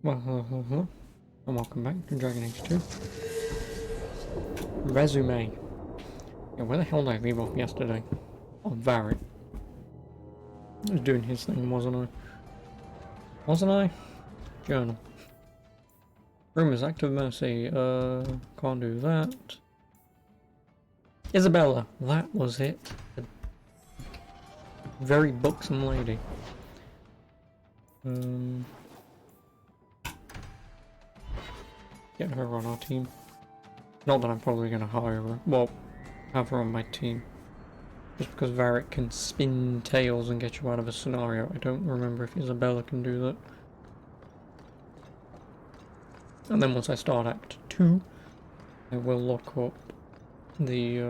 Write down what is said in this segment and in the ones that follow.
Well, and welcome back to Dragon Age 2. Resume. Yeah, where the hell did I leave off yesterday? Oh, Varric. I was doing his thing, wasn't I? Wasn't I? Journal. Rumors, Act of Mercy. Can't do that. Isabella. That was it. A very buxom lady. Get her on our team. Not that I'm probably going to hire her. Well, have her on my team. Just because Varric can spin tails and get you out of a scenario. I don't remember if Isabella can do that. And then once I start Act 2, I will lock up the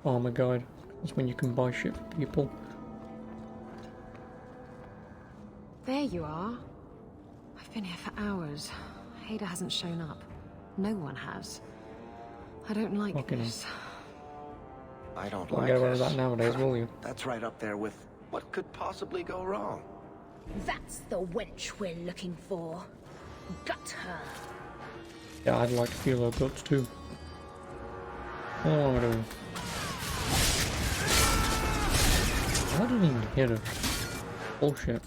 armor guide. That's when you can buy shit for people. There you are. I've been here for hours. Hader hasn't shown up. No one has. I don't like Fucking this. I don't Won't like get away with this. that nowadays, will you? That's right up there with what could possibly go wrong. That's the wench we're looking for. Gut her. Yeah, I'd like to feel her guts too. What am I doing? I didn't even hit her. Bullshit.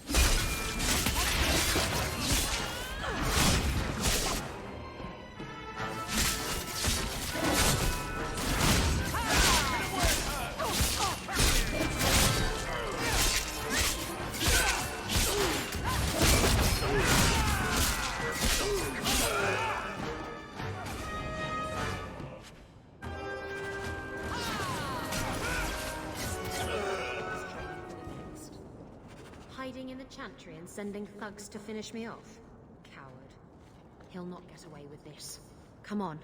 Hiding in the chantry and sending thugs to finish me off? Coward. He'll not get away with this. Come on.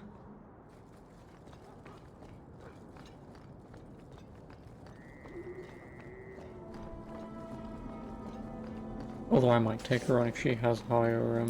Although I might take her on if she has higher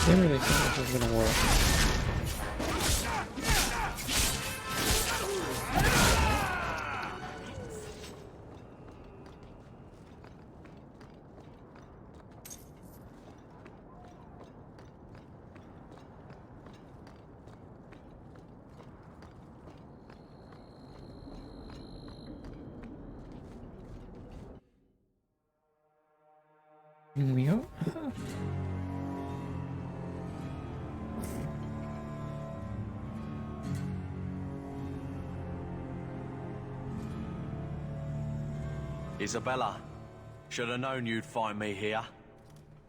I really think this is gonna work. Yep. Isabella, should have known you'd find me here.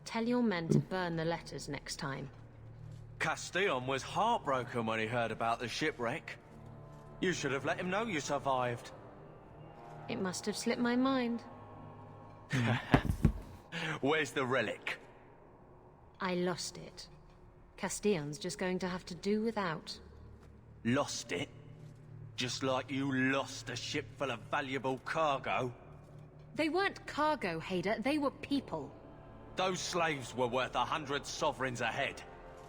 Tell your men to burn the letters next time. Castillon was heartbroken when he heard about the shipwreck. You should have let him know you survived. It must have slipped my mind. Where's the relic? I lost it. Castillon's just going to have to do without. Lost it? Just like you lost a ship full of valuable cargo? They weren't cargo, Hader. They were people. Those slaves were worth 100 sovereigns a head,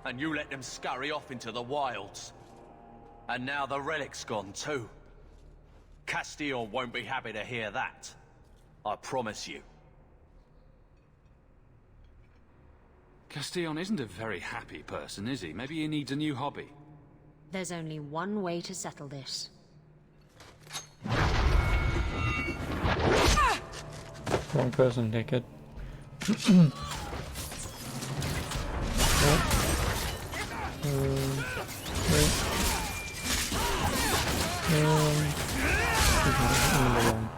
and you let them scurry off into the wilds. And now the relic's gone too. Castillon won't be happy to hear that. I promise you. Castillon isn't a very happy person, is he? Maybe he needs a new hobby. There's only one way to settle this. Wrong person, dickhead. Number one.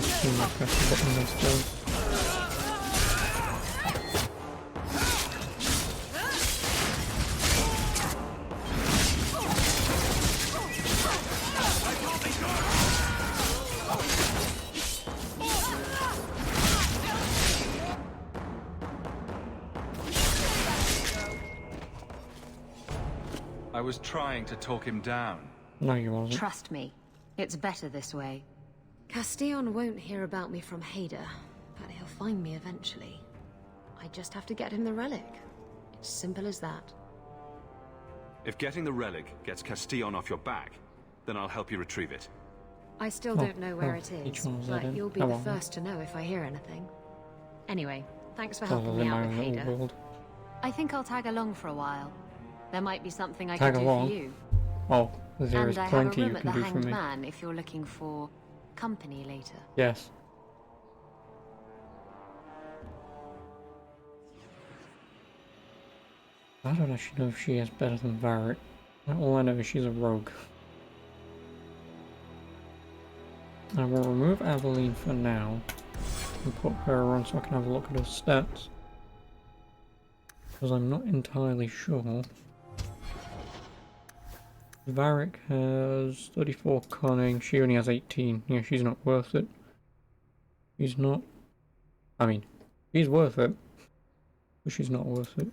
possibly my press button this time. I was trying to talk him down. No, you wasn't. Trust me, it's better this way. Castillon won't hear about me from Hader, but he'll find me eventually. I just have to get him the relic. It's simple as that. If getting the relic gets Castillon off your back, then I'll help you retrieve it. I still don't know where it each is, one was that but in? you'll be Oh, the well. first to know if I hear anything. Anyway, thanks for Other helping me than out my with little Hader. world. I think I'll tag along for a while. There might be something I Tag can do along? for you. Oh, there And is I have a plenty you room at can the do for Hanged me. Man if you're looking for company later. Yes. I don't actually know if she is better than Varric. All I know is she's a rogue. I will remove Aveline for now and put her on so I can have a look at her stats. Because I'm not entirely sure. Varric has 34 cunning, she only has 18. Yeah, she's not worth it. She's not... I mean, she's worth it, but she's not worth it.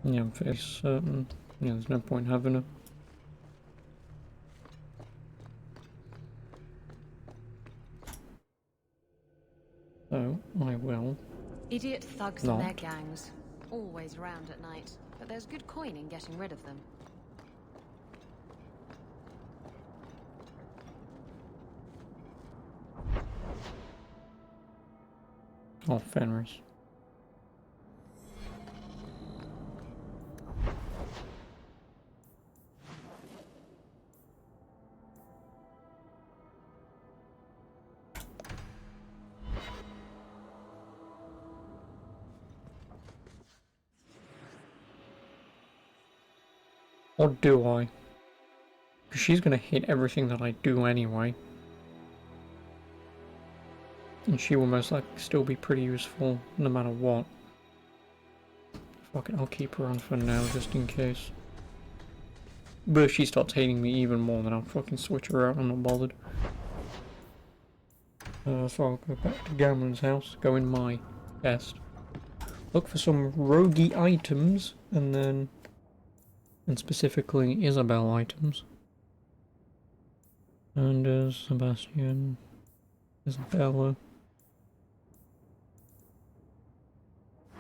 Yeah, I'm fairly certain. Yeah, there's no point having her. So, I will. Idiot thugs Not. and their gangs. Always round at night, but there's good coin in getting rid of them. Oh, Fenris. Or do I? Because she's going to hit everything that I do anyway. And she will most likely still be pretty useful no matter what. Fuck it, I'll keep her on for now just in case. But if she starts hating me even more, then I'll fucking switch her out. I'm not bothered. So I'll go back to Gamlen's house, go in my chest, look for some roguey items, and specifically Isabel items. Anders, Sebastian, Isabella.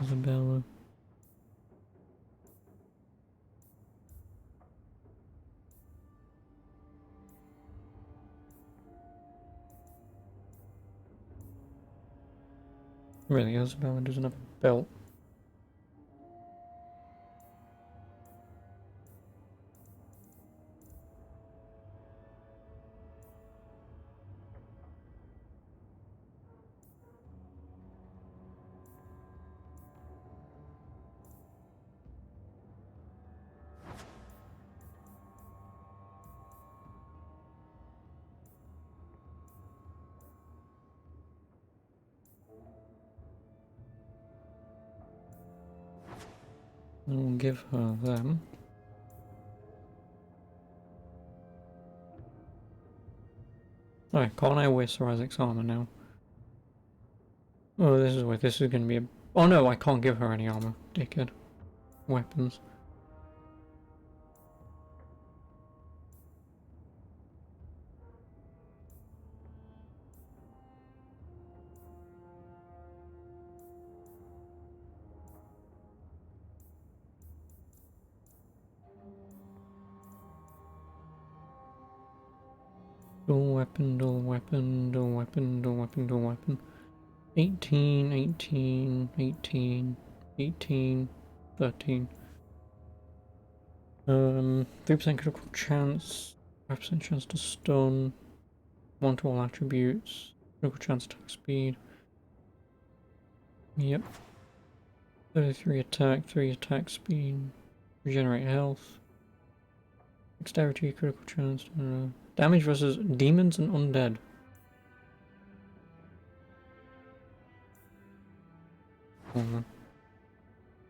Isabella. Really, Isabella doesn't have a belt. I'll give her them. Alright, can't I wear Sir Isaac's armor now? Oh, this is gonna be a... Oh no, I can't give her any armor, dickhead. Weapons. Dual weapon, dual weapon, dual weapon, dual weapon, dual weapon. 18, 18, 18, 18, 13. 3% critical chance, 5% chance to stun, 1 to all attributes, critical chance attack speed. Yep. 33 attack, 3 attack speed, regenerate health, dexterity, critical chance, damage versus demons and undead.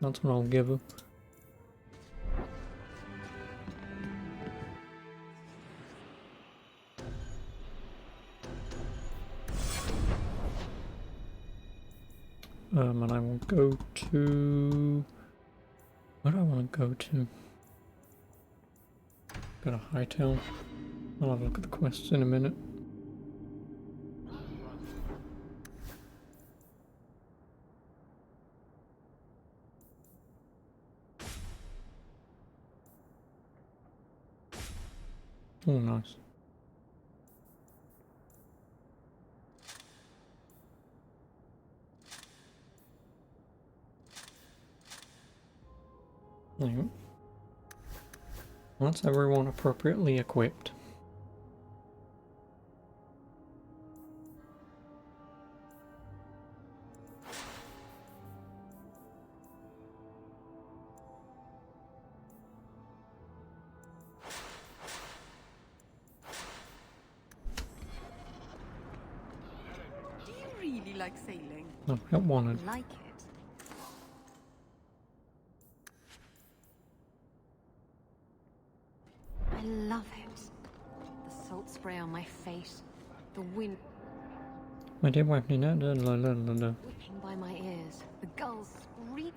That's what I'll give her. And I will go to... Where do I want to go to? Go to Hightown. I'll have a look at the quests in a minute. Oh, nice. There you go. That's everyone appropriately equipped. Do you really like sailing? No, I don't want it. Like it. I love it. The salt spray on my face, the wind My dear wife, Nina, whipping by my ears, the gulls scream.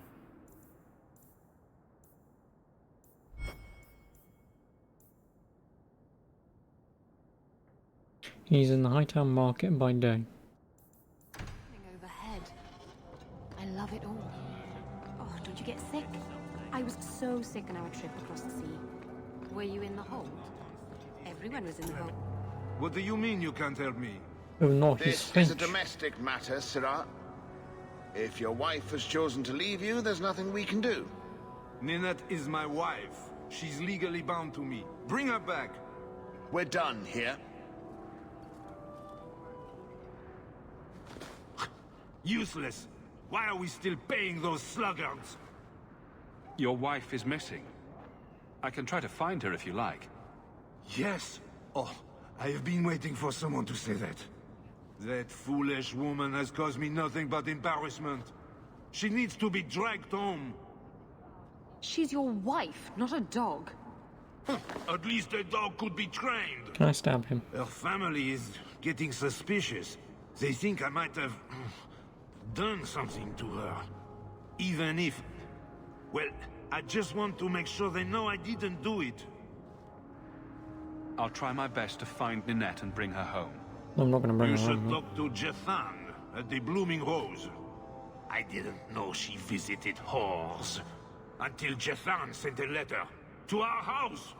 He's in the Hightown market by day. Overhead. I love it all. Oh, don't you get sick? I was so sick on our trip across the sea. Were you in the hold? Everyone was in the boat. What do you mean you can't help me? Oh no, he's This is Finch. a domestic matter, Sirrah. If your wife has chosen to leave you, there's nothing we can do. Ninette is my wife. She's legally bound to me. Bring her back. We're done here. Useless. Why are we still paying those sluggards? Your wife is missing. I can try to find her if you like. Yes. Oh, I have been waiting for someone to say that. That foolish woman has caused me nothing but embarrassment. She needs to be dragged home. She's your wife, not a dog. At least a dog could be trained. Can I stab him? Her family is getting suspicious. They think I might have done something to her. Even if... Well, I just want to make sure they know I didn't do it. I'll try my best to find Ninette and bring her home. I'm not going to bring You her should home. talk to Jethan at the Blooming Hose. I didn't know she visited whores. Until Jethan sent a letter to our house.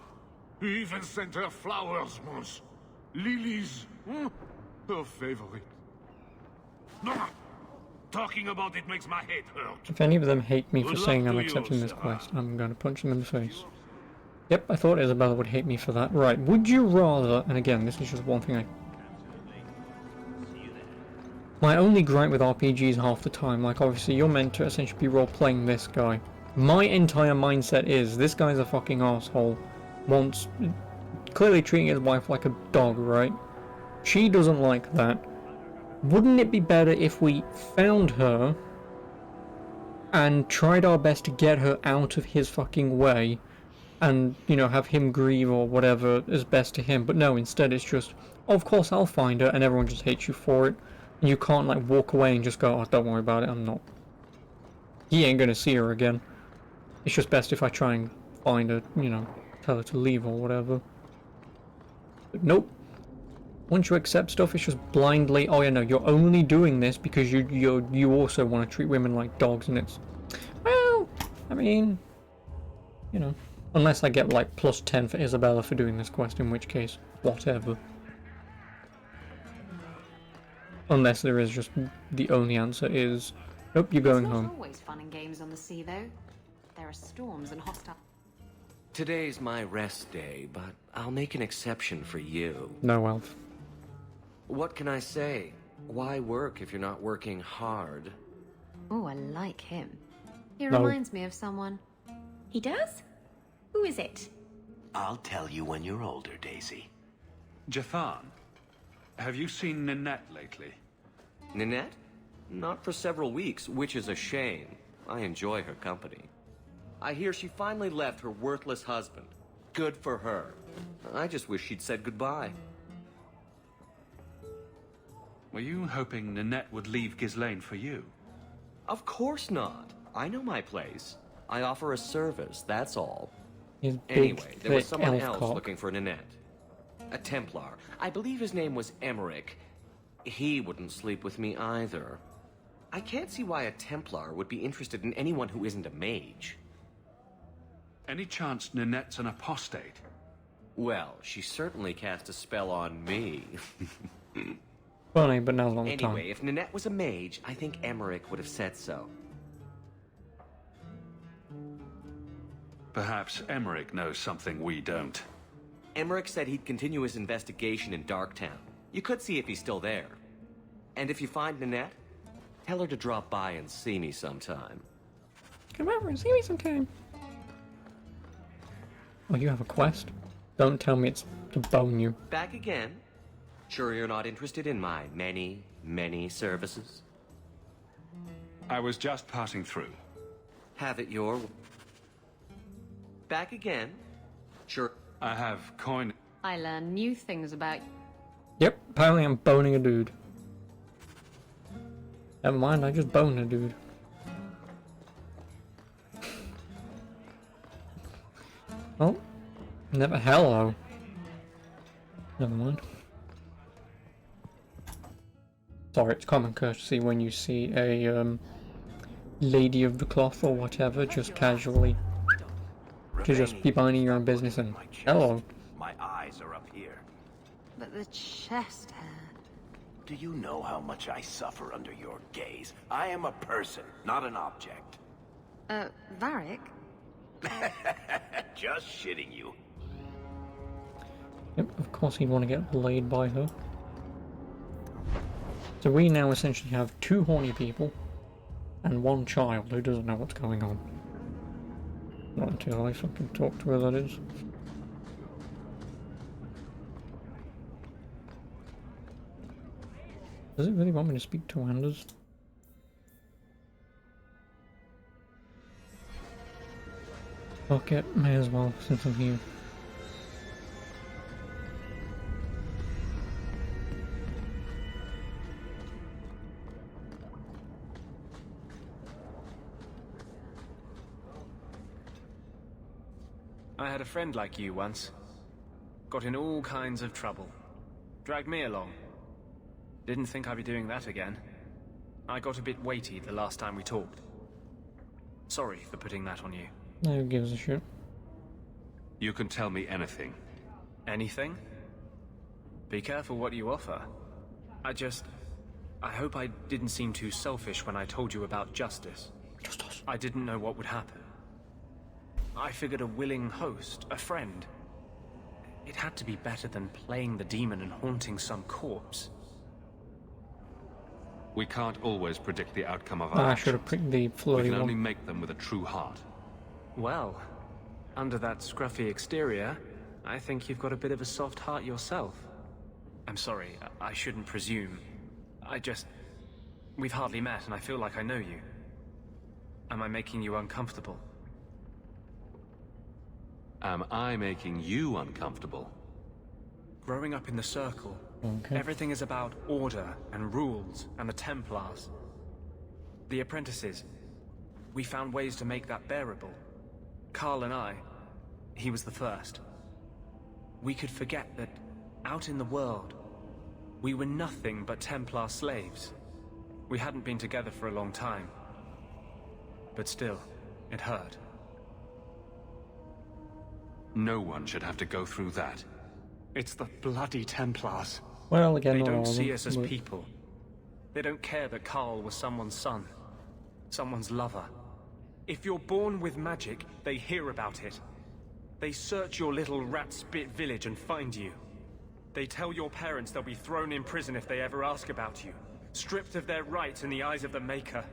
He even sent her flowers once. Lilies. Her favorite. Talking about it makes my head hurt. If any of them hate me for Good saying luck I'm to you, accepting this Sarah. quest, I'm going to punch them in the face. Yep, I thought Isabella would hate me for that. Right, would you rather... And again, this is just one thing I... My only gripe with RPGs half the time, like obviously you're meant to essentially be role-playing this guy. My entire mindset is, this guy's a fucking asshole. Wants... Clearly treating his wife like a dog, right? She doesn't like that. Wouldn't it be better if we found her and tried our best to get her out of his fucking way and, you know, have him grieve or whatever is best to him? But no, instead it's just, of course I'll find her, and everyone just hates you for it. And you can't, like, walk away and just go, oh, don't worry about it, I'm not. He ain't gonna see her again. It's just best if I try and find her, you know, tell her to leave or whatever. But nope. Once you accept stuff, it's just blindly, oh yeah, no, you're only doing this because you also want to treat women like dogs, and it's, well, I mean, you know, unless I get like plus 10 for Isabella for doing this quest, in which case, whatever. Unless there is just, the only answer is, nope, you're going It's not home. always fun and games on the sea, though. There are storms and hostile. Today's my rest day, but I'll make an exception for you. No, Elf. What can I say? Why work if you're not working hard? Oh, I like him. He No. reminds me of someone. He does? Who is it? I'll tell you when you're older, Daisy. Jathan, have you seen Ninette lately? Ninette? Not for several weeks, which is a shame. I enjoy her company. I hear she finally left her worthless husband. Good for her. I just wish she'd said goodbye. Were you hoping Ninette would leave Ghislaine for you? Of course not. I know my place. I offer a service, that's all. He's big, Anyway, there was thick someone elf else cock. looking for Ninette. A Templar. I believe his name was Emmerich. He wouldn't sleep with me either. I can't see why a Templar would be interested in anyone who isn't a mage. Any chance Ninette's an apostate? Well, she certainly cast a spell on me. Funny, but now's not the time. Anyway, if Ninette was a mage, I think Emmerich would have said so. Perhaps Emmerich knows something we don't. Emmerich said he'd continue his investigation in Darktown. You could see if he's still there. And if you find Ninette, tell her to drop by and see me sometime. Come over and see me sometime. Oh, you have a quest? Don't tell me it's to bone you. Back again? Sure you're not interested in my many, many services? I was just passing through. Have it your... Back again? Sure. I have coin... I learn new things about... Yep, apparently I'm boning a dude. Never mind, I just boned a dude. Oh, never hello. Never mind. Sorry, it's common courtesy when you see a lady of the cloth or whatever just casually to just be minding your own business and hello. My eyes are up here. But the chest hair... Do you know how much I suffer under your gaze? I am a person, not an object. Varric? Just shitting you. Yep, of course he'd want to get laid by her. So we now essentially have 2 horny people and 1 child who doesn't know what's going on. Not until I fucking talk to her, that is. Does it really want me to speak to Anders? Fuck it, may as well, since I'm here. I had a friend like you once. Got in all kinds of trouble. Dragged me along. Didn't think I'd be doing that again. I got a bit weighty the last time we talked. Sorry for putting that on you. Who gives a shit? You can tell me anything. Anything? Be careful what you offer. I hope I didn't seem too selfish when I told you about justice. I didn't know what would happen. I figured a willing host, a friend. It had to be better than playing the demon and haunting some corpse. We can't always predict the outcome of our I actions. should have picked the We flirty can only one. make them with a true heart. Well, under that scruffy exterior, I think you've got a bit of a soft heart yourself. I'm sorry, I shouldn't presume. We've hardly met and I feel like I know you. Am I making you uncomfortable? Am I making you uncomfortable? Growing up in the Circle, Okay. everything is about order and rules and the Templars. The apprentices, we found ways to make that bearable. Carl and I, he was the first. We could forget that out in the world, we were nothing but Templar slaves. We hadn't been together for a long time. But still, it hurt. No one should have to go through that. It's the bloody Templars. Well, again, They not all don't of see them, us as but- people. They don't care that Carl was someone's son, someone's lover. If you're born with magic, they hear about it. They search your little rat-spit village and find you. They tell your parents they'll be thrown in prison if they ever ask about you, stripped of their rights in the eyes of the Maker.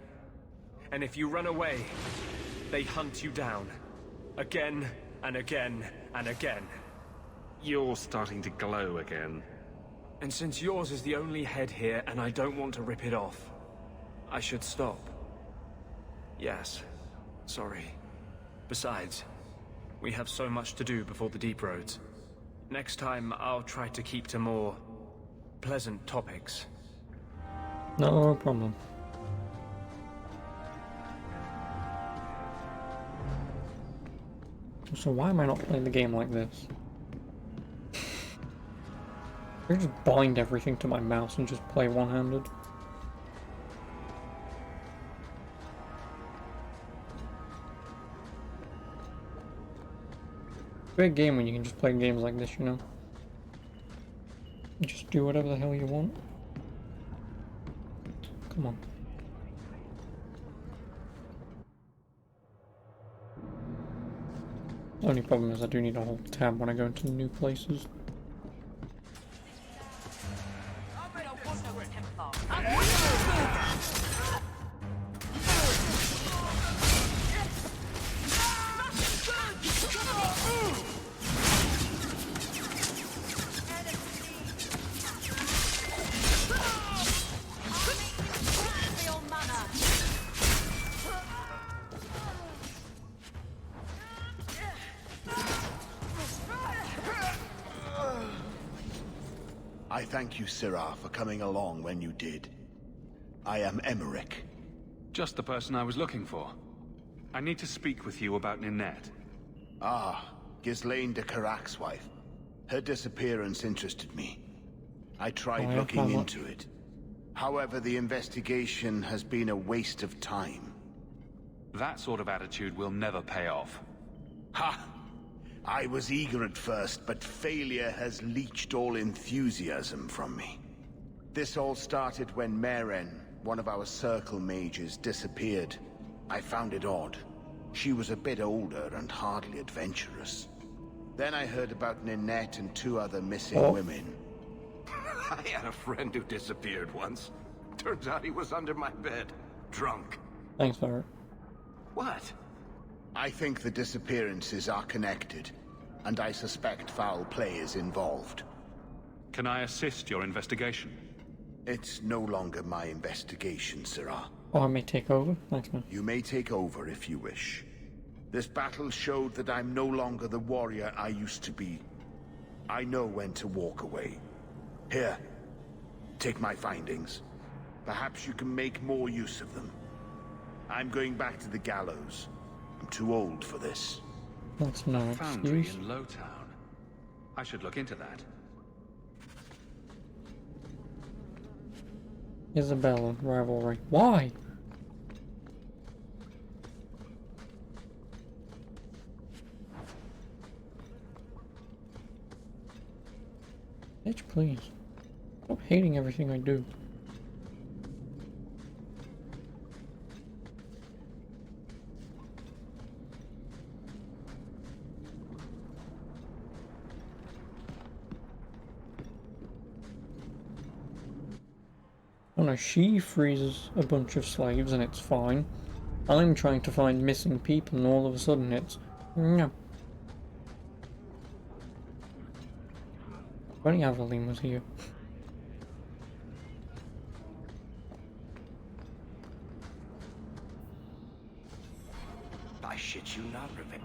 And if you run away, they hunt you down. Again, and again, and again. You're starting to glow again. And since yours is the only head here, and I don't want to rip it off, I should stop. Yes, sorry. Besides, we have so much to do before the Deep Roads. Next time, I'll try to keep to more pleasant topics. No problem. So why am I not playing the game like this? I just bind everything to my mouse and just play one-handed. Great game when you can just play games like this, you know? You just do whatever the hell you want. Come on. The only problem is I do need a whole tab when I go into new places. I thank you, Syrah, for coming along when you did. I am Emmerich. Just the person I was looking for. I need to speak with you about Ninette. Ah, Ghislaine de Carrac's wife. Her disappearance interested me. I tried looking into it. However, the investigation has been a waste of time. That sort of attitude will never pay off. Ha! I was eager at first, but failure has leached all enthusiasm from me. This all started when Meren, one of our Circle mages, disappeared. I found it odd. She was a bit older and hardly adventurous. Then I heard about Ninette and 2 other missing women. I had a friend who disappeared once. Turns out he was under my bed, drunk. Thanks, Barrett. What? I think the disappearances are connected, and I suspect foul play is involved. Can I assist your investigation? It's no longer my investigation, Syrah. Oh, I may take over? Thanks, man. You may take over if you wish. This battle showed that I'm no longer the warrior I used to be. I know when to walk away. Here, take my findings. Perhaps you can make more use of them. I'm going back to the gallows. I'm too old for this. That's no Foundry excuse. in Lowtown. I should look into that. Isabella rivalry. Why? Bitch, please. Stop hating everything I do. Oh no, she freezes a bunch of slaves and it's fine. I'm trying to find missing people and all of a sudden it's... no. If only Aveline was here. I shit you not, Rivet.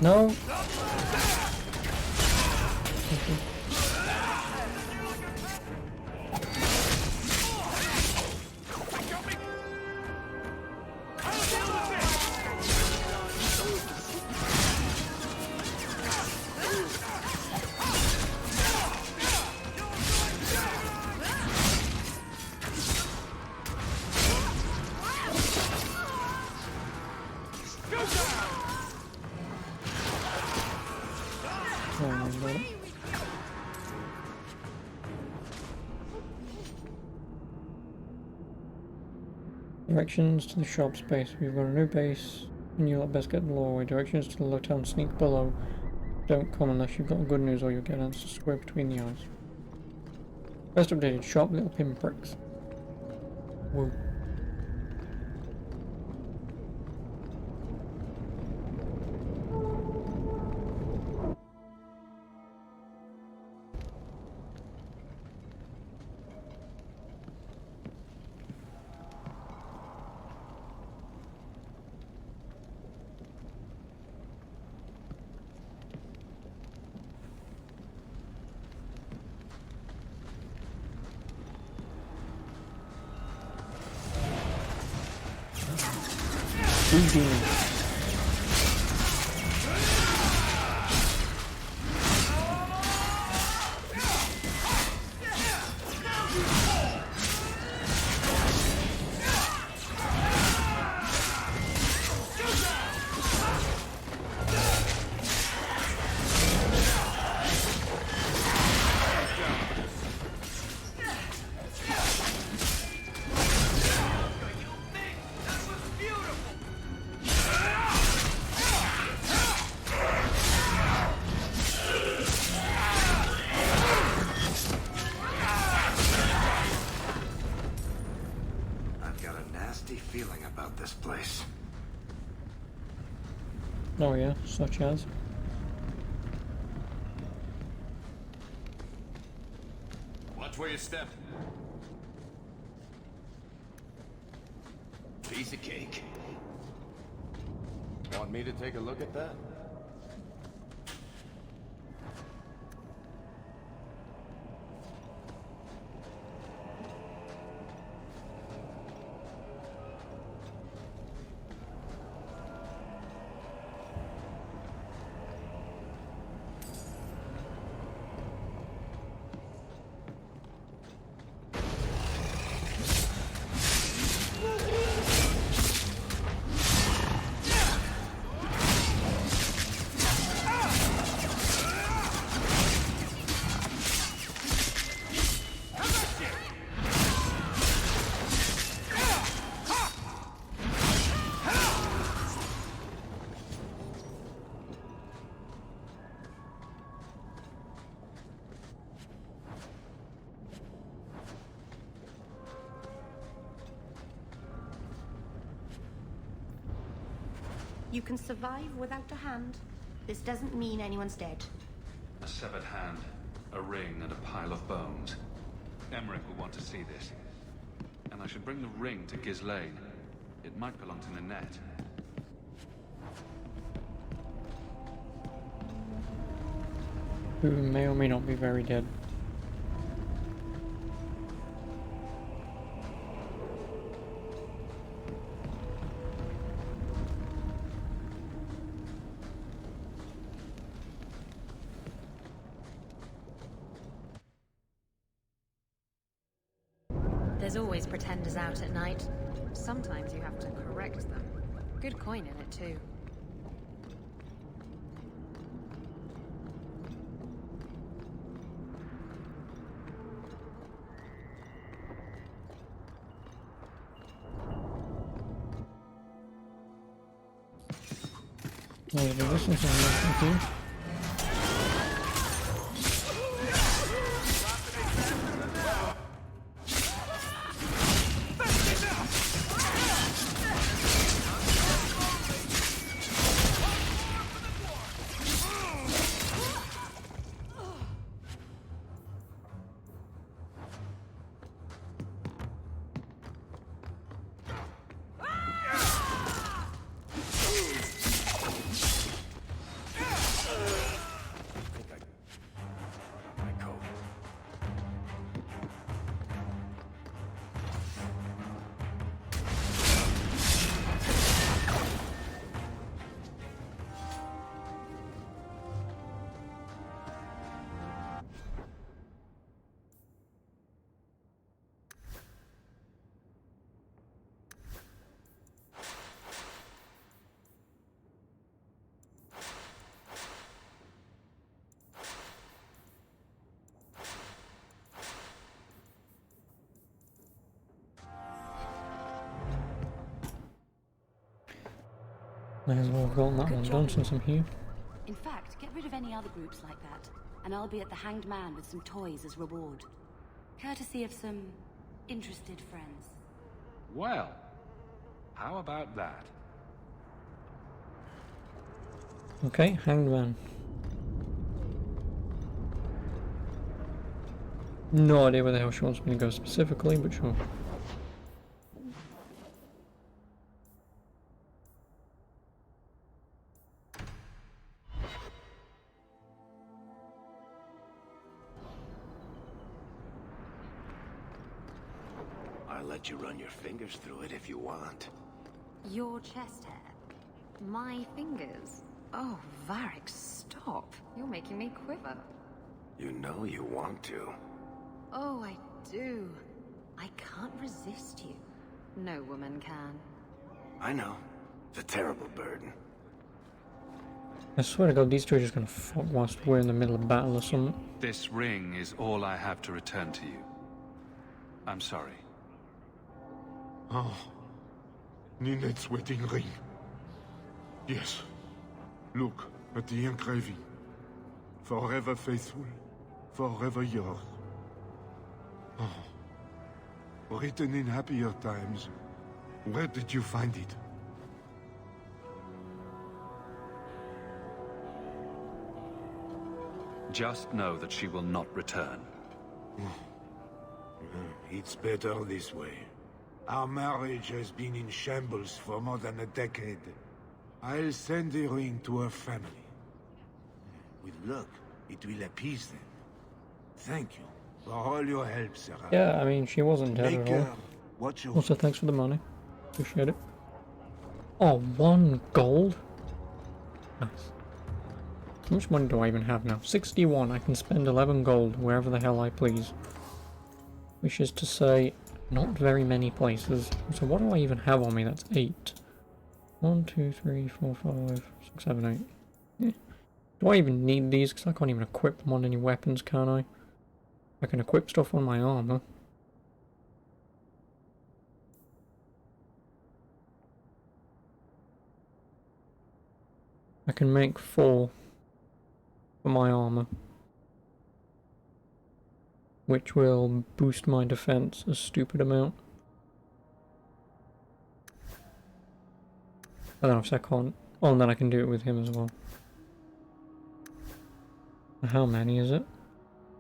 No? Directions to the shop's base. We've got a new base, and you'll best get the law away. Directions to the low town. Sneak below. Don't come unless you've got good news or you'll get answers square between the eyes. Best updated shop, little pinpricks. Woo. Feeling about this place. Oh yeah, such as? Watch where you step. Piece of cake. Want me to take a look at that? You can survive without a hand. This doesn't mean anyone's dead. A severed hand, a ring, and a pile of bones. Emmerich will want to see this. And I should bring the ring to Ghislaine. It might belong to Ninette. Who may or may not be very dead. There's always pretenders out at night. Sometimes you have to correct them. Good coin in it, too. Oh, this is something too. May as well have gotten that one done since I'm here. In fact, get rid of any other groups like that, and I'll be at the Hanged Man with some toys as reward. Courtesy of some interested friends. Well, how about that? Okay, Hanged Man. No idea where the hell she wants me to go specifically, but sure. I'll let you run your fingers through it if you want. Your chest hair? My fingers? Oh, Varric, stop. You're making me quiver. You know you want to. Oh, I do. I can't resist you. No woman can. I know. It's a terrible burden. I swear to God, these two are just gonna fuck whilst we're in the middle of battle or something. This ring is all I have to return to you. I'm sorry. Oh. Ninette's wedding ring. Yes. Look at the engraving. Forever faithful. Forever yours. Oh. Written in happier times. Where did you find it? Just know that she will not return. It's better this way. Our marriage has been in shambles for more than a decade. I'll send the ring to her family. With luck, it will appease them. Thank you for all your help, Sarah. Yeah, I mean, she wasn't dead at all. Watch your... Also, thanks for the money. Appreciate it. Oh, 1 gold? Nice. How much money do I even have now? 61. I can spend 11 gold wherever the hell I please. Which is to say, not very many places. So what do I even have on me? That's 8. 1, 2, 3, 4, 5, 6, 7, 8. Eh. Do I even need these? Because I can't even equip them on any weapons, can I? I can equip stuff on my armor. I can make 4 for my armor, which will boost my defense a stupid amount. I don't know if I can't. Oh, and then I can do it with him as well. How many is it?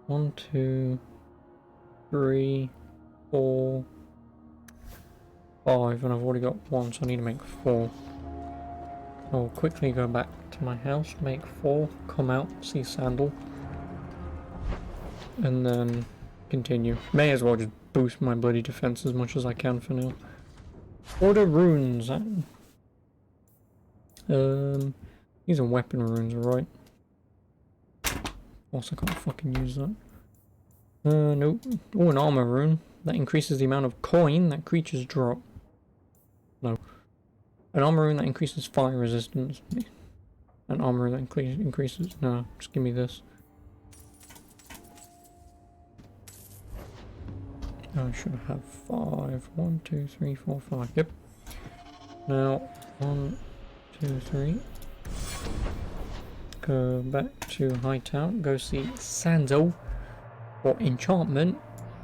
1, 2, 3, 4, 5, and I've already got 1, so I need to make 4. I'll quickly go back to my house, make 4, come out, see Sandal, and then continue. May as well just boost my bloody defense as much as I can for now. Order runes. These are weapon runes, right? Also, can't fucking use that. Nope. Oh, an armor rune. That increases the amount of coin that creatures drop. No. An armor rune that increases fire resistance. An armor rune that increases... No, just give me this. I should have 5. 1, 2, 3, 4, 5. Yep. Now, 1, 2, 3. Go back to Hightown. Go see Sandal for enchantment.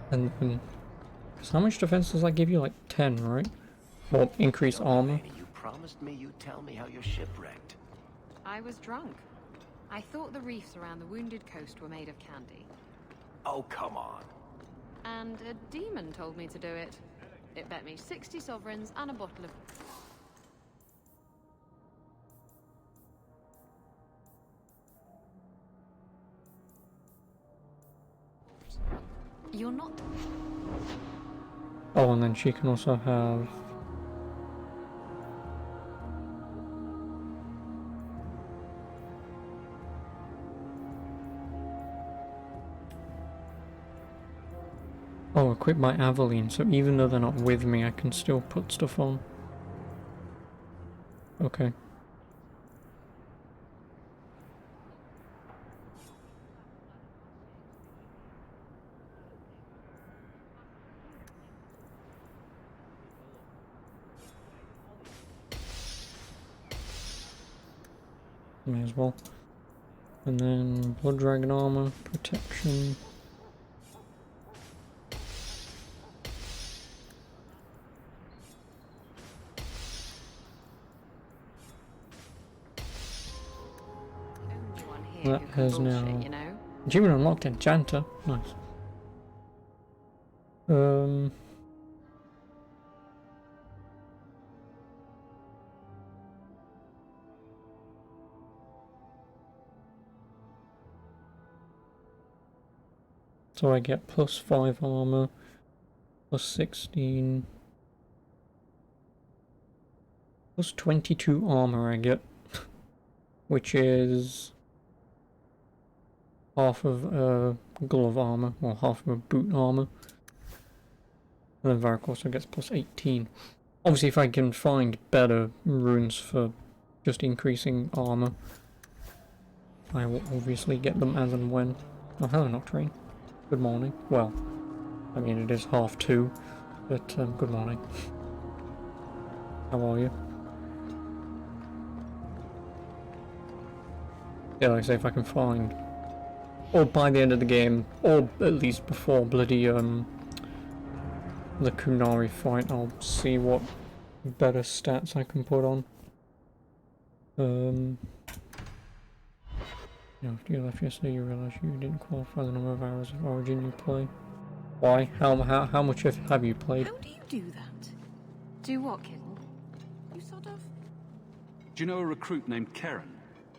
And then... how much defense does that give you? Like 10, right? Or increase armor. You promised me you'd tell me how you're shipwrecked. I was drunk. I thought the reefs around the Wounded Coast were made of candy. Oh, come on. And a demon told me to do it. It bet me 60 sovereigns and a bottle of... You're not... Oh, and then she can also have... oh, equip my Aveline, so even though they're not with me, I can still put stuff on. Okay. May as well. And then Blood Dragon armor, protection. That has now achievement unlocked, Enchanter. Nice. So I get +5 armor, +16, +22 armor I get, which is half of glove armor, or half of a boot armor. And then Varric also gets +18. Obviously if I can find better runes for just increasing armor, I will obviously get them as and when. Oh, hello Nocturne. Good morning. Well, I mean it is 2:30, but good morning. How are you? Yeah, like I say, if I can find, or by the end of the game, or at least before bloody the Kunari fight, I'll see what better stats I can put on. You know, after you left yesterday, you realised you didn't qualify the number of hours of Origin you play. Why? How much have you played? How do you do that? Do what, Kittle? You sort of... Do you know a recruit named Keren?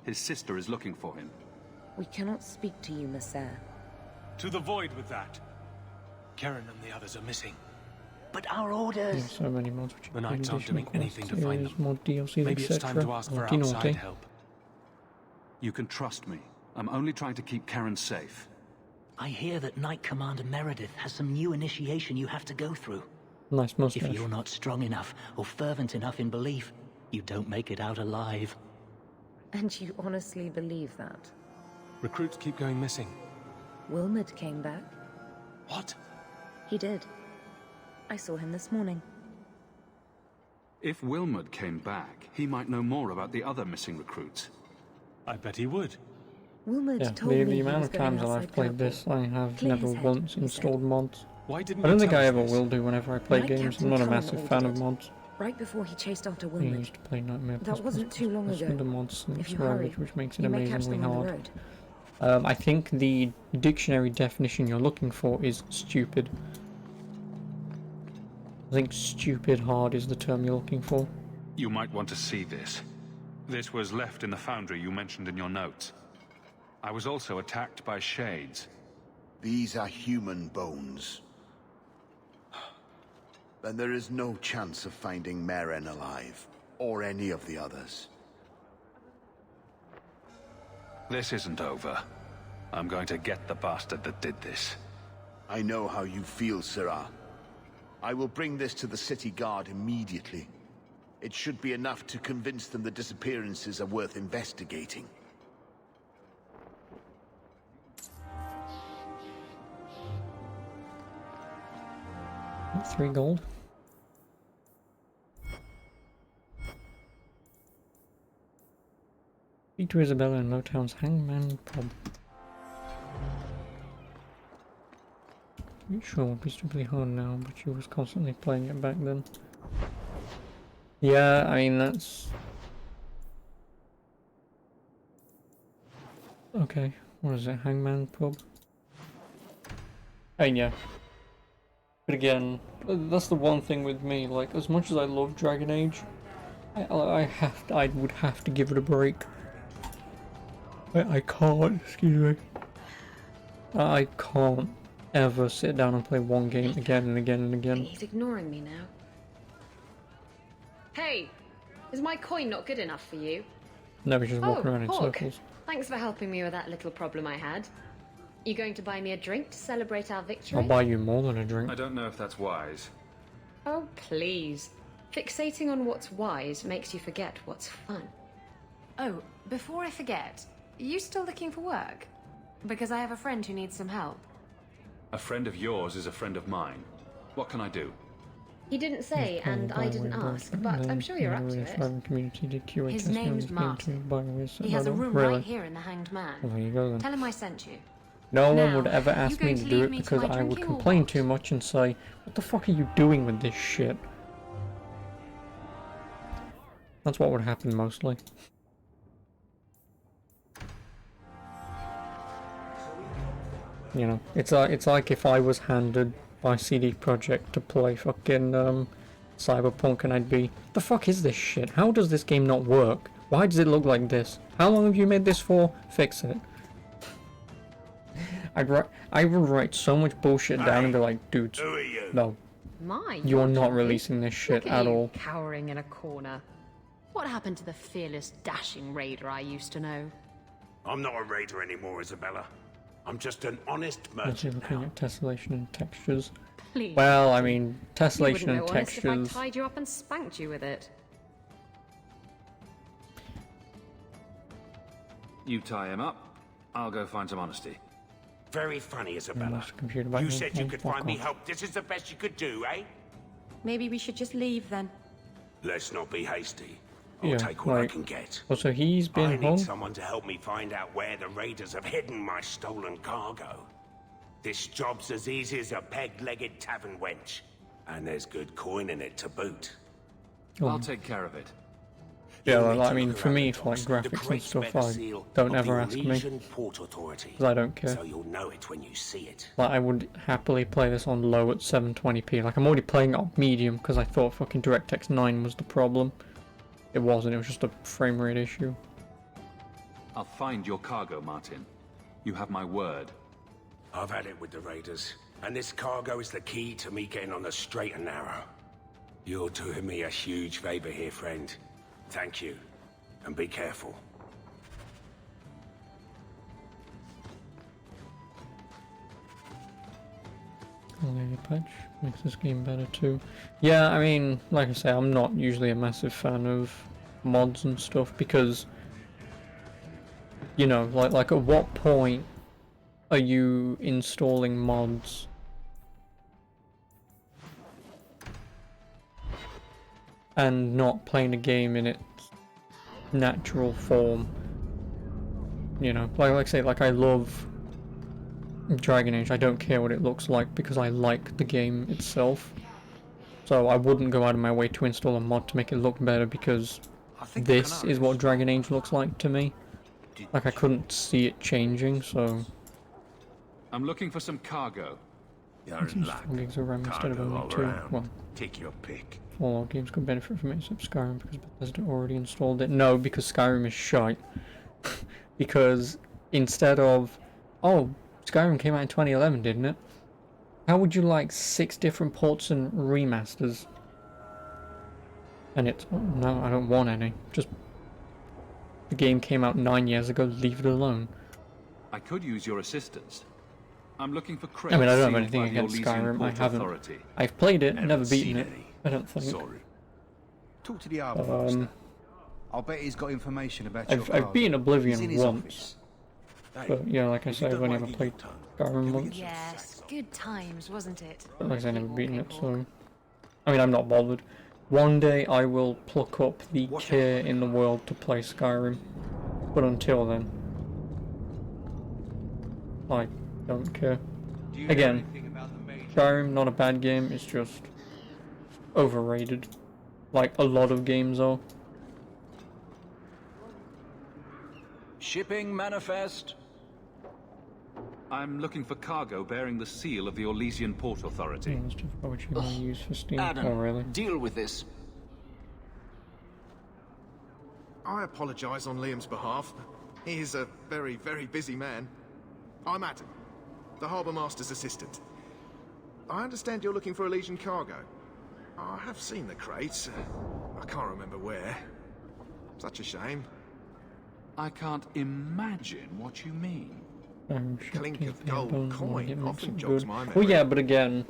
His sister is looking for him. We cannot speak to you, Messer. To the void with that. Keren and the others are missing. But our orders... There's so many mods which The Knights aren't doing anything to find them. Mod DLCs, Maybe it's time to ask for outside help. You can trust me. I'm only trying to keep Karen safe. I hear that Knight Commander Meredith has some new initiation you have to go through. Nice mustache. If you're not strong enough or fervent enough in belief, you don't make it out alive. And you honestly believe that? Recruits keep going missing. Wilmot came back. What? He did. I saw him this morning. If Wilmot came back, he might know more about the other missing recruits. I bet he would. Wilmot Yeah, told me the he amount was of going times that I've outside played Purple. this, I have Clear never his head, once he installed mods. Why didn't I don't you think tell I us ever this? will do whenever I play Knight games. Captain I'm not a Cullen massive ordered fan of it. mods. Right before he chased after I Wilmot. used to play Nightmare That wasn't too long Plus ago. the mods and If you Ravage, hurry, which makes it you may catch amazingly them on the hard. road. I think the dictionary definition you're looking for is stupid. I think stupid hard is the term you're looking for. You might want to see this. This was left in the foundry you mentioned in your notes. I was also attacked by shades. These are human bones. Then there is no chance of finding Meren alive, or any of the others. This isn't over. I'm going to get the bastard that did this. I know how you feel, Sirrah. I will bring this to the city guard immediately. It should be enough to convince them the disappearances are worth investigating. 3 gold. Speak to Isabella in Lowtown's Hangman Pub. Sure would be stupidly hard now, but she was constantly playing it back then. Yeah, I mean that's... Okay, what is it, Hangman Pub? And yeah. But again, that's the one thing with me, like, as much as I love Dragon Age, I would have to give it a break. I can't, excuse me. I can't ever sit down and play one game again and again and again. He's ignoring me now. Hey, is my coin not good enough for you? No, we're just walking around in Hawk. circles. Thanks for helping me with that little problem I had. You going to buy me a drink to celebrate our victory? I'll buy you more than a drink. I don't know if that's wise. Oh, please. Fixating on what's wise makes you forget what's fun. Oh, before I forget, are you still looking for work? Because I have a friend who needs some help. A friend of yours is a friend of mine. What can I do? He didn't say, and I didn't ask, but I'm sure you're up to it. Community did QA His testing on name's his Martin. biowaste. He has a room Really? right here in the Hanged Man. Well, there you go then. Tell him I sent you. No one Now, would ever you ask going me to to do leave it me to because my I would drinking or complain what? too much and say, what the fuck are you doing with this shit? That's what would happen mostly. You know, it's like if I was handed by CD Projekt to play fucking Cyberpunk and I'd be, the fuck is this shit? How does this game not work? Why does it look like this? How long have you made this for? Fix it. I would write so much bullshit down and be like, dudes, no. You are not releasing this shit Look at at you, all. cowering in a corner. What happened to the fearless, dashing raider I used to know? I'm not a raider anymore, Isabella. I'm just an honest Let's see, merchant looking now. at tessellation and textures. Please. Well, I mean, tessellation You wouldn't and know honest textures. if I tied you up and spanked you with it. You tie him up, I'll go find some honesty. Very funny, Isabella. Must computer back You then. said you Oh, could fuck find me off. help. This is the best you could do, eh? Maybe we should just leave then. Let's not be hasty. I'll Yeah, take what I like- can get. Oh, so he's I been need home? someone to help me find out where the raiders have hidden my stolen cargo. This job's as easy as a peg-legged tavern wench. And there's good coin in it to boot. I'll take care of it. Yeah, You'll well, need I to mean, look for around me, the for like docks, the graphics and Great stuff, Spectre I seal don't of ever the ask me. Elysian Port Authority. 'Cause I don't care. So you'll know it when you see it. Like, I would happily play this on low at 720p. Like, I'm already playing it on medium because I thought fucking DirectX 9 was the problem. It wasn't, it was just a frame rate issue. I'll find your cargo, Martin. You have my word. I've had it with the raiders, and this cargo is the key to me getting on the straight and narrow. You're doing me a huge favor here, friend. Thank you, and be careful. Layer patch makes this game better too. Yeah, I mean, like I say, I'm not usually a massive fan of mods and stuff because, you know, like at what point are you installing mods and not playing the game in its natural form? You know, like I say, like I love Dragon Age. I don't care what it looks like because I like the game itself. So I wouldn't go out of my way to install a mod to make it look better because this is what Dragon Age looks like to me. Like I couldn't see it changing, so... I'm looking for some cargo. You're in luck. 4 gigs of RAM instead of Cargo only all 2. around. Well, Take your pick. all games could benefit from it except Skyrim because Bethesda already installed it. No, because Skyrim is shite. Because instead of... Oh, Skyrim came out in 2011, didn't it? How would you like 6 different ports and remasters? And it's... Oh, no, I don't want any. Just... The game came out 9 years ago, leave it alone. I could use your assistance. I'm looking for crates. I mean, I don't have sealed anything by the against Elysian Skyrim. I Port haven't. Authority. I've played it, never beaten seen it. any. I don't think. Sorry. Talk to the harbour master. I'll bet he's got information about your I've beaten Oblivion He's in his once. office. But yeah, like I say, I've only ever played Skyrim once. Yes, good times, wasn't it? But like I say, I've never beaten it, so... I mean, I'm not bothered. One day I will pluck up the care in the world to play Skyrim. But until then... I don't care. Again, Skyrim, not a bad game, it's just... overrated. Like a lot of games are. Shipping manifest. I'm looking for cargo bearing the seal of the Elysian Port Authority. That's just what you want to use for Steam. Adam, Oh, really? deal with this. I apologise on Liam's behalf. He is a very, very busy man. I'm Adam, the Harbour Master's assistant. I understand you're looking for Elysian cargo. I have seen the crates. I can't remember where. Such a shame. I can't imagine what you mean. Clink of gold coin often it jogs good. my memory. Well, yeah, but again,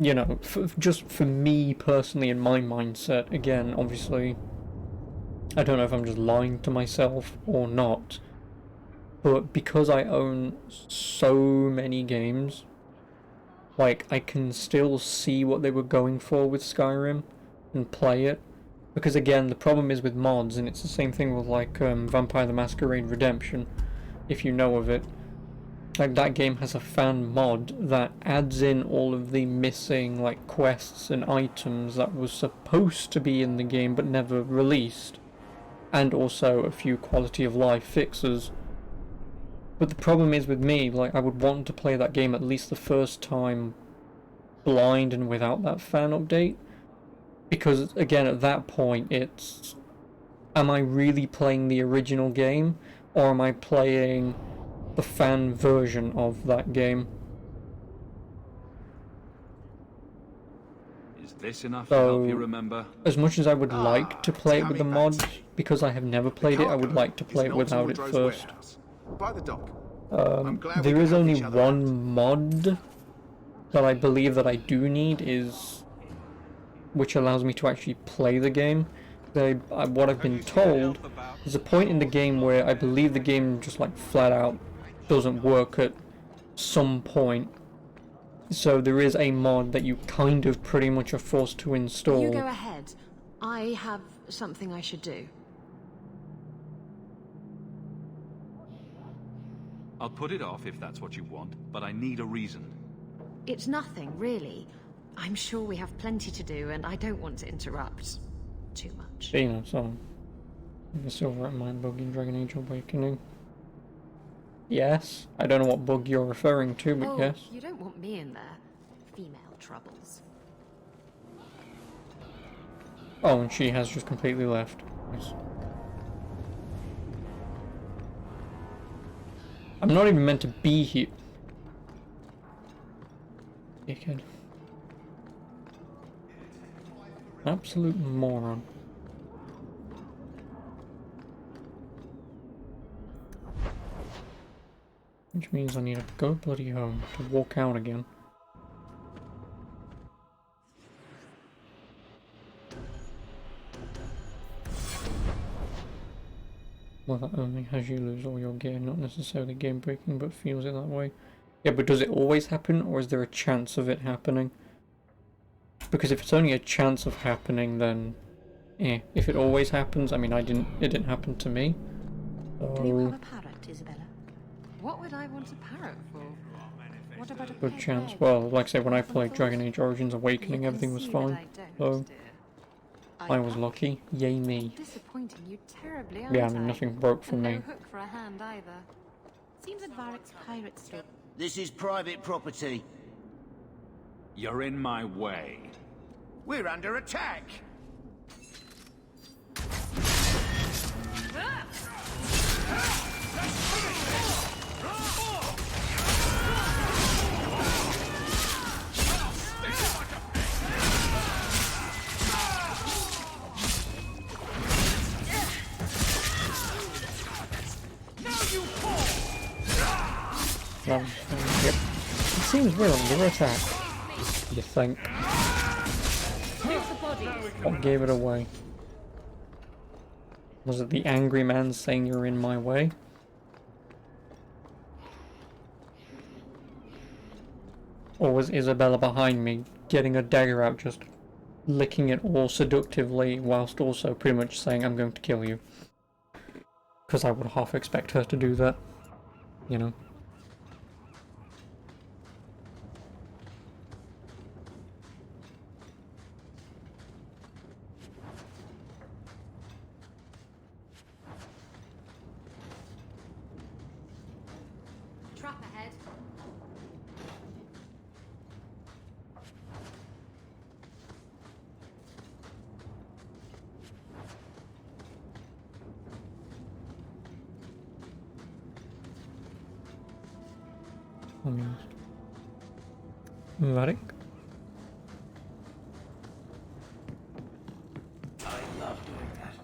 you know, just for me personally, in my mindset, again, obviously, I don't know if I'm just lying to myself or not, but because I own so many games, like, I can still see what they were going for with Skyrim and play it. Because again, the problem is with mods, and it's the same thing with like Vampire the Masquerade Redemption, if you know of it. Like, that game has a fan mod that adds in all of the missing like quests and items that was supposed to be in the game but never released, and also a few quality of life fixes. But the problem is with me, like, I would want to play that game at least the first time blind and without that fan update. Because, again, at that point, it's... am I really playing the original game, or am I playing the fan version of that game? Is this enough to So, help you remember? as much as I would like to play it with the mods, because I have never played it, I would like to play it without it first. By the dock. There is only one mod that I believe that I do need, is which allows me to actually play the game. What I've been told, there's a point in the game where I believe the game just like flat out doesn't work at some point. So there is a mod that you kind of pretty much are forced to install. You go ahead. I have something I should do. I'll put it off if that's what you want, but I need a reason. It's nothing, really. I'm sure we have plenty to do, and I don't want to interrupt too much. You know, so the Silverite Mine bug in Dragon Age Awakening. Yes, I don't know what bug you're referring to, but oh, yes. You don't want me in there. Female troubles. Oh, and she has just completely left. Nice. I'm not even meant to be here. Dickhead. Absolute moron. Which means I need to go bloody home to walk out again. Well, that only has you lose all your gear, not necessarily game breaking, but feels it that way. Yeah, but does it always happen, or is there a chance of it happening? Because if it's only a chance of happening, then if it always happens, I mean, it didn't happen to me. Do you have a parrot, Isabella? What would I want a parrot for? What about a Good pet chance. bird? Well, like I say, when I played Dragon Age Origins Awakening, everything was fine. So I was lucky. Yay me. Disappointing you terribly, Yeah, I aren't mean, nothing broke for And me. no hook for a hand either. Seems that Varric's pirate store. This is private property. You're in my way. We're under attack! Yep. It seems we're under attack. You think? What gave it away? Was it the angry man saying you're in my way? Or was Isabella behind me, getting a dagger out, just licking it all seductively, whilst also pretty much saying, I'm going to kill you? Because I would half expect her to do that, you know. Trap ahead. Varric? I love doing that.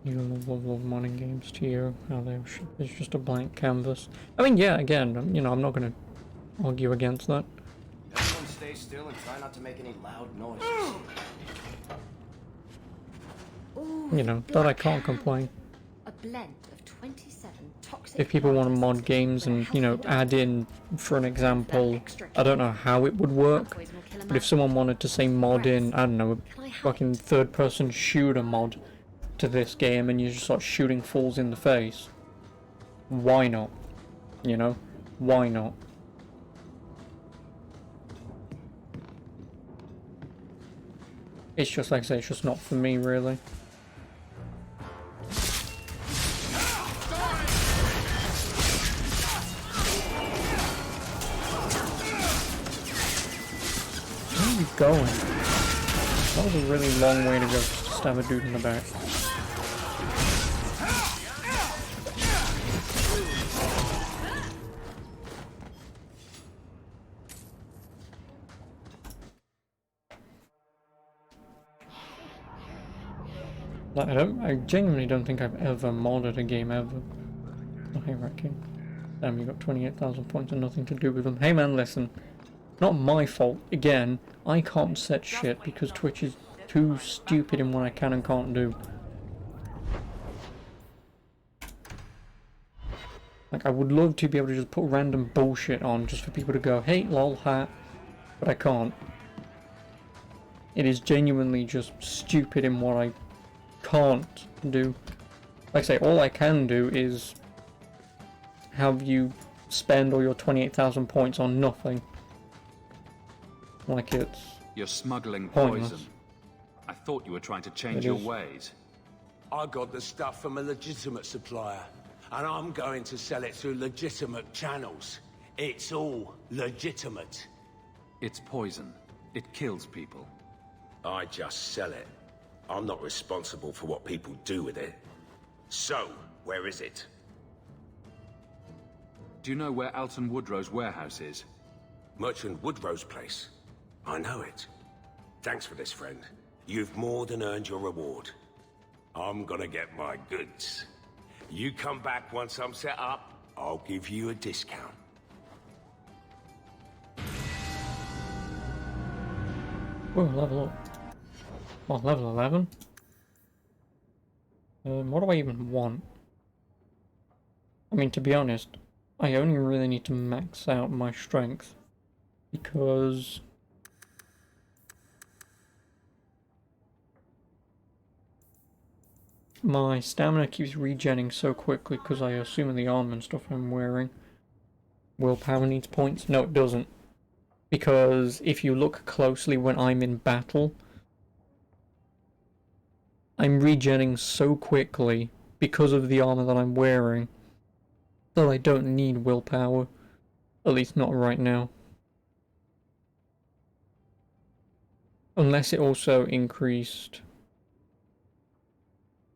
You love modding games to you. How it's just a blank canvas. I mean, yeah, again, you know, I'm not going to argue against that. Everyone stay still and try not to make any loud noises. You know, that I can't complain. A blend of 27 toxic. If people want to mod games and, you know, add in, for an example, I don't know how it would work, but if someone wanted to say mod in, I don't know, a fucking third-person shooter mod to this game and you just start shooting fools in the face, why not? You know? Why not? It's just, like I say, it's just not for me, really. Where are you going? That was a really long way to go just to stab a dude in the back. Like, I genuinely don't think I've ever modded a game ever. Oh, hey, Rat King. Damn, you got 28,000 points and nothing to do with them. Hey man, listen. Not my fault. Again, I can't set shit because Twitch is too stupid in what I can and can't do. Like, I would love to be able to just put random bullshit on just for people to go, hey, lol, hat. But I can't. It is genuinely just stupid in what I can't do. Like I say, all I can do is have you spend all your 28,000 points on nothing. Like it's You're smuggling pointless. poison. I thought you were trying to change your ways. I got the stuff from a legitimate supplier, and I'm going to sell it through legitimate channels. It's all legitimate. It's poison. It kills people. I just sell it. I'm not responsible for what people do with it. So, where is it? Do you know where Alton Woodrow's warehouse is? Merchant Woodrow's place. I know it. Thanks for this, friend. You've more than earned your reward. I'm gonna get my goods. You come back once I'm set up, I'll give you a discount. Whoa, level up. Well, level 11. What do I even want? I mean, to be honest, I only really need to max out my strength because my stamina keeps regenning so quickly because I assume the armor and stuff I'm wearing. Willpower needs points? No, it doesn't. Because if you look closely when I'm in battle, I'm regenning so quickly because of the armor that I'm wearing that I don't need willpower. At least not right now. Unless it also increased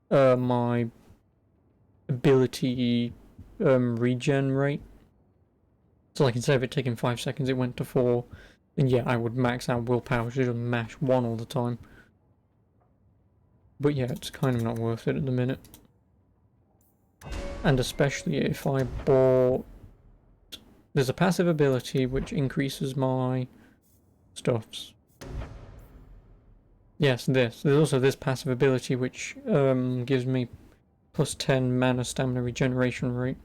my ability regen rate. So like instead of it taking 5 seconds it went to 4. Then yeah, I would max out willpower, so just mash 1 all the time. But yeah, it's kind of not worth it at the minute. And especially if I bought... There's a passive ability which increases my stuffs. Yes, this. There's also this passive ability which gives me plus 10 mana stamina regeneration rate.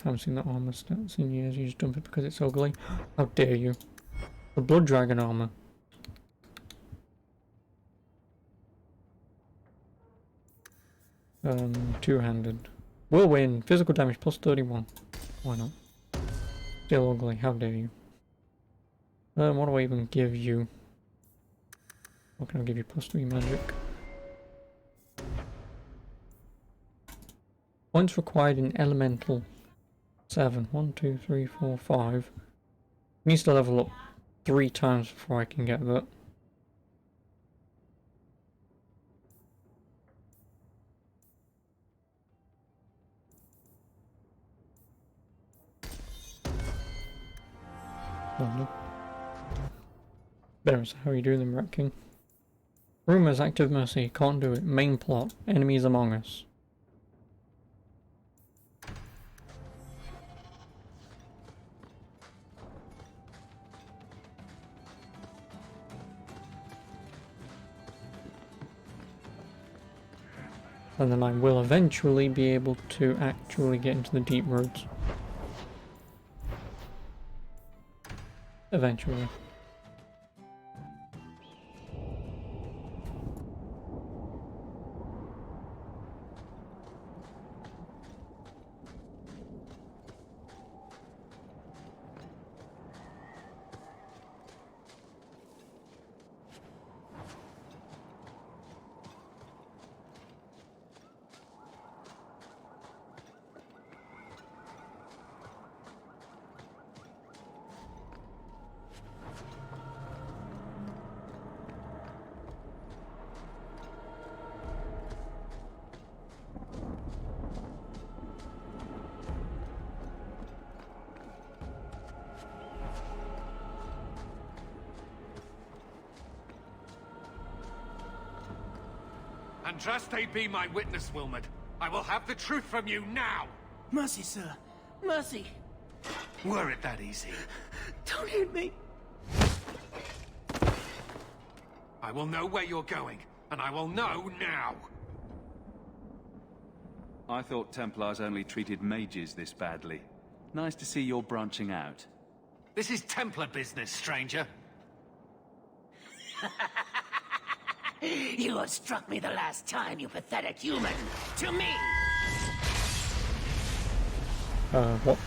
Haven't seen that armor stats in years, you just dump it because it's ugly. How dare you. The Blood Dragon armor. Two-handed. Whirlwind, physical damage plus 31. Why not? Still ugly, how dare you. What do I even give you? What can I give you? Plus 3 magic. Points required in elemental. 7. 1, 2, 3, 4, 5. Needs to level up 3 times before I can get that. Oh no. Better, so how are you doing them, Rat King? Rumors, active mercy, can't do it. Main plot, enemies among us. And then I will eventually be able to actually get into the deep roads. Eventually. Andraste be my witness, Wilmot. I will have the truth from you now! Mercy, sir. Mercy. Were it that easy? Don't hit me. I will know where you're going, and I will know now! I thought Templars only treated mages this badly. Nice to see you're branching out. This is Templar business, stranger. You have struck me the last time, you pathetic human. To me! What?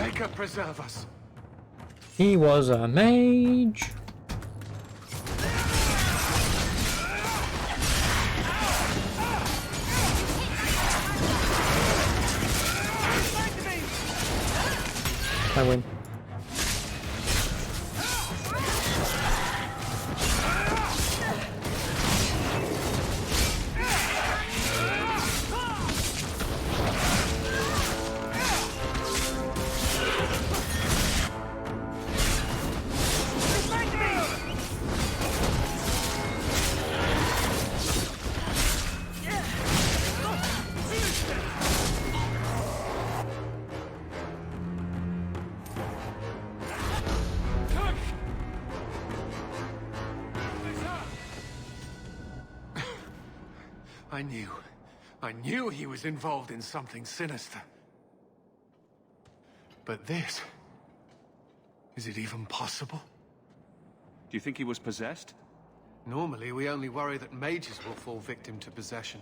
Maker preserve us. He was a mage. I win. I knew he was involved in something sinister. But this... is it even possible? Do you think he was possessed? Normally, we only worry that mages will fall victim to possession.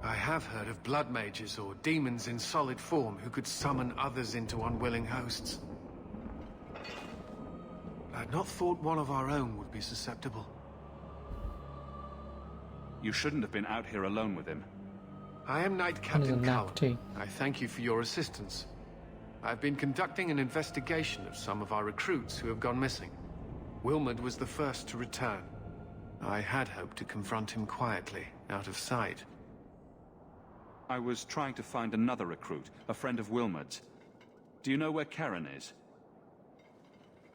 I have heard of blood mages or demons in solid form who could summon others into unwilling hosts. I'd not thought one of our own would be susceptible. You shouldn't have been out here alone with him. I am Knight Captain Cullen. I thank you for your assistance. I've been conducting an investigation of some of our recruits who have gone missing. Wilmot was the first to return. I had hoped to confront him quietly, out of sight. I was trying to find another recruit, a friend of Wilmot's. Do you know where Karen is?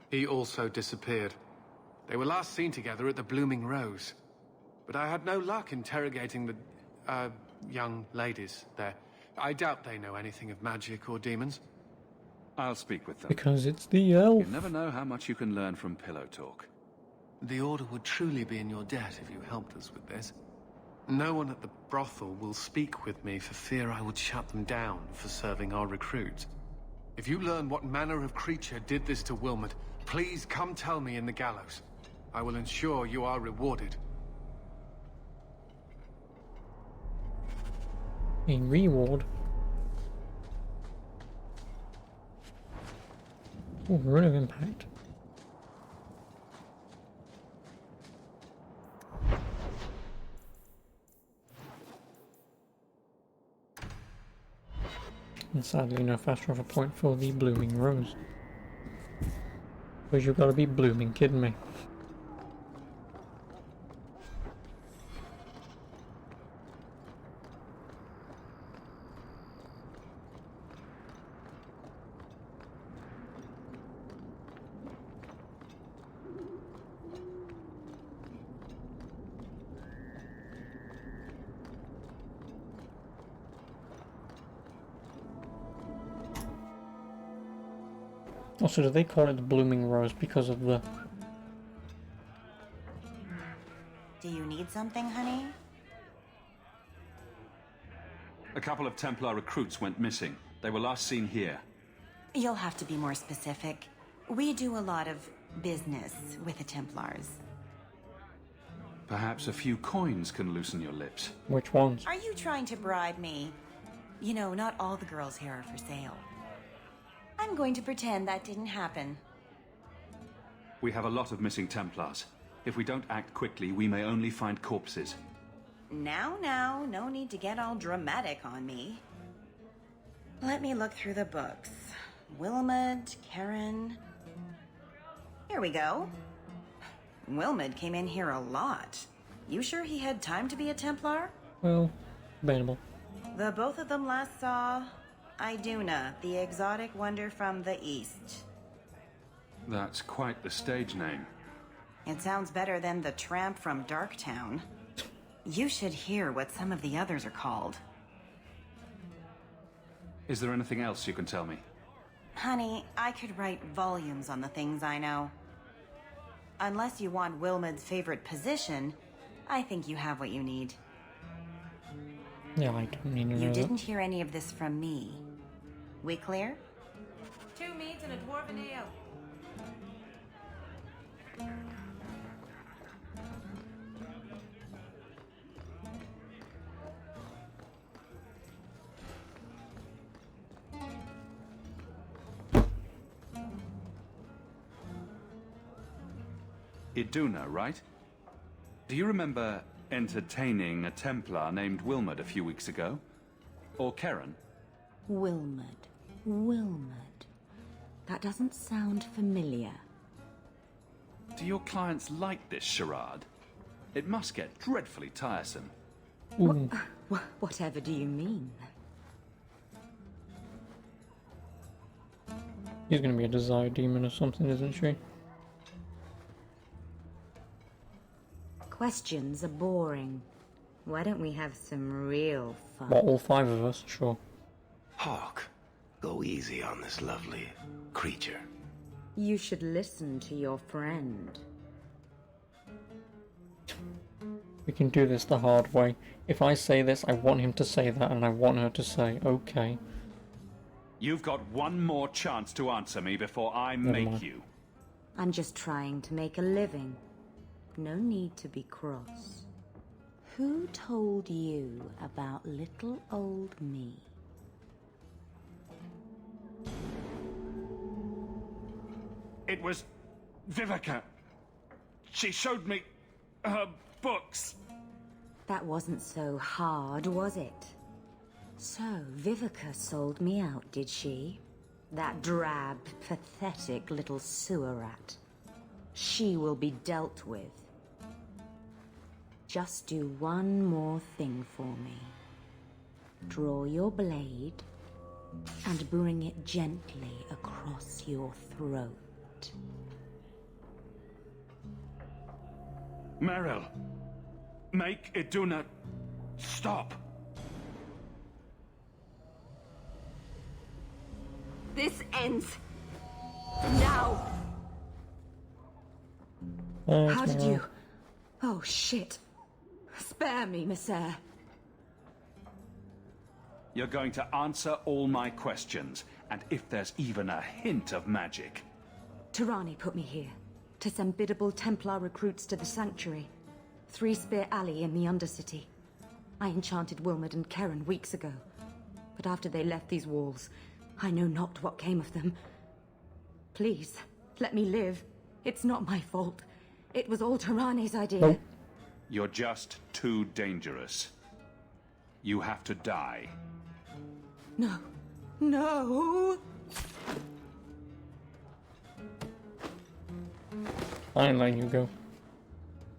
He also disappeared. They were last seen together at the Blooming Rose. But I had no luck interrogating the, young ladies there. I doubt they know anything of magic or demons. I'll speak with them. Because it's the elf. You never know how much you can learn from pillow talk. The Order would truly be in your debt if you helped us with this. No one at the brothel will speak with me for fear I would shut them down for serving our recruits. If you learn what manner of creature did this to Wilmot, please come tell me in the gallows. I will ensure you are rewarded. A reward. Oh, Rune of Impact. And sadly no fast travel point for the Blooming Rose. Because you've got to be blooming kidding me. Also, do they call it the Blooming Rose because of the... Do you need something, honey? A couple of Templar recruits went missing. They were last seen here. You'll have to be more specific. We do a lot of business with the Templars. Perhaps a few coins can loosen your lips. Which ones? Are you trying to bribe me? You know, not all the girls here are for sale. I'm going to pretend that didn't happen. We have a lot of missing Templars. If we don't act quickly, we may only find corpses. Now, no need to get all dramatic on me. Let me look through the books. Wilmod, Karen... Here we go. Wilmod came in here a lot. You sure he had time to be a Templar? Well, debatable. The both of them last saw Iduna, the exotic wonder from the east. That's quite the stage name. It sounds better than the tramp from Darktown. You should hear what some of the others are called. Is there anything else you can tell me? Honey, I could write volumes on the things I know. Unless you want Wilmod's favorite position, I think you have what you need. Yeah, I don't need to know You that. didn't hear any of this from me. We clear? 2 meats and a dwarven ale. Iduna, right? Do you remember entertaining a Templar named Wilmod a few weeks ago? Or Karen? Wilmod. That doesn't sound familiar. Do your clients like this charade? It must get dreadfully tiresome. Whatever do you mean? She's gonna be a desire demon or something, isn't she? Questions are boring. Why don't we have some real fun? Well, all 5 of us, sure. Hawk, go easy on this lovely creature. You should listen to your friend. We can do this the hard way. If I say this, I want him to say that, and I want her to say, okay. You've got one more chance to answer me before I make you. I'm just trying to make a living. No need to be cross. Who told you about little old me? It was Vivica. She showed me her books. That wasn't so hard, was it? So, Vivica sold me out, did she? That drab, pathetic little sewer rat. She will be dealt with. Just do one more thing for me. Draw your blade and bring it gently across your throat. Meryl, make Iduna stop. This ends now. How did you... Oh, shit. Spare me, Messere. You're going to answer all my questions, and if there's even a hint of magic. Tirani put me here to send biddable Templar recruits to the Sanctuary. 3 Spear Alley in the Undercity. I enchanted Wilmod and Karen weeks ago. But after they left these walls, I know not what came of them. Please, let me live. It's not my fault. It was all Tirani's idea. You're just too dangerous. You have to die. No. No! I ain't letting you go.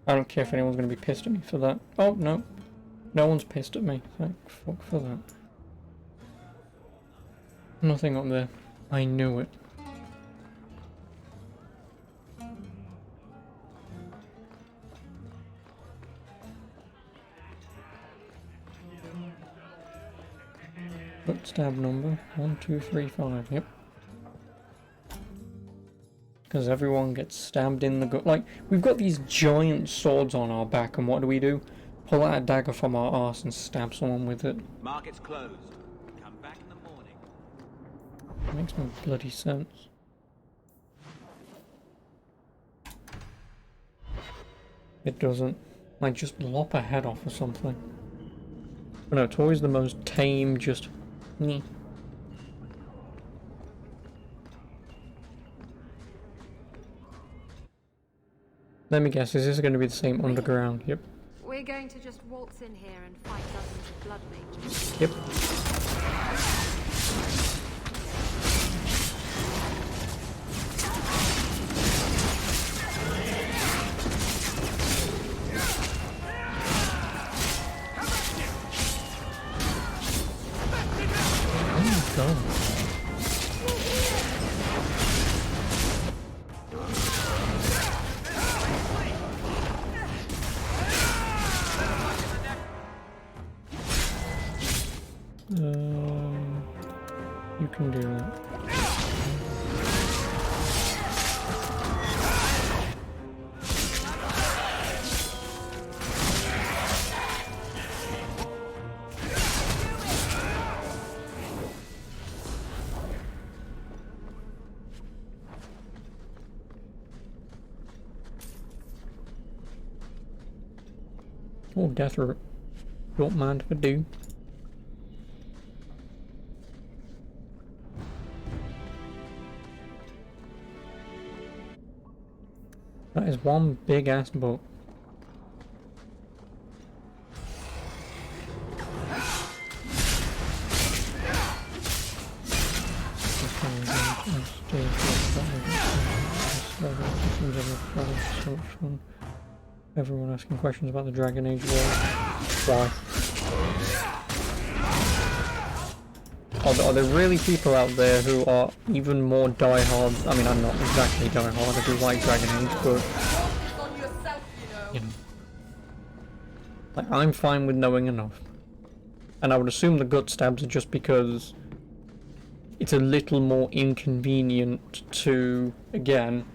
I don't care if anyone's gonna be pissed at me for that. Oh, no. No one's pissed at me. Thank fuck for that. Nothing up there. I knew it. Foot stab number 1235. Yep. Because everyone gets stabbed in the gut. Like, we've got these giant swords on our back, and what do? Pull out a dagger from our arse and stab someone with it. Market's closed. Come back in the morning. Makes no bloody sense. It doesn't. Like, just lop a head off or something. But no, it's always the most tame, just... Nyeh. Let me guess, is this going to be the same underground? Yep. We're going to just waltz in here and fight dozens of blood mages. Yep. Oh my god. You can do that. Oh, death root. Don't mind if I do. That is one big ass book. Everyone asking questions about the Dragon Age world. Why? Are there really people out there who are even more diehard? I mean, I'm not exactly diehard, I do like Dragon Age, but... You know. Like, I'm fine with knowing enough. And I would assume the gut stabs are just because it's a little more inconvenient to, again,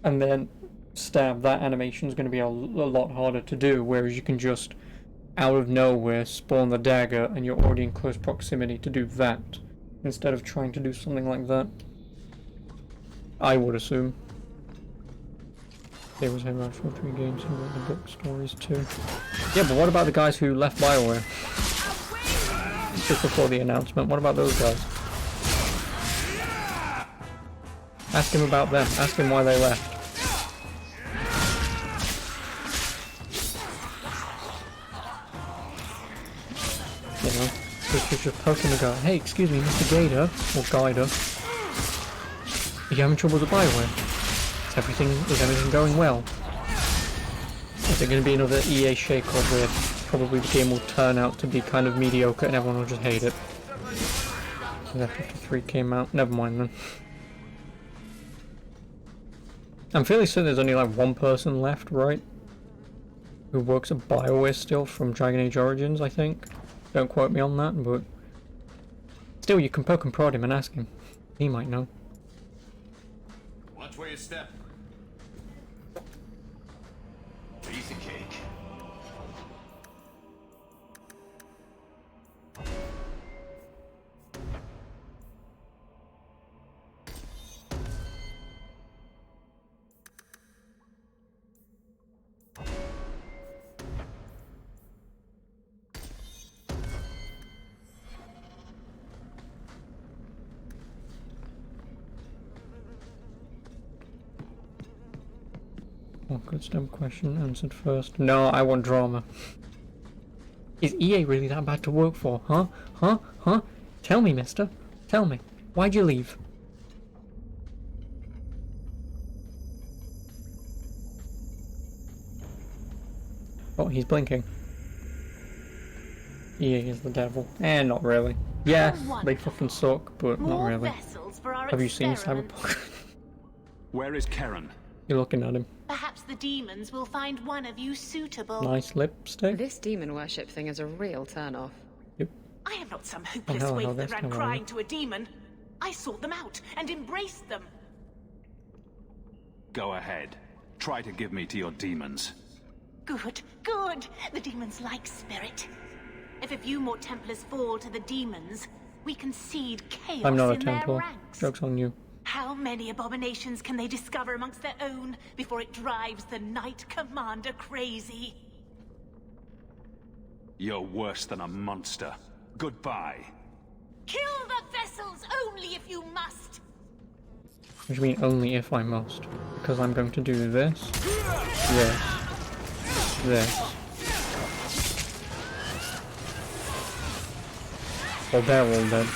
and then stab. That animation is going to be a lot harder to do, whereas you can just out of nowhere spawn the dagger and you're already in close proximity to do that instead of trying to do something like that. I would assume. There was Hero for 3 games who wrote the book stories too. Yeah, but what about the guys who left BioWare? Just before the announcement, what about those guys? Ask him about them. Ask him why they left. You know, just poking the guy. Hey, excuse me, Mr. Gator, or Guider. Are you having trouble with BioWare? Is everything going well? Is it going to be another EA shake-up where probably the game will turn out to be kind of mediocre and everyone will just hate it? F53 came out. Never mind then. I'm fairly certain there's only like one person left, right? Who works at BioWare still from Dragon Age Origins, I think. Don't quote me on that, but still, you can poke and prod him and ask him. He might know. Watch where you step. Piece of cake. Oh, good dumb question answered first. No, I want drama. Is EA really that bad to work for? Huh? Huh? Huh? Tell me, mister. Tell me. Why'd you leave? Oh, he's blinking. EA is the devil. Eh, not really. Yes, they fucking suck, but not really. Have you seen Cyberpunk? Where is Karen? You're looking at him. Perhaps the demons will find one of you suitable. Nice lipstick. This demon worship thing is a real turn-off. Yep. I am not some hopeless waif that ran crying to a demon. I sought them out and embraced them. Go ahead. Try to give me to your demons. Good, good. The demons like spirit. If a few more Templars fall to the demons, we can seed chaos I'm not a in their Templar. ranks. Joke's on you. How many abominations can they discover amongst their own before it drives the Knight Commander crazy? You're worse than a monster. Goodbye. Kill the vessels only if you must. Which means only if I must. Because I'm going to do this. This. Well, they're all dead.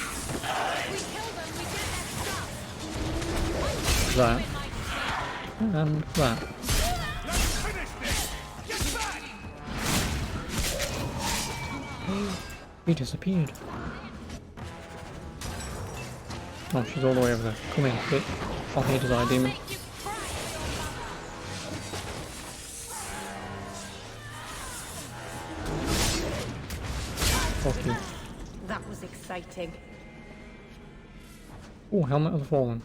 That. And that. He disappeared. Oh, she's all the way over there. Come here, bitch. I'll hate his eye, demon. Fuck you. That was exciting. Oh, Helmet of the Fallen.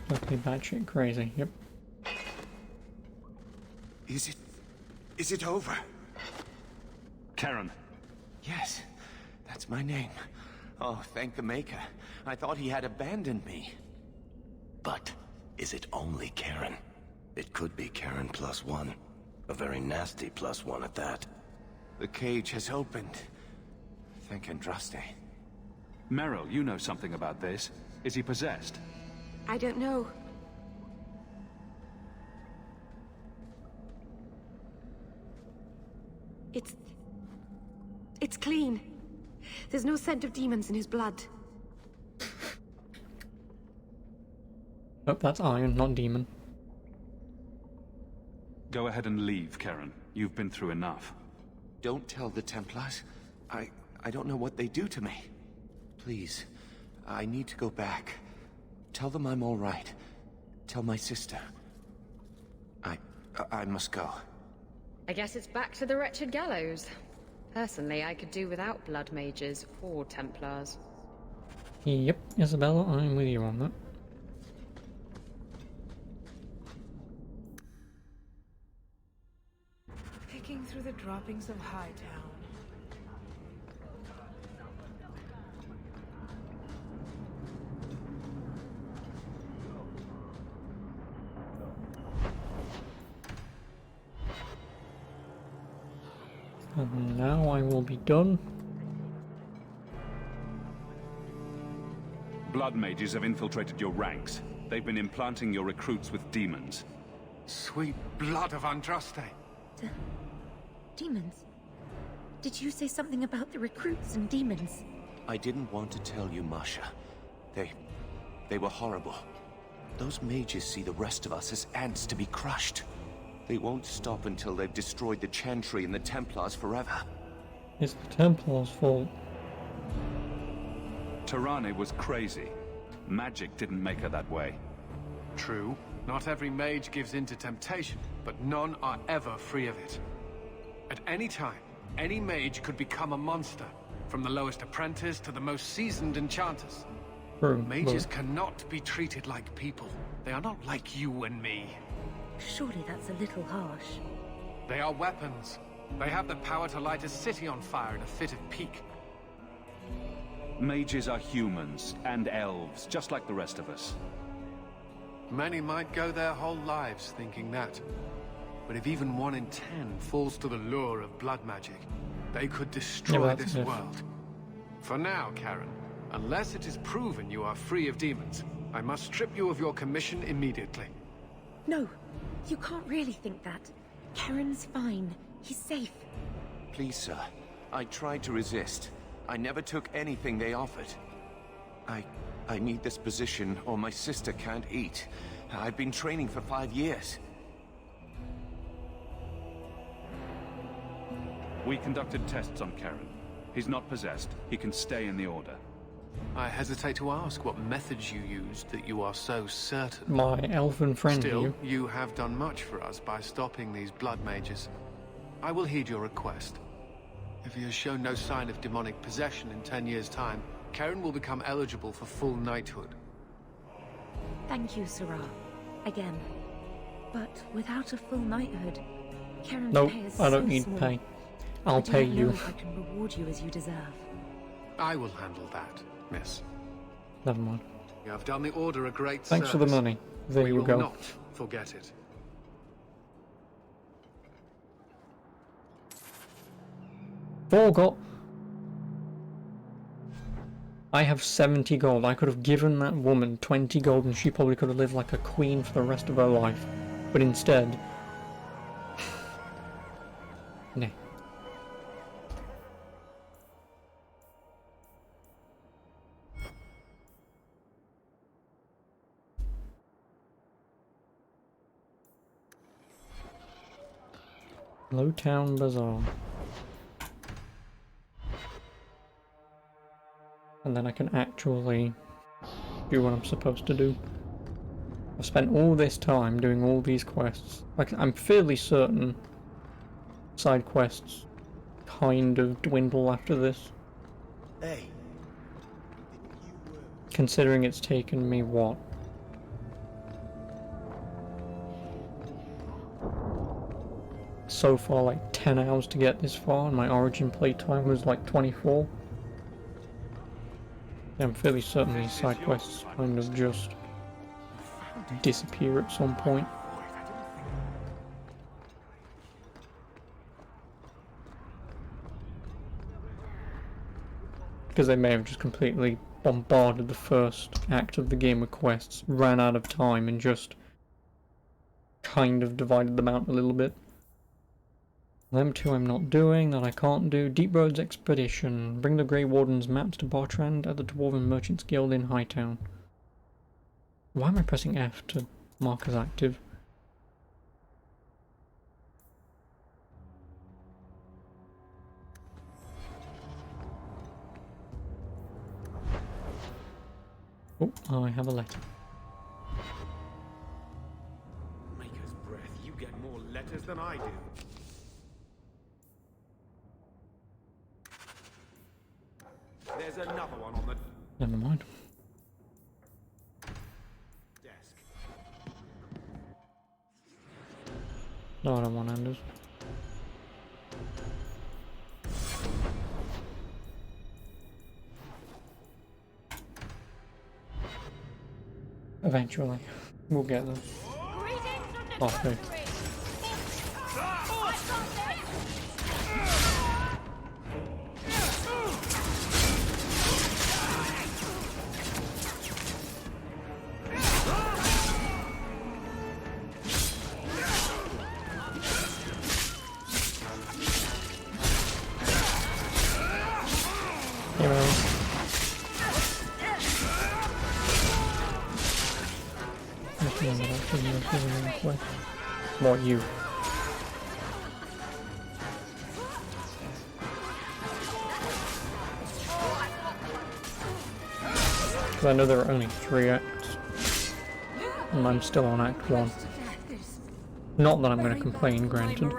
Totally batshit crazy, yep. Is it over? Karen. Yes, that's my name. Oh, thank the Maker. I thought he had abandoned me. But is it only Karen? It could be Karen +1. A very nasty +1 at that. The cage has opened. Thank Andraste. Meryl, you know something about this. Is he possessed? I don't know. It's clean. There's no scent of demons in his blood. Oh, that's iron, not demon. Go ahead and leave, Karen. You've been through enough. Don't tell the Templars. I don't know what they do to me. Please, I need to go back. Tell them I'm all right. Tell my sister. I must go. I guess it's back to the wretched gallows. Personally, I could do without blood mages or Templars. Yep, Isabella, I'm with you on that. Picking through the droppings of Hightown. And now I will be done. Blood mages have infiltrated your ranks. They've been implanting your recruits with demons. Sweet blood of Andraste. Demons? Did you say something about the recruits and demons? I didn't want to tell you, Masha. They were horrible. Those mages see the rest of us as ants to be crushed. They won't stop until they've destroyed the Chantry and the Templars forever. It's the Templars' fault. Tirane was crazy. Magic didn't make her that way. True. Not every mage gives in to temptation, but none are ever free of it. At any time, any mage could become a monster, from the lowest apprentice to the most seasoned enchanters. Mages cannot be treated like people. They are not like you and me. Surely that's a little harsh. They are weapons. They have the power to light a city on fire in a fit of pique. Mages are humans and elves, just like the rest of us. Many might go their whole lives thinking that. But if even 1 in 10 falls to the lure of blood magic, they could destroy this world. For now, Karen, unless it is proven you are free of demons, I must strip you of your commission immediately. No, you can't really think that. Karen's fine. He's safe. Please, sir. I tried to resist. I never took anything they offered. I need this position, or my sister can't eat. I've been training for 5 years. We conducted tests on Karen. He's not possessed. He can stay in the Order. I hesitate to ask what methods you used that you are so certain. My elven friend Still, here. you have done much for us by stopping these blood mages. I will heed your request. If he has shown no sign of demonic possession in 10 years' time, Karen will become eligible for full knighthood. Thank you, Sirrah. Again. But without a full knighthood, Karen's Nope, pay is I don't so need small. pay. I I'll do pay not know you. if I can reward you as you deserve. I will handle that, miss. Never mind. You have done the Order a great Thanks for the service. money. There We you will go. not forget it. Forgot. I have 70 gold. I could have given that woman 20 gold and she probably could have lived like a queen for the rest of her life. But instead... nah. Lowtown Bazaar. And then I can actually do what I'm supposed to do. I've spent all this time doing all these quests. Like, I'm fairly certain side quests kind of dwindle after this. Hey. Considering it's taken me, what? So far, like 10 hours to get this far, and my origin playtime was like 24. I'm fairly certain these side quests kind of just disappear at some point. Because they may have just completely bombarded the first act of the game with quests, ran out of time, and just kind of divided them out a little bit. Them two I'm not doing, that I can't do. Deep Roads Expedition. Bring the Grey Warden's maps to Bartrand at the Dwarven Merchants Guild in Hightown. Why am I pressing F to mark as active? Oh, I have a letter. Maker's breath, you get more letters than I do. There's another one on the Never mind. desk. No, I don't want Anders. Eventually, we'll get them. Okay. What you? Because I know there are only 3 acts, and I'm still on Act 1. Not that I'm going to complain, granted.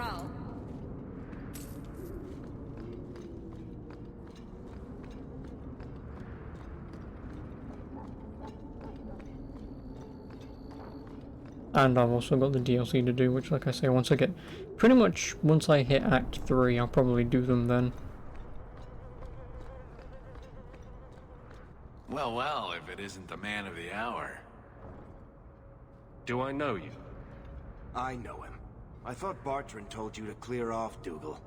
And I've also got the DLC to do, which, like I say, once I hit Act 3, I'll probably do them then. Well, well, if it isn't the man of the hour. Do I know you? I know him. I thought Bartrand told you to clear off, Dougal.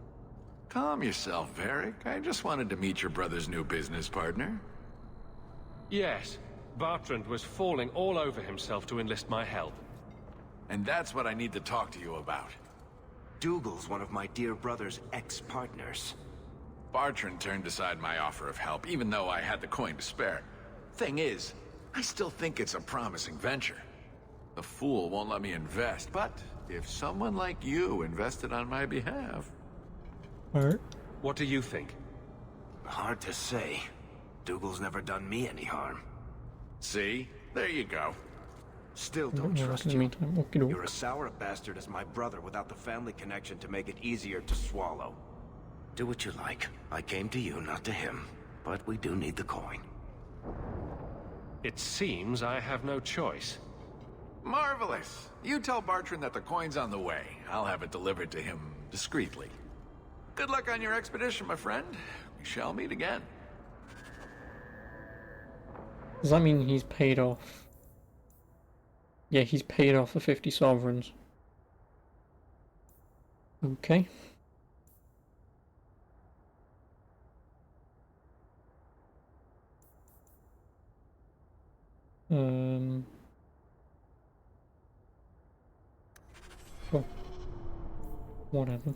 Calm yourself, Varric. I just wanted to meet your brother's new business partner. Yes. Bartrand was falling all over himself to enlist my help. And that's what I need to talk to you about. Dougal's one of my dear brother's ex-partners. Bartrand turned aside my offer of help, even though I had the coin to spare. Thing is, I still think it's a promising venture. The fool won't let me invest, but if someone like you invested on my behalf... Alright. What do you think? Hard to say. Dougal's never done me any harm. See? There you go. Still I've got don't the rest trust in the you. meantime. Okie You're doke. as sour a bastard as my brother without the family connection to make it easier to swallow. Do what you like. I came to you, not to him. But we do need the coin. It seems I have no choice. Marvelous. You tell Bartrand that the coin's on the way. I'll have it delivered to him discreetly. Good luck on your expedition, my friend. We shall meet again. Does that mean he's paid off? Yeah, he's paid off the 50 sovereigns. Okay. Cool. Whatever.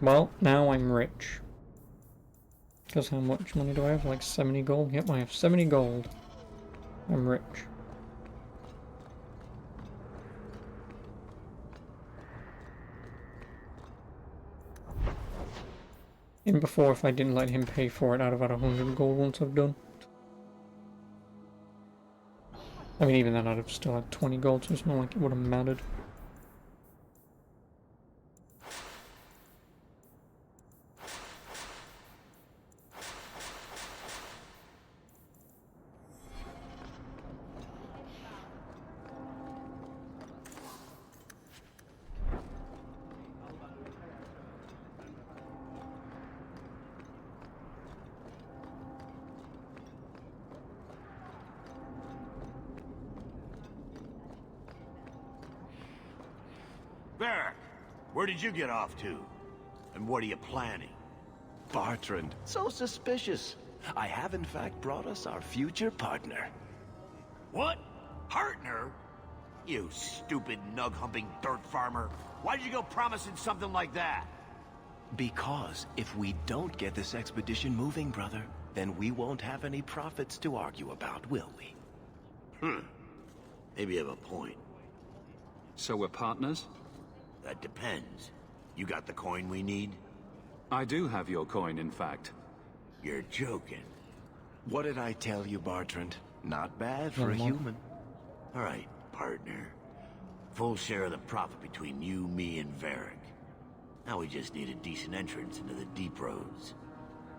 Well, now I'm rich. Because how much money do I have? Like 70 gold? Yep, I have 70 gold. I'm rich. And before, if I didn't let him pay for it, I'd have had 100 gold once I've done. I mean, even then I'd have still had 20 gold, so it's not like it would have mattered. Varric, where did you get off to? And what are you planning? Bartrand, so suspicious. I have in fact brought us our future partner. What? Partner? You stupid nug-humping dirt farmer. Why did you go promising something like that? Because if we don't get this expedition moving, brother, then we won't have any profits to argue about, will we? Maybe you have a point. So we're partners? That depends. You got the coin we need? I do have your coin, in fact. You're joking. What did I tell you, Bartrand? Not bad for a human. All right, partner. Full share of the profit between you, me, and Varric. Now we just need a decent entrance into the deep roads.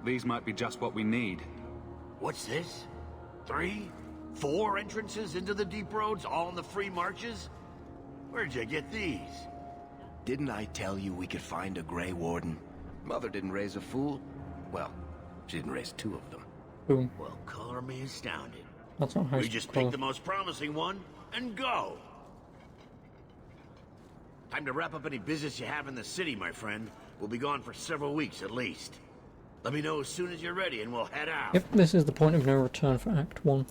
These might be just what we need. What's this? 3? 4 entrances into the deep roads, all in the free marches? Where'd you get these? Didn't I tell you we could find a Grey Warden? Mother didn't raise a fool. Well, she didn't raise 2 of them. Boom. Well, color me astounded. That's not how We it's just called. pick the most promising one and go. Time to wrap up any business you have in the city, my friend. We'll be gone for several weeks at least. Let me know as soon as you're ready and we'll head out. Yep, this is the point of no return for Act 1.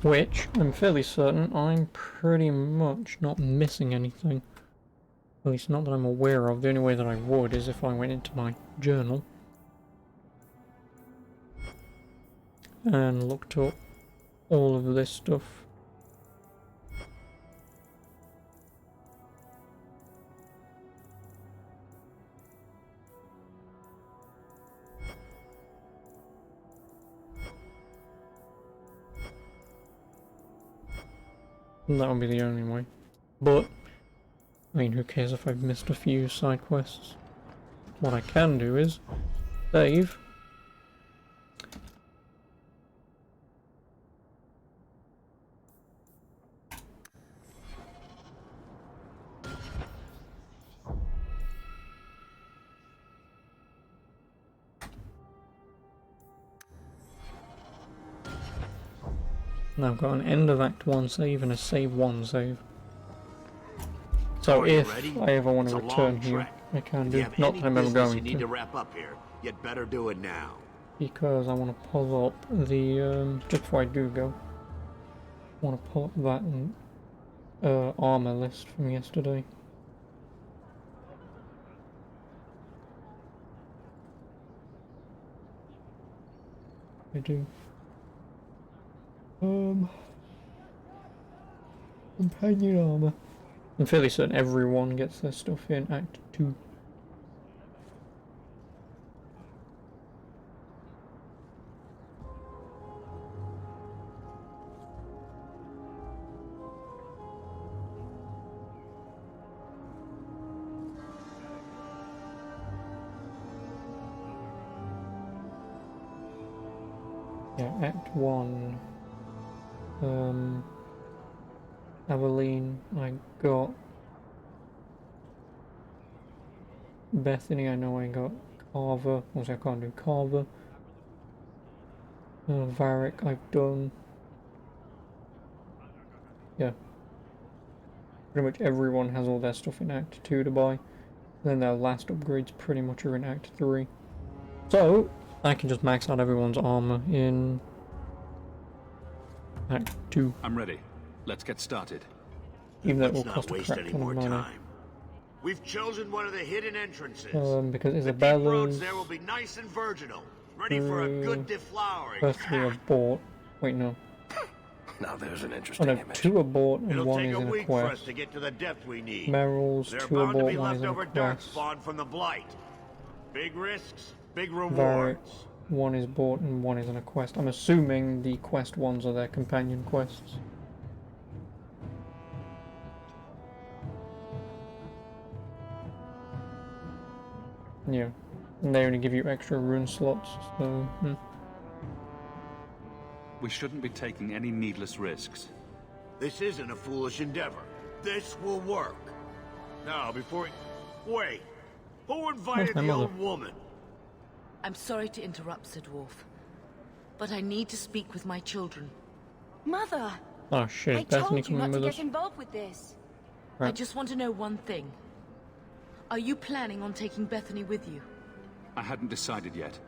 Which, I'm fairly certain, I'm pretty much not missing anything. At least not that I'm aware of. The only way that I would is if I went into my journal and looked up all of this stuff. And that would be the only way. But, I mean, who cares if I've missed a few side quests? What I can do is save. And I've got an end of Act 1 save and a save 1 save. So if I ever want to return here, I can do. Not that I'm ever going You need to to. wrap up here. You'd better do it now. Because I want to pull up the, just before I do go, I want to pull up that armor list from yesterday. I do. Companion armor. I'm fairly certain everyone gets their stuff in Act 2. Yeah, Act 1. Aveline, I got Bethany, I know I got Carver, also I can't do Carver. Varric, I've done. Yeah. Pretty much everyone has all their stuff in Act 2 to buy. Then their last upgrades pretty much are in Act 3. So, I can just max out everyone's armor in Act 2. I'm ready. Let's get started. Even though it will Let's cost not a waste crap any ton more of money. time. We've chosen one of the hidden entrances. Because The deep roads Isabella's there will be nice and virginal, ready for a good deflowering. first 3 are bought. Wait, no. Now there's an Oh interesting no, image. 2 are bought and It'll 1 take is a in a week for us quest. to get to the depth we need. Meryl's There are 2 are bound to bought, be 1 is in a leftover quest. darkspawn from the Blight. Big risks, big rewards. Varric, 1 is bought and 1 is in a quest. I'm assuming the quest ones are their companion quests. Yeah, and they only give you extra rune slots, so... We shouldn't be taking any needless risks. This isn't a foolish endeavor. This will work. Now, before wait. Who invited my the mother? old woman? I'm sorry to interrupt, Sir Dwarf, but I need to speak with my children. Mother! Oh shit, I Bethany told you coming not to with get us. involved with this. I Right. just want to know one thing. Are you planning on taking Bethany with you? I hadn't decided yet.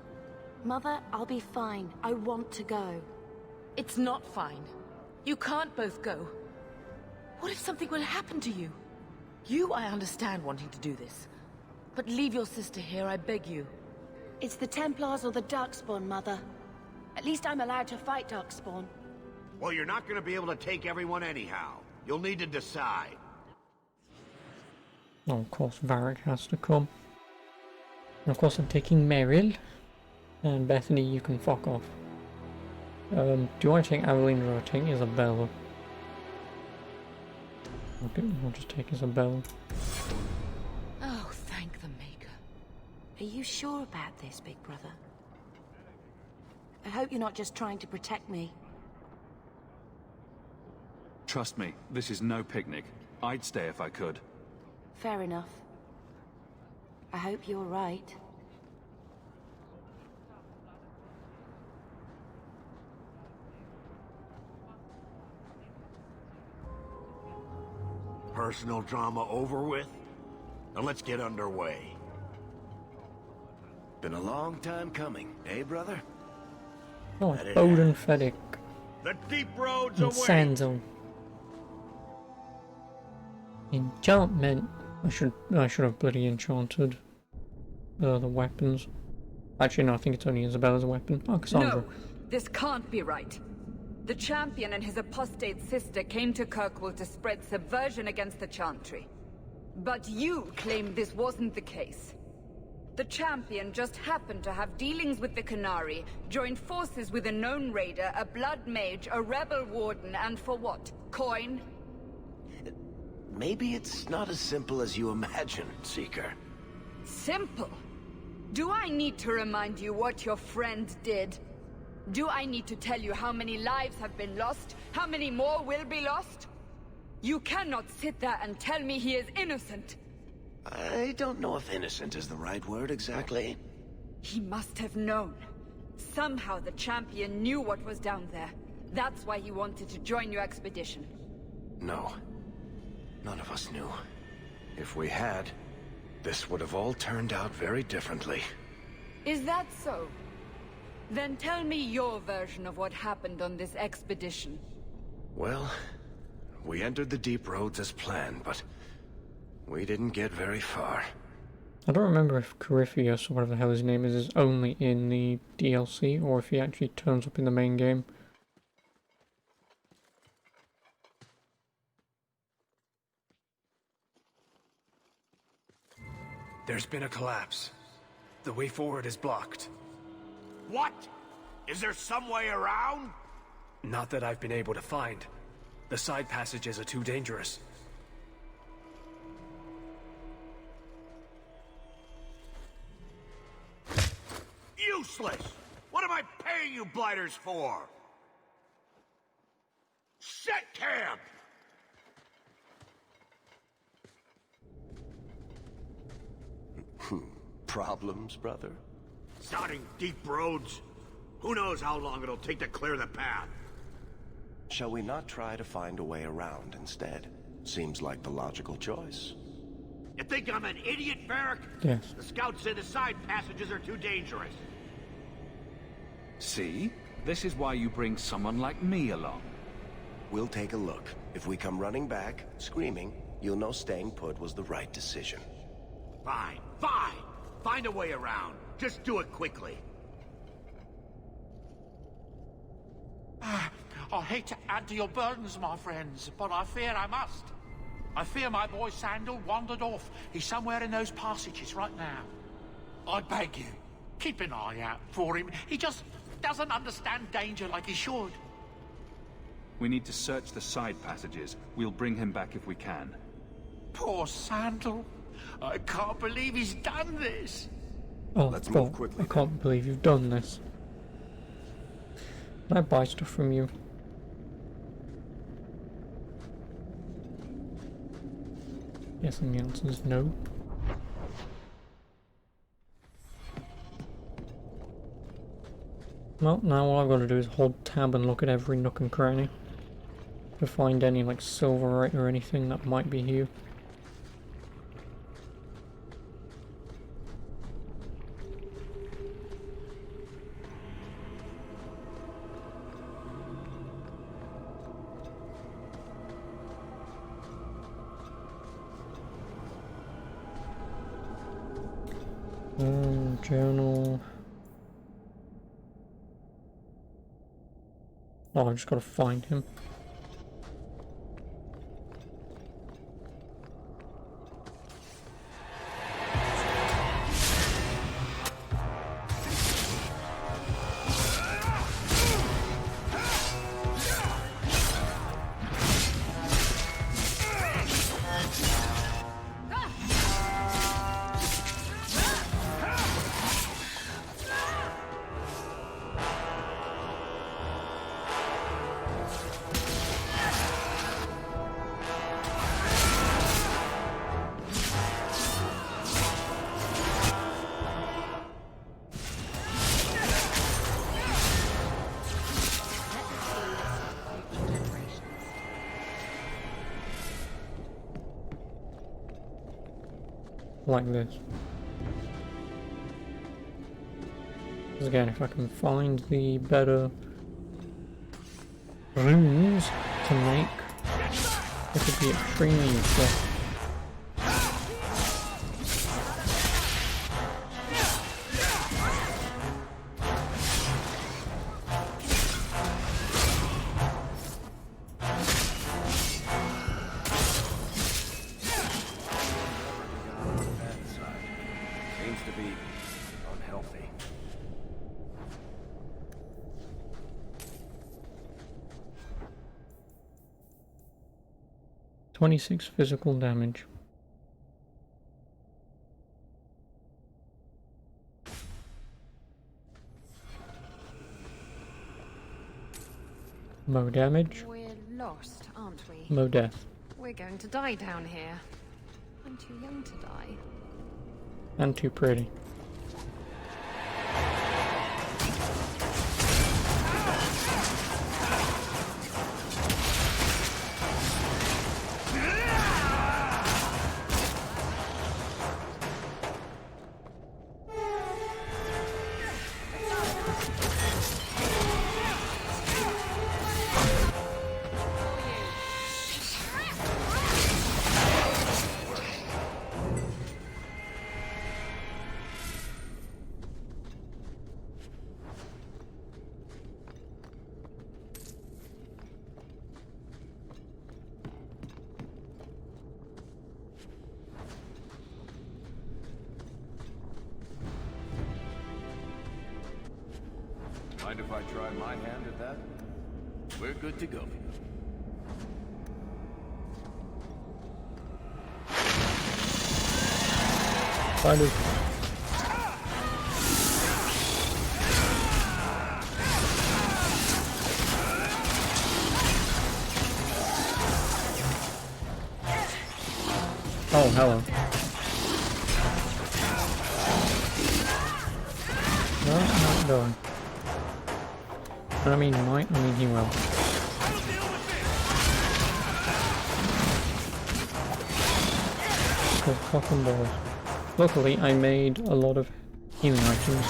Mother, I'll be fine. I want to go. It's not fine. You can't both go. What if something will happen to you? You, I understand wanting to do this. But leave your sister here, I beg you. It's the Templars or the Darkspawn, Mother. At least I'm allowed to fight Darkspawn. Well, you're not going to be able to take everyone anyhow. You'll need to decide. Oh, of course, Varric has to come. And of course, I'm taking Meryl. And Bethany, you can fuck off. Do I take Aveline or do I take Isabella? Okay, I'll just take Isabella. Oh, thank the Maker. Are you sure about this, Big Brother? I hope you're not just trying to protect me. Trust me, this is no picnic. I'd stay if I could. Fair enough. I hope you're right. Personal drama over with? Now let's get underway. Been a long time coming, eh, brother? Oh, it's Bowden, Feddic, The deep roads and await. Sanzo. Enchantment. I should have bloody enchanted the weapons. Actually, no, I think it's only Isabella's weapon. Oh, Cassandra. No, this can't be right. The champion and his apostate sister came to Kirkwall to spread subversion against the Chantry. But you claim this wasn't the case. The champion just happened to have dealings with the Canary, joined forces with a known raider, a blood mage, a rebel warden, and for what? Coin? Maybe it's not as simple as you imagine, Seeker. Simple. Do I need to remind you what your friend did? Do I need to tell you how many lives have been lost? How many more will be lost? You cannot sit there and tell me he is innocent. I don't know if innocent is the right word exactly. He must have known. Somehow the champion knew what was down there. That's why he wanted to join your expedition. No. None of us knew. If we had, this would have all turned out very differently. Is that so? Then tell me your version of what happened on this expedition. Well, we entered the deep roads as planned, but we didn't get very far. I don't remember if Corypheus, or whatever the hell his name is only in the DLC, or if he actually turns up in the main game. There's been a collapse. The way forward is blocked. What? Is there some way around? Not that I've been able to find. The side passages are too dangerous. Useless! What am I paying you blighters for? Set camp! Problems, brother? Starting deep roads? Who knows how long it'll take to clear the path? Shall we not try to find a way around instead? Seems like the logical choice. You think I'm an idiot, Varric? Yes. The scouts say the side passages are too dangerous. See? This is why you bring someone like me along. We'll take a look. If we come running back, screaming, you'll know staying put was the right decision. Fine, fine! Find a way around. Just do it quickly. I hate to add to your burdens, my friends, but I fear I must. I fear my boy Sandal wandered off. He's somewhere in those passages right now. I beg you, keep an eye out for him. He just doesn't understand danger like he should. We need to search the side passages. We'll bring him back if we can. Poor Sandal. I can't believe he's done this. Oh, Let's God, move quickly. I can't believe you've done this. Can I buy stuff from you? Guessing the answer is no. Well, now all I've got to do is hold tab and look at every nook and cranny to find any like silverite or anything that might be here. Journal. Oh, I've just got to find him. Like this. Because again, if I can find the better runes to make, it could be extremely useful. Seems to be unhealthy. "26 physical damage. Mo damage. We're lost, aren't we? Mo death. We're going to die down here. I'm too young to die. And too pretty. Mind if I try my hand at that? We're good to go. Fighters. Oh, hello. No, not going. When I mean might, I mean he will. Oh, fucking balls. Luckily, I made a lot of healing items.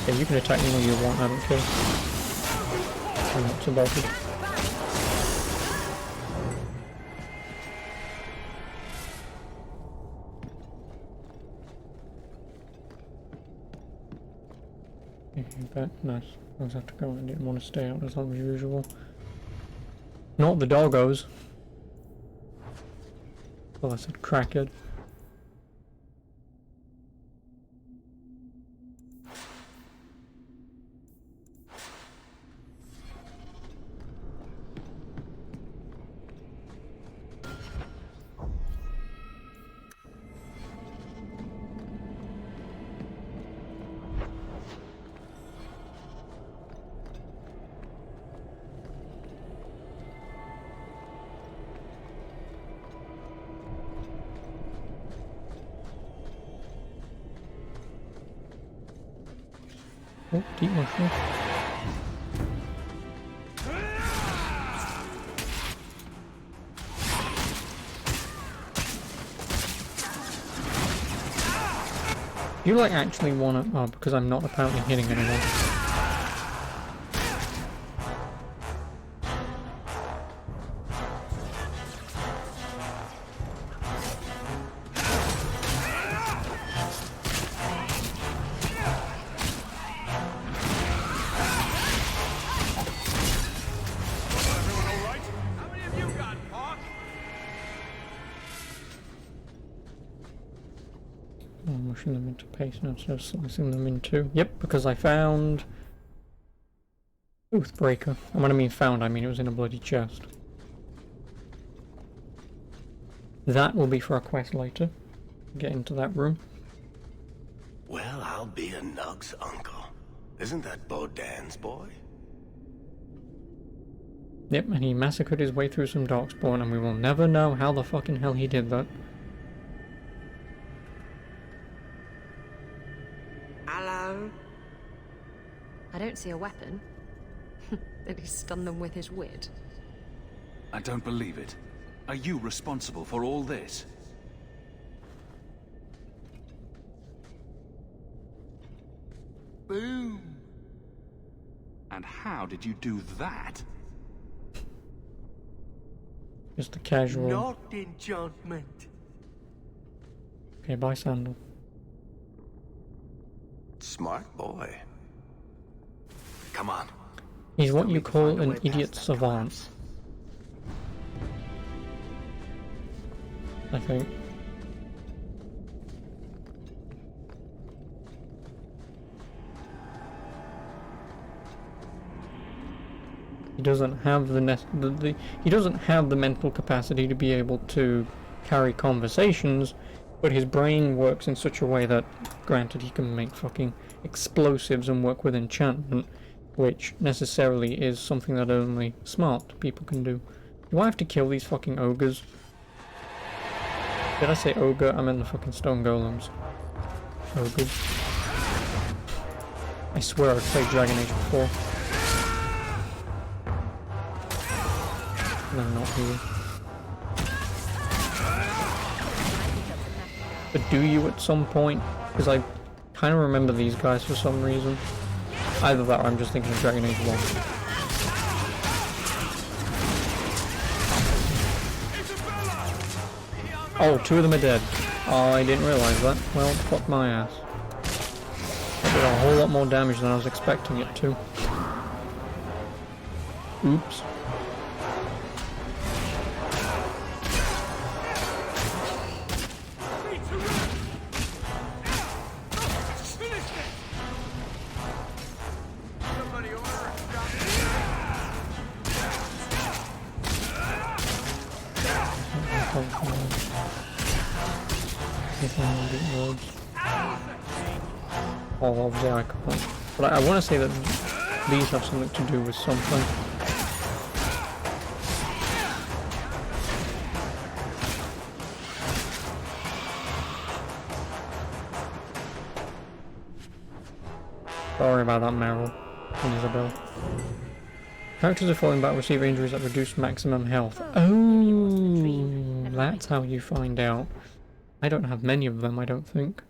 Yeah, you can attack me when you want, I don't care. I'm not so bothered. Okay, nice. I just have to go. I didn't want to stay out as long as usual. Not the doggos. Well, I said crackhead. Oh, deep mushroom. You like actually wanna... Oh, because I'm not apparently hitting anyone. I'm mushing them into paste now instead of slicing them in two. Yep, because I found Oathbreaker. And when I mean found, I mean it was in a bloody chest. That will be for a quest later. Get into that room. Well, I'll be a Nug's uncle. Isn't that Bodan's boy? Yep, and he massacred his way through some Darkspawn, and we will never know how the fucking hell he did that. Hello? I don't see a weapon. Did he stun them with his wit? I don't believe it. Are you responsible for all this? Boom! And how did you do that? Just a casual... Not enchantment. Okay, bye, Sandal. Smart boy. Come on. He's what you call an idiot savant. I think. He doesn't have he doesn't have the mental capacity to be able to carry conversations, but his brain works in such a way that, granted, he can make fucking explosives and work with enchantment, which necessarily is something that only smart people can do. Do I have to kill these fucking ogres? Did I say ogre? I meant the fucking stone golems. Ogres. I swear I've played Dragon Age before. No, not here. But do you at some point? Because I kind of remember these guys for some reason. Either that or I'm just thinking of Dragon Age 1. Oh, two of them are dead. Oh, I didn't realise that. Well, fuck my ass. That did a whole lot more damage than I was expecting it to. Oops. Oh, obviously I can't. But I want to say that these have something to do with something. Sorry about that, Meryl and Isabel. Characters who fall in battle receive injuries that reduce maximum health. Oh, that's how you find out. I don't have many of them, I don't think.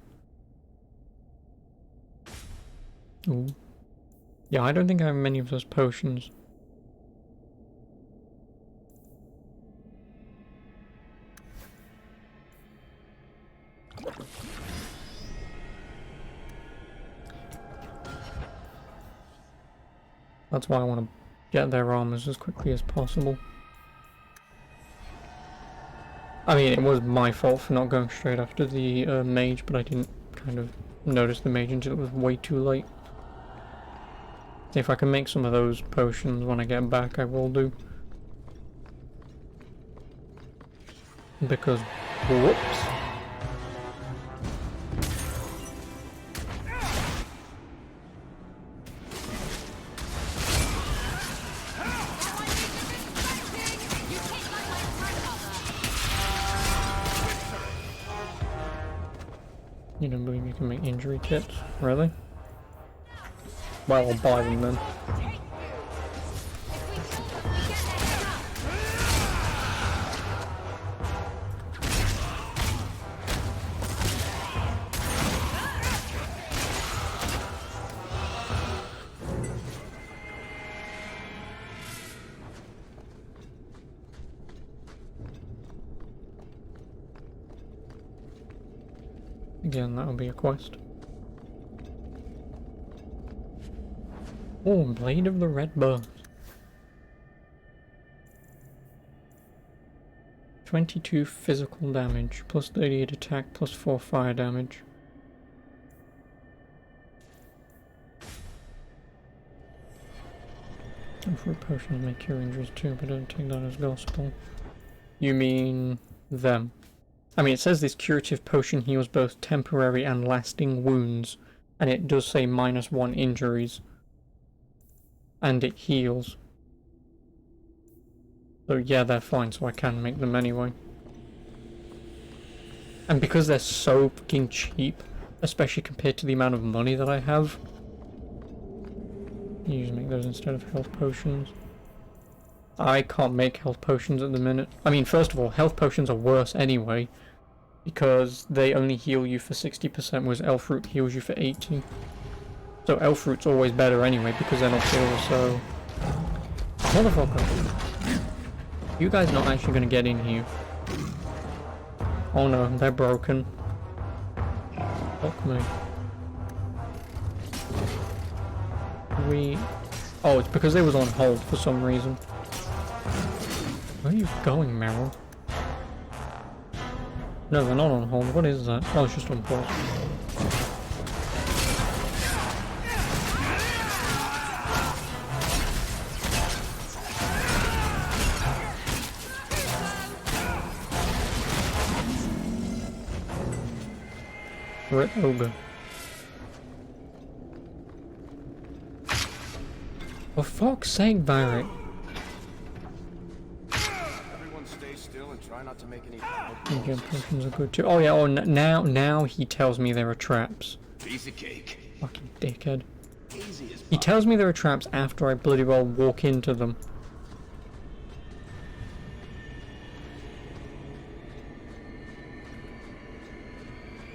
Ooh. Yeah, I don't think I have many of those potions. That's why I want to get their armors as quickly as possible. I mean, it was my fault for not going straight after the mage, but I didn't kind of notice the mage until it was way too late. If I can make some of those potions when I get back, I will do. Because, whoops. You don't believe you can make injury kits? Really? Well, I'll buy them then. Again, that will be a quest. Oh, Blade of the Red Bird. 22 physical damage, plus 38 attack, plus 4 fire damage. And fruit potions may cure injuries too, but don't take that as gospel. You mean them? I mean, it says this curative potion heals both temporary and lasting wounds, and it does say -1 injuries. And it heals. So yeah, they're fine, so I can make them anyway. And because they're so fucking cheap, especially compared to the amount of money that I have, you just make those instead of health potions. I can't make health potions at the minute. I mean, first of all, health potions are worse anyway, because they only heal you for 60%, whereas elf root heals you for 80%. So elf root's always better anyway, because they're not silver, so... Motherfucker. You guys not actually gonna get in here. Oh no, they're broken. Fuck me. Oh, it's because they was on hold for some reason. Where are you going, Meryl? No, they're not on hold. What is that? Oh, it's just on pause. Red Ogre. For fuck's sake, Varric. Everyone stay still and try not to make any Jump potions are good too. Oh yeah, oh now he tells me there are traps. Piece of cake. Fucking dickhead. He tells me there are traps after I bloody well walk into them.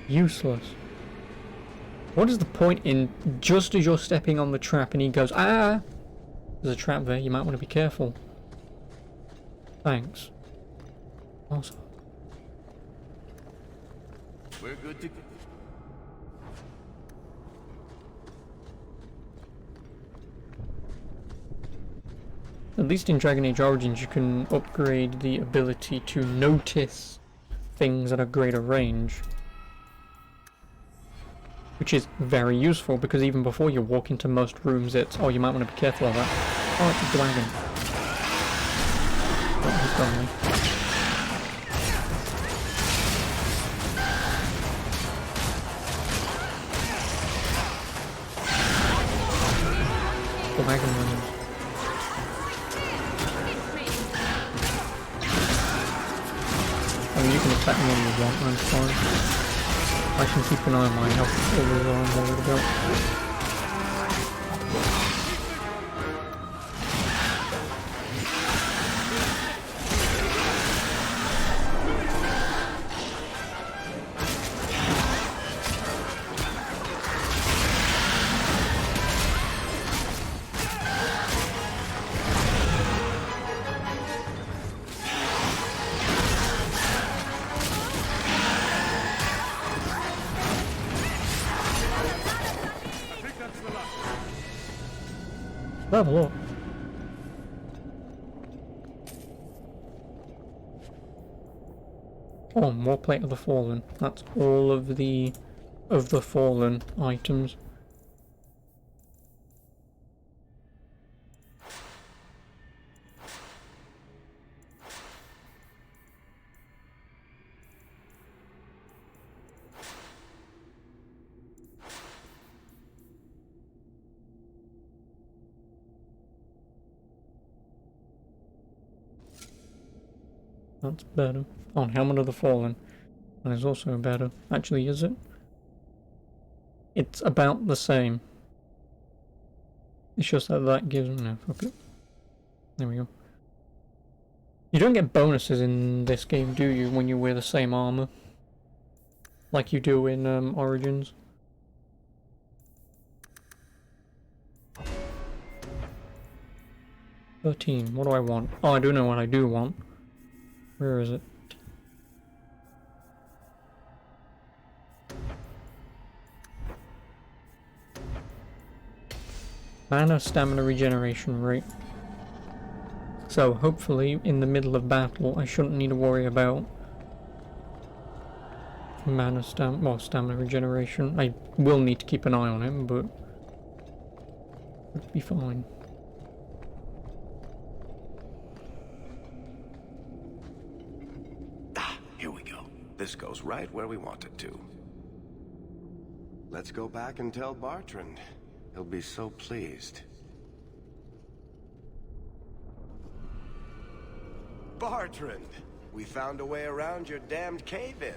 Useless. What is the point in just as you're stepping on the trap and he goes, ah, there's a trap there, you might want to be careful. Thanks. Also. We're good to go. At least in Dragon Age Origins you can upgrade the ability to notice things at a greater range. Which is very useful, because even before you walk into most rooms it's, oh, you might want to be careful of that. Oh, it's a dragon. Oh, he's got me. Dragon runners. I mean, you can attack me when you want, I'm fine. I can keep an eye on my health over there, I'm worried about. Level up. Oh, more Plate of the Fallen. That's all of the Fallen items. That's better. Oh, Helmet of the Fallen. That is also better. Actually, is it? It's about the same. It's just that that gives... No, fuck it. There we go. You don't get bonuses in this game, do you, when you wear the same armor? Like you do in Origins? $13. What do I want? Oh, I do know what I do want. Where is it? Mana stamina regeneration rate. So hopefully in the middle of battle I shouldn't need to worry about stamina regeneration. I will need to keep an eye on it, but it'll be fine. Here we go. This goes right where we want it to. Let's go back and tell Bartrand. He'll be so pleased. Bartrand, we found a way around your damned cave-in.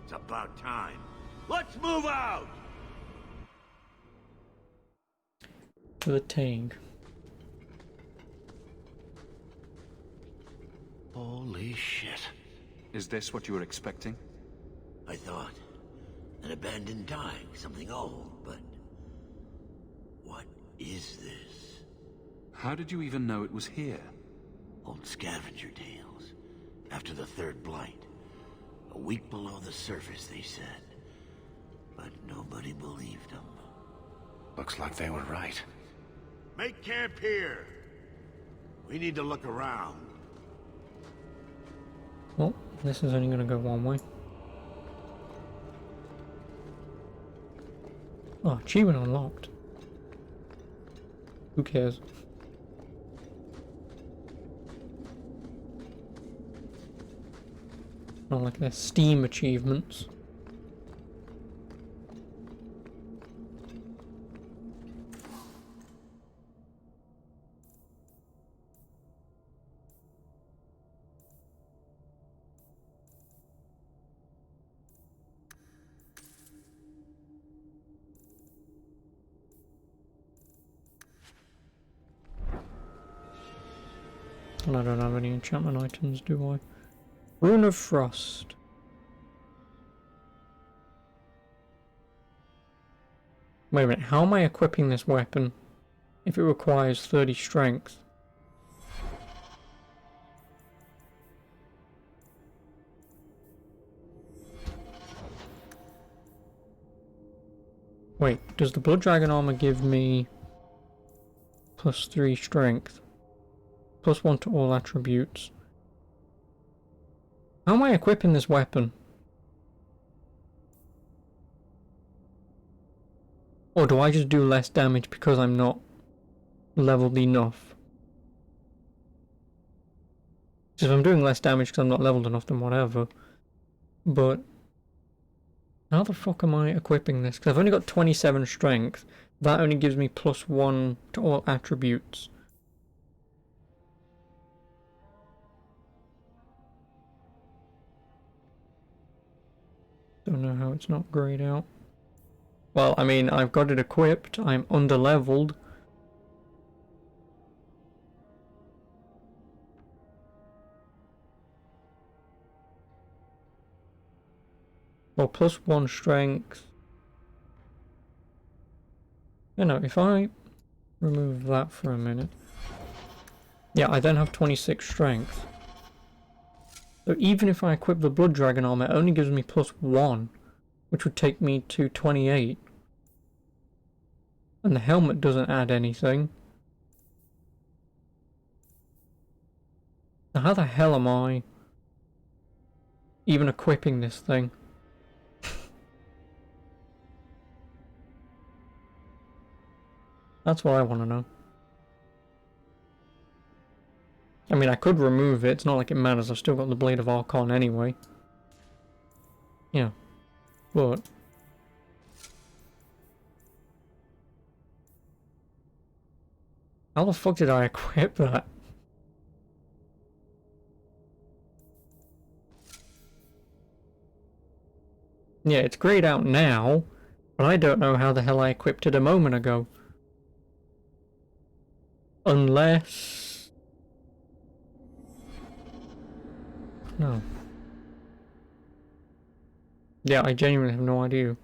It's about time. Let's move out! To the tank. Holy shit. Is this what you were expecting? I thought. An abandoned dike, something old, but... what is this? How did you even know it was here? Old scavenger tales. After the third blight. A week below the surface, they said. But nobody believed them. Looks like they were right. Make camp here. We need to look around. Well, this is only gonna go one way. Oh, achievement unlocked. Who cares? Not like they're Steam achievements. And I don't have any enchantment items, do I? Rune of Frost. Wait a minute, how am I equipping this weapon if it requires 30 strength? Wait, does the Blood Dragon armor give me +3 strength? +1 to all attributes. How am I equipping this weapon? Or do I just do less damage because I'm not leveled enough? If I'm doing less damage because I'm not leveled enough, then whatever. But how the fuck am I equipping this? Because I've only got 27 strength. That only gives me +1 to all attributes. Don't know how it's not grayed out. Well, I mean, I've got it equipped. I'm underleveled. Well, +1 strength. You know, if I remove that for a minute. Yeah, I then have 26 strength. So even if I equip the Blood Dragon armor, it only gives me +1, which would take me to 28. And the helmet doesn't add anything. how the hell am I even equipping this thing? That's what I want to know. I mean, I could remove it. It's not like it matters. I've still got the Blade of Archon anyway. Yeah. But... how the fuck did I equip that? Yeah, it's grayed out now, but I don't know how the hell I equipped it a moment ago. Unless... no. Yeah, I genuinely have no idea.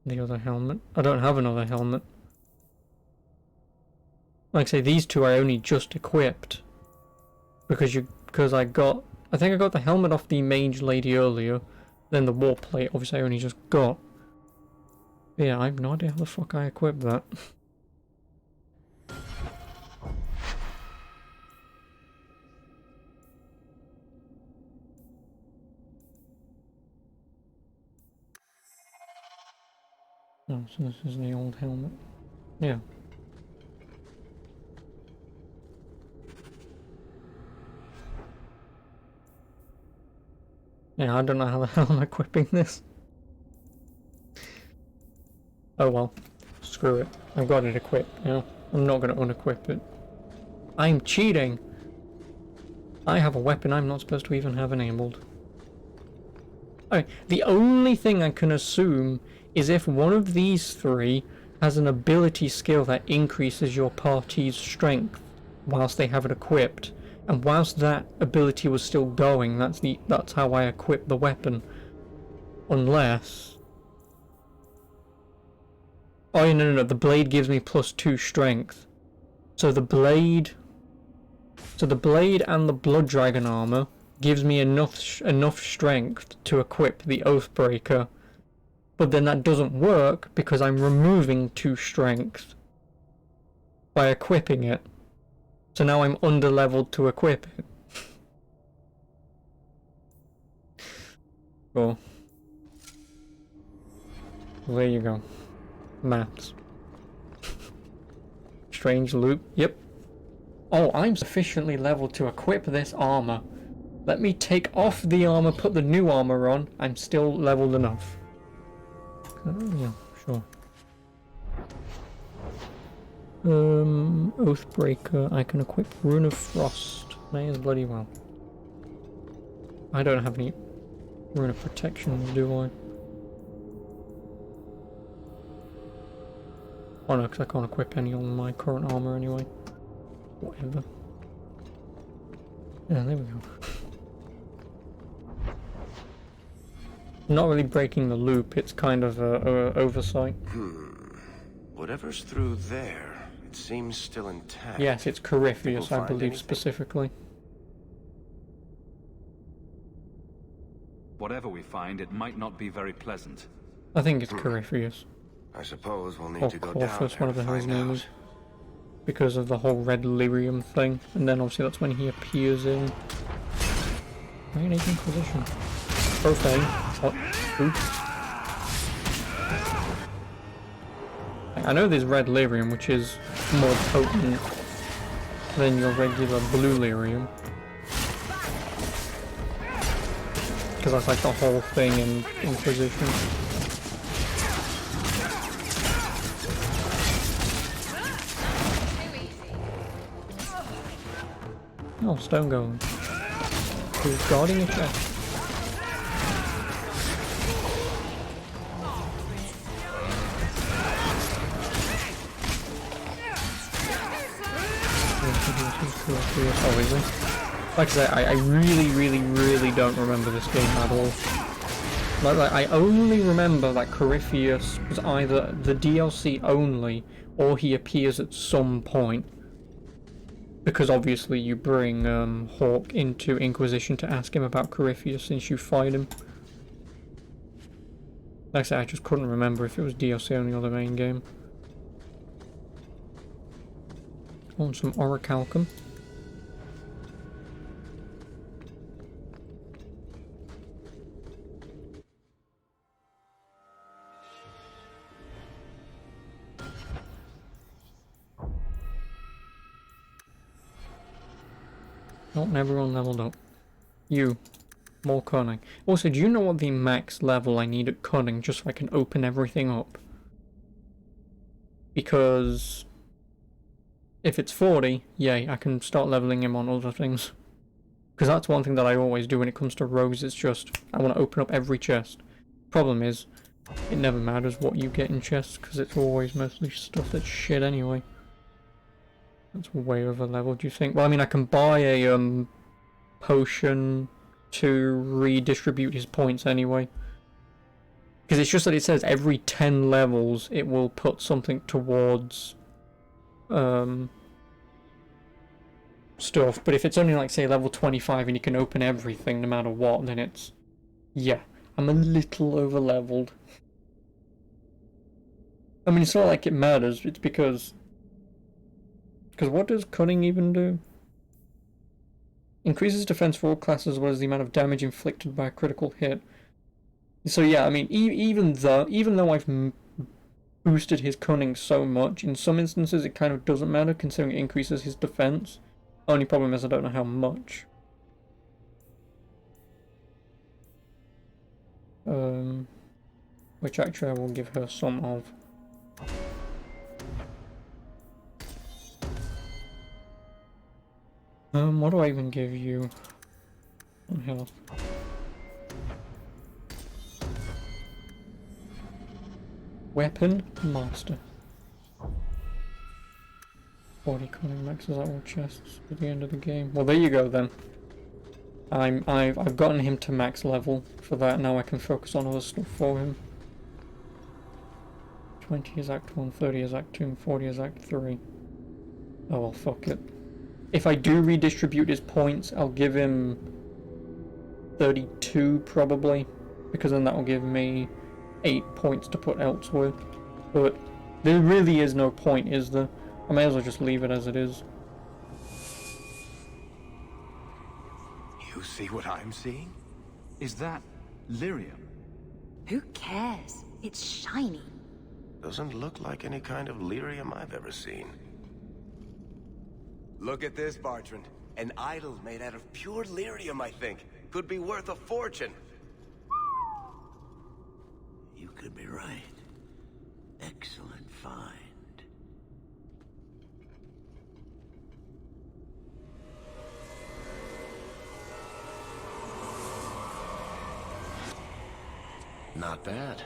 The other helmet. I don't have another helmet. Like I say, these two I only just equipped. Because I think I got the helmet off the mage lady earlier. Then the war plate, obviously I only just got. Yeah, I have no idea how the fuck I equipped that. Oh, so this is the old helmet. Yeah. Yeah, I don't know how the hell I'm equipping this. Oh well. Screw it. I've got it equipped, you know? I'm not gonna unequip it. I'm cheating! I have a weapon I'm not supposed to even have enabled. Okay, the only thing I can assume is if one of these three has an ability skill that increases your party's strength whilst they have it equipped. And whilst that ability was still going, that's how I equipped the weapon. Unless... oh no, the blade gives me +2 strength. So the blade and the Blood Dragon armor gives me enough strength to equip the Oathbreaker. But then that doesn't work because I'm removing 2 strength by equipping it. So now I'm under-leveled to equip it. Cool. Well, there you go. Maps. Strange loop. Yep. Oh, I'm sufficiently leveled to equip this armor. Let me take off the armor, put the new armor on. I'm still leveled enough. Yeah, sure. Oathbreaker, I can equip Rune of Frost. May as bloody well. I don't have any Rune of Protection, do I? Oh no, because I can't equip any on my current armor anyway. Whatever. Yeah, there we go. Not really breaking the loop, it's kind of a oversight. Whatever's through there. It seems still intact. Yes, it's Corypheus, I believe, anything? specifically. Whatever we find, it might not be very pleasant. I think it's Corypheus. I suppose we'll need Or to go Corphus, down whatever the hell his find name out. is. Because of the whole red lyrium thing. And then obviously that's when he appears in... Great Inquisition. Profane. What? Oops. I know there's red lyrium, which is more potent than your regular blue lyrium. Because that's like the whole thing in Inquisition. Oh, Stone Golem. Who's guarding a chest. Oh, is it? Like I say, I really don't remember this game at all. Like I only remember that Corypheus was either the DLC only, or he appears at some point. Because obviously you bring Hawke into Inquisition to ask him about Corypheus since you fight him. Like I said, I just couldn't remember if it was DLC only or the main game. I want some Orichalcum. Not everyone leveled up. You. More cunning. Also, do you know what the max level I need at cunning just so I can open everything up? Because if it's 40, yay, I can start leveling him on other things. Because that's one thing that I always do when it comes to rogues, it's just, I want to open up every chest. Problem is, it never matters what you get in chests, because it's always mostly stuff that's shit anyway. That's way over leveled, do you think? Well, I mean, I can buy a, potion to redistribute his points anyway. Because it's just that it says every 10 levels it will put something towards stuff, but if it's only like say level 25 and you can open everything no matter what, then it's, yeah, I'm a little over leveled. I mean, it's not like it matters, it's because what does cunning even do? Increases defense for all classes as well as the amount of damage inflicted by a critical hit. So yeah, I mean, even though I've boosted his cunning so much, in some instances it kind of doesn't matter considering it increases his defense. Only problem is I don't know how much. Which actually I will give her some of. What do I even give you on health? Weapon Master. 40 cunning maxes out all chests at the end of the game. Well, there you go then. I've gotten him to max level for that. Now I can focus on other stuff for him. 20 is Act 1, 30 is Act 2, and 40 is Act 3. Oh well, fuck it. If I do redistribute his points, I'll give him 32 probably, because then that will give me 8 points to put elsewhere. But there really is no point, is there? I may as well just leave it as it is. You see what I'm seeing? Is that lyrium? Who cares? It's shiny. Doesn't look like any kind of lyrium I've ever seen. Look at this, Bartrand. An idol made out of pure lyrium, I think. Could be worth a fortune. You could be right. Excellent find. Not bad.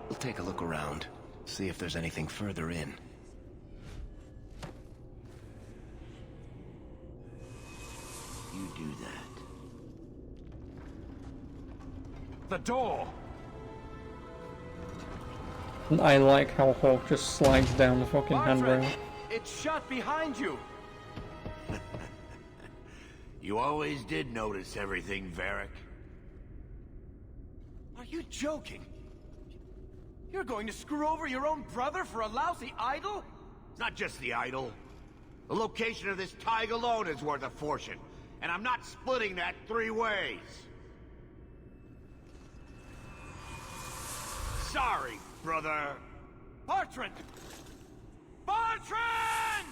We'll take a look around, see if there's anything further in. You do that. The door! I like how Hawk just slides down the fucking handrail. It's shut behind you! You always did notice everything, Varric. Are you joking? You're going to screw over your own brother for a lousy idol? It's not just the idol. The location of this tag alone is worth a fortune. And I'm not splitting that 3 ways. Sorry, brother. Bartrand! Bartrand!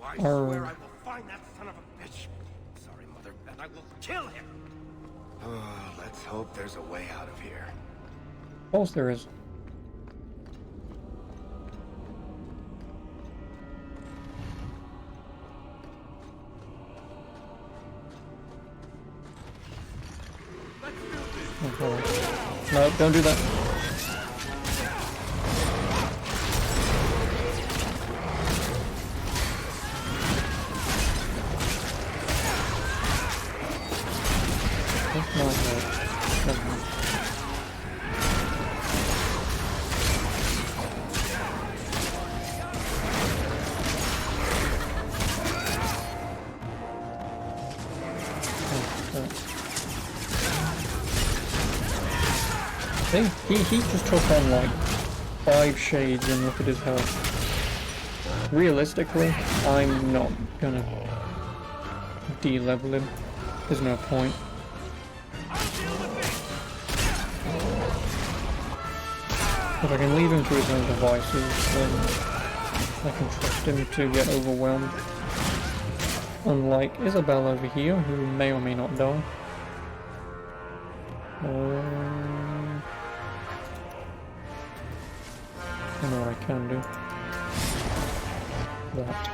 I Oh. swear I will find that son of a bitch. Sorry, Mother, and I will kill him. Let's hope there's a way out of here. Of course there is. No, don't do that. That's not good. He just took on like 5 shades and look at his health. Realistically, I'm not gonna de-level him. There's no point. If I can leave him to his own devices, then I can trust him to get overwhelmed. Unlike Isabel over here, who may or may not die. I know what I can do. That.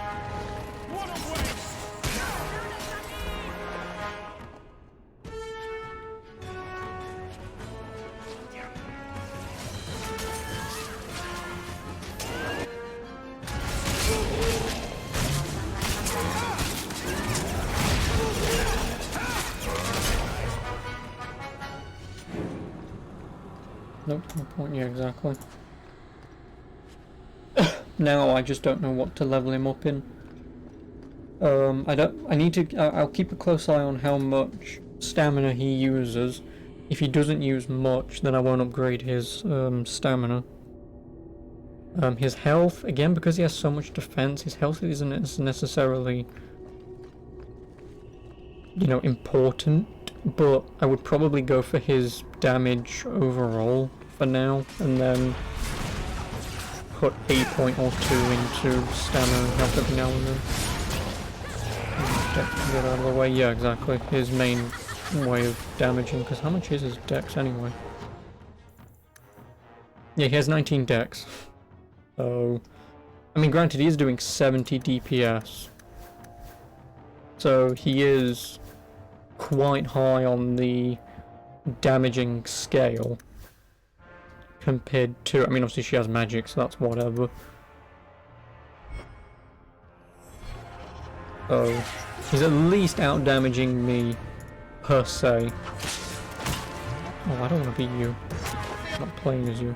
Nope, no point. Yeah, exactly. Now I just don't know what to level him up in. I need to. I'll keep a close eye on how much stamina he uses. If he doesn't use much, then I won't upgrade his stamina. His health, again, because he has so much defense, his health isn't necessarily, you know, important. But I would probably go for his damage overall for now, and then put a point or two into stamina and health every now and then. Get out of the way. Yeah, exactly. His main way of damaging, because how much is his dex anyway? Yeah, he has 19 dex. So, I mean, granted, he is doing 70 DPS. So he is quite high on the damaging scale compared to, I mean, obviously she has magic, so that's whatever. So he's at least out damaging me per se. Oh, I don't want to be you. I'm not playing as you.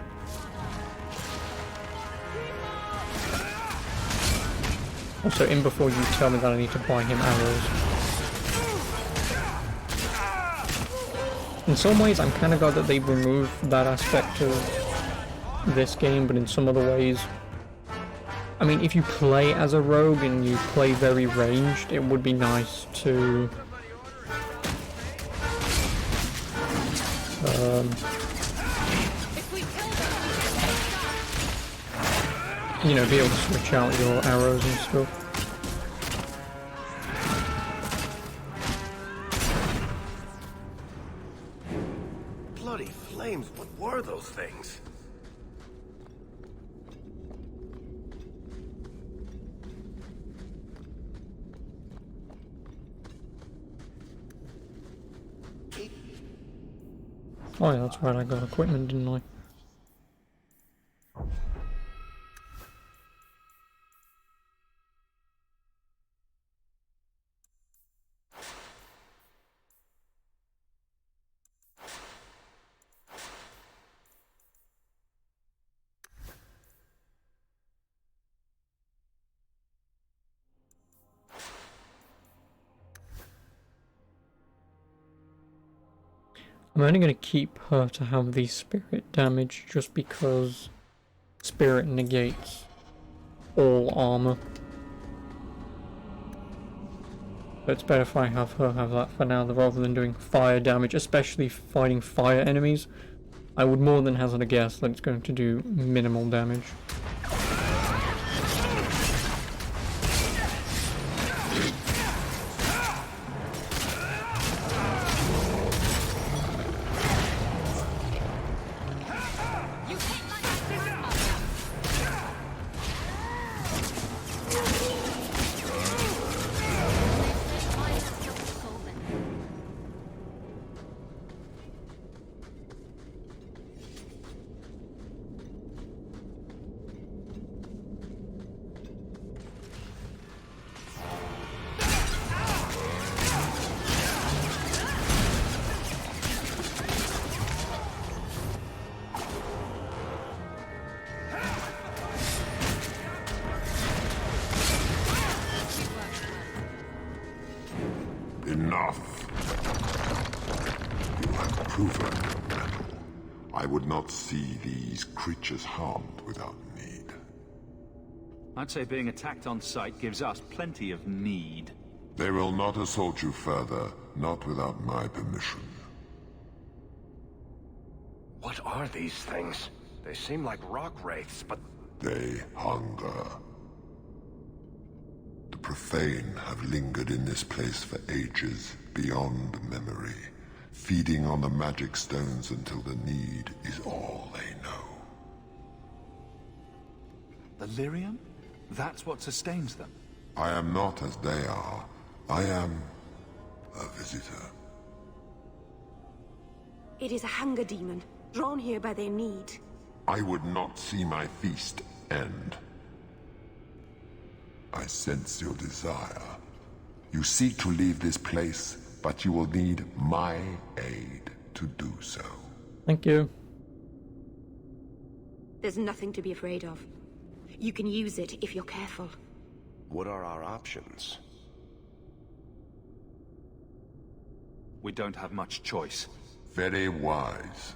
Also, in before you tell me that I need to buy him arrows. In some ways, I'm kind of glad that they removed that aspect of this game, but in some other ways, I mean, if you play as a rogue and you play very ranged, it would be nice to you know, be able to switch out your arrows and stuff. Bloody flames, what were those things? Oh yeah, that's right, I got equipment, didn't I? I'm only going to keep her to have the spirit damage just because spirit negates all armor. So it's better if I have her have that for now rather than doing fire damage, especially fighting fire enemies. I would more than hazard a guess that it's going to do minimal damage. Enough. You have proven your mettle. I would not see these creatures harmed without need. I'd say being attacked on sight gives us plenty of need. They will not assault you further, not without my permission. What are these things? They seem like rock wraiths, but... They hunger. To profane have lingered in this place for ages, beyond memory, feeding on the magic stones until the need is all they know. The lyrium? That's what sustains them. I am not as they are. I am a visitor. It is a hunger demon, drawn here by their need. I would not see my feast end. I sense your desire. You seek to leave this place, but you will need my aid to do so. Thank you. There's nothing to be afraid of. You can use it if you're careful. What are our options? We don't have much choice. Very wise.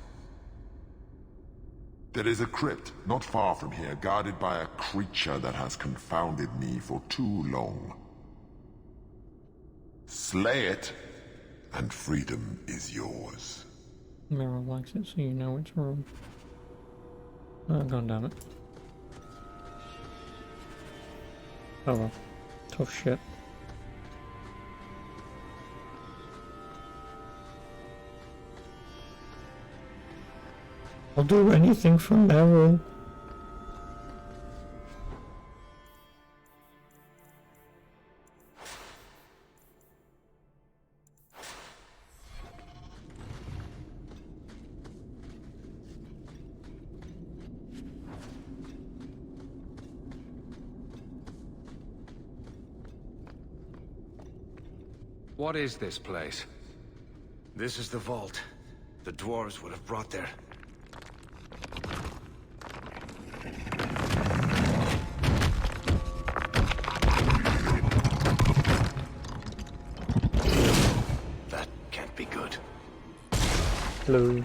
There is a crypt not far from here, guarded by a creature that has confounded me for too long. Slay it, and freedom is yours. Mirror likes it, so you know it's wrong. Oh, god damn it. Oh well. Tough shit. I'll do anything for Meryl. What is this place? This is the vault. The dwarves would have brought there. That can't be good. Hello.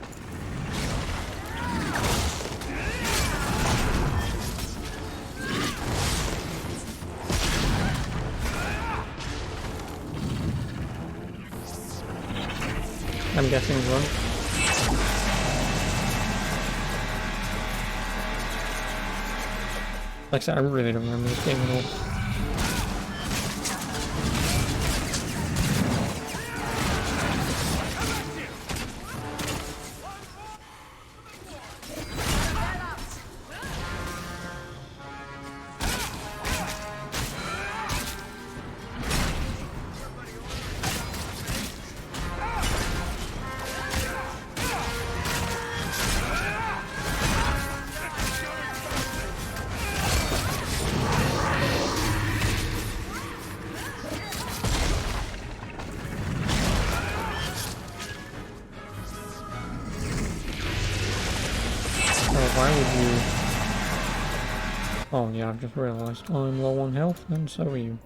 I'm guessing one. Like I said, I really don't remember this game at all. Why would you... Oh yeah, I've just realised I'm low on health, and so are you.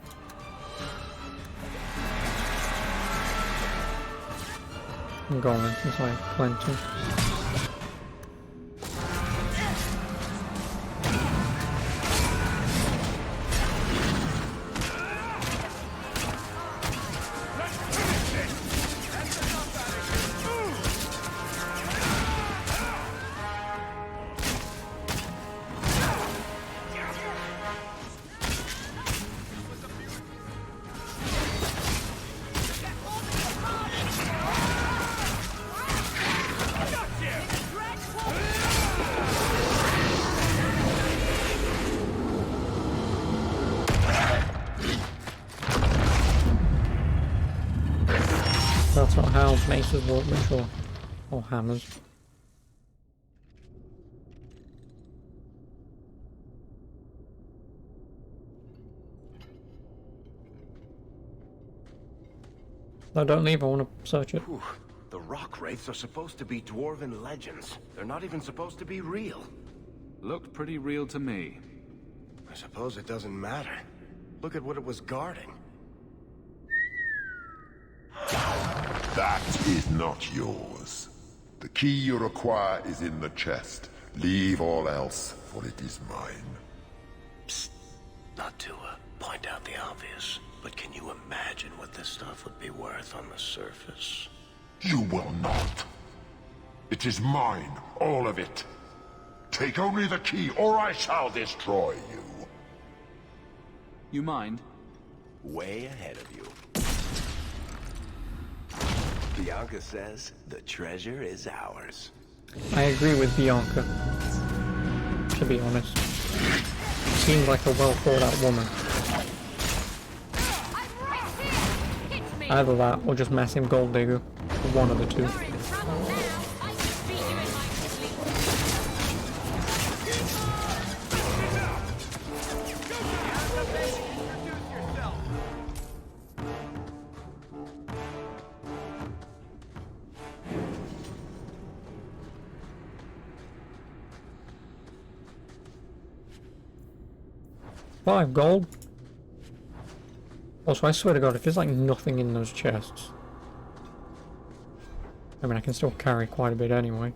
I'm gone, since I have plenty. That's not how maces work, I'm sure. Or hammers. No, don't leave, I want to search it. Whew. The rock wraiths are supposed to be dwarven legends. They're not even supposed to be real. Looked pretty real to me. I suppose it doesn't matter. Look at what it was guarding. That is not yours. The key you require is in the chest. Leave all else, for it is mine. Psst. Not to point out the obvious, but can you imagine what this stuff would be worth on the surface? You will not. It is mine, all of it. Take only the key, or I shall destroy you. You mind? way ahead of you. Bianca says the treasure is ours. I agree with Bianca, to be honest. Seems like a well thought out woman. Either that or just massive gold digger. One of the two. $5 gold. Also, I swear to God, if there's like nothing in those chests. I mean, I can still carry quite a bit anyway.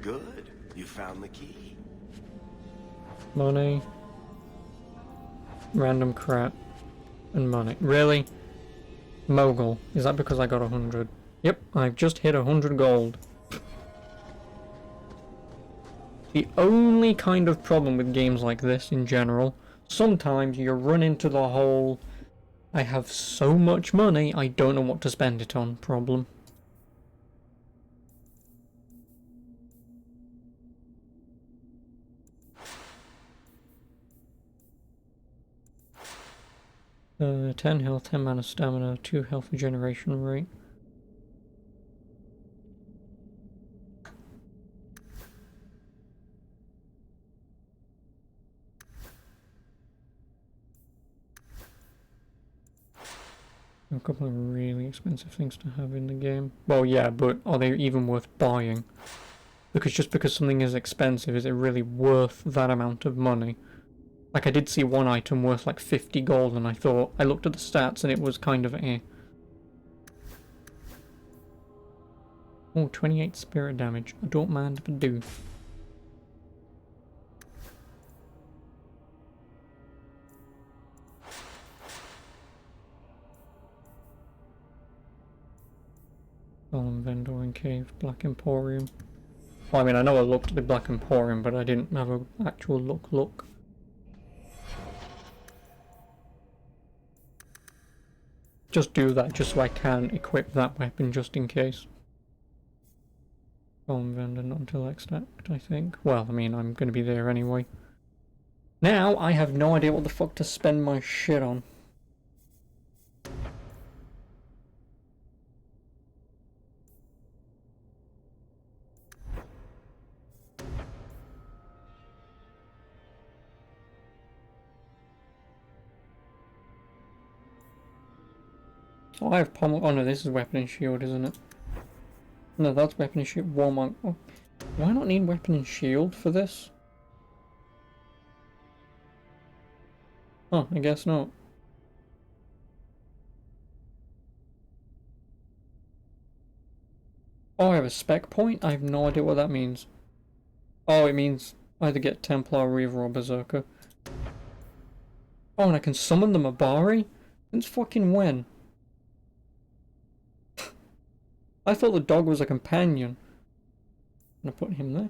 Good. You found the key. Money. Random crap. And money. Really? Mogul. Is that because I got 100? Yep, I've just hit 100 gold. The only kind of problem with games like this in general, sometimes you run into the whole I have so much money, I don't know what to spend it on problem. Uh, 10 health, 10 mana stamina, 2 health regeneration rate. A couple of really expensive things to have in the game. Well, yeah, but are they even worth buying? Because just because something is expensive, is it really worth that amount of money? Like, I did see one item worth like 50 gold, and I looked at the stats, and it was kind of eh. Oh, 28 spirit damage. I don't mind if I do. Solemn Vendor and Cave, Black Emporium. Well, I mean, I know I looked at the Black Emporium, but I didn't have an actual look. Just do that, just so I can equip that weapon, just in case. Solemn Vendor, not until extract, I think. Well, I mean, I'm going to be there anyway. Now, I have no idea what the fuck to spend my shit on. Oh, I have pommel. Oh no, this is weapon and shield, isn't it? No, that's weapon and shield. Warmonk. Oh, do I not need weapon and shield for this? Oh, I guess not. Oh, I have a spec point? I have no idea what that means. Oh, it means either get Templar, Reaver, or Berserker. Oh, and I can summon the Mabari? Since fucking when? I thought the dog was a companion. I'm gonna put him there.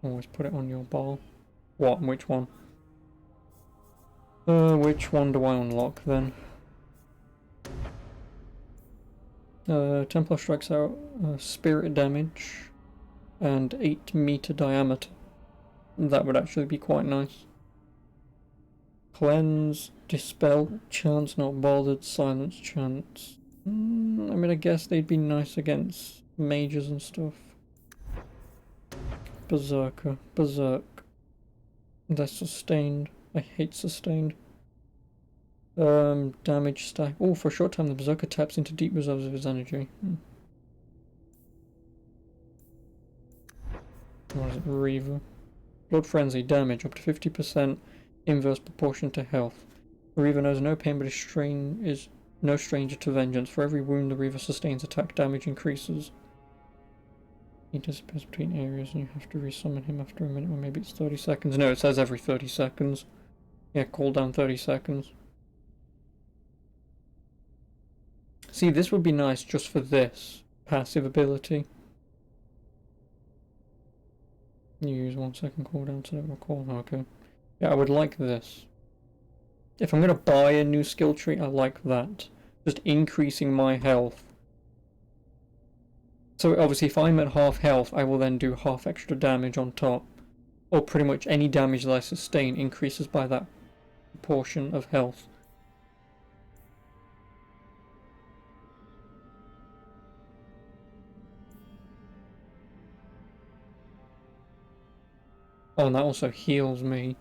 Always put it on your ball. What? Which one? Which one do I unlock then? Templar strikes out spirit damage and 8-meter diameter. That would actually be quite nice. Cleanse, Dispel, Chance Not Bothered, Silence Chance. I mean, I guess they'd be nice against mages and stuff. Berserker, Berserk. That's sustained. I hate sustained. Damage stack. Oh, for a short time the Berserker taps into deep reserves of his energy. What is it? Reaver. Blood Frenzy, damage up to 50%. Inverse proportion to health. The Reaver knows no pain but is no stranger to vengeance. For every wound the Reaver sustains, attack damage increases. He disappears between areas and you have to resummon him after a minute, or maybe it's 30 seconds. No, it says every 30 seconds. Yeah, cooldown 30 seconds. See, this would be nice just for this passive ability. You use 1 second cooldown to recall. Okay. Yeah, I would like this. If I'm gonna buy a new skill tree, I like that. Just increasing my health. So obviously if I'm at half health, I will then do half extra damage on top. Or pretty much any damage that I sustain increases by that portion of health. Oh, and that also heals me.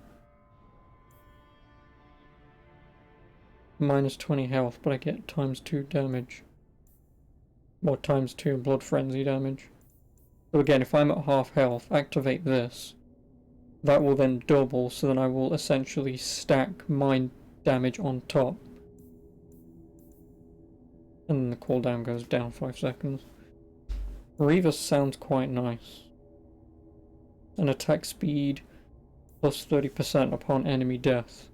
Minus 20 health, but I get times 2 damage. Or times 2 blood frenzy damage. So again, if I'm at half health, activate this. That will then double, so then I will essentially stack my damage on top. And then the cooldown goes down 5 seconds. Reaver sounds quite nice. An attack speed plus 30% upon enemy death,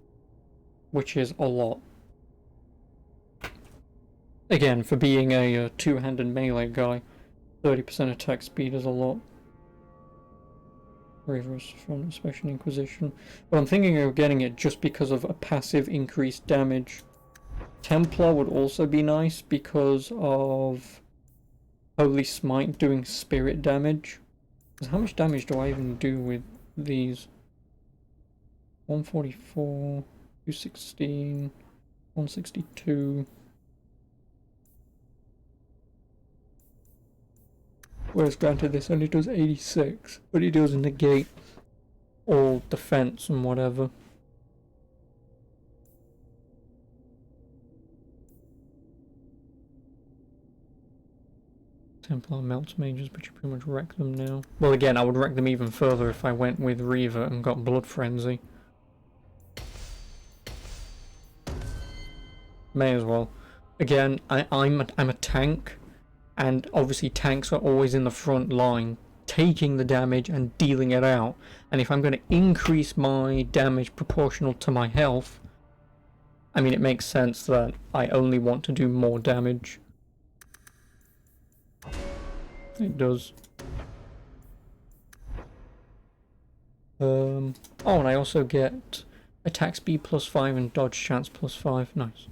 which is a lot. Again, for being a two-handed melee guy, 30% attack speed is a lot. Reverse from Special Inquisition. But I'm thinking of getting it just because of a passive increased damage. Templar would also be nice because of Holy Smite doing spirit damage. Because how much damage do I even do with these? 144, 216, 162. Whereas granted this only does 86, but it does negate all defense and whatever. Templar melts mages, but you pretty much wreck them now. Well, again, I would wreck them even further if I went with Reaver and got Blood Frenzy. May as well. Again, I'm a tank, and obviously tanks are always in the front line, taking the damage and dealing it out. And if I'm going to increase my damage proportional to my health, I mean, it makes sense that I only want to do more damage. It does. Oh, and I also get attack speed plus 5 and dodge chance plus 5. Nice.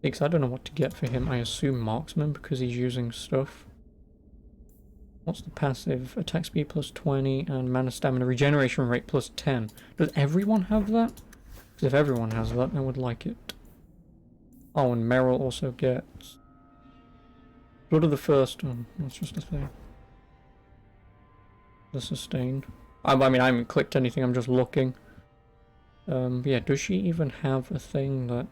Because I don't know what to get for him. I assume marksman because he's using stuff. What's the passive? Attack speed plus 20 and mana stamina regeneration rate plus 10. Does everyone have that? Because if everyone has that, I would like it. Oh, and Meryl also gets Blood of the First. That's just a thing. The sustained. I mean, I haven't clicked anything. I'm just looking. Yeah, does she even have a thing that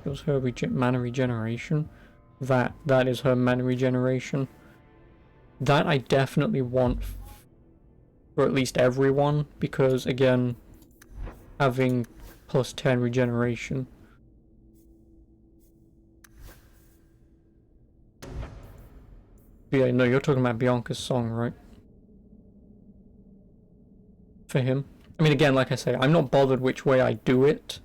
gives her mana regeneration? That is her mana regeneration. That I definitely want for at least everyone, because again, having plus 10 regeneration. Yeah, no, you're talking about Bianca's song, right? For him. I mean, again, like I say, I'm not bothered which way I do it.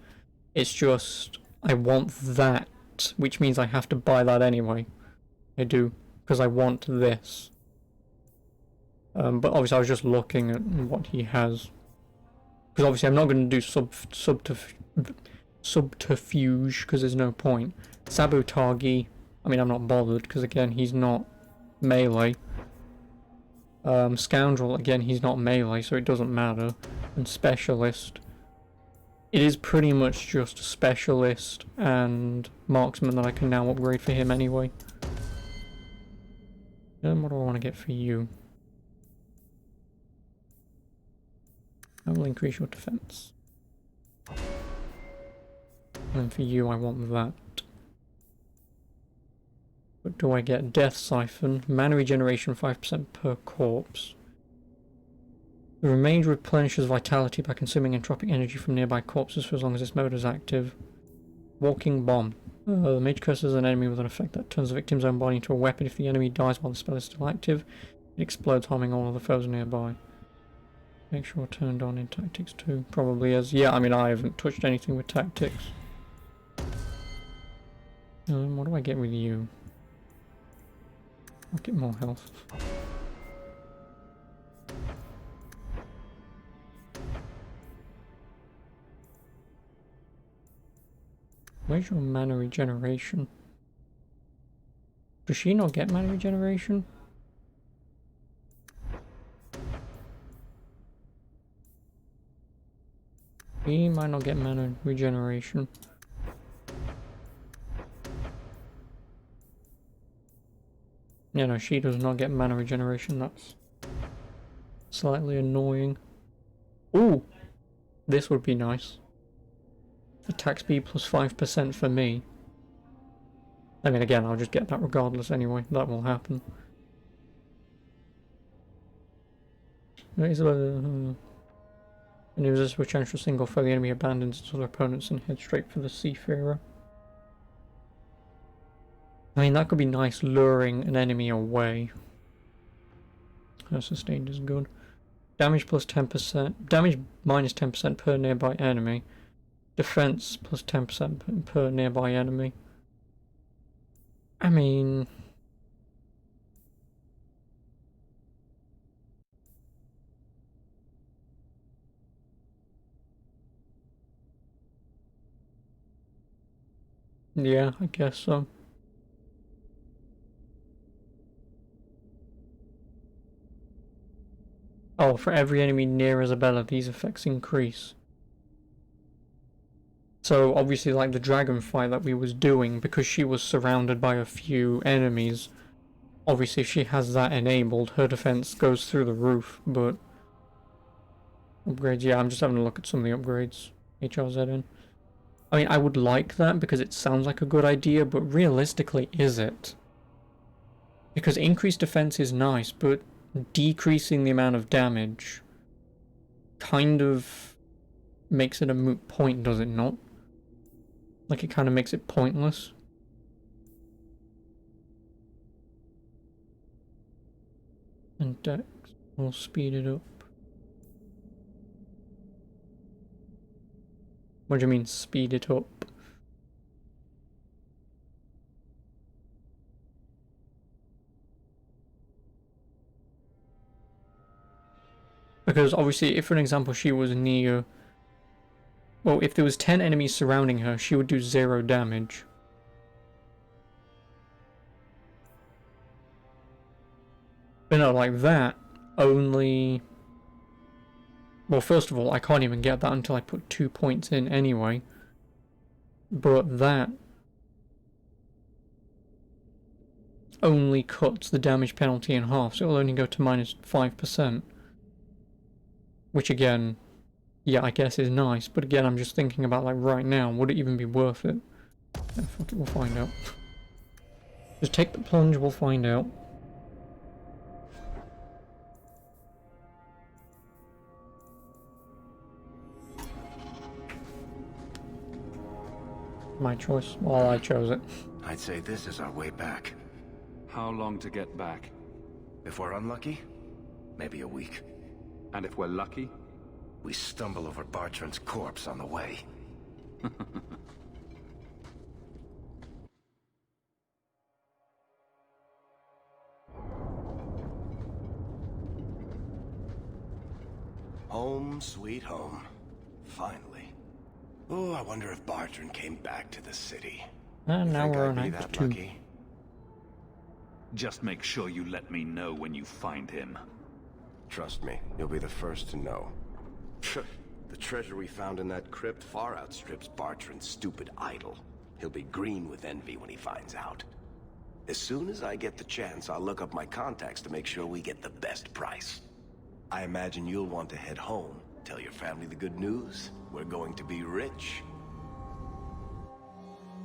It's just, I want that, which means I have to buy that anyway. I do, because I want this. But obviously I was just looking at what he has. Because obviously I'm not going to do subterfuge, because there's no point. Sabotagi, I mean, I'm not bothered, because again, he's not melee. Scoundrel, again, he's not melee, so it doesn't matter. And Specialist, it is pretty much just Specialist and Marksman that I can now upgrade for him anyway. Then what do I want to get for you? I will increase your defense. And then for you, I want that. But do I get Death Siphon? Mana regeneration 5% per corpse. The remainder replenishes vitality by consuming entropic energy from nearby corpses for as long as this mode is active. Walking Bomb. The mage curses an enemy with an effect that turns the victim's own body into a weapon. If the enemy dies while the spell is still active, it explodes, harming all of the foes nearby. Make sure turned on in Tactics too. Probably is. Yeah, I mean, I haven't touched anything with Tactics. What do I get with you? I'll get more health. Where's your mana regeneration? Does she not get mana regeneration? He might not get mana regeneration. Yeah, no, she does not get mana regeneration. That's slightly annoying. Ooh! This would be nice. Attack speed plus 5% for me. I mean, again, I'll just get that regardless anyway. That will happen. Maneuvers which ensure single foe the enemy abandons its other opponents and head straight for the Seafarer. I mean, that could be nice, luring an enemy away. Her sustained is good. Damage plus 10%. Damage minus 10% per nearby enemy. Defense plus 10% per nearby enemy. I mean... yeah, I guess so. Oh, for every enemy near Isabella, these effects increase. So obviously, like the dragon fight that we was doing, because she was surrounded by a few enemies, obviously if she has that enabled, her defense goes through the roof, but... upgrades, yeah, I'm just having a look at some of the upgrades. HRZN. I mean, I would like that because it sounds like a good idea, but realistically, is it? Because increased defense is nice, but decreasing the amount of damage kind of makes it a moot point, does it not? Like, it kind of makes it pointless. And Dex will speed it up. What do you mean, speed it up? Because obviously, if for an example she was near... well, if there was 10 enemies surrounding her, she would do 0 damage. But no, like that, only... well, first of all, I can't even get that until I put 2 points in anyway. But that only cuts the damage penalty in half, so it'll only go to minus 5%. Which again, yeah, I guess is nice, but again, I'm just thinking about, like, right now, would it even be worth it? Yeah, fuck it, we'll find out. Just take the plunge, we'll find out. My choice. Well, I chose it. I'd say this is our way back. How long to get back? If we're unlucky, maybe a week. And if we're lucky? We stumble over Bartrand's corpse on the way. Home, sweet home. Finally. Oh, I wonder if Bartrand came back to the city. And now we're on Act 2. Lucky? Just make sure you let me know when you find him. Trust me, you'll be the first to know. The treasure we found in that crypt far outstrips Bartrand's stupid idol. He'll be green with envy when he finds out. As soon as I get the chance, I'll look up my contacts to make sure we get the best price. I imagine you'll want to head home. Tell your family the good news. We're going to be rich.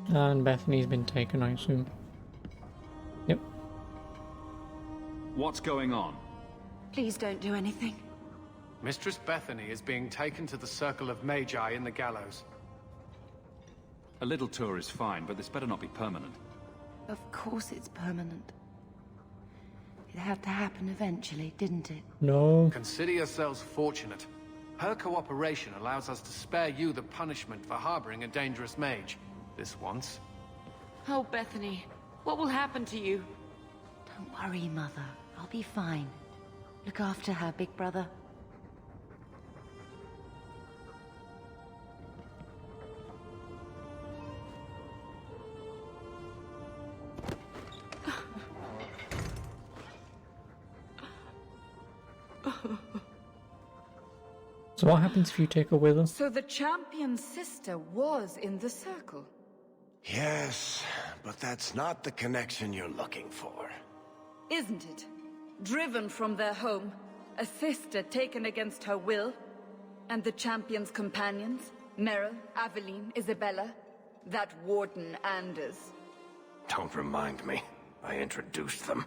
And Bethany's been taken, I assume. Yep. What's going on? Please don't do anything. Mistress Bethany is being taken to the Circle of Magi in the Gallows. A little tour is fine, but this better not be permanent. Of course it's permanent. It had to happen eventually, didn't it? No. Consider yourselves fortunate. Her cooperation allows us to spare you the punishment for harboring a dangerous mage. This once. Oh, Bethany, what will happen to you? Don't worry, Mother. I'll be fine. Look after her, big brother. So what happens if you take her with us? So the champion's sister was in the circle. Yes, but that's not the connection you're looking for. Isn't it? Driven from their home, a sister taken against her will, and the champion's companions, Merrill, Aveline, Isabella, that Warden Anders. Don't remind me. I introduced them.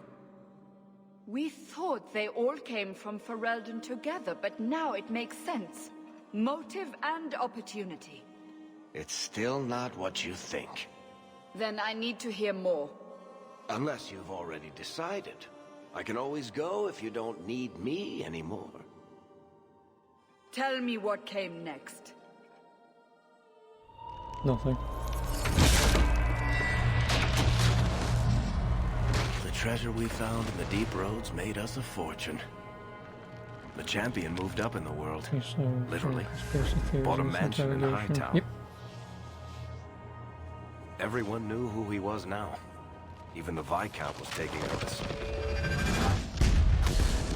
We thought they all came from Ferelden together, but now it makes sense. Motive and opportunity. It's still not what you think. Then I need to hear more. Unless you've already decided. I can always go if you don't need me anymore. Tell me what came next. Nothing. The treasure we found in the deep roads made us a fortune. The champion moved up in the world. Okay, so literally. conspiracy theories Bought a and mansion in interrogation. Hightown. Yep. Everyone knew who he was now. Even the Viscount was taking notice.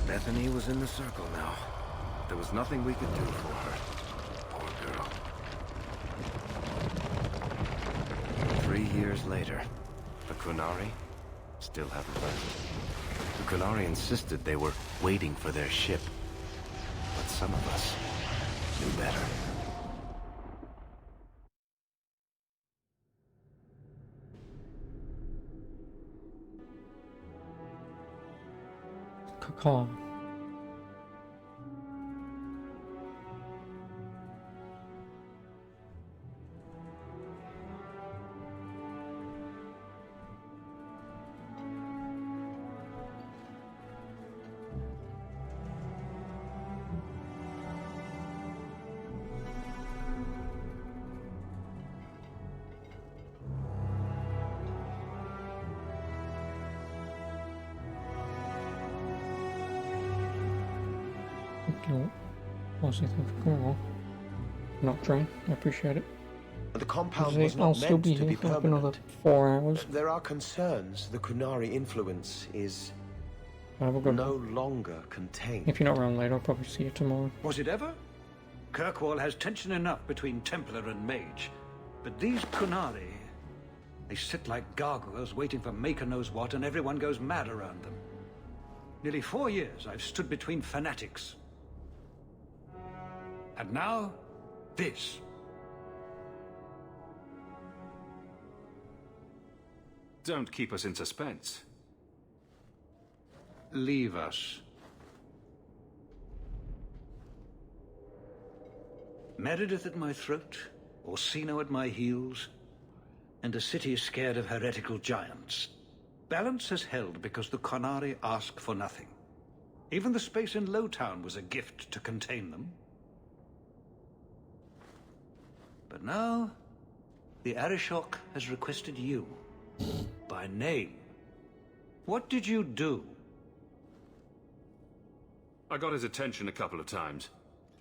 Bethany was in the circle now. There was nothing we could do for her. Poor girl. 3 years later, the Qunari still haven't left. The Qunari insisted they were waiting for their ship. But some of us knew better. Kakar. No. Honestly, thank you for coming on. Not trying. I appreciate it. The compound Obviously, was not I'll meant still be to here be for like permanent. another 4 hours. There are concerns the Qunari influence is Have a good no one. longer contained. If you're not around later, I'll probably see you tomorrow. Was it ever? Kirkwall has tension enough between Templar and Mage. But these Qunari, they sit like gargoyles waiting for Maker knows what, and everyone goes mad around them. Nearly 4 years I've stood between fanatics. And now, this. Don't keep us in suspense. Leave us. Meredith at my throat, Orsino at my heels, and a city scared of heretical giants. Balance has held because the Qunari ask for nothing. Even the space in Lowtown was a gift to contain them. But now, the Arishok has requested you, by name. What did you do? I got his attention a couple of times.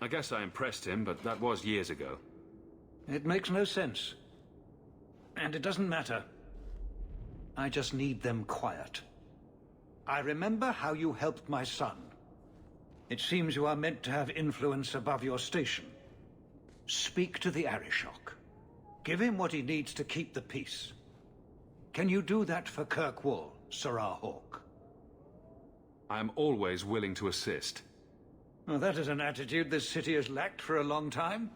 I guess I impressed him, but that was years ago. It makes no sense. And it doesn't matter. I just need them quiet. I remember how you helped my son. It seems you are meant to have influence above your station. Speak to the Arishok. Give him what he needs to keep the peace. Can you do that for Kirkwall, Serah Hawke? I am always willing to assist. Well, that is an attitude this city has lacked for a long time.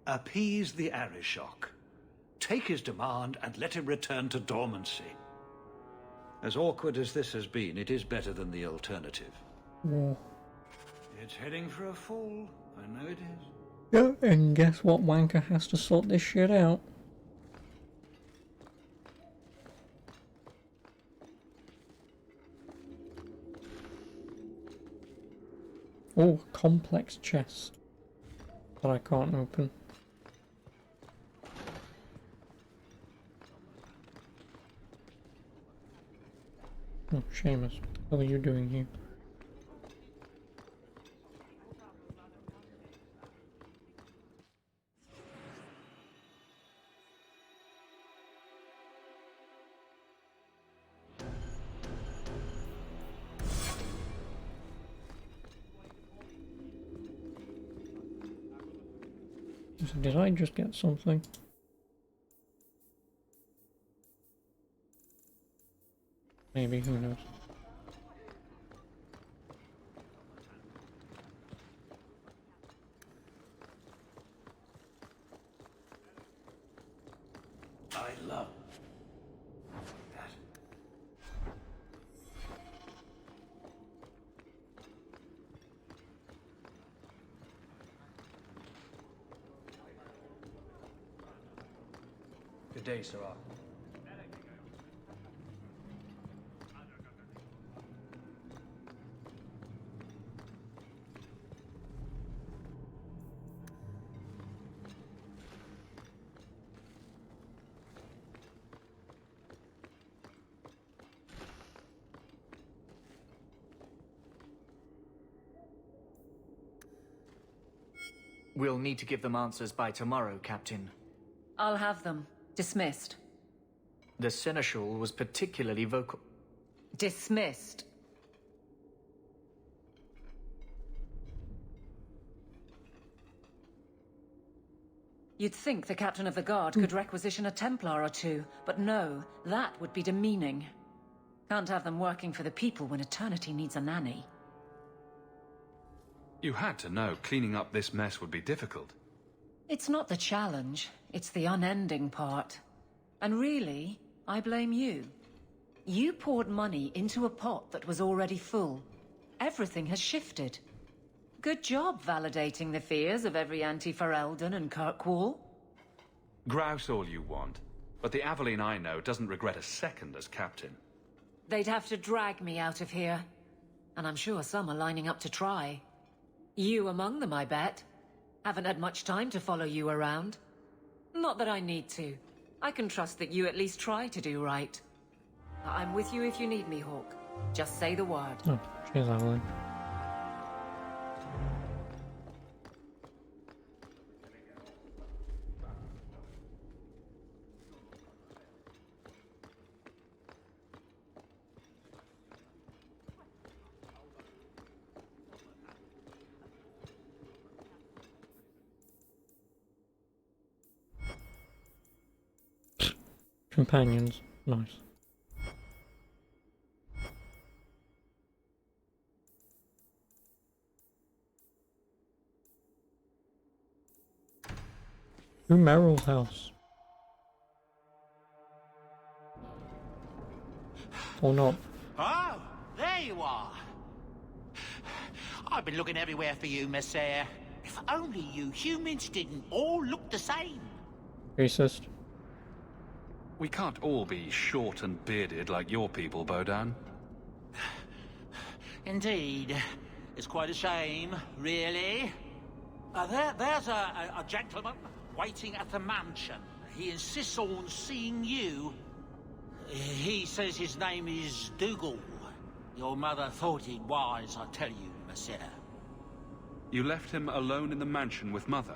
Appease the Arishok. Take his demand and let him return to dormancy. As awkward as this has been, it is better than the alternative. Yeah. It's heading for a fall. I know it is. Yeah, and guess what? Wanker has to sort this shit out. Oh, complex chest that I can't open. Seamus, what are you doing here? So did I just get something? Maybe, who knows? I love that. Good day, Sirrah. We'll need to give them answers by tomorrow, Captain. I'll have them. Dismissed. The Seneschal was particularly vocal. Dismissed. You'd think the Captain of the Guard could requisition a Templar or two, but no, that would be demeaning. Can't have them working for the people when Eternity needs a nanny. You had to know cleaning up this mess would be difficult. It's not the challenge, it's the unending part. And really, I blame you. You poured money into a pot that was already full. Everything has shifted. Good job validating the fears of every anti-Ferelden and Kirkwall. Grouse all you want, but the Aveline I know doesn't regret a second as captain. They'd have to drag me out of here. And I'm sure some are lining up to try. You among them, I bet. Haven't had much time to follow you around. Not that I need to. I can trust that you at least try to do right. I'm with you if you need me, Hawke. Just say the word. Oh, cheers, Aveline. Companions, nice. To Meryl's house. Or not. Oh, there you are. I've been looking everywhere for you, Messere. If only you humans didn't all look the same. Racist. We can't all be short and bearded like your people, Bodan. Indeed. It's quite a shame, really. There's a gentleman waiting at the mansion. He insists on seeing you. He says his name is Dougal. Your mother thought it wise, I tell you, Messere. You left him alone in the mansion with Mother?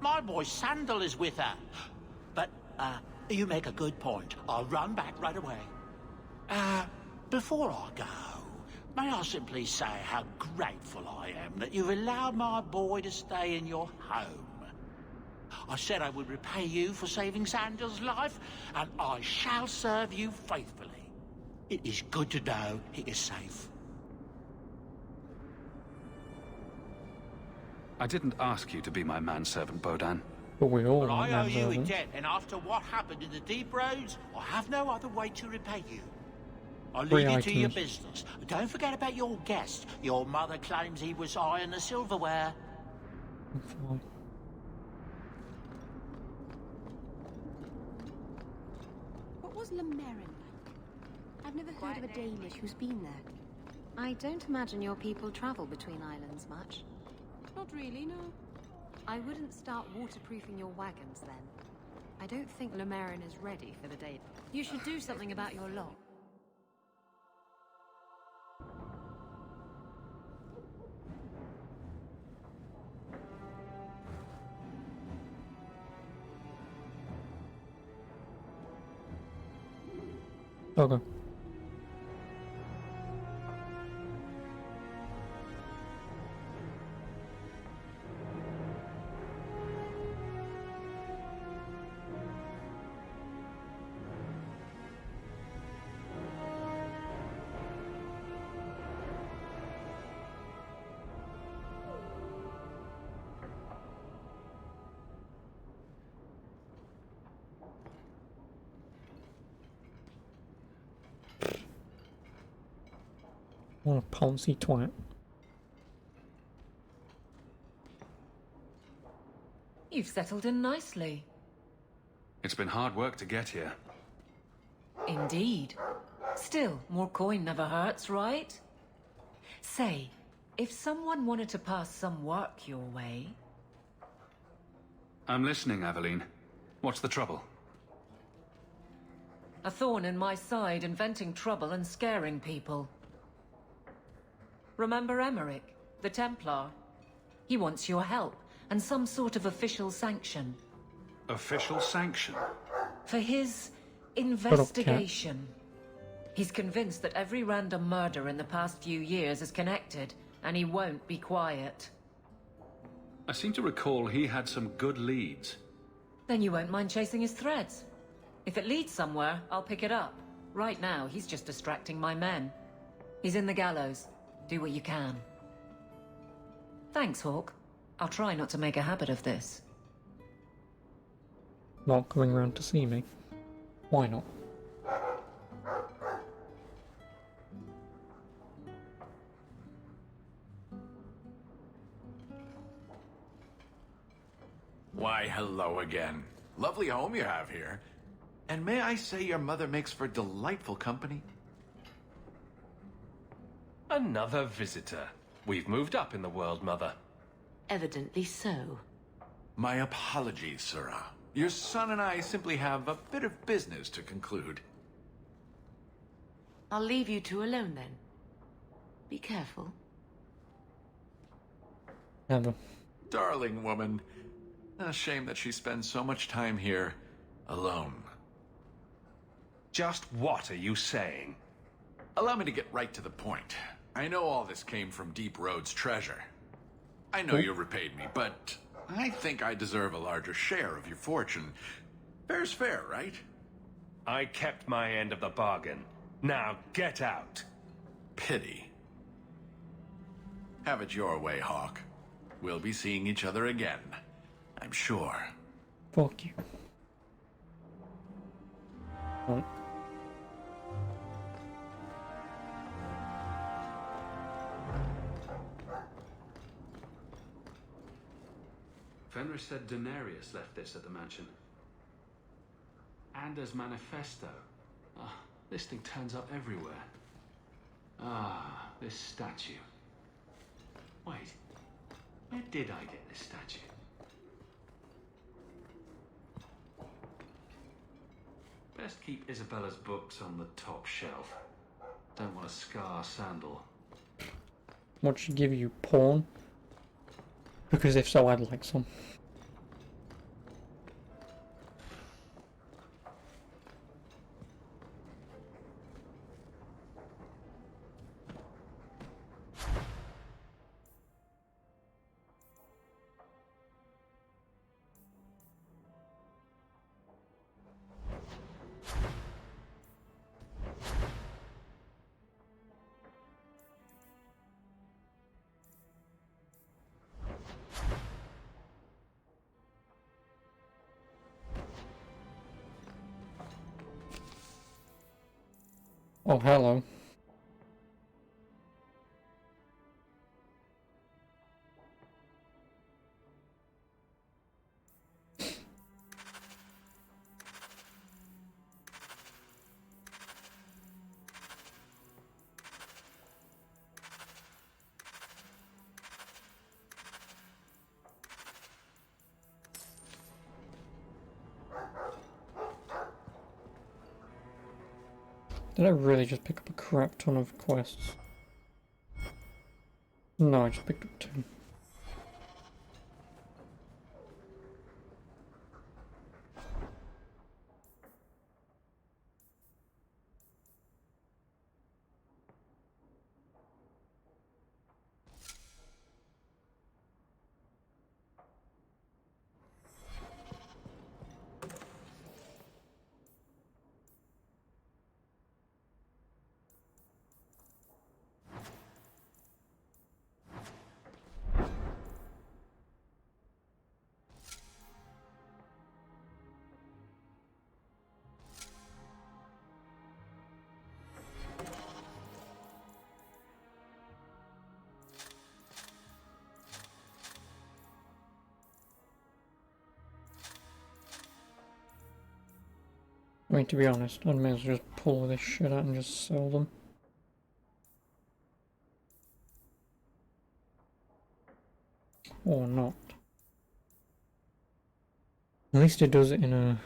My boy Sandal is with her. But, you make a good point. I'll run back right away. Before I go, may I simply say how grateful I am that you've allowed my boy to stay in your home. I said I would repay you for saving Sandal's life, and I shall serve you faithfully. It is good to know he is safe. I didn't ask you to be my manservant, Bodan. But we all But want I owe you a manservants. debt, and after what happened in the Deep Roads, I have no other way to repay you. I'll Free leave you to your items. business. Don't forget about your guest. Your mother claims he was eyeing the silverware. What was Lemerin like? I've never heard of a Danish who's been there. I don't imagine your people travel between islands much. Not really, no. I wouldn't start waterproofing your wagons then. I don't think Lemerin is ready for the day. You should do something about your lot. Okay. What a poncy twat. You've settled in nicely. It's been hard work to get here. Indeed. Still, more coin never hurts, right? Say, if someone wanted to pass some work your way... I'm listening, Aveline. What's the trouble? A thorn in my side, inventing trouble and scaring people. Remember Emmerich, the Templar? He wants your help, and some sort of official sanction. Official sanction? For his investigation. He's convinced that every random murder in the past few years is connected, and he won't be quiet. I seem to recall he had some good leads. Then you won't mind chasing his threads. If it leads somewhere, I'll pick it up. Right now, he's just distracting my men. He's in the gallows. Do what you can. Thanks, Hawke. I'll try not to make a habit of this. Not coming round to see me. Why not? Why, hello again. Lovely home you have here. And may I say your mother makes for delightful company? Another visitor. We've moved up in the world, Mother. Evidently so. My apologies, Sirrah. Your son and I simply have a bit of business to conclude. I'll leave you two alone then. Be careful. Never. Darling woman. A shame that she spends so much time here alone. Just what are you saying? Allow me to get right to the point. I know all this came from Deep Road's treasure. I know you repaid me, but I think I deserve a larger share of your fortune. Fair's fair, right? I kept my end of the bargain. Now get out. Pity. Have it your way, Hawke. We'll be seeing each other again, I'm sure. Fuck you. Oh. Fenris said Daenerys left this at the mansion. Anders' manifesto. Ah, this thing turns up everywhere. Ah, this statue. Wait, where did I get this statue? Best keep Isabella's books on the top shelf. Don't want to scar Sandal. What should give you porn? Because if so, I'd like some. Oh, hello. Did I really just pick up a crap ton of quests? No, I just picked up 2. I mean, to be honest, I may as well just pull all this shit out and just sell them. Or not. At least it does it in a...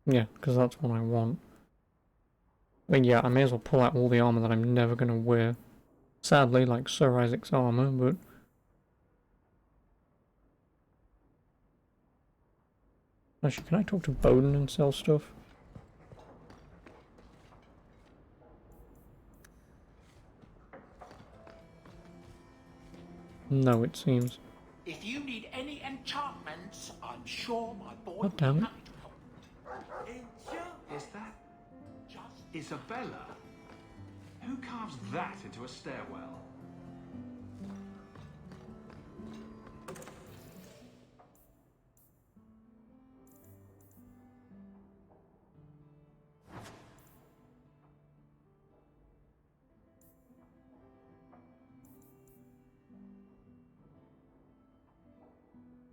Yeah, because that's what I want. I mean, yeah, I may as well pull out all the armor that I'm never going to wear. Sadly, like Sir Isaac's armor, but... Actually, can I talk to Bowden and sell stuff? No, it seems. If you need any enchantments, I'm sure my boy God damn it. Is that Isabella? Who carves that into a stairwell?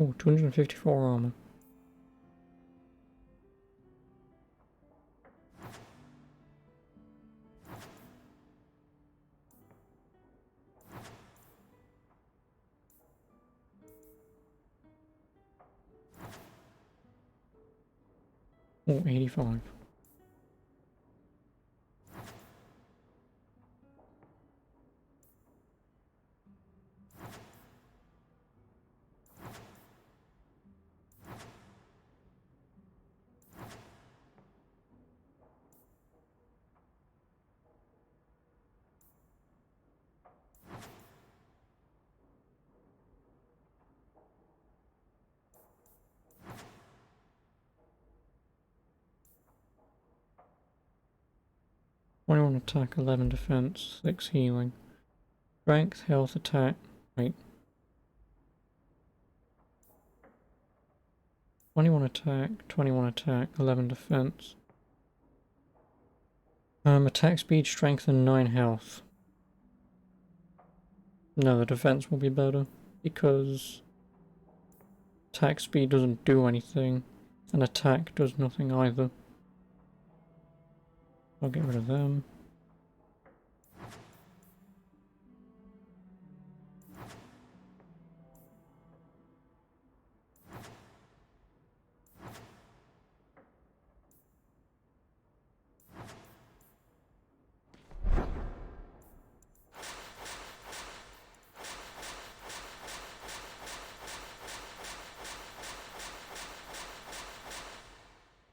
Oh, 254 armor. Oh, 85. Twenty-one attack, 11 defense, 6 healing. Strength, health, attack. Wait. 21 attack, 11 defense. Attack speed, strength, and 9 health. No, the defense will be better because attack speed doesn't do anything, and attack does nothing either. I'll get rid of them.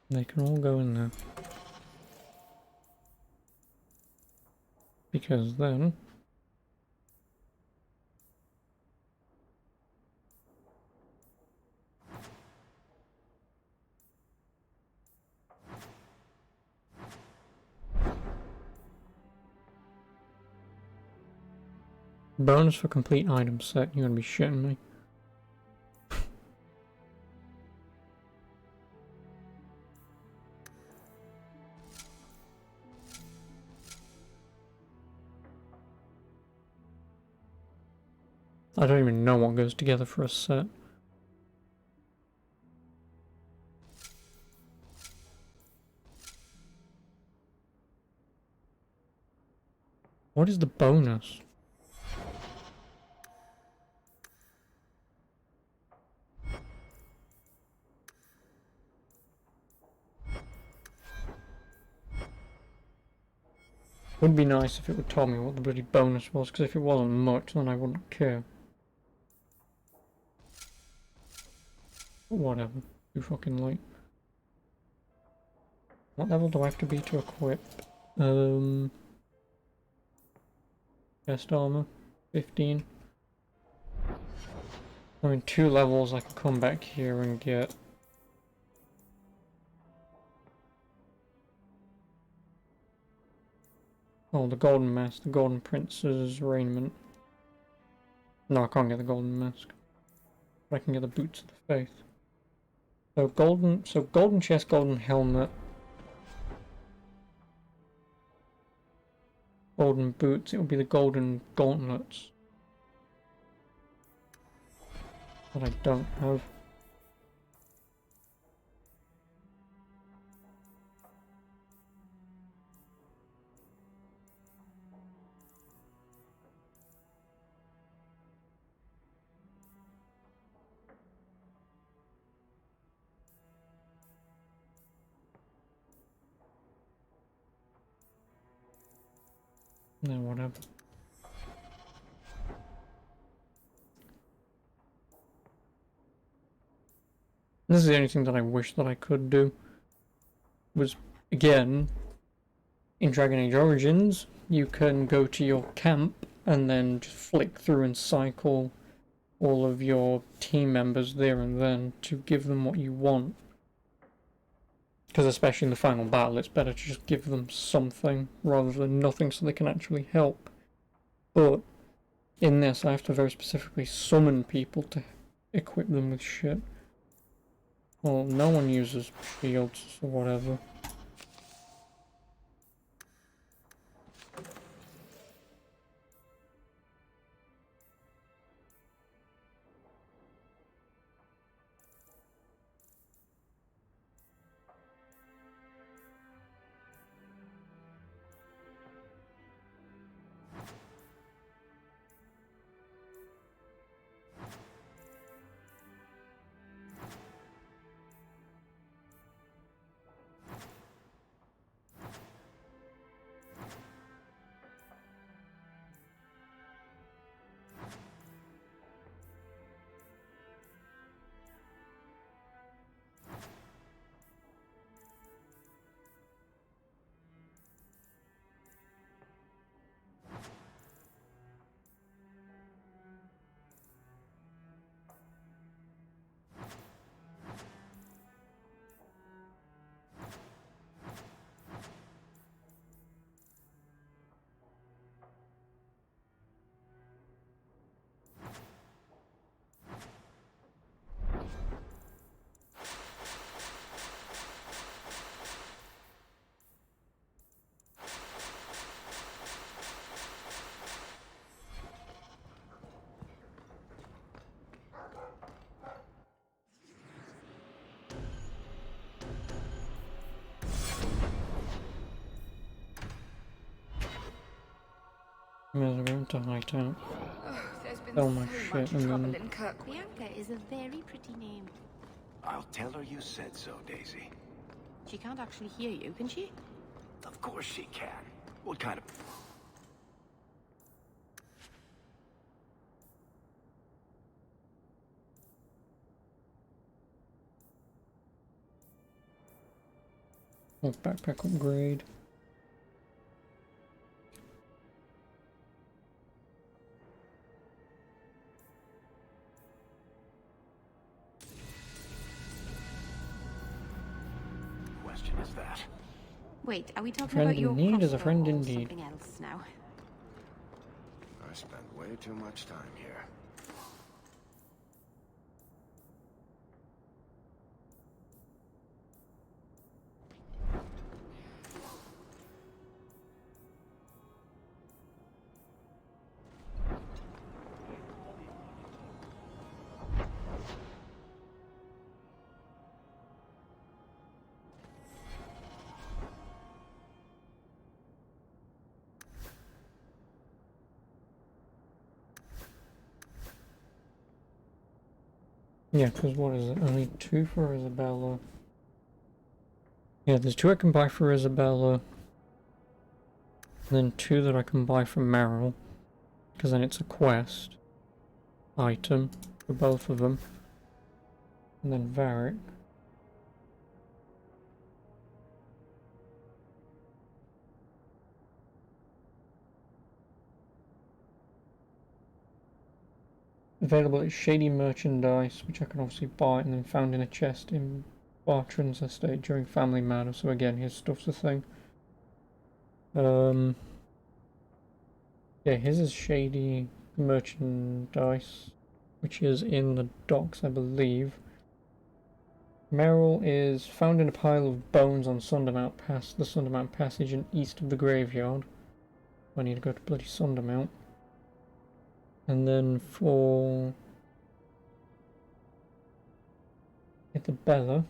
They can all go in there. Because then... Bonus for complete item set, you're gonna be shitting me. I don't even know what goes together for a set. What is the bonus? Would be nice if it would tell me what the bloody bonus was, because if it wasn't much, then I wouldn't care. Whatever. Too fucking late. What level do I have to be to equip? Best armor. 15. I mean, 2 levels I can come back here and get. Oh, the golden mask, the golden prince's raiment. No, I can't get the golden mask. But I can get the boots of the faith. So golden chest, golden helmet, golden boots. It will be the golden gauntlets that I don't have. No, whatever. This is the only thing that I wish that I could do. Was, again, in Dragon Age Origins, you can go to your camp and then just flick through and cycle all of your team members there and then to give them what you want. Because especially in the final battle, it's better to just give them something rather than nothing so they can actually help. But in this, I have to very specifically summon people to equip them with shit. Well, no one uses shields or whatever. May as well go into Hightown. Sell my shit and then... Bianca is a very pretty name. I'll tell her you said so, Daisy. She can't actually hear you, can she? Of course she can. What kind of... Oh, backpack upgrade. Question is that? Wait, are we talking Friend about your in need is a crossbow friend or indeed. something else now? I spent way too much time here. Yeah, because what is it? Only 2 for Isabella. Yeah, there's 2 I can buy for Isabella. And then 2 that I can buy for Meryl. Because then it's a quest item for both of them. And then Varric. Available at Shady Merchandise, which I can obviously buy, and then found in a chest in Bartrand's estate during Family Matter. So again, his stuff's a thing. Yeah, his is Shady Merchandise, which is in the docks, I believe. Meryl is found in a pile of bones on Sundermount Pass, the Sundermount Passage and east of the graveyard. I need to go to bloody Sundermount. And then for Isabella,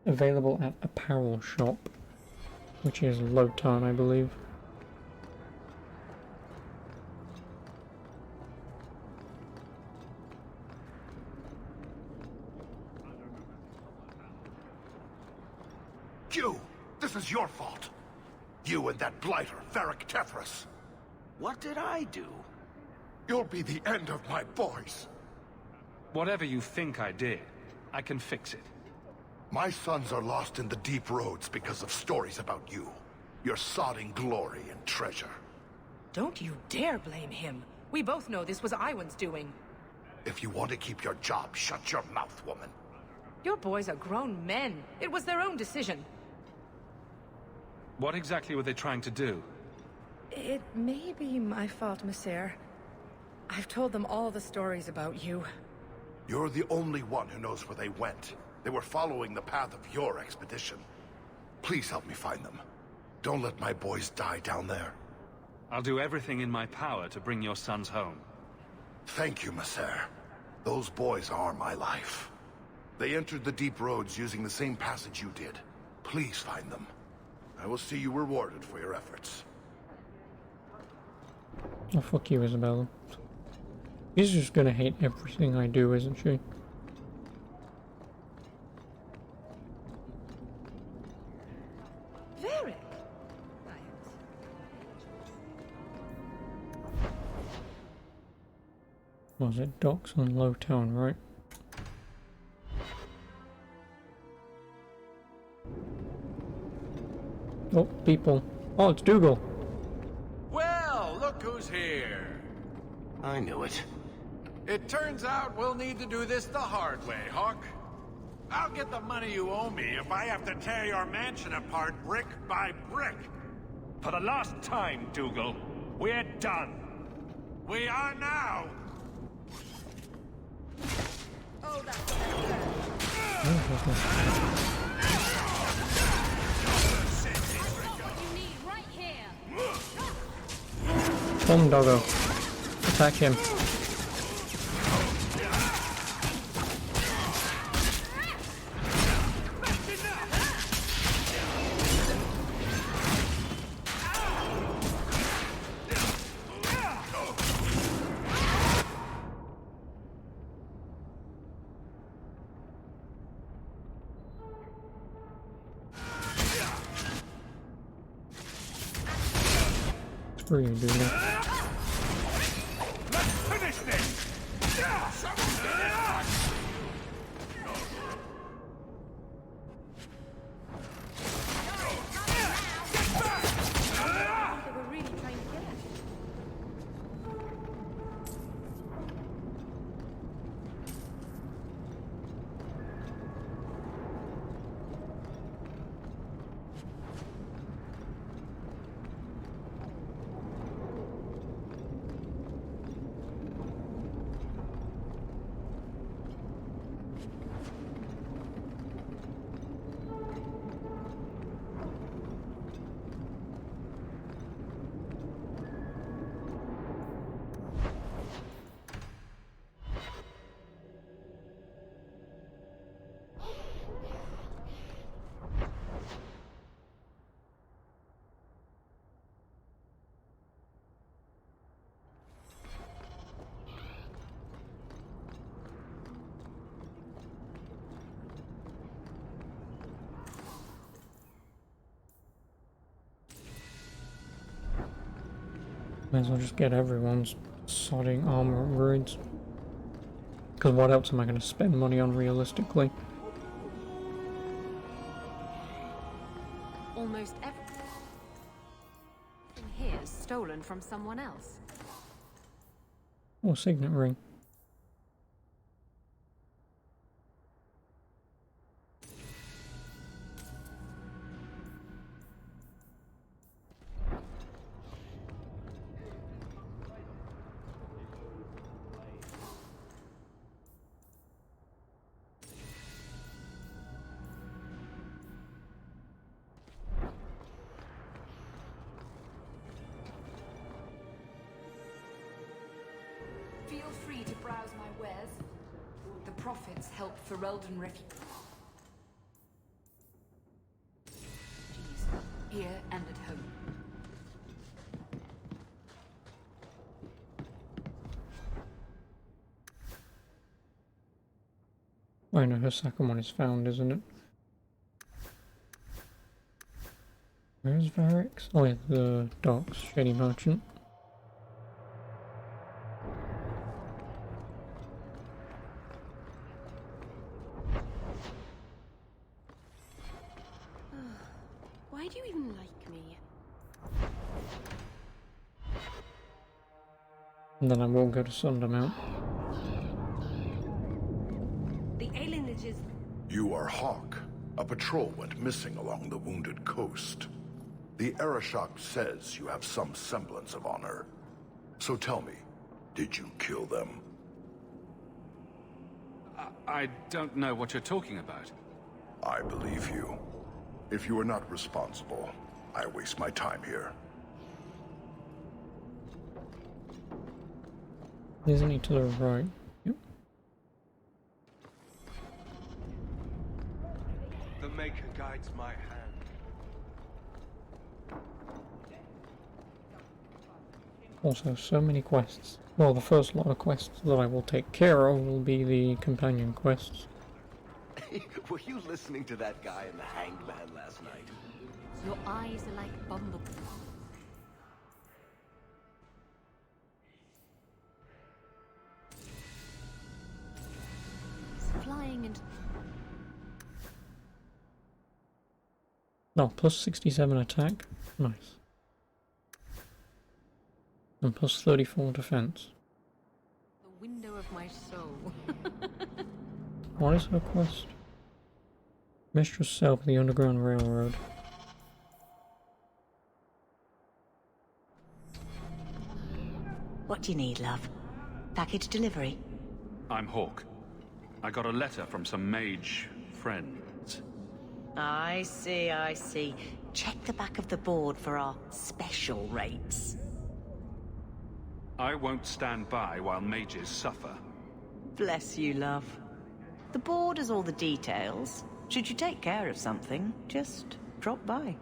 available at Apparel Shop, which is Lotan, I believe. Q! This is your fault. You and that blighter, Varric Tethras. What did I do? You'll be the end of my boys. Whatever you think I did, I can fix it. My sons are lost in the deep roads because of stories about you. Your sodding glory and treasure. Don't you dare blame him. We both know this was Iwan's doing. If you want to keep your job, shut your mouth, woman. Your boys are grown men. It was their own decision. What exactly were they trying to do? It may be my fault, Monsieur. I've told them all the stories about you. You're the only one who knows where they went. They were following the path of your expedition. Please help me find them. Don't let my boys die down there. I'll do everything in my power to bring your sons home. Thank you, Messer. Those boys are my life. They entered the deep roads using the same passage you did. Please find them. I will see you rewarded for your efforts. Oh, fuck you, Isabella. She's just gonna hate everything I do, isn't she? Varric! Was it Docks and Lowtown, right? Oh, people. Oh, it's Dougal. Well, look who's here. I knew it. It turns out we'll need to do this the hard way, Hawk. I'll get the money you owe me if I have to tear your mansion apart brick by brick. For the last time, Dougal, we're done. We are now. Oh, that's Come, doggo. Attack him. Screw you, dude. Finish this! Might as well just get everyone's sodding armor upgrades. Because what else am I going to spend money on realistically? Almost everything here is stolen from someone else. Oh, signet ring. Feel free to browse my wares. The profits help Ferelden refugees here and at home. I know her second one is found, isn't it? Where's Varix? Oh yeah, the docks, Shady Merchant. Why do you even like me? And then I will go to Sundermount. The alienage is... You are Hawk. A patrol went missing along the Wounded Coast. The Arashok says you have some semblance of honor. So tell me, did you kill them? I don't know what you're talking about. I believe you. If you are not responsible, I waste my time here. Isn't he to the right? Yep. The Maker guides my hand. Also, so many quests. Well, the first lot of quests that I will take care of will be the companion quests. Were you listening to that guy in the Hanged Man last night? Your eyes are like bumblebees. Flying into... No, plus 67 attack. Nice. And plus 34 defense. The window of my soul. What is her quest? Mistress Self of the Underground Railroad. What do you need, love? Package delivery? I'm Hawk. I got a letter from some mage friends. I see, I see. Check the back of the board for our special rates. I won't stand by while mages suffer. Bless you, love. The board has all the details. Should you take care of something, just drop by.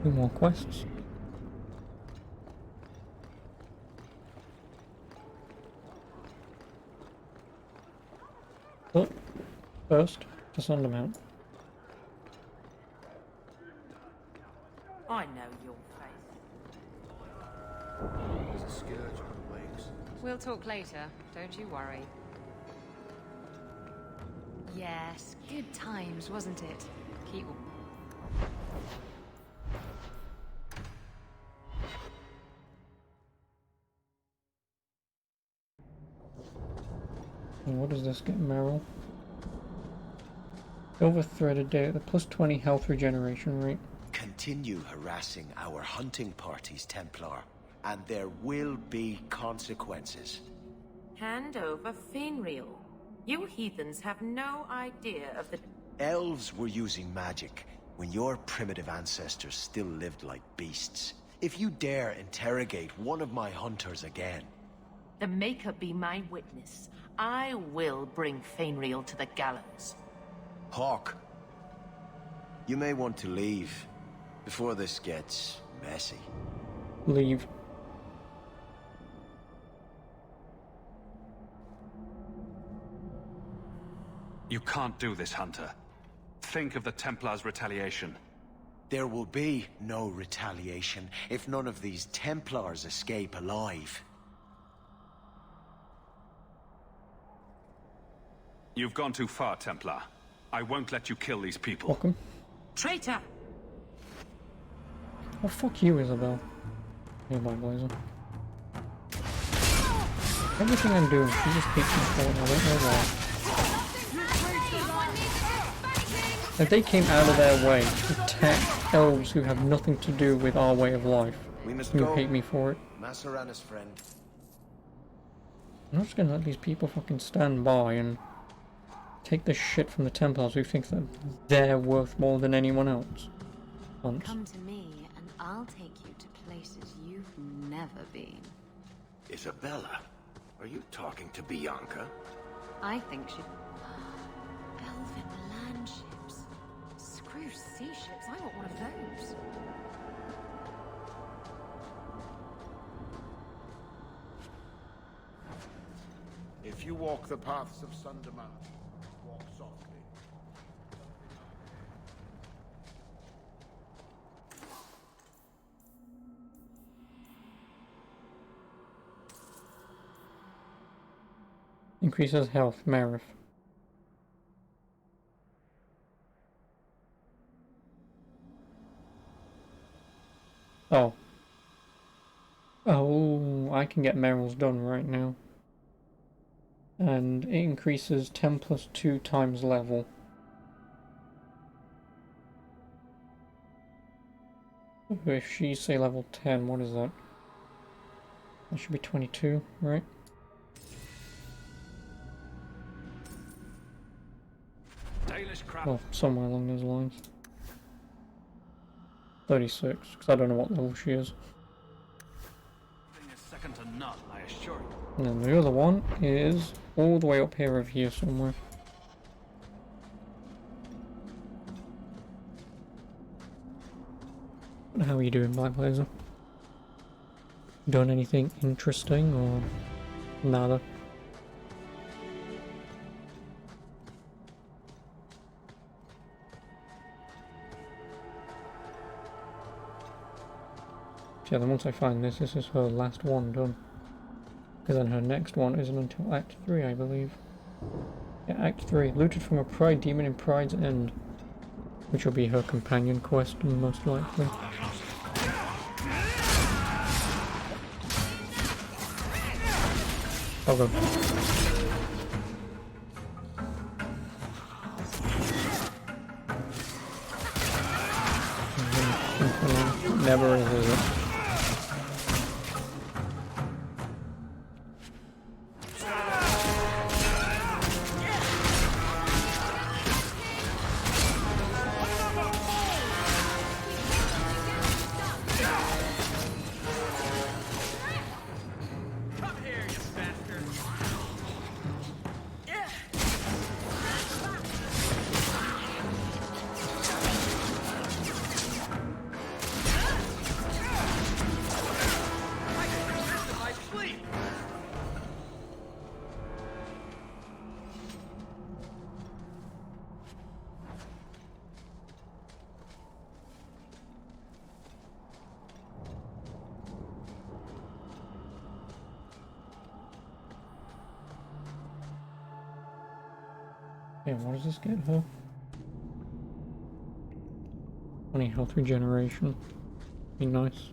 Two more quests. Oh, first to Sundermount. I know your face. There's a scourge on the waves. We'll talk later, don't you worry. Yes, good times, wasn't it? Keep... And what does this get, Meryl? Silver threaded day, the plus 20 health regeneration rate. Continue harassing our hunting parties, Templar, and there will be consequences. Hand over Fenrir. You heathens have no idea of the... Elves were using magic when your primitive ancestors still lived like beasts. If you dare interrogate one of my hunters again... The Maker be my witness. I will bring Fenrir to the gallows. Hawk, you may want to leave before this gets messy. Leave. You can't do this, Hunter. Think of the Templars' retaliation. There will be no retaliation if none of these Templars escape alive. You've gone too far, Templar. I won't let you kill these people. Welcome. Traitor! Oh, fuck you, Isabel. Hereby, Blazer. Everything I'm doing, she just keeps me falling. I don't know why. If they came out of their way to attack elves who have nothing to do with our way of life, We must you go. hate me for it. Masarana's friend. I'm not just gonna let these people fucking stand by and take the shit from the Templars who think that they're worth more than anyone else. Once. Come to me, and I'll take you to places you've never been. Isabella, are you talking to Bianca? I think she... Elven land ships. Screw sea ships, I want one of those. you walk the paths of Sundermount, walk softly. Increases health, Marif. Oh. Oh, I can get Meryl's done right now. And it increases 10 plus 2 times level. If she's, say, level 10, what is that? That should be 22, right? Well, somewhere along those lines. 36, because I don't know what level she is. Second to none, I assure you. And then the other one is all the way up here over here somewhere. How are you doing, Black Blazer? Done anything interesting or nada? Yeah, then once I find this is her last one done. Because then her next one isn't until Act 3, I believe. Yeah, Act 3. Looted from a Pride Demon in Pride's End. Which will be her companion quest, most likely. I'll go. Never is it? Yeah, what does this get her? 20 health regeneration. Be nice.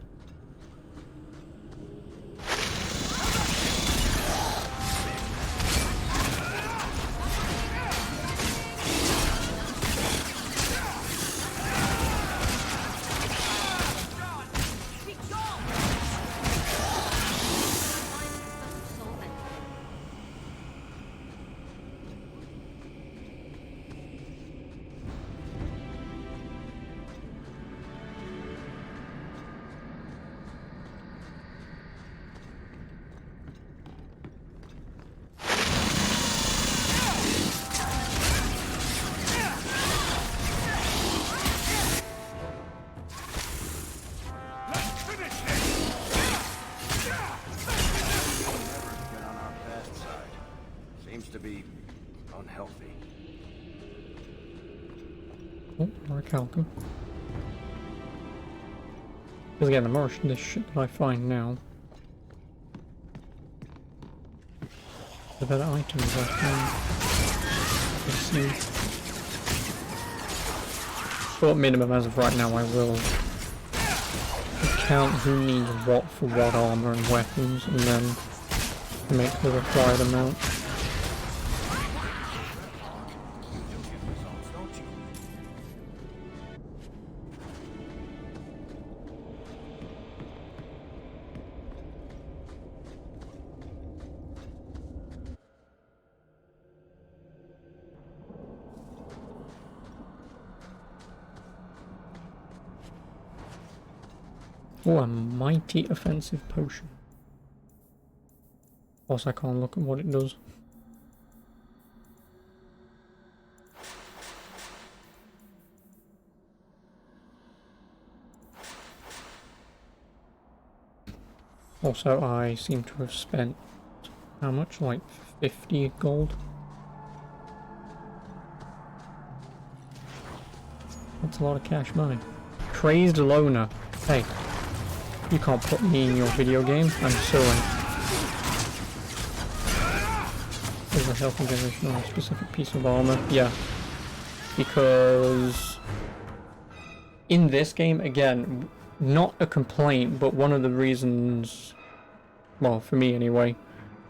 Calcum. Because again, the more this shit that I find now, the better items I find. Let's see. But minimum as of right now, I will count who needs what for what armor and weapons, and then make the required amount. Oh, a mighty offensive potion. Plus I can't look at what it does. Also, I seem to have spent How much? Like 50 gold? That's a lot of cash money. Crazed loner. Hey, you can't put me in your video game. I'm suing. There's a health regeneration on a specific piece of armor. Yeah. Because in this game, again, not a complaint, but one of the reasons, well, for me anyway,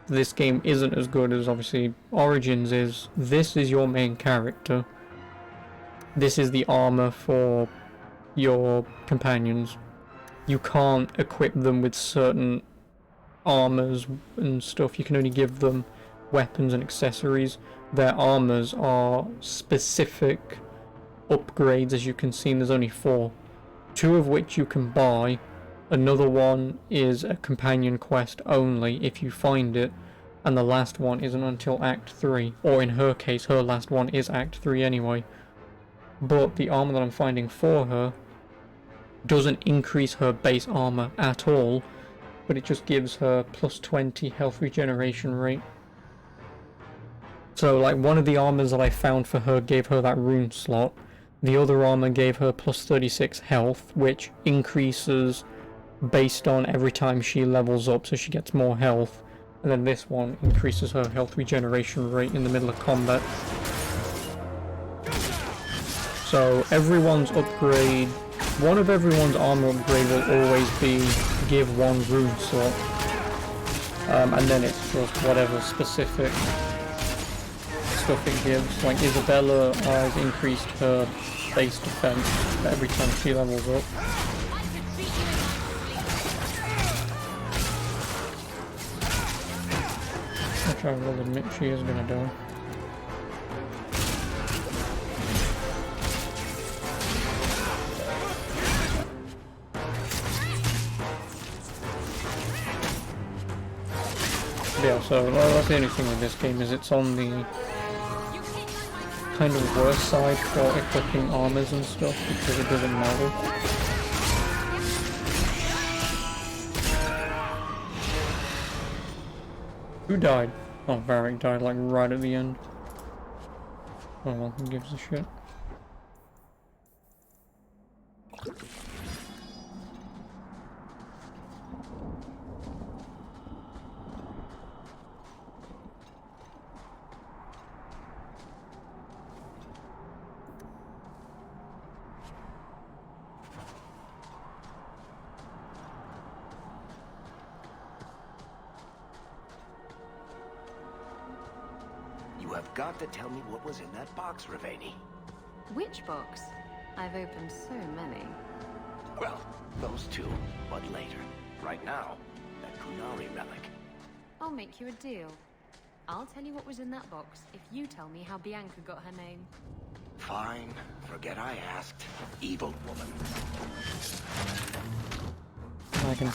this game isn't as good as obviously Origins is. This is your main character. This is the armor for your companions. You can't equip them with certain armors and stuff. You can only give them weapons and accessories. Their armors are specific upgrades, as you can see. There's only 4. 2 of which you can buy. Another one is a companion quest only if you find it. And the last one isn't until Act 3. Or in her case, her last one is Act 3 anyway. But the armor that I'm finding for her doesn't increase her base armor at all, but it just gives her plus 20 health regeneration rate. So like one of the armors that I found for her gave her that rune slot. The other armor gave her plus 36 health, which increases based on every time she levels up, so she gets more health. And then this one increases her health regeneration rate in the middle of combat. So everyone's upgrade, one of everyone's armor upgrade will always be give 1 rune slot. And then it's just whatever specific stuff it gives. Like Isabella has increased her base defense every time she levels up. Which I will admit she is gonna do. Yeah, so that's the only thing with this game, is it's on the kind of worse side for equipping armors and stuff, because it doesn't matter. Who died? Oh, Varric died like right at the end. Oh well, who gives a shit? You have got to tell me what was in that box, Raveni. Which box? I've opened so many. Well, those 2, but later. Right now, that Qunari relic. I'll make you a deal. I'll tell you what was in that box if you tell me how Bianca got her name. Fine. Forget I asked. Evil woman. I can...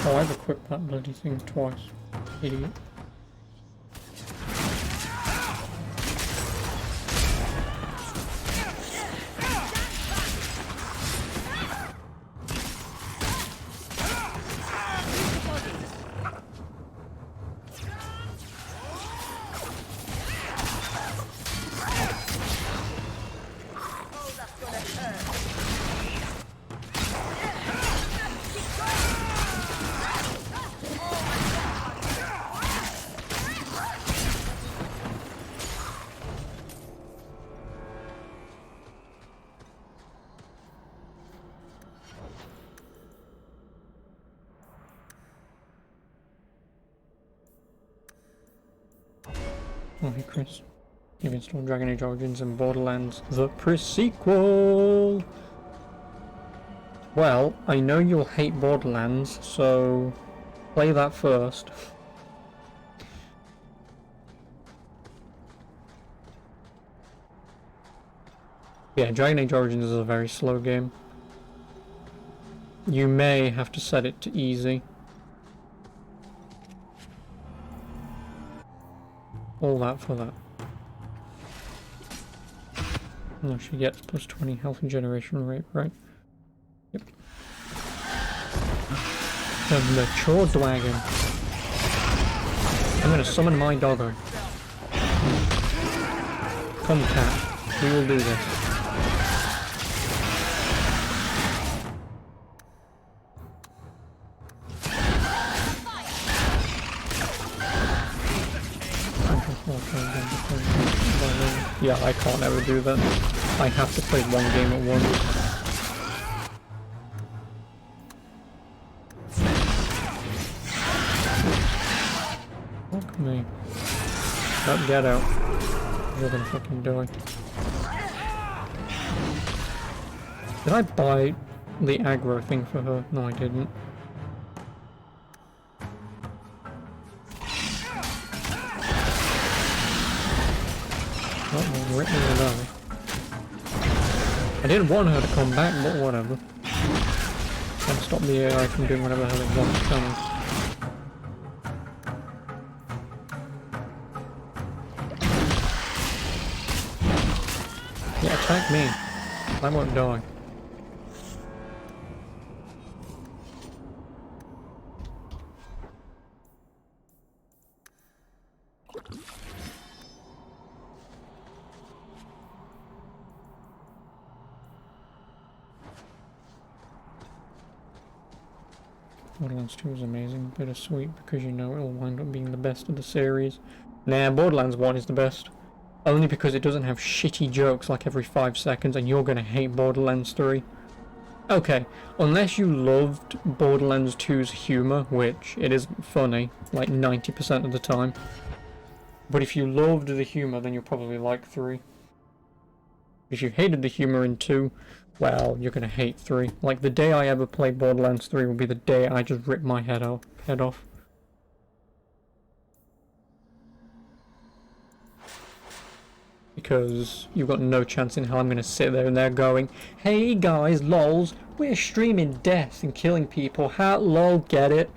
Oh, I've equipped that bloody thing twice. Idiot. Oh, hey Chris. You've installed Dragon Age Origins and Borderlands, the pre-sequel! Well, I know you'll hate Borderlands, so play that first. Yeah, Dragon Age Origins is a very slow game. You may have to set it to easy. all that for that. No, she gets plus 20 health and generation rate, right? Yep. The mature dragon. I'm gonna summon my doggo. Come, cat. We will do this. Yeah, I can't ever do that. I have to play one game at once. Fuck me. Oh, get out. You're gonna fucking die. Did I buy the aggro thing for her? No, I didn't. I didn't want her to come back, but whatever. Can't stop the AI from doing whatever the hell it wants, can I? Yeah, attack me. I won't die. Borderlands 2 is amazing, bittersweet because you know it'll wind up being the best of the series. Nah, Borderlands 1 is the best. Only because it doesn't have shitty jokes like every 5 seconds and you're gonna hate Borderlands 3. Okay, unless you loved Borderlands 2's humour, which it is funny, like 90% of the time. But if you loved the humour, then you'll probably like 3. If you hated the humour in 2, well, you're gonna hate 3. Like, the day I ever play Borderlands 3 will be the day I just rip my head off. Because you've got no chance in hell I'm gonna sit there and they're going, hey guys, lols, we're streaming death and killing people, ha, lol, get it?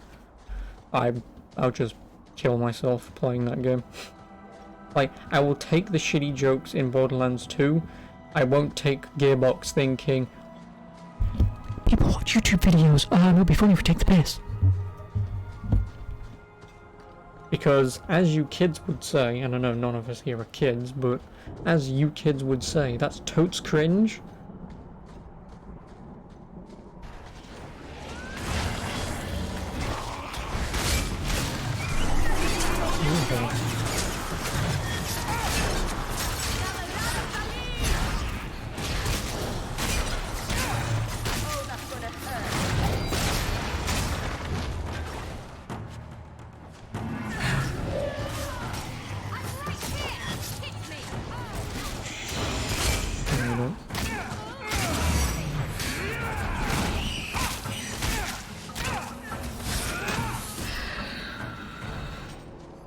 I'll just kill myself playing that game. Like, I will take the shitty jokes in Borderlands 2, I won't take Gearbox thinking, people watch YouTube videos, it'll be funny if we take the piss. Because, as you kids would say, and I know none of us here are kids, but as you kids would say, that's totes cringe.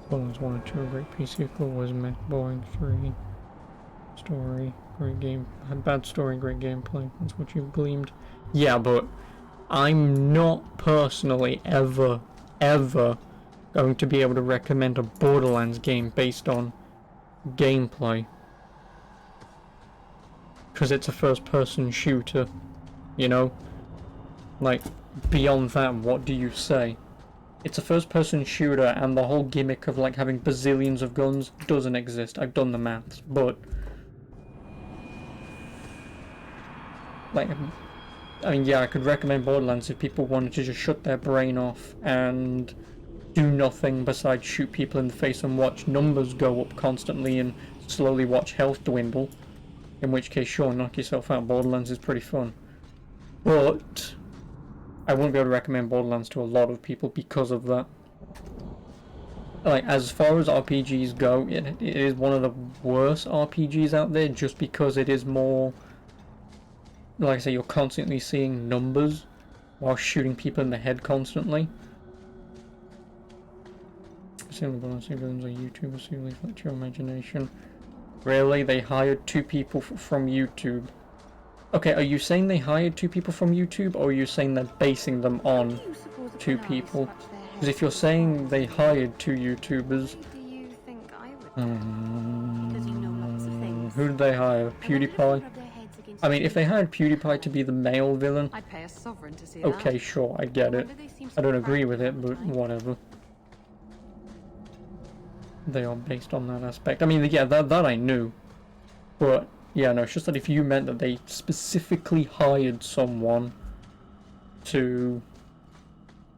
Borderlands 1 and 2 are great. PC cool was meh. Boring 3. Story, great game. Had bad story, great gameplay. That's what you've gleamed. Yeah, but I'm not personally ever going to be able to recommend a Borderlands game based on gameplay. Because it's a first-person shooter, you know? Like, beyond that, what do you say? It's a first-person shooter, and the whole gimmick of, like, having bazillions of guns doesn't exist. I've done the maths, but... like, I mean, yeah, I could recommend Borderlands if people wanted to just shut their brain off and do nothing besides shoot people in the face and watch numbers go up constantly and slowly watch health dwindle. In which case, sure, knock yourself out. Borderlands is pretty fun. But I wouldn't be able to recommend Borderlands to a lot of people because of that. Like, as far as RPGs go, it is one of the worst RPGs out there just because it is more... like I say, you're constantly seeing numbers while shooting people in the head constantly. Assuming violence villains on YouTube, assuming reflect your imagination. Really? They hired 2 people from YouTube? Okay, are you saying they hired 2 people from YouTube, or are you saying they're basing them on 2 people? Because if you're saying they hired 2 YouTubers... Do you think I would Who did they hire? PewDiePie? I mean, if they hired PewDiePie to be the male villain, I'd pay a sovereign to see okay, that. sure, I get it. I don't agree with it, but whatever. They are based on that aspect. I mean, yeah, that I knew. But, yeah, no, it's just that if you meant that they specifically hired someone from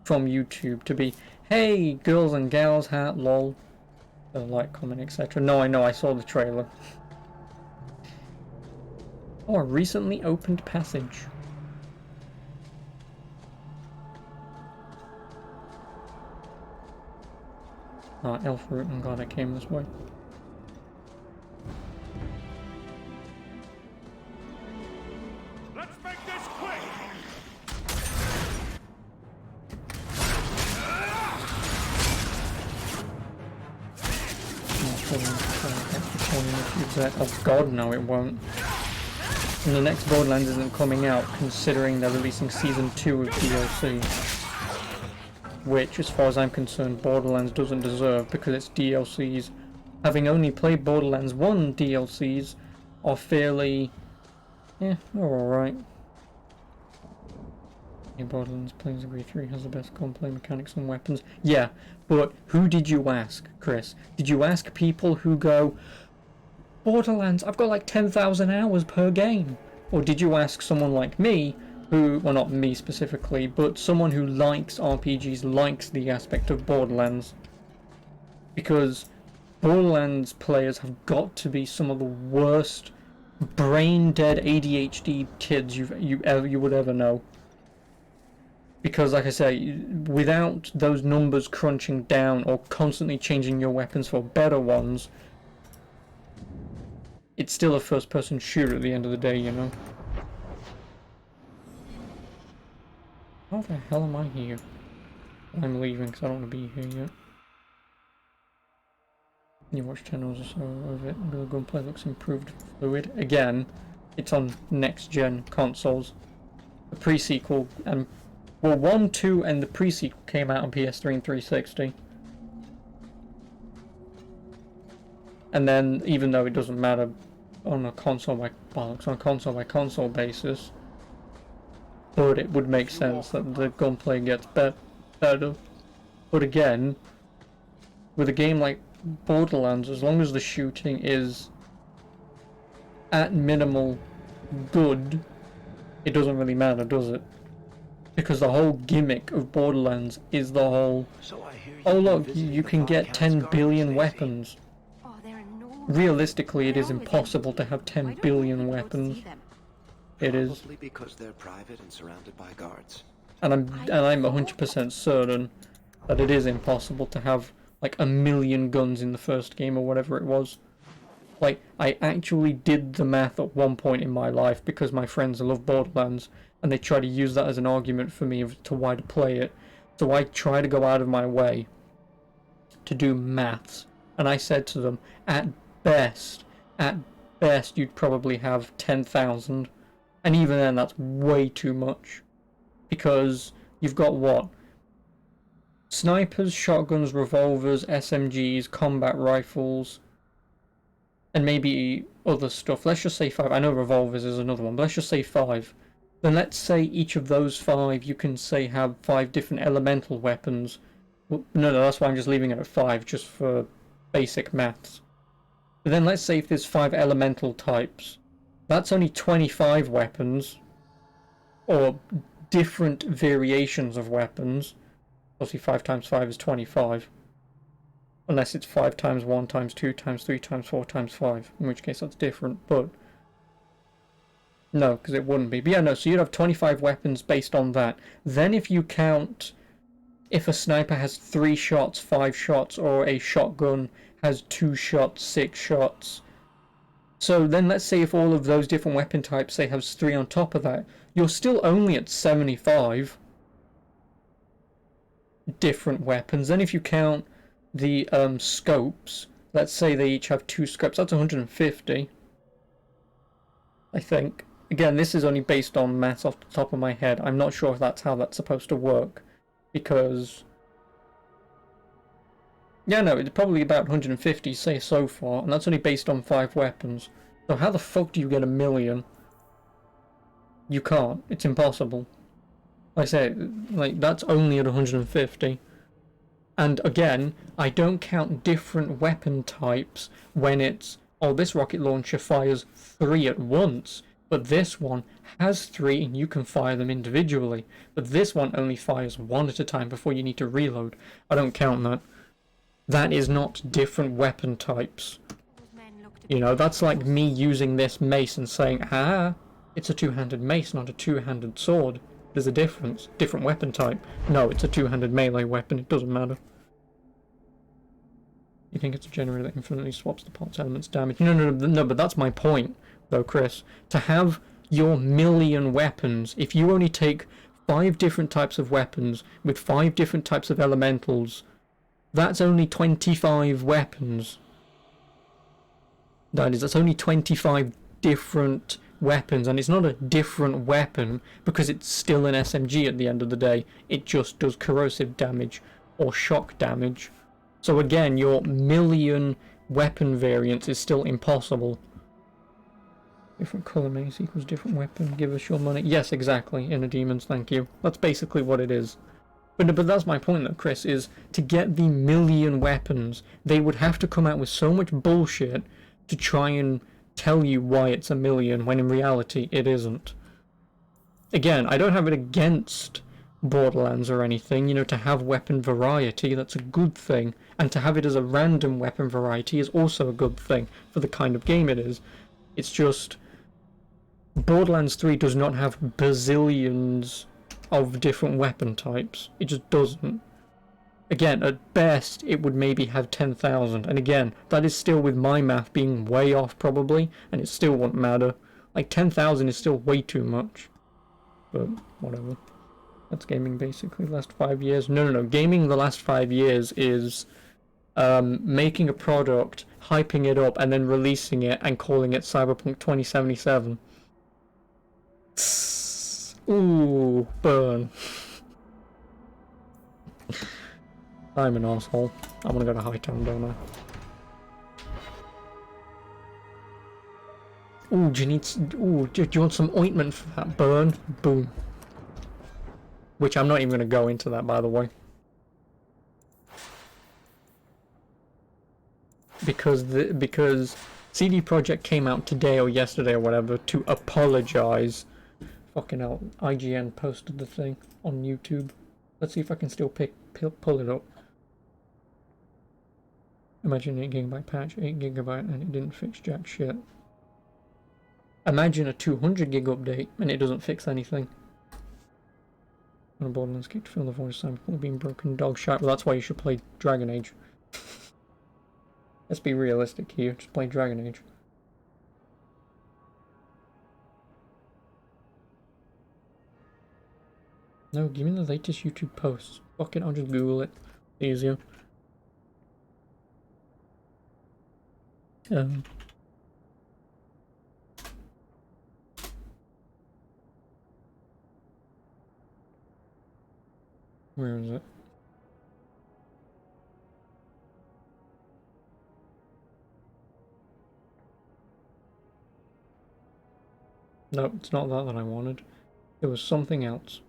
YouTube to be, hey, girls and gals hat, lol, like, comment, etc. No, I know, I saw the trailer. Oh, a recently opened passage. Ah, elf route, I'm glad I came this way. Let's make this quick! Oh god, no it won't. And the next Borderlands isn't coming out, considering they're releasing Season 2 of DLC. Which, as far as I'm concerned, Borderlands doesn't deserve, because its DLCs, having only played Borderlands 1 DLCs, are fairly... they're alright. Borderlands Plains Agree 3 has the best gunplay mechanics and weapons. Yeah, but who did you ask, Chris? Did you ask people who go, Borderlands, I've got like 10,000 hours per game? Or did you ask someone like me, who, well not me specifically, but someone who likes RPGs, likes the aspect of Borderlands? Because Borderlands players have got to be some of the worst brain-dead ADHD kids you would ever know. Because, like I say, without those numbers crunching down or constantly changing your weapons for better ones, it's still a first-person shooter at the end of the day, you know? How the hell am I here? I'm leaving because I don't want to be here yet. You watch 10 hours or so of it, the gunplay looks improved, fluid. Again, it's on next-gen consoles. The pre-sequel, and well, 1, 2, and the pre-sequel came out on PS3 and 360. And then, even though it doesn't matter on a console by console basis, but it would make sense that the gunplay gets better. But again, with a game like Borderlands, as long as the shooting is at minimal good, it doesn't really matter, does it? Because the whole gimmick of Borderlands is the whole, oh look, you can get 10 billion weapons. Realistically, it is impossible to have 10 billion weapons. It is. Probably because they're private and surrounded by guards. And I'm 100% certain that it is impossible to have like 1 million guns in the first game or whatever it was. Like, I actually did the math at one point in my life because my friends love Borderlands and they try to use that as an argument for me to why to play it. So I try to go out of my way to do maths, and I said to them, at best you'd probably have 10,000, and even then that's way too much, because you've got what? Snipers, shotguns, revolvers, SMGs, combat rifles, and maybe other stuff. Let's just say 5. I know revolvers is another one, but let's just say 5. Then let's say each of those 5 you can say have 5 different elemental weapons. Well, no, that's why I'm just leaving it at 5, just for basic maths. But then let's say if there's 5 elemental types, that's only 25 weapons, or different variations of weapons. Obviously 5 times 5 is 25. Unless it's 5 times 1 times 2 times 3 times 4 times 5, in which case that's different, but no, because it wouldn't be. But yeah, no, so you'd have 25 weapons based on that. Then if you count if a sniper has 3 shots, 5 shots, or a shotgun has 2 shots, 6 shots. So then let's say if all of those different weapon types, say, has 3 on top of that, you're still only at 75 different weapons. Then if you count the scopes, let's say they each have 2 scopes, that's 150, I think. Again, this is only based on maths off the top of my head. I'm not sure if that's how that's supposed to work, because Yeah, no, it's probably about 150, say, so far, and that's only based on 5 weapons. So how the fuck do you get 1 million? You can't. It's impossible. Like I say, like, that's only at 150. And again, I don't count different weapon types when it's, oh, this rocket launcher fires 3 at once, but this one has 3 and you can fire them individually. But this one only fires 1 at a time before you need to reload. I don't count that. That is not different weapon types. You know, that's like me using this mace and saying, ah, it's a 2-handed mace, not a 2-handed sword. There's a difference. Different weapon type. No, it's a 2-handed melee weapon. It doesn't matter. You think it's a generator that infinitely swaps the parts elements damage? No, but that's my point, though, Chris. To have your 1,000,000 weapons, if you only take 5 different types of weapons with 5 different types of elementals, that's only 25 weapons. That's only 25 different weapons, and it's not a different weapon because it's still an SMG at the end of the day. It just does corrosive damage or shock damage. So again, your 1,000,000 weapon variants is still impossible. Different colour mace equals different weapon. Give us your money. Yes, exactly. Inner demons, thank you. That's basically what it is. But that's my point though, Chris, is to get the 1,000,000 weapons, they would have to come out with so much bullshit to try and tell you why it's 1,000,000 when in reality it isn't. Again, I don't have it against Borderlands or anything, you know, to have weapon variety, that's a good thing, and to have it as a random weapon variety is also a good thing for the kind of game it is. It's just Borderlands 3 does not have bazillions of different weapon types. It just doesn't. Again, at best, it would maybe have 10,000. And again, that is still with my math being way off probably, and it still won't matter. Like, 10,000 is still way too much. But, whatever. That's gaming basically the last 5 years. No. Gaming the last 5 years is making a product, hyping it up, and then releasing it and calling it Cyberpunk 2077. Ooh, burn. I'm an asshole. I'm gonna go to Hightown, don't I? Ooh, do you need... Ooh, do you want some ointment for that? Burn. Boom. Which I'm not even gonna go into that, by the way. Because CD Projekt came out today or yesterday or whatever to apologize. Fucking hell, IGN posted the thing on YouTube. Let's see if I can still pull it up. Imagine 8GB patch, 8GB, and it didn't fix jack shit. Imagine a 200GB update and it doesn't fix anything. On a Borderlands kick to fill the voice sample being broken dog shit. Well, that's why you should play Dragon Age. Let's be realistic here, just play Dragon Age. No, give me the latest YouTube posts. Fuck it, I'll just Google it. Easier. Where is it? No, it's not that I wanted. It was something else.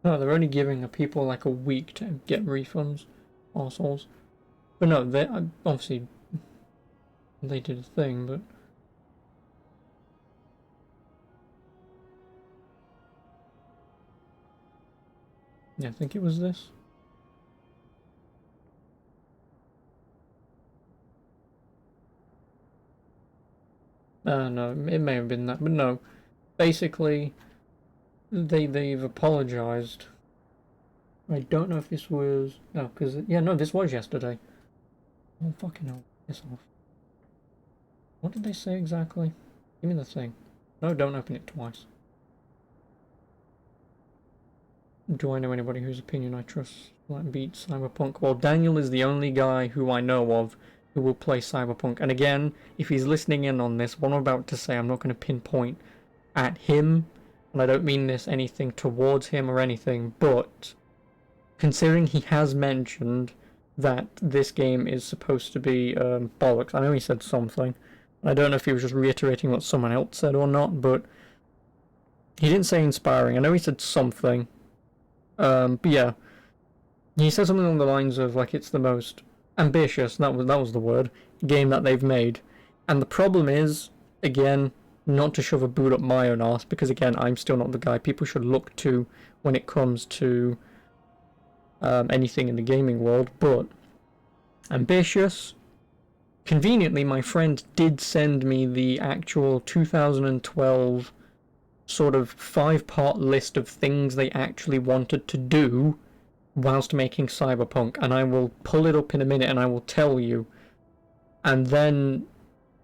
No, they're only giving people like a week to get refunds. Arseholes. But no, they obviously they did a thing, but yeah, I think it was this. No, it may have been that, but no. Basically, they've apologized. I don't know if this was... No, because... Yeah, no, this was yesterday. Oh, fucking hell. Piss off. What did they say exactly? Give me the thing. No, don't open it twice. Do I know anybody whose opinion I trust like beats Cyberpunk? Well, Daniel is the only guy who I know of who will play Cyberpunk. And again, if he's listening in on this, what I'm about to say, I'm not going to pinpoint at him. And I don't mean this anything towards him or anything, but considering he has mentioned that this game is supposed to be bollocks. I know he said something. I don't know if he was just reiterating what someone else said or not, but he didn't say inspiring. I know he said something. But yeah, he said something along the lines of like it's the most ambitious, that was the word, game that they've made. And the problem is, again, not to shove a boot up my own arse, because again, I'm still not the guy people should look to when it comes to anything in the gaming world, but ambitious. Conveniently, my friend did send me the actual 2012 sort of 5-part list of things they actually wanted to do whilst making Cyberpunk, and I will pull it up in a minute and I will tell you. And then,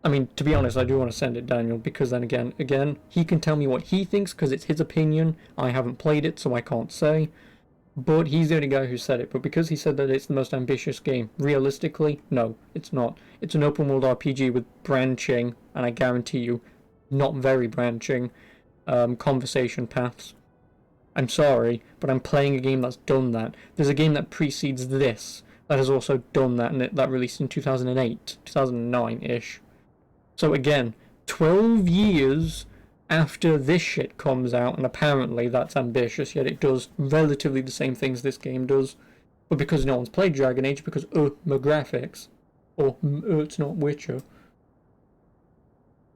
I mean, to be honest, I do want to send it Daniel, because then again, he can tell me what he thinks, because it's his opinion. I haven't played it, so I can't say. But he's the only guy who said it. But because he said that it's the most ambitious game, realistically, no, it's not. It's an open world RPG with branching, and I guarantee you, not very branching, conversation paths. I'm sorry, but I'm playing a game that's done that. There's a game that precedes this that has also done that, and that released in 2008, 2009-ish. So again, 12 years after this shit comes out, and apparently that's ambitious, yet it does relatively the same things this game does. But because no one's played Dragon Age, because my graphics, or it's not Witcher.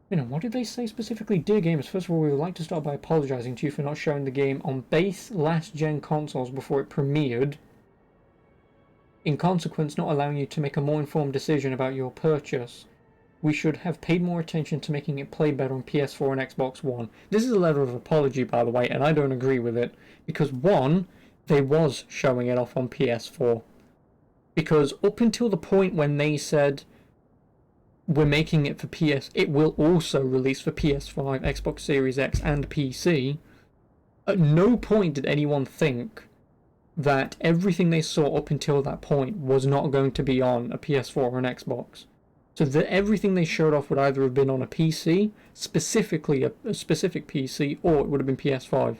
You know, what did they say specifically? Dear gamers, first of all, we would like to start by apologising to you for not showing the game on base last-gen consoles before it premiered. In consequence, not allowing you to make a more informed decision about your purchase. We should have paid more attention to making it play better on PS4 and Xbox One. This is a letter of apology, by the way, and I don't agree with it. Because, one, they was showing it off on PS4. Because up until the point when they said, we're making it for PS, it will also release for PS5, Xbox Series X, and PC, at no point did anyone think that everything they saw up until that point was not going to be on a PS4 or an Xbox. So that everything they showed off would either have been on a PC, specifically a specific PC, or it would have been PS5.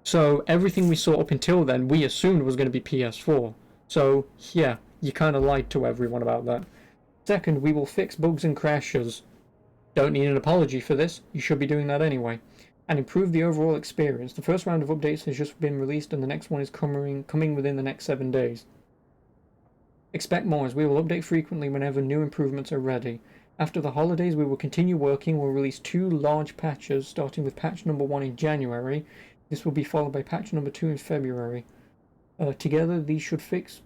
So everything we saw up until then, we assumed was going to be PS4. So yeah, you kind of lied to everyone about that. Second, we will fix bugs and crashes. Don't need an apology for this, you should be doing that anyway. And improve the overall experience. The first round of updates has just been released and the next one is coming within the next 7 days. Expect more, as we will update frequently whenever new improvements are ready. After the holidays, we will continue working. We'll release 2 large patches, starting with patch number 1 in January. This will be followed by patch number 2 in February. Together, these should fix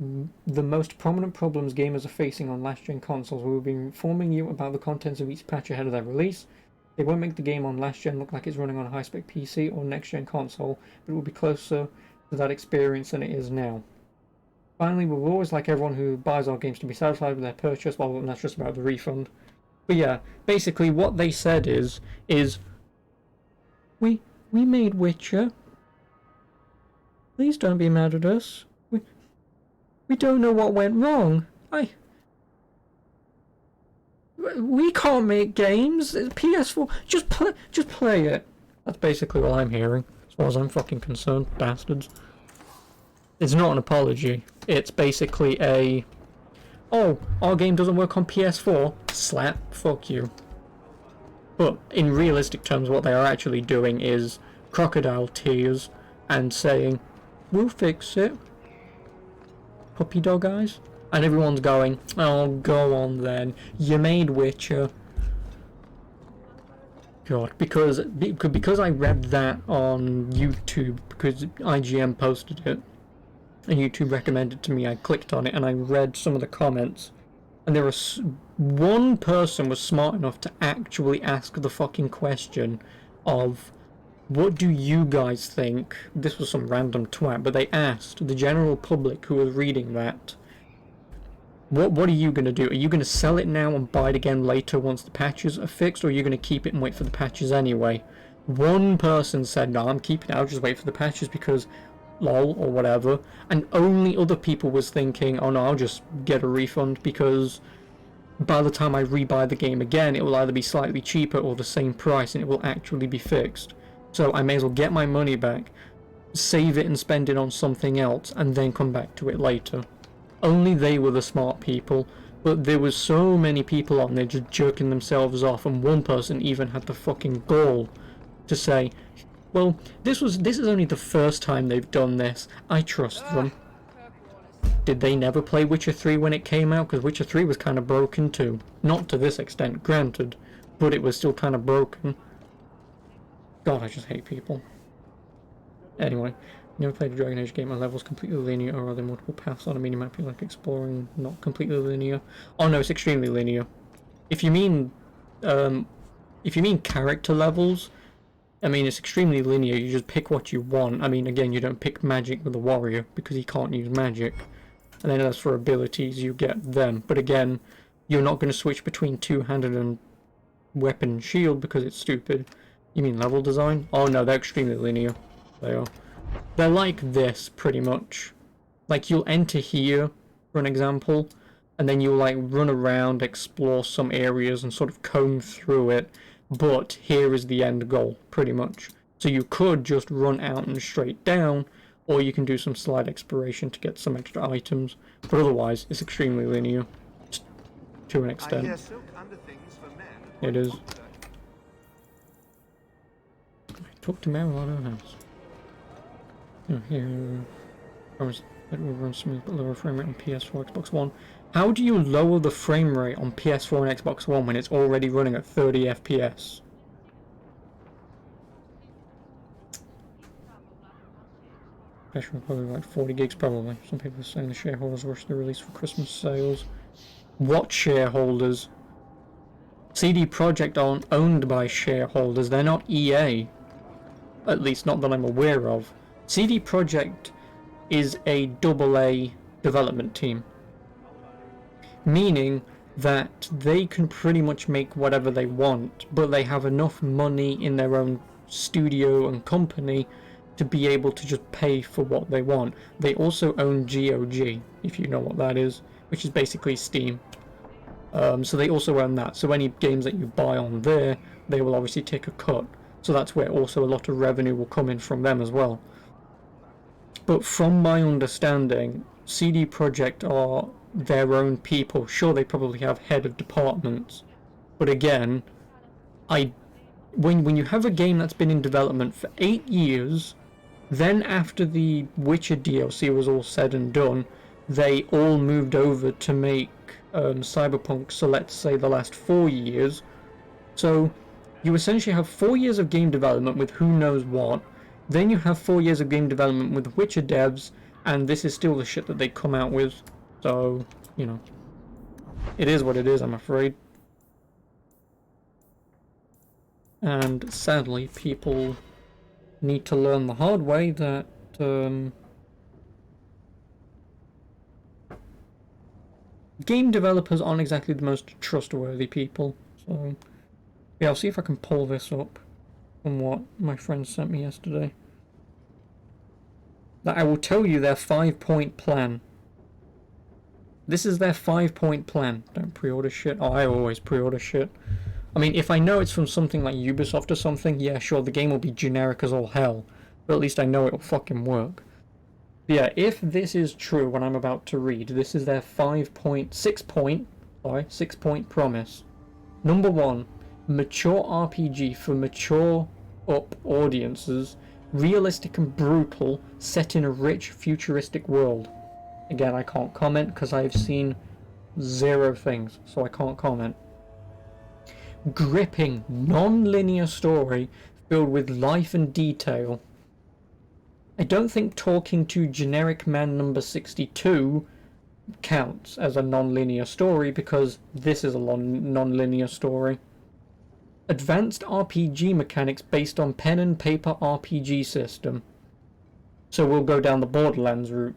the most prominent problems gamers are facing on last-gen consoles. We will be informing you about the contents of each patch ahead of their release. They won't make the game on last-gen look like it's running on a high-spec PC or next-gen console, but it will be closer to that experience than it is now. Finally, we will always like everyone who buys our games to be satisfied with their purchase, well, that's just about the refund. But yeah, basically what they said is we made Witcher. Please don't be mad at us. We don't know what went wrong. We can't make games. It's PS4. Just play it. That's basically what I'm hearing, as far as I'm fucking concerned, bastards. It's not an apology. It's basically a, oh, our game doesn't work on PS4. Slap. Fuck you. But in realistic terms, what they are actually doing is crocodile tears and saying, we'll fix it. Puppy dog eyes. And everyone's going, oh, go on then. You made Witcher. God, because I read that on YouTube, because IGN posted it, and YouTube recommended it to me, I clicked on it and I read some of the comments, and there was one person was smart enough to actually ask the fucking question of, what do you guys think? This was some random twat, but they asked the general public who was reading that, What are you going to do? Are you going to sell it now and buy it again later once the patches are fixed, or are you going to keep it and wait for the patches anyway? One person said, no, I'm keeping it, I'll just wait for the patches because lol or whatever, and only other people was thinking, oh no, I'll just get a refund because by the time I rebuy the game again, it will either be slightly cheaper or the same price and it will actually be fixed. So I may as well get my money back, save it and spend it on something else, and then come back to it later. Only they were the smart people, but there was so many people on there just jerking themselves off, and one person even had the fucking gall to say, well, this is only the first time they've done this, I trust them. Did they never play Witcher 3 when it came out? Because Witcher 3 was kind of broken too. Not to this extent, granted, but it was still kind of broken. God, I just hate people. Anyway, never played a Dragon Age game. Are levels completely linear, or are there multiple paths on a minimap like exploring? Not completely linear. Oh no, it's extremely linear. If you mean character levels, I mean it's extremely linear. You just pick what you want. I mean, again, you don't pick magic with a warrior because he can't use magic. And then as for abilities, you get them. But again, you're not going to switch between two-handed and weapon and shield because it's stupid. You mean level design? Oh no, they're extremely linear. They are. They're like this, pretty much. Like, you'll enter here, for an example, and then you'll, like, run around, explore some areas, and sort of comb through it, but here is the end goal, pretty much. So you could just run out and straight down, or you can do some slight exploration to get some extra items, but otherwise, it's extremely linear, to an extent. It is. Talk to Marilyn House. Oh, here, promise that will run smooth but lower frame rate on PS4, Xbox One. How do you lower the frame rate on PS4 and Xbox One when it's already running at 30 FPS? Probably like 40 gigs probably. Some people are saying the shareholders rush the release for Christmas sales. What shareholders? CD Projekt aren't owned by shareholders, they're not EA. At least not that I'm aware of. CD Projekt is a AA development team. Meaning that they can pretty much make whatever they want, but they have enough money in their own studio and company to be able to just pay for what they want. They also own GOG, if you know what that is, which is basically Steam. So they also own that. So any games that you buy on there, they will obviously take a cut. So that's where also a lot of revenue will come in from them as well. But from my understanding, CD Projekt are their own people. Sure, they probably have head of departments, but again, when you have a game that's been in development for 8 years, then after the Witcher DLC was all said and done, they all moved over to make Cyberpunk, so let's say the last 4 years. So you essentially have 4 years of game development with who knows what. Then you have 4 years of game development with Witcher devs, and this is still the shit that they come out with. So, you know, it is what it is, I'm afraid. And sadly, people need to learn the hard way that game developers aren't exactly the most trustworthy people. So, yeah, I'll see if I can pull this up from what my friend sent me yesterday. That I will tell you their 5-point plan. This is their 5-point plan. Don't pre-order shit. Oh, I always pre-order shit. I mean, if I know it's from something like Ubisoft or something, yeah, sure, the game will be generic as all hell. But at least I know it'll fucking work. But yeah, if this is true, what I'm about to read, this is their 6-point promise. Number 1, mature RPG for mature up audiences, realistic and brutal, set in a rich futuristic world. Again, I can't comment because I've seen 0 things, so I can't comment. Gripping, non-linear story filled with life and detail. I don't think talking to generic man number 62 counts as a non-linear story because this is a non-linear story. Advanced RPG mechanics based on pen and paper RPG system. So we'll go down the Borderlands route.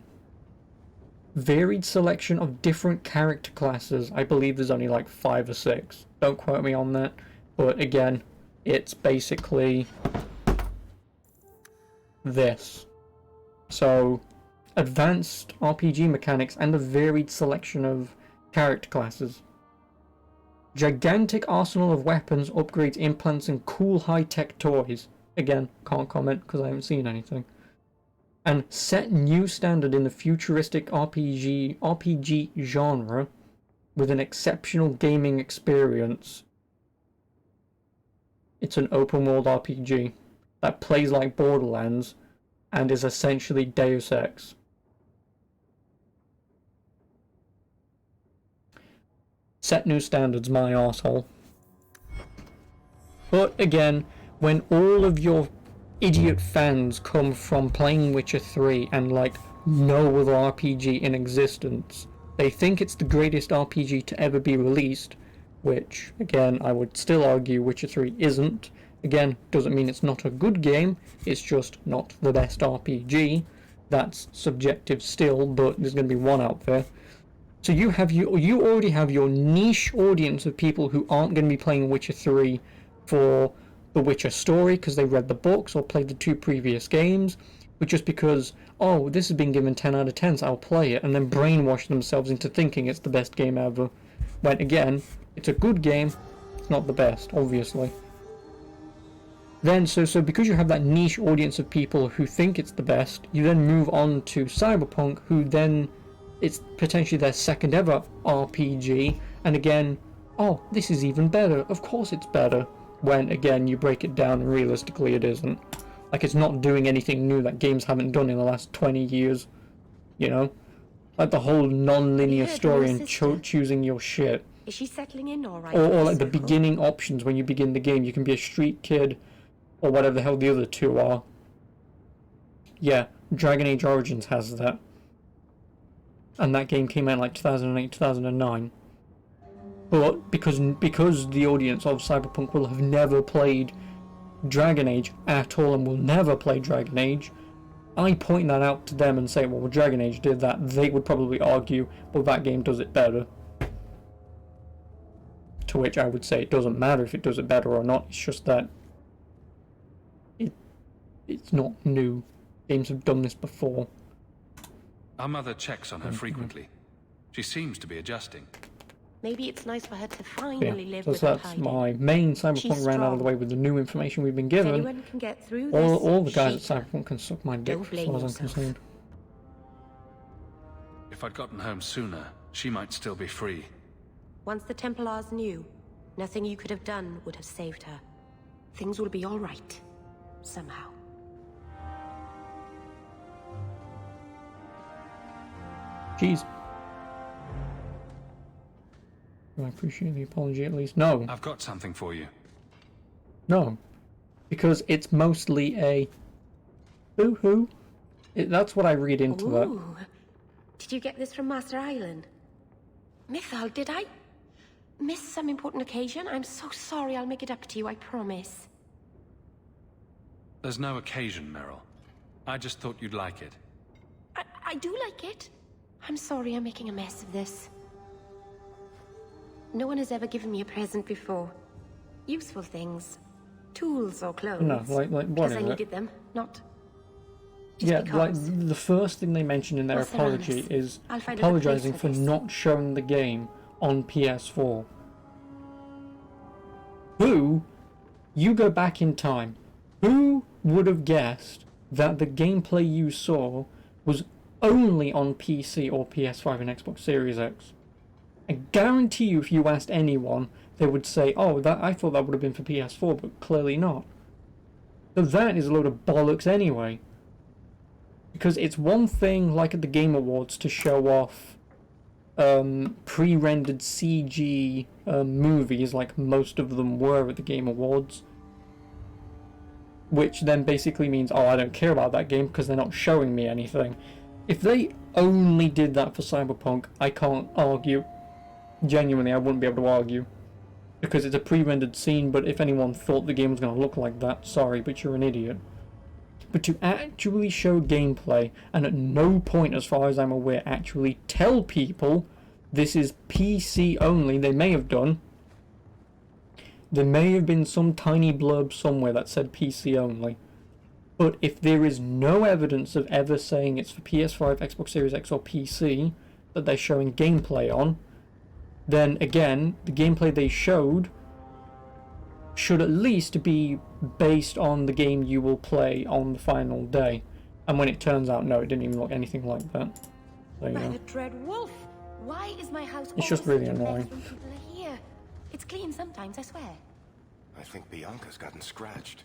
varied selection of different character classes. I believe there's only like 5 or 6. Don't quote me on that. But again, it's basically this. So, advanced RPG mechanics and a varied selection of character classes. Gigantic arsenal of weapons, upgrades, implants, and cool high-tech toys. Again, can't comment because I haven't seen anything. And set new standard in the futuristic RPG genre with an exceptional gaming experience. It's an open world RPG that plays like Borderlands and is essentially Deus Ex. Set new standards, my arsehole. But again, when all of your idiot fans come from playing Witcher 3 and like no other RPG in existence, they think it's the greatest RPG to ever be released, which, again, I would still argue Witcher 3 isn't. Again, doesn't mean it's not a good game, it's just not the best RPG. That's subjective still, but there's going to be one out there. So you already have your niche audience of people who aren't going to be playing Witcher 3 for the Witcher story because they read the books or played the 2 previous games, but just because, oh, this has been given 10 out of 10, so I'll play it, and then brainwash themselves into thinking it's the best game ever. When again, it's a good game, it's not the best, obviously. Then, so because you have that niche audience of people who think it's the best, you then move on to Cyberpunk, who then, it's potentially their second ever RPG, and again, oh, this is even better, of course it's better. When, again, you break it down and realistically it isn't. Like, it's not doing anything new that games haven't done in the last 20 years. You know? Like the whole non-linear story and choosing your shit. Is she settling in all right? Or like the beginning options when you begin the game. You can be a street kid, or whatever the hell the other 2 are. Yeah, Dragon Age Origins has that. And that game came out in like 2008, 2009. But because the audience of Cyberpunk will have never played Dragon Age at all and will never play Dragon Age, I point that out to them and say, well, Dragon Age did that. They would probably argue, well, that game does it better. To which I would say it doesn't matter if it does it better or not. It's just that it's not new. Games have done this before. Our mother checks on her frequently. She seems to be adjusting. Maybe it's nice for her to finally live with that's hiding. my main Cyberpunk ran out of the way with the new information we've been given. Anyone can get through this, All the guys at Cyberpunk can suck my dick Don't as blame far as I'm yourself. concerned. If I'd gotten home sooner, she might still be free. Once the Templars knew, nothing you could have done would have saved her. Things will be all right. Somehow. Jeez. I appreciate the apology at least. No. I've got something for you. No. Because it's mostly a boo-hoo. That's what I read into that. Ooh. Did you get this from Master Island? Mythal, did I miss some important occasion? I'm so sorry. I'll make it up to you, I promise. There's no occasion, Meryl. I just thought you'd like it. I do like it. I'm sorry I'm making a mess of this. No one has ever given me a present before. Useful things. Tools or clothes. No, like what because is I it? needed them, not just Yeah, because. like the first thing they mention in their What's their apology honest? is I'll find a good place apologizing for for this. not showing the game on PS4. Who, you go back in time, who would have guessed that the gameplay you saw was only on PC or PS5 and Xbox Series X? I guarantee you if you asked anyone, they would say, oh, that I thought that would have been for PS4, but clearly not. So that is a load of bollocks anyway. Because it's one thing, like at the Game Awards, to show off pre-rendered CG movies, like most of them were at the Game Awards. Which then basically means, oh, I don't care about that game because they're not showing me anything. If they only did that for Cyberpunk, I can't argue. Genuinely, I wouldn't be able to argue. Because it's a pre-rendered scene, but if anyone thought the game was going to look like that, sorry, but you're an idiot. But to actually show gameplay, and at no point, as far as I'm aware, actually tell people this is PC only, they may have done. There may have been some tiny blurb somewhere that said PC only. But if there is no evidence of ever saying it's for PS5, Xbox Series X or PC that they're showing gameplay on, then again, the gameplay they showed should at least be based on the game you will play on the final day. And when it turns out, no, it didn't even look anything like that. So, you By know. the dread wolf! Why is my house It's just always really such a mess annoying. when people are here? It's clean sometimes, I swear. I think Bianca's gotten scratched.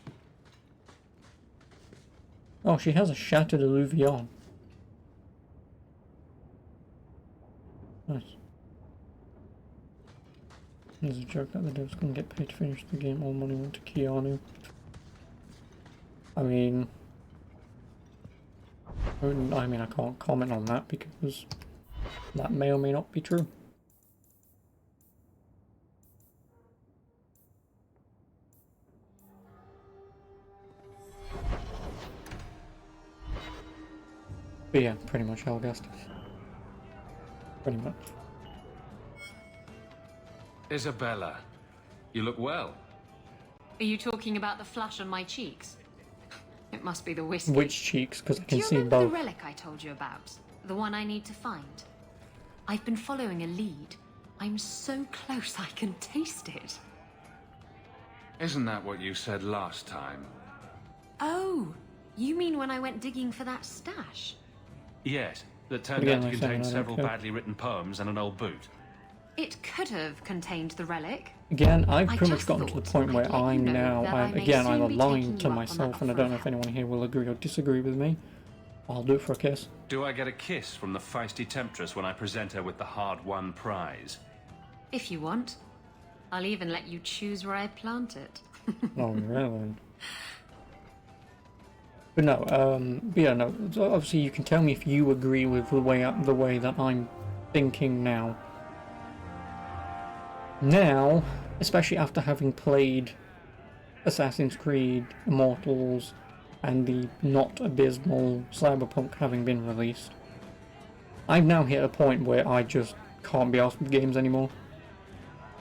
Oh, she has a shattered alluvion. Nice. There's a joke that the devs couldn't get paid to finish the game, all money went to Keanu. I mean, I can't comment on that because that may or may not be true. But yeah, pretty much Helghast. Pretty much. Isabella, you look well. Are you talking about the flush on my cheeks? It must be the whiskey. Which cheeks? Because I Do can you see remember both. the relic I told you about? The one I need to find? I've been following a lead. I'm so close I can taste it. Isn't that what you said last time? Oh, you mean when I went digging for that stash? Yes, that turned Again, out to like contain saying I several don't care. badly written poems and an old boot. It could have contained the relic. Again, I've I pretty much just gotten to the thought point where I'd let you I'm know now, that I may again, soon I'm be lying taking to you up on myself, that and I don't know offer if anyone here will agree or disagree with me. I'll do it for a kiss. Do I get a kiss from the feisty temptress when I present her with the hard-won prize? If you want. I'll even let you choose where I plant it. Oh, really? But no, but yeah, no. So obviously, you can tell me if you agree with the way that I'm thinking now. Now, especially after having played Assassin's Creed Immortals and the not abysmal Cyberpunk having been released, I've now hit a point where I just can't be asked with games anymore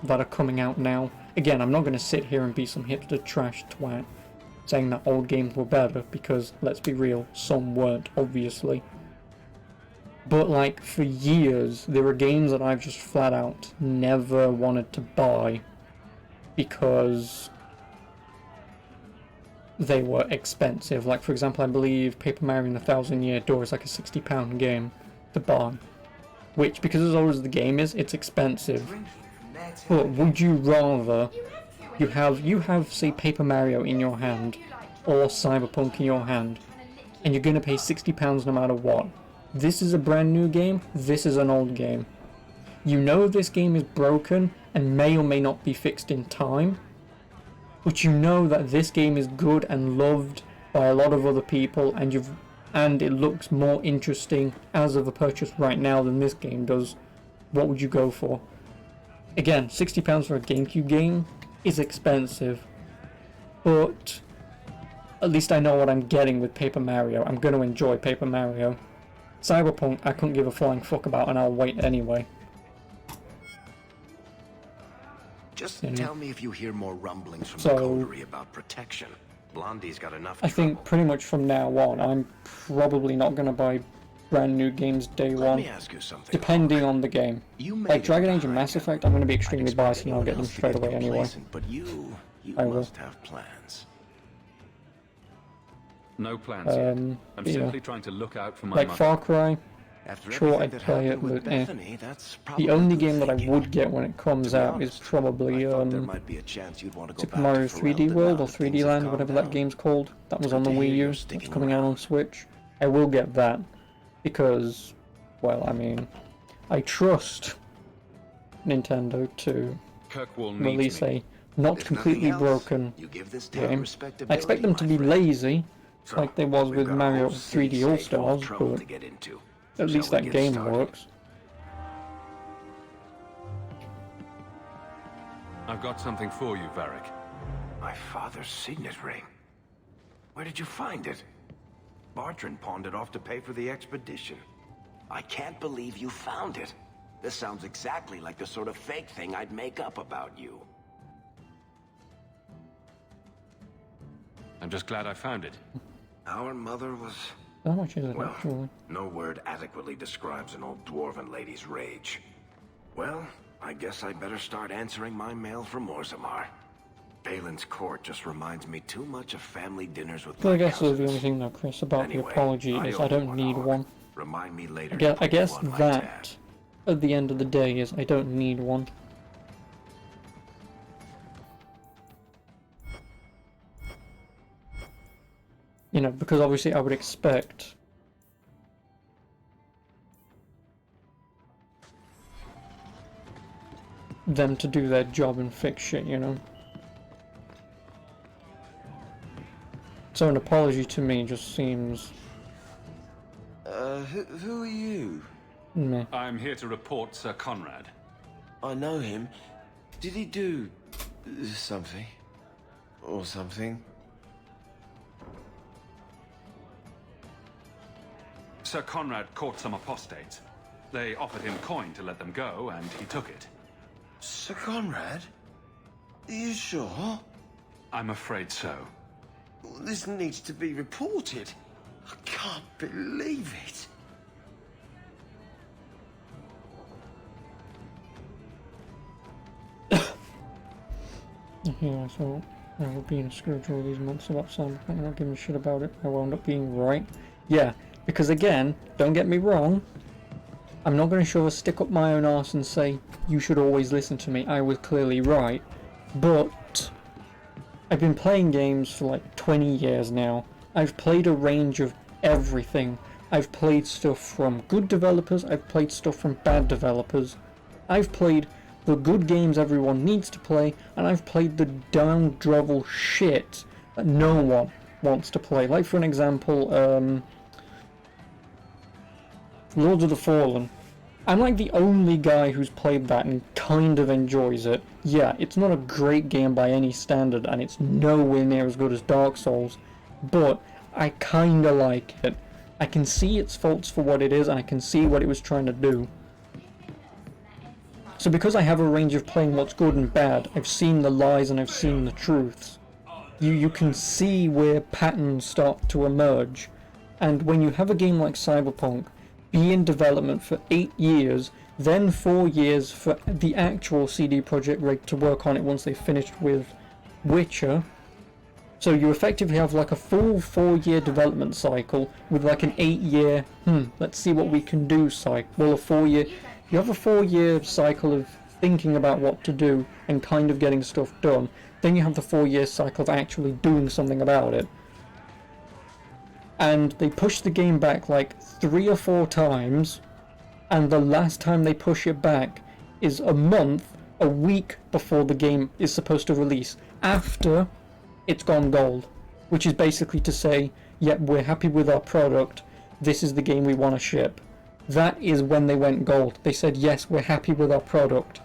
that are coming out now. Again, I'm not going to sit here and be some hipster trash twat saying that old games were better, because, let's be real, some weren't, obviously. But, like, for years, there were games that I've just flat out never wanted to buy because they were expensive. Like, for example, I believe Paper Mario and the Thousand Year Door is like a £60 game to buy. Which, because as old as the game is, it's expensive. But would you rather you have, say, Paper Mario in your hand, or Cyberpunk in your hand, and you're going to pay £60 no matter what? This is a brand new game, this is an old game. You know this game is broken and may or may not be fixed in time, but you know that this game is good and loved by a lot of other people, and it looks more interesting as of a purchase right now than this game does. What would you go for? Again, £60 for a GameCube game is expensive, but at least I know what I'm getting with Paper Mario. I'm going to enjoy Paper Mario. Cyberpunk, I couldn't give a flying fuck about, and I'll wait anyway. Just tell me if you hear more rumblings from So- the coterie about protection. Blondie's got enough I think pretty much from now on, I'm probably not going to buy brand new games day Let one, me ask you something, depending on the game. You made Like it Dragon Age and Mass Effect, I'm going to be extremely biased and I'll get them else to straight get away anyway. complacent, but you I will. must have plans. No plans yet. I'm yeah. simply trying to look out for my Like mother. Far Cry, After sure everything I'd that play it, happened with but eh. Bethany, that's probably The only good game that I thinking. would get when it comes To be out is honest, probably I thought there might be a chance you'd want to go Super back Mario to 3D Ferelden World now or that 3D things have Land, calmed whatever that down. game's called. That was good on the to hear Wii U. you're It's sticking coming out on Switch. I will get that because, well, I mean, I trust Nintendo to Kirkwall needs release me. a not If completely nothing else, broken you give this town game. I respectability, expect them to my be friend. lazy, So, like they was we've with got a Mario whole 3D All city-state full of Stars, trouble but to get into. at Shall least we that get game started? works. I've got something for you, Varric. My father's signet ring. Where did you find it? Bartrand pawned it off to pay for the expedition. I can't believe you found it. This sounds exactly like the sort of fake thing I'd make up about you. I'm just glad I found it. Our mother was... How much is it, well, actually? no word adequately describes an old dwarven lady's rage. Well, I guess I better start answering my mail from Orzammar. Balin's court just reminds me too much of family dinners with Well, I my guess the cousins. only thing though, Chris, about Anyway, the apology is I don't need one. Remind me later. I guess that, at the end of the day, is I don't need one. You know, because obviously I would expect them to do their job and fix shit, you know? So an apology to me just seems... Who are you? meh. I'm here to report Sir Conrad. I know him. Did he do... something? Or something? Sir Conrad caught some apostates. They offered him coin to let them go, and he took it. Sir Conrad? Are you sure? I'm afraid so. This needs to be reported. I can't believe it. Yeah, so I was being a Scrooge all these months about Cyberpunk and not giving a shit about it. I wound up being right. Yeah, because again, don't get me wrong, I'm not going to shove a stick up my own arse and say, you should always listen to me, I was clearly right. But I've been playing games for like 20 years now. I've played a range of everything. I've played stuff from good developers, I've played stuff from bad developers. I've played the good games everyone needs to play, and I've played the down drovel shit that no one wants to play. Like for an example, Lords of the Fallen. I'm like the only guy who's played that and kind of enjoys it. Yeah, it's not a great game by any standard, and it's nowhere near as good as Dark Souls, but I kinda like it. I can see its faults for what it is, and I can see what it was trying to do. So because I have a range of playing what's good and bad, I've seen the lies and I've seen the truths. You can see where patterns start to emerge. And when you have a game like Cyberpunk be in development for 8 years, then 4 years for the actual CD Projekt Red to work on it once they finished with Witcher, so you effectively have like a full 4-year development cycle with like an 8-year, let's see what we can do cycle. Well, a 4-year... You have a 4-year cycle of thinking about what to do and kind of getting stuff done. Then you have the 4-year cycle of actually doing something about it. And they push the game back like 3 or 4 times, and the last time they push it back is a week before the game is supposed to release, after it's gone gold. Which is basically to say, yep, we're happy with our product, this is the game we want to ship. That is when they went gold. They said, yes, we're happy with our product.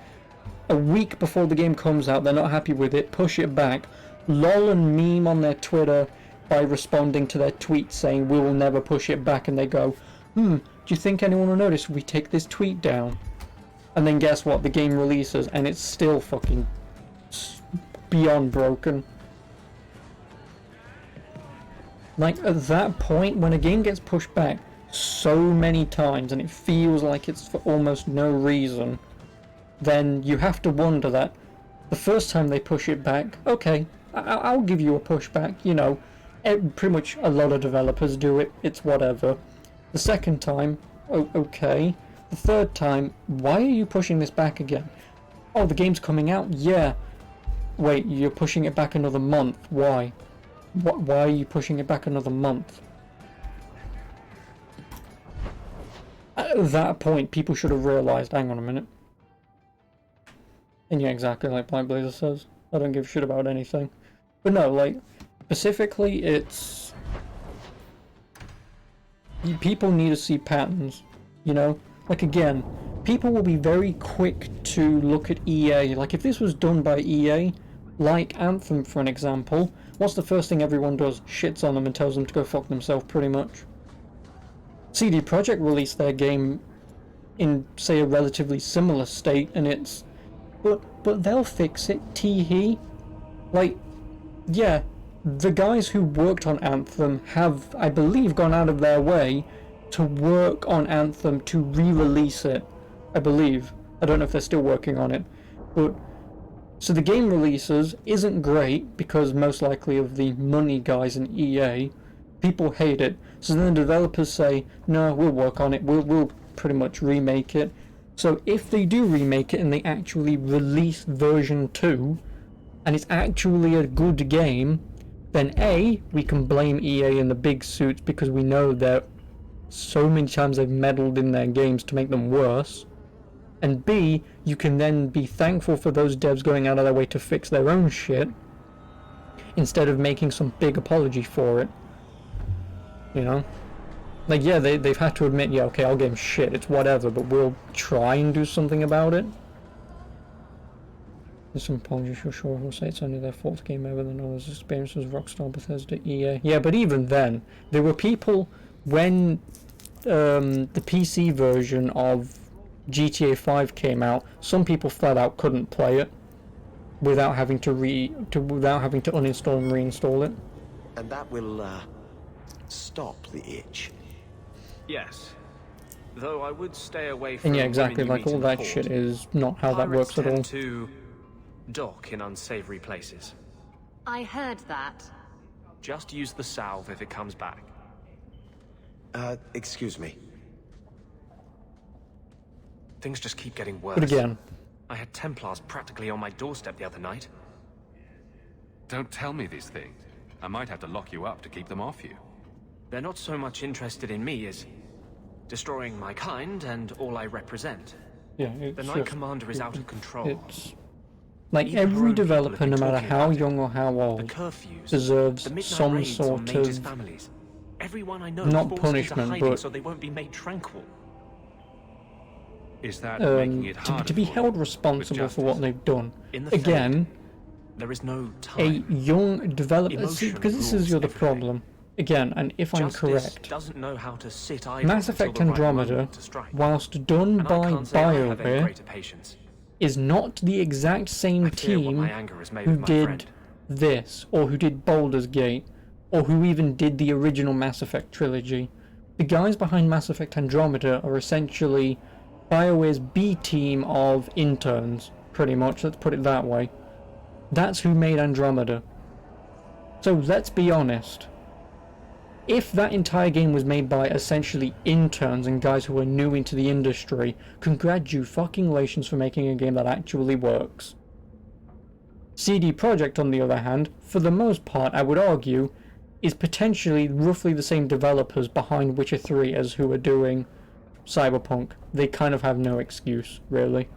A week before the game comes out, they're not happy with it, push it back, lol and meme on their Twitter by responding to their tweets saying, we will never push it back, and they go, do you think anyone will notice if we take this tweet down? And then guess what? The game releases, and it's still fucking beyond broken. Like, at that point, when a game gets pushed back so many times and it feels like it's for almost no reason, then you have to wonder that the first time they push it back, okay, I'll give you a pushback, you know, pretty much a lot of developers do it, it's whatever. The second time, okay. The third time, why are you pushing this back again? Oh, the game's coming out? Yeah. Wait, you're pushing it back another month, why? Why are you pushing it back another month? At that point, people should have realised, hang on a minute. And yeah, exactly like Black Blazer says, I don't give a shit about anything. But no, like, specifically, it's... people need to see patterns, you know? Like, again, people will be very quick to look at EA. Like, if this was done by EA, like Anthem for an example, what's the first thing everyone does? Shits on them and tells them to go fuck themselves, pretty much. CD Projekt released their game in, say, a relatively similar state, and it's... But they'll fix it, tee-hee. Like, yeah, the guys who worked on Anthem have, I believe, gone out of their way to work on Anthem to re-release it. I believe. I don't know if they're still working on it. But so the game releases isn't great because most likely of the money guys in EA. People hate it. So then the developers say, no, we'll work on it. We'll pretty much remake it. So if they do remake it and they actually release version 2 and it's actually a good game, then A, we can blame EA in the big suits because we know that so many times they've meddled in their games to make them worse. And B, you can then be thankful for those devs going out of their way to fix their own shit instead of making some big apology for it. You know? Like, yeah, they've had to admit, yeah, okay, our game's shit, it's whatever, but we'll try and do something about it. There's some apologies, sure, who'll say it's only their 4th game ever than others' experiences, Rockstar, Bethesda, EA. Yeah, but even then, there were people, when the PC version of GTA 5 came out, some people flat out couldn't play it without having to uninstall and reinstall it. And that will, stop the itch. Yes. Though I would stay away from And yeah, exactly, women you like meet all in that port. shit is not how that Pirates works at all. tend to dock in unsavory places. I heard that. Just use the salve if it comes back. Excuse me. Things just keep getting worse. But again, I had Templars practically on my doorstep the other night. Don't tell me these things. I might have to lock you up to keep them off you. They're not so much interested in me as destroying my kind and all I represent. yeah, The it's Knight just, Commander is out of control. it's like Even her every own people developer, have no been matter talking how about it. young or how The old, curfews, deserves the midnight some raids on sort mages' of families. Everyone I know not forced punishment, into hiding but so they won't be made tranquil. Is that making it harder to be for you held with responsible for what justice? they've done. In the Again, There is no a time. young developer, see, Emotion because this is rules the other everything. problem. Again, and if I'm Justice correct, doesn't know how to sit idle Mass until Effect the right Andromeda, moment to strike. whilst done And I by can't say I have any BioWare, greater patience. is not the exact same I fear what team my anger has made who of my did friend. this, or who did Baldur's Gate, or who even did the original Mass Effect trilogy. The guys behind Mass Effect Andromeda are essentially BioWare's B team of interns, pretty much, let's put it that way. That's who made Andromeda. So let's be honest. If that entire game was made by essentially interns and guys who are new into the industry, congratulations for making a game that actually works. CD Projekt, on the other hand, for the most part, I would argue, is potentially roughly the same developers behind Witcher 3 as who are doing Cyberpunk. They kind of have no excuse, really.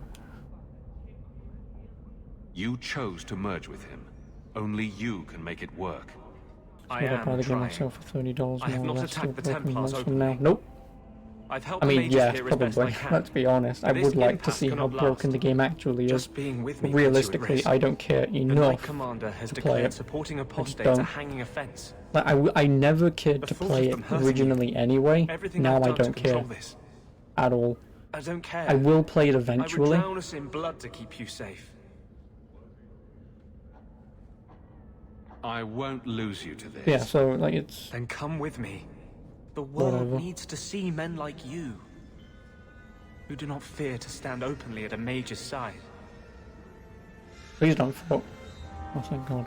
You chose to merge with him. Only you can make it work. I Would I am buy the game trying. myself for $30 I have more or not less, still attacked the broken Templars months from now? openly. Nope. I've helped I the mean, mages yeah, here as best I probably. can. Let's be honest. I But would this like to impasse see how cannot broken last. the game actually is. Just being with me But realistically, puts you at risk. I don't care The Knight enough Commander has to play declared it. supporting I just apostates don't. a hanging offense. Like, I never cared to The thought play of it them hurting originally anyway. Everything Now I've I done to don't care control this. at all. I don't care. I will play it I would eventually. drown us in blood to keep you safe. I won't lose you to this. Yeah, so like it's Then come with me. The world Whatever. needs to see men like you, who do not fear to stand openly at a mage's side. Please don't fuck. Oh, thank God.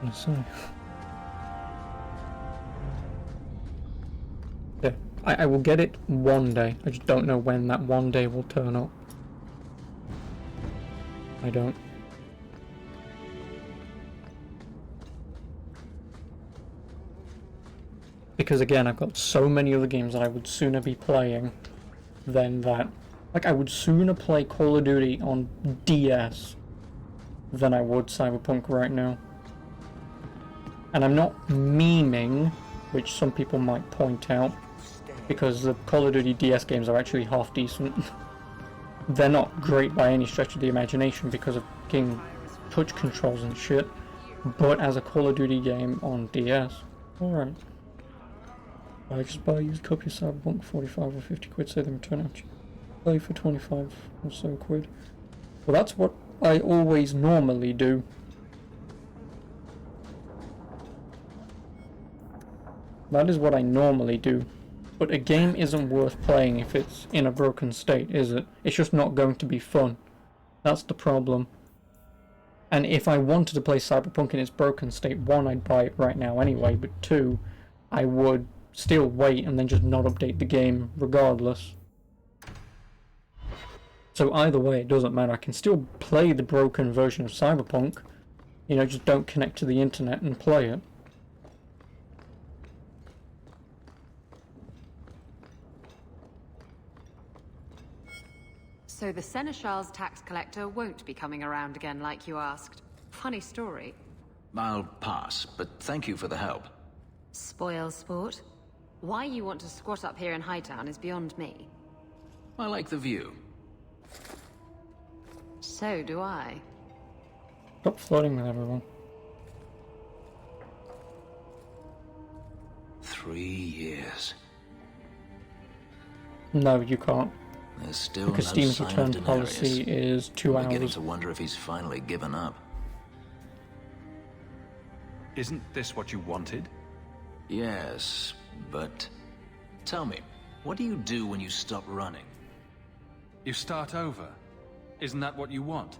What did I say? Yeah, I will get it one day. I just don't know when that one day will turn up. I don't. Because again, I've got so many other games that I would sooner be playing than that. Like, I would sooner play Call of Duty on DS than I would Cyberpunk right now. And I'm not memeing, which some people might point out, because the Call of Duty DS games are actually half decent. They're not great by any stretch of the imagination because of fucking touch controls and shit, But as a Call of Duty game on DS, alright. I just buy a used copy of Cyberpunk 45 or 50 quid, say them return out. Play for 25 or so quid. Well, that's what I always normally do. That is what I normally do. But a game isn't worth playing if it's in a broken state, is it? It's just not going to be fun. That's the problem. And if I wanted to play Cyberpunk in its broken state, 1, I'd buy it right now anyway, but 2, I would still wait and then just not update the game regardless. So either way, it doesn't matter. I can still play the broken version of Cyberpunk, you know, just don't connect to the internet and play it. So the Seneschal's tax collector won't be coming around again like you asked. Funny story. I'll pass, but thank you for the help. Spoil sport. Why you want to squat up here in Hightown is beyond me. I like the view. So do I. Stop flirting with everyone. 3 years. No, you can't. There's still Because no Steam's sign return of policy Daenerys. is 2 I'm beginning hours. to wonder if he's finally given up. Isn't this what you wanted? Yes, but tell me, what do you do when you stop running? You start over. Isn't that what you want?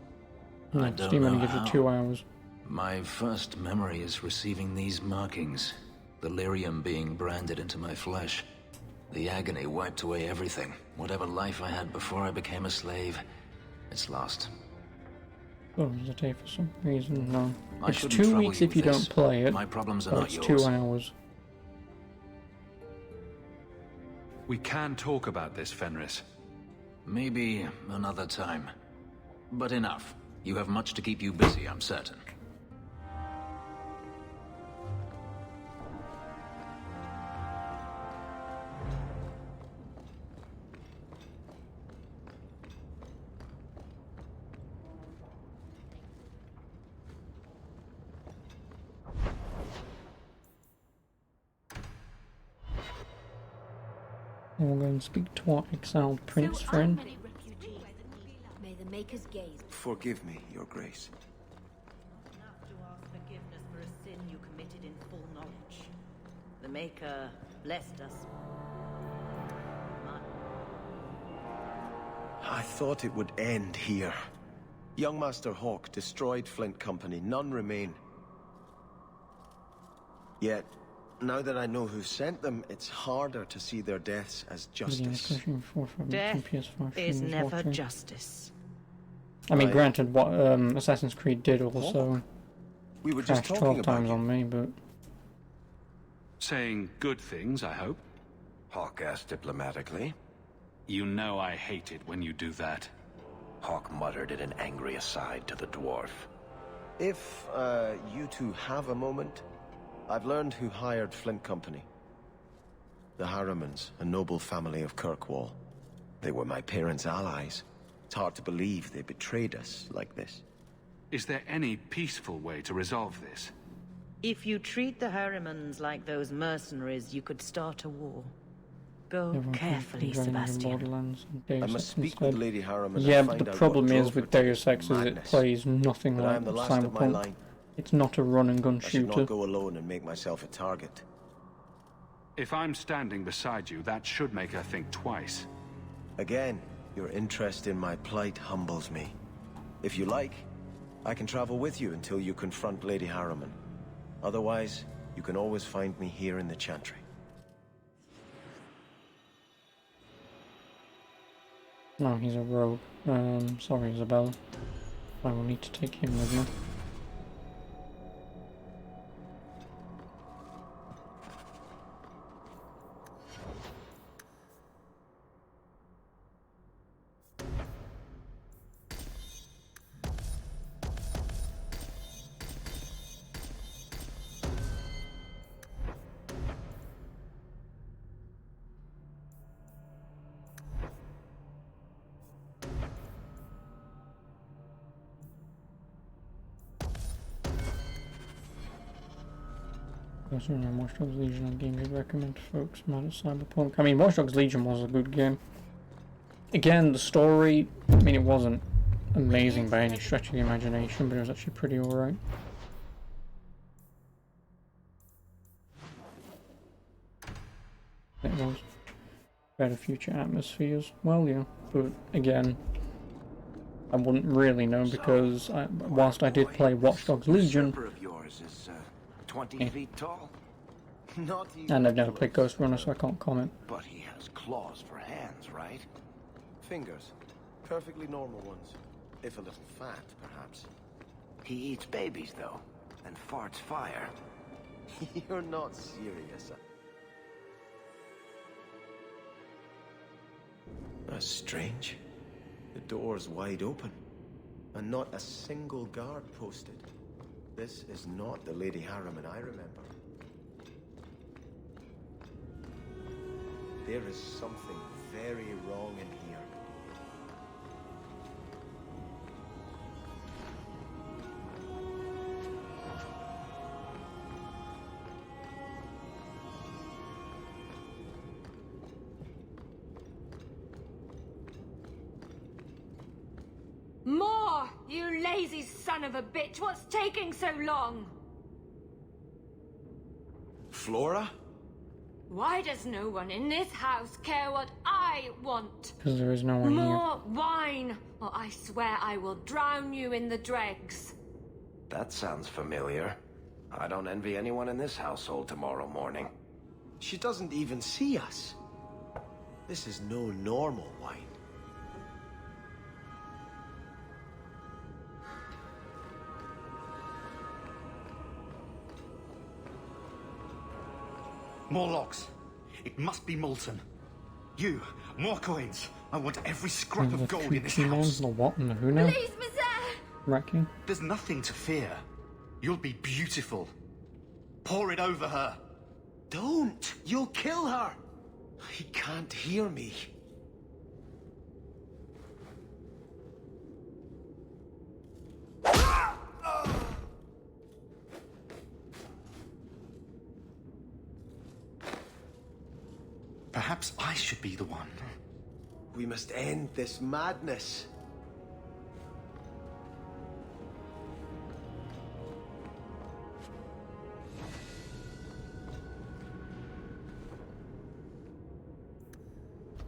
I No, don't Steam know only gives you how. 2 hours. My first memory is receiving these markings, the lyrium being branded into my flesh. The agony wiped away everything. Whatever life I had before I became a slave, it's lost. Oh, hesitate for some reason, no. I It's shouldn't 2 trouble weeks you if you with don't this. play it, My problems are but not it's yours. 2 hours. We can talk about this, Fenris. Maybe another time. But enough. You have much to keep you busy, I'm certain. And we'll go and speak to our exiled prince friend. May the Maker's gaze. Forgive me, Your Grace. Enough to ask forgiveness for a sin you committed in full knowledge. The Maker blessed us. I thought it would end here. Young Master Hawke destroyed Flint Company. None remain. Yet, now that I know who sent them, it's harder to see their deaths as justice. Death is never justice. I mean, Right. granted, what Assassin's Creed did also We were just crashed talking 12 about times on me, but Saying good things, I hope. Hawke asked diplomatically. You know I hate it when you do that. Hawke muttered in an angry aside to the dwarf. If, you two have a moment, I've learned who hired Flint Company. The Harrimans, a noble family of Kirkwall. They were my parents' allies. It's hard to believe they betrayed us like this. Is there any peaceful way to resolve this? If you treat the Harrimans like those mercenaries, you could start a war. Go carefully, Sebastian. I must speak with Lady Harriman yeah, and but find the out problem what is drove with her to Deus Ex is it madness. plays nothing But I like am the last of my Cyberpunk. line. It's not a run and gun I should shooter. not go alone and make myself a target. If I'm standing beside you, that should make her think twice. Again, your interest in my plight humbles me. If you like, I can travel with you until you confront Lady Harriman. Otherwise, you can always find me here in the Chantry. No, he's a rogue. Sorry, Isabella. I will need to take him with me. Also, Watch Dogs Legion, a game you'd recommend to folks mad at Cyberpunk. I mean, Watch Dogs Legion was a good game. Again, the story, I mean, it wasn't amazing by any stretch of the imagination, but it was actually pretty alright. It was. Better future atmospheres. Well, yeah, but again, I wouldn't really know because whilst I did play Watch Dogs Legion, Of yours is 20 feet tall. Not even and I've never played Ghost Runner, so I can't comment. But he has claws for hands, right? Fingers. Perfectly normal ones. If a little fat, perhaps. He eats babies, though, and farts fire. You're not serious. That's strange. The door's wide open, and not a single guard posted. This is not the Lady Harriman I remember. There is something very wrong in here. More! You lazy son of a bitch! What's taking so long? Flora? Why does no one in this house care what I want? Because there is no one here. More wine, or I swear I will drown you in the dregs. That sounds familiar. I don't envy anyone in this household tomorrow morning. She doesn't even see us. This is no normal wine. More logs. It must be molten. You, more coins. I want every scrap of gold in this house. The what and the who now? Please, Monsieur! Wrecking? There's nothing to fear. You'll be beautiful. Pour it over her. Don't! You'll kill her! He can't hear me. Perhaps I should be the one. We must end this madness.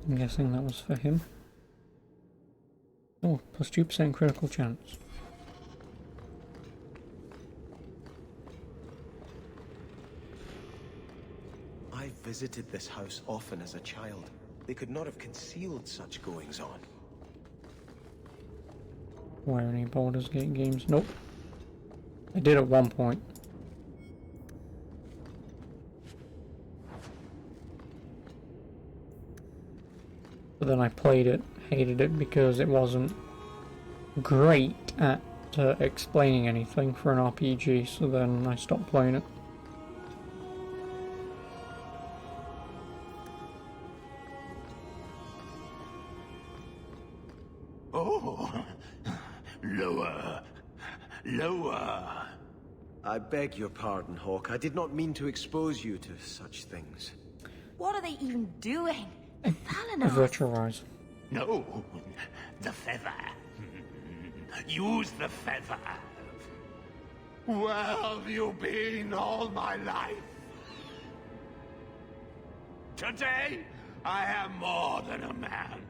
I'm guessing that was for him. Oh, plus 2% critical chance. I visited this house often as a child. They could not have concealed such goings-on. Why any Baldur's Gate games? Nope. I did at one point. But then I played it, hated it because it wasn't great at explaining anything for an RPG, so then I stopped playing it. Oh, lower, lower. I beg your pardon, Hawk. I did not mean to expose you to such things. What are they even doing? A virtualize. No, the feather. Use the feather. Where have you been all my life? Today, I am more than a man.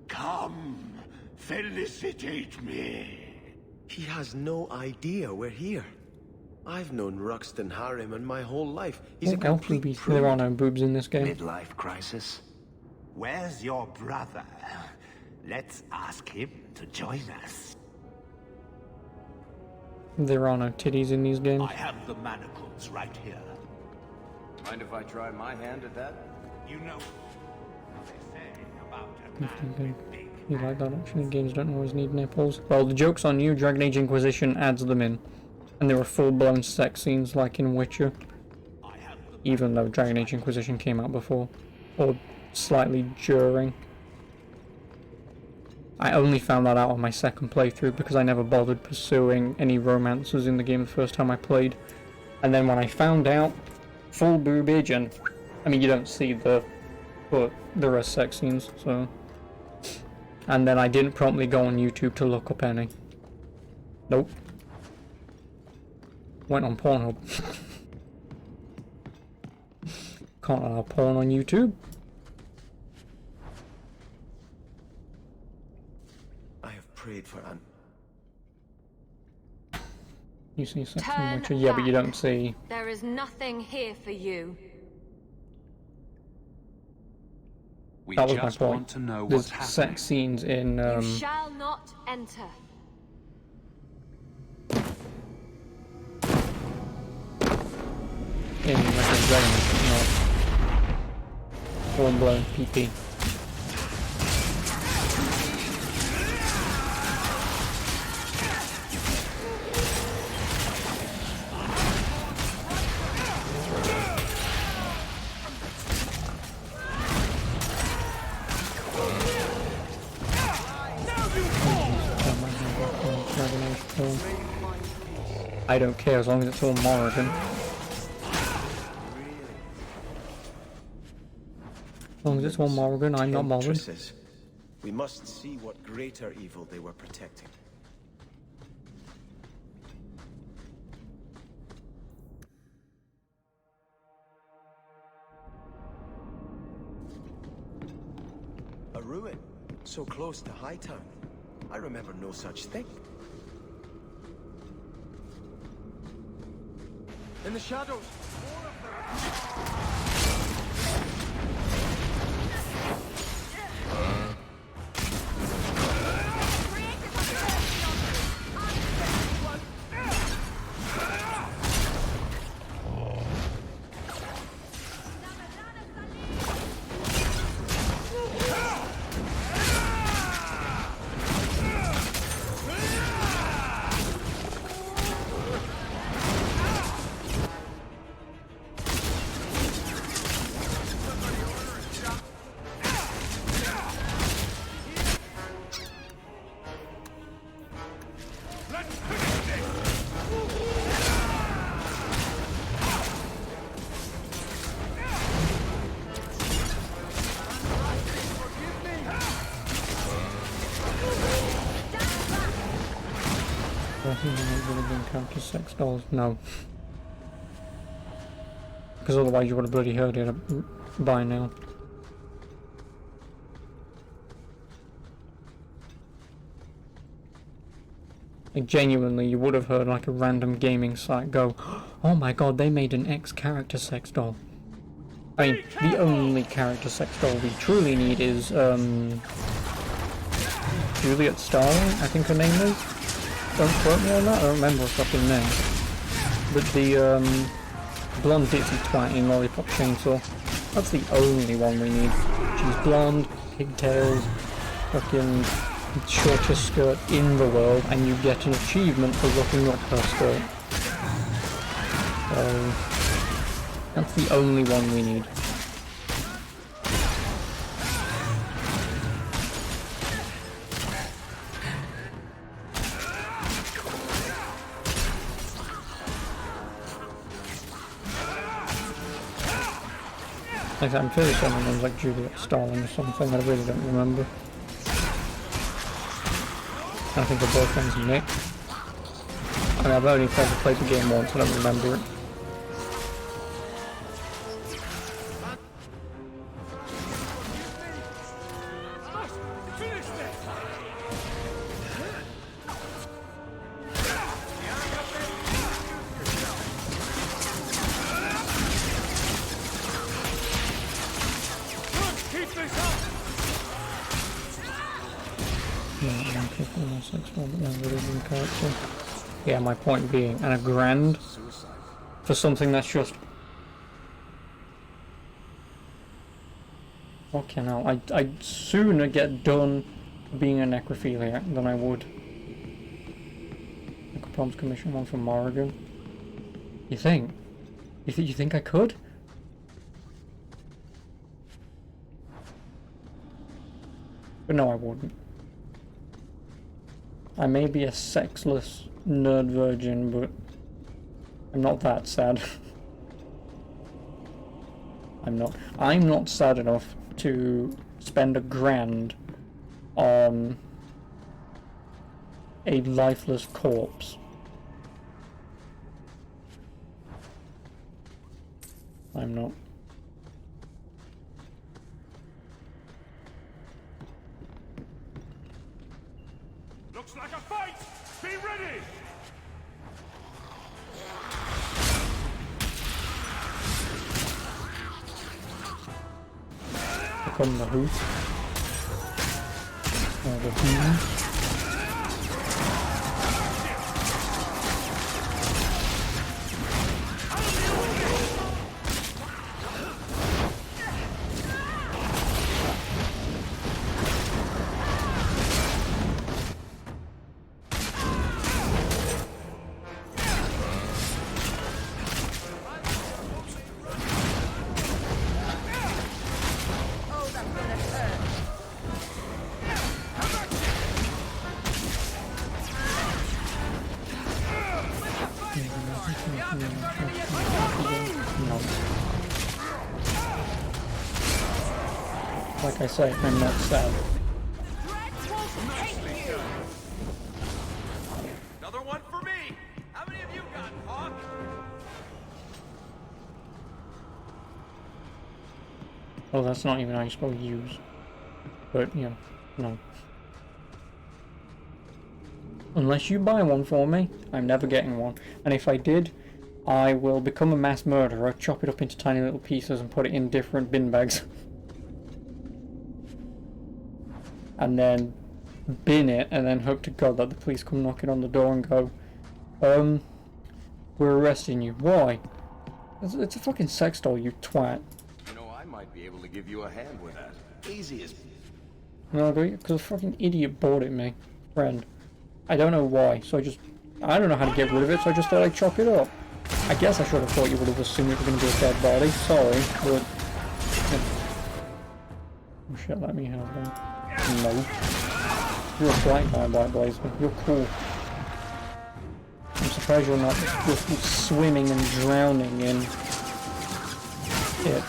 Come, felicitate me. He has no idea we're here. I've known Ruxton Harriman my whole life. He's a complete prude. There are no boobs in this game. Midlife crisis. Where's your brother? Let's ask him to join us. There are no titties in these games. I have the manacles right here. Mind if I try my hand at that? You know what they say about a man. You like that actually? Games don't always need nipples. Well, the joke's on you. Dragon Age Inquisition adds them in. And there are full-blown sex scenes like in Witcher. Even though Dragon Age Inquisition came out before. Or slightly during. I only found that out on my second playthrough because I never bothered pursuing any romances in the game the first time I played. And then when I found out, full boobage, and I mean you don't see the, but there are sex scenes, so. And then I didn't promptly go on YouTube to look up any. Nope. Went on Pornhub. Can't allow porn on YouTube. I have prayed for Aunt. You see sex in Turn Witcher? Yeah, but you back. don't see. There is nothing here for you. We That was my just point. want to know There's what's happening. sex scenes in. You shall not enter. In like a dragon, not full-blown PP. I don't care as long as it's all Morrigan. As long as it's all Morrigan, I'm not bothered. Temptresses. We must see what greater evil they were protecting. A ruin, so close to Hightown. I remember no such thing. In the shadows! I think it would have been counted $6. No. Because otherwise you would have bloody heard it by now. Like genuinely, you would have heard like a random gaming site go, "Oh my god, they made an X character sex doll." I mean, the only character sex doll we truly need is Juliet Starling, I think her name is. Don't quote me on that, I don't remember her fucking name. But the blonde ditzy twat in Lollipop Chainsaw, that's the only one we need. She's blonde, pigtails, fucking shortest skirt in the world, and you get an achievement for looking up her skirt. So that's the only one we need. Like I'm fairly certain her name's like Juliet Starling or something, I really don't remember. I think her boyfriend's Nick. I mean, I've only ever played the game once, I don't remember it. Yeah, my point being, and a grand for something that's just fucking hell. I'd sooner get done being a necrophiliac than I would. I could probably commission one from Morrigan. You think? You think I could? But no, I wouldn't. I may be a sexless nerd virgin, but I'm not that sad. I'm not sad enough to spend $1,000 on a lifeless corpse. I'm not. Looks like a fight! Be ready! Become the who? The who? Like I say, I'm not sad. Another one for me. How many of you got, Hawk? Oh, that's not even how you spell use. But, yeah, no. Unless you buy one for me, I'm never getting one. And if I did, I will become a mass murderer, chop it up into tiny little pieces and put it in different bin bags. And then bin it, and then hope to God that the police come knocking on the door and go, we're arresting you. Why? It's a fucking sex doll, you twat. You know, I might be able to give you a hand with that. Easy as... No, because a fucking idiot bought it me. Friend. I don't know why, so I don't know how to get rid of it, so I just thought I'd chop it up. I guess I should have thought you would have assumed it was going to be a dead body. Sorry, but... Oh shit, let me have that. No. You're a black guy, White Blazer. You're cool. I'm surprised you're not just swimming and drowning in it.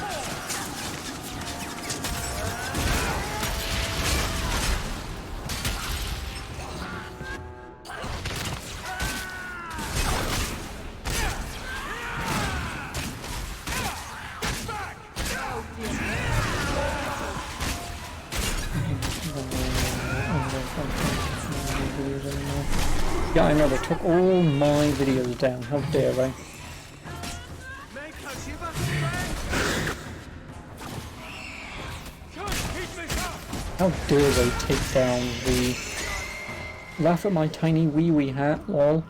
Yeah, I know, they took all my videos down. How dare they? How dare they take down the... Laugh at my tiny wee hat, lol.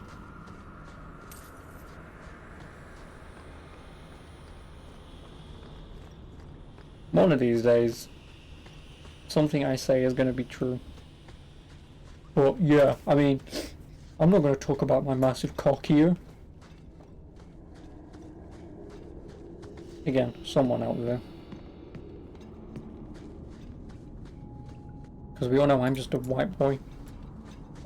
One of these days, something I say is going to be true. But yeah, I mean... I'm not going to talk about my massive cock here. Again, someone out there. Because we all know I'm just a white boy.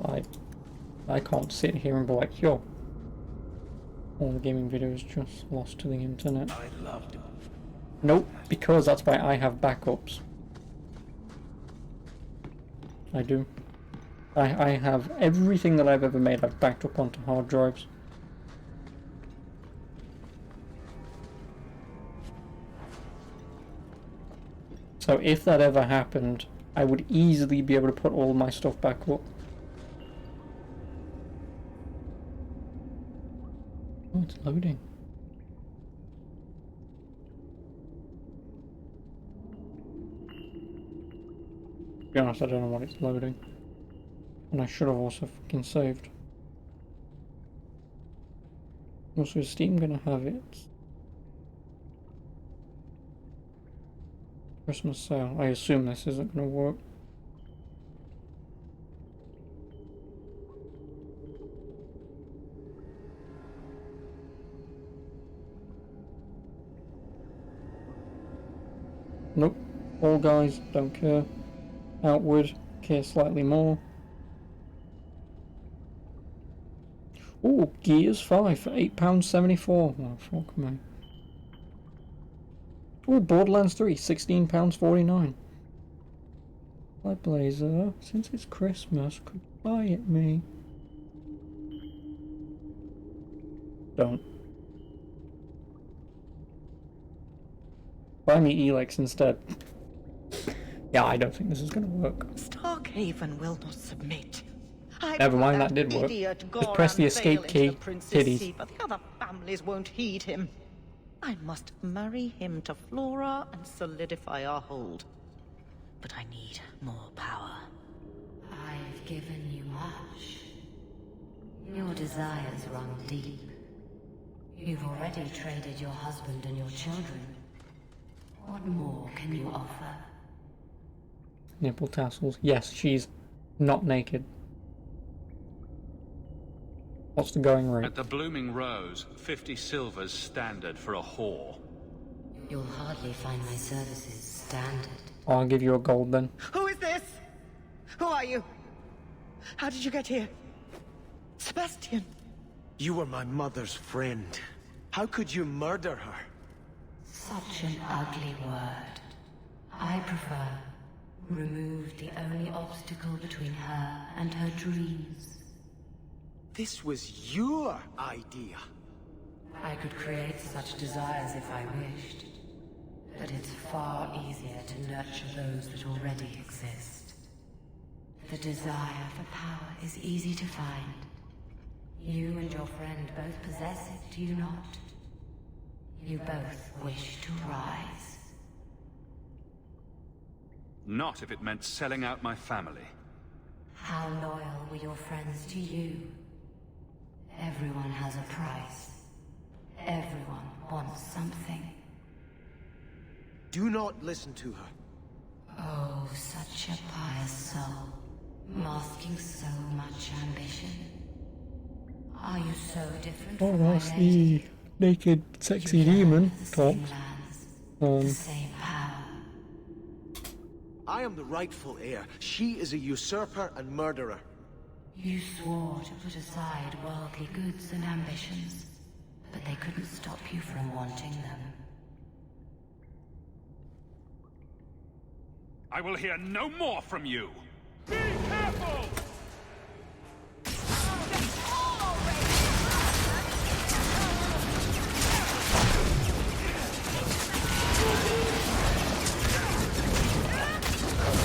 I can't sit here and be like, yo, all the gaming videos just lost to the internet. I loved it. Nope, because that's why I have backups. I do. I have everything that I've ever made, I've backed up onto hard drives. So if that ever happened, I would easily be able to put all my stuff back up. Oh, it's loading. To be honest, I don't know what it's loading. And I should have also fucking saved. Also, is Steam gonna have it? Christmas sale. I assume this isn't gonna work. Nope. All guys, don't care. Outward, care slightly more. Oh, Gears 5 for £8.74. Oh, fuck me. Oh, Borderlands 3, £16.49. Hi Blazer, since it's Christmas, could you buy it me? Don't. Buy me Elex instead. Yeah, I don't think this is gonna work. Starkhaven will not submit. I Never put mind, that that did work. idiot Just press the Goran escape Vale key. into the Princess Titties. Sea, but the other families won't heed him. I must marry him to Flora and solidify our hold. But I need more power. I've given you much. Your desires run deep. You've already traded your husband and your children. What more can you offer? Nipple tassels. Yes, she's not naked. What's the going rate? At the Blooming Rose, 50 silver's standard for a whore. You'll hardly find my services standard. I'll give you a gold then. Who is this? Who are you? How did you get here? Sebastian! You were my mother's friend. How could you murder her? Such an ugly word. I prefer remove the only obstacle between her and her dreams. This was your idea. I could create such desires if I wished. But it's far easier to nurture those that already exist. The desire for power is easy to find. You and your friend both possess it, do you not? You both wish to rise. Not if it meant selling out my family. How loyal were your friends to you? Everyone has a price. Everyone wants something. Do not listen to her. Oh, such a pious soul, masking so much ambition. Are you so different Oh, from my that's lady? the naked, sexy demon talk. The same power. I am the rightful heir. She is a usurper and murderer. You swore to put aside worldly goods and ambitions, but they couldn't stop you from wanting them. I will hear no more from you! Be careful!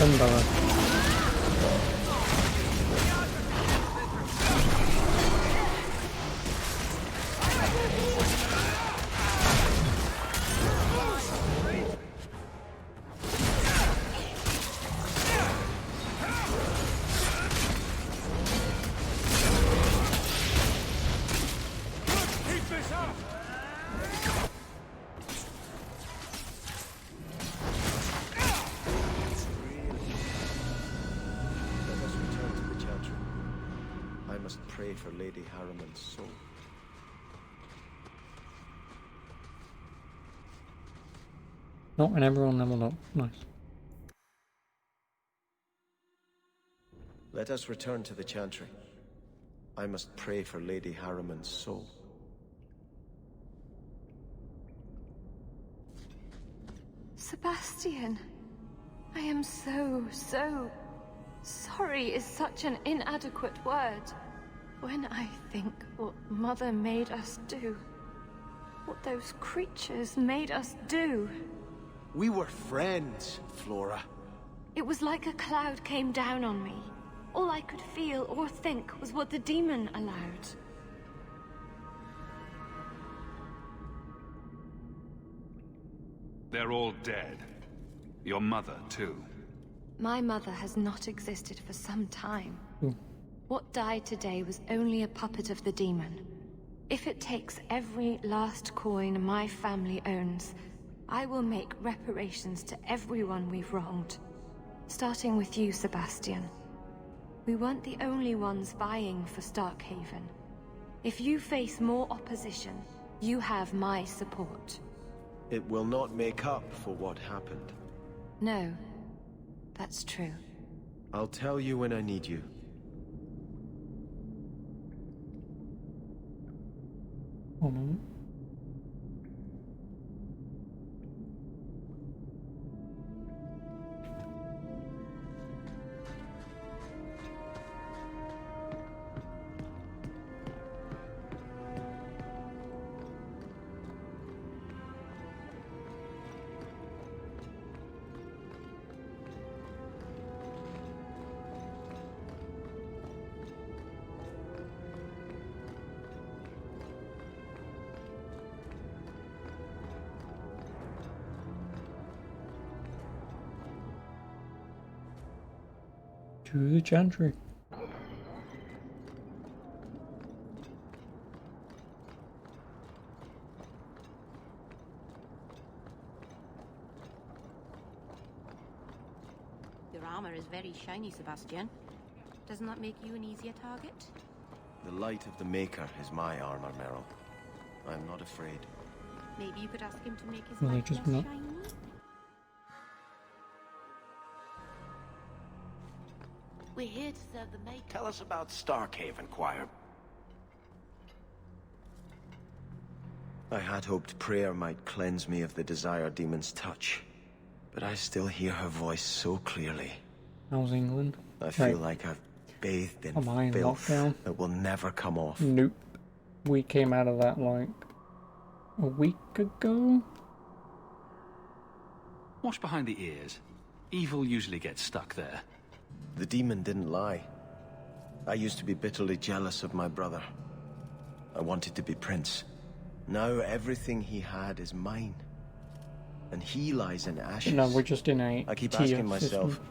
Umbrella. Keep this up! Let us return to the Chantry. I must pray for Lady Harriman's soul. Oh, and everyone leveled up. Nice. Let us return to the Chantry. I must pray for Lady Harriman's soul. Sebastian, I am so sorry is such an inadequate word. When I think what Mother made us do, what those creatures made us do. We were friends, Flora. It was like a cloud came down on me. All I could feel or think was what the demon allowed. They're all dead. Your mother, too. My mother has not existed for some time. What died today was only a puppet of the demon. If it takes every last coin my family owns, I will make reparations to everyone we've wronged. Starting with you, Sebastian. We weren't the only ones vying for Starkhaven. If you face more opposition, you have my support. It will not make up for what happened. No, that's true. I'll tell you when I need you. Oh no. To the Chantry. Your armor is very shiny, Sebastian. Doesn't that make you an easier target? The light of the Maker is my armor, Meryl. I'm not afraid. Maybe you could ask him to make his Well, light just less not. shiny? We're here to serve the Maker. Tell us about Starkhaven, Choir. I had hoped prayer might cleanse me of the Desire Demon's touch, but I still hear her voice so clearly. How's England? I feel like I've bathed in Am I in filth lockdown? that will never come off. Nope. We came out of that like a week ago. Wash behind the ears. Evil usually gets stuck there. The demon didn't lie. I used to be bitterly jealous of my brother. I wanted to be prince. Now everything he had is mine. And he lies in ashes. No, we're just in a I keep tier asking myself, system.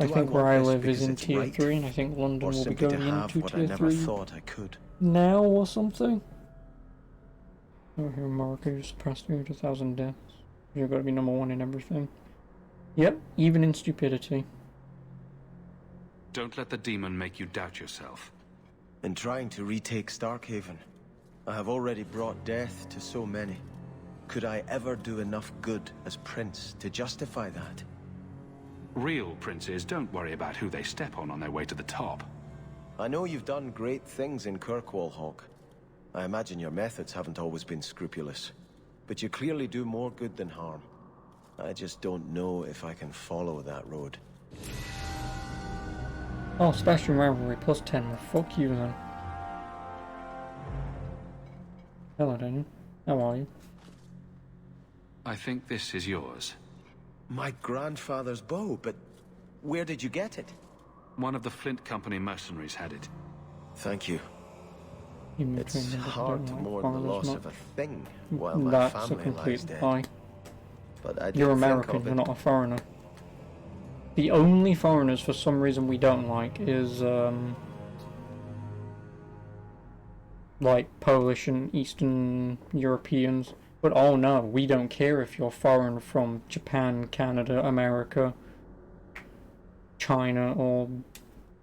I do think I where want I this live is because in it's tier right, 3, and I think London or will be simply to going have into what I tier never 3 thought I could? now or something. Over here, America just surpassed 300,000 deaths. You've got to be number 1 in everything. Yep, even in stupidity. Don't let the demon make you doubt yourself. In trying to retake Starkhaven, I have already brought death to so many. Could I ever do enough good as prince to justify that? Real princes don't worry about who they step on their way to the top. I know you've done great things in Kirkwall, Hawk. I imagine your methods haven't always been scrupulous, but you clearly do more good than harm. I just don't know if I can follow that road. Oh, Sebastian Rivalry plus 10. Well, fuck you then. Hello, Daniel. How are you? I think this is yours. My grandfather's bow, but where did you get it? One of the Flint Company mercenaries had it. Thank you. Even It's between them, I hard don't to like mourn the foreigners loss much. of a thing while my That's a family lies complete dead. lie. But I You're did think American, of you're it. not a foreigner. The only foreigners for some reason we don't like is like Polish and Eastern Europeans. But oh no, we don't care if you're foreign from Japan, Canada, America, China, or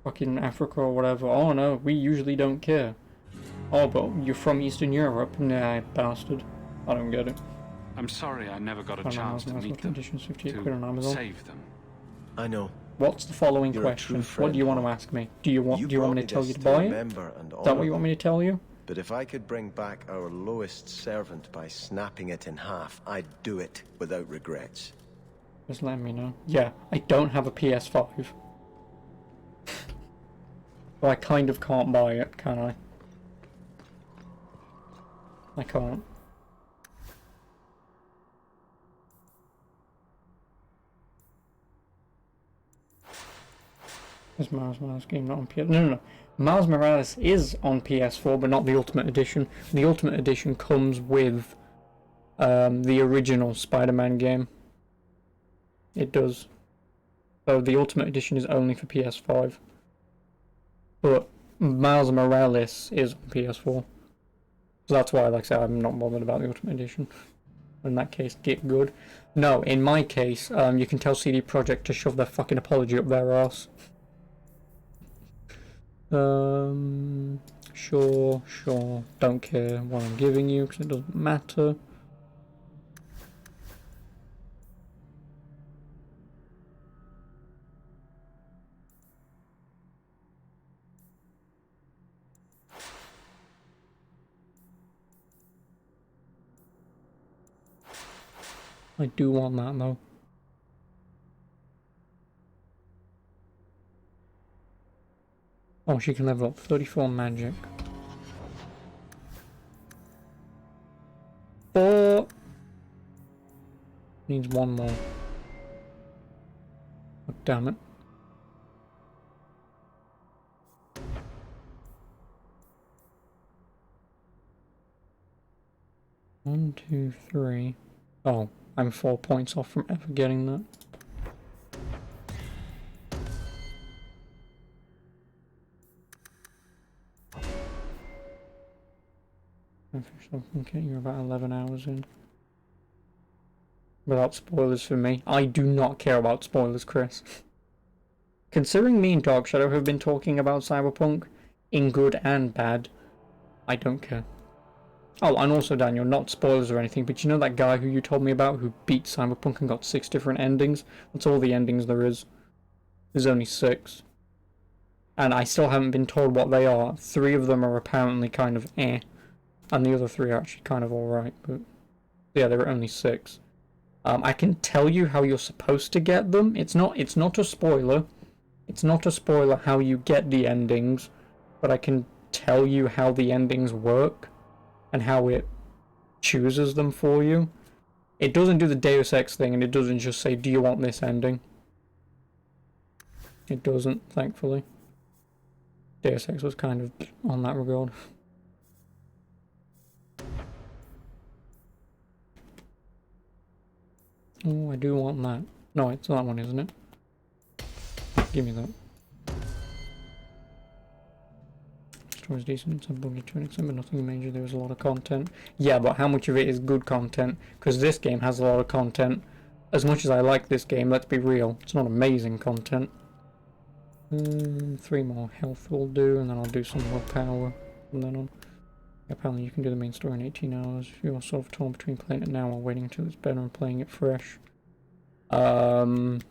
fucking Africa or whatever. Oh no, we usually don't care. Oh, but you're from Eastern Europe? Nah, bastard. I don't get it. I'm sorry I never got a Find chance to Amazon, meet them, editions, 58 quid on to Amazon. save them. I know. What's the following You're a question? true friend, What do you want to Hawk. ask me? Do you want me brought to tell you this to buy it? remember and Is that honor what you want them. me to tell you? But if I could bring back our lowest servant by snapping it in half, I'd do it without regrets. Just let me know. Yeah, I don't have a PS5. So I kind of can't buy it, can I? I can't. Is Miles Morales game not on PS? No. Miles Morales is on PS4, but not the Ultimate Edition. The Ultimate Edition comes with the original Spider-Man game. It does. So the Ultimate Edition is only for PS5. But Miles Morales is on PS4. So that's why, like I said, I'm not bothered about the Ultimate Edition. In that case, get good. No, in my case, you can tell CD Projekt to shove their fucking apology up their arse. Sure. Don't care what I'm giving you because it doesn't matter. I do want that though. Oh, she can level up 34 magic. 4 needs 1 more. Oh, damn it. One, 2, 3. Oh, I'm 4 points off from ever getting that. Okay, you're about 11 hours in. Without spoilers for me. I do not care about spoilers, Chris. Considering me and Dark Shadow have been talking about Cyberpunk, in good and bad, I don't care. Oh, and also Daniel, not spoilers or anything, but you know that guy who you told me about who beat Cyberpunk and got 6 different endings? That's all the endings there is. There's only 6. And I still haven't been told what they are. 3 of them are apparently kind of eh. And the other 3 are actually kind of alright, but yeah, there are only 6. I can tell you how you're supposed to get them. It's not a spoiler. It's not a spoiler how you get the endings, but I can tell you how the endings work and how it chooses them for you. It doesn't do the Deus Ex thing, and it doesn't just say, do you want this ending? It doesn't, thankfully. Deus Ex was kind of on that regard. Oh, I do want that. No, it's that one, isn't it? Give me that. Story's decent, some buggy to an extent, but nothing major. There was a lot of content. Yeah, but how much of it is good content? Because this game has a lot of content. As much as I like this game, let's be real, it's not amazing content. 3 more health will do, and then I'll do some more power from then on. Apparently you can do the main story in 18 hours. If you are sort of torn between playing it now or waiting until it's better and playing it fresh. I mean,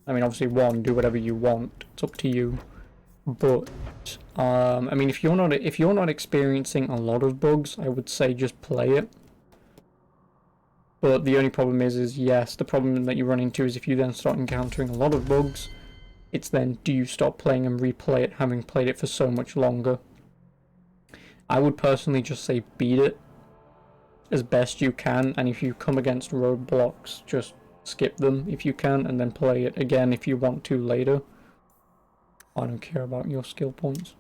obviously, do whatever you want. It's up to you. But I mean, if you're not experiencing a lot of bugs, I would say just play it. But the only problem is yes, the problem that you run into is if you then start encountering a lot of bugs, it's then, do you stop playing and replay it, having played it for so much longer? I would personally just say beat it as best you can, and if you come against roadblocks, just skip them if you can, and then play it again if you want to later. I don't care about your skill points.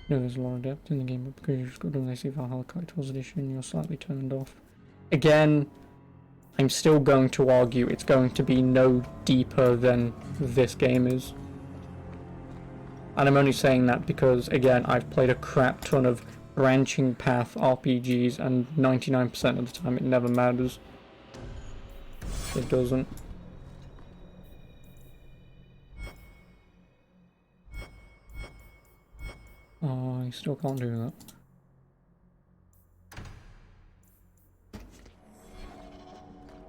No, there's a lot of depth in the game, but because you've just got to see Valhalla Collector's Edition, you're slightly turned off. Again, I'm still going to argue it's going to be no deeper than this game is. And I'm only saying that because, again, I've played a crap ton of branching path RPGs, and 99% of the time it never matters. It doesn't. Oh, I still can't do that.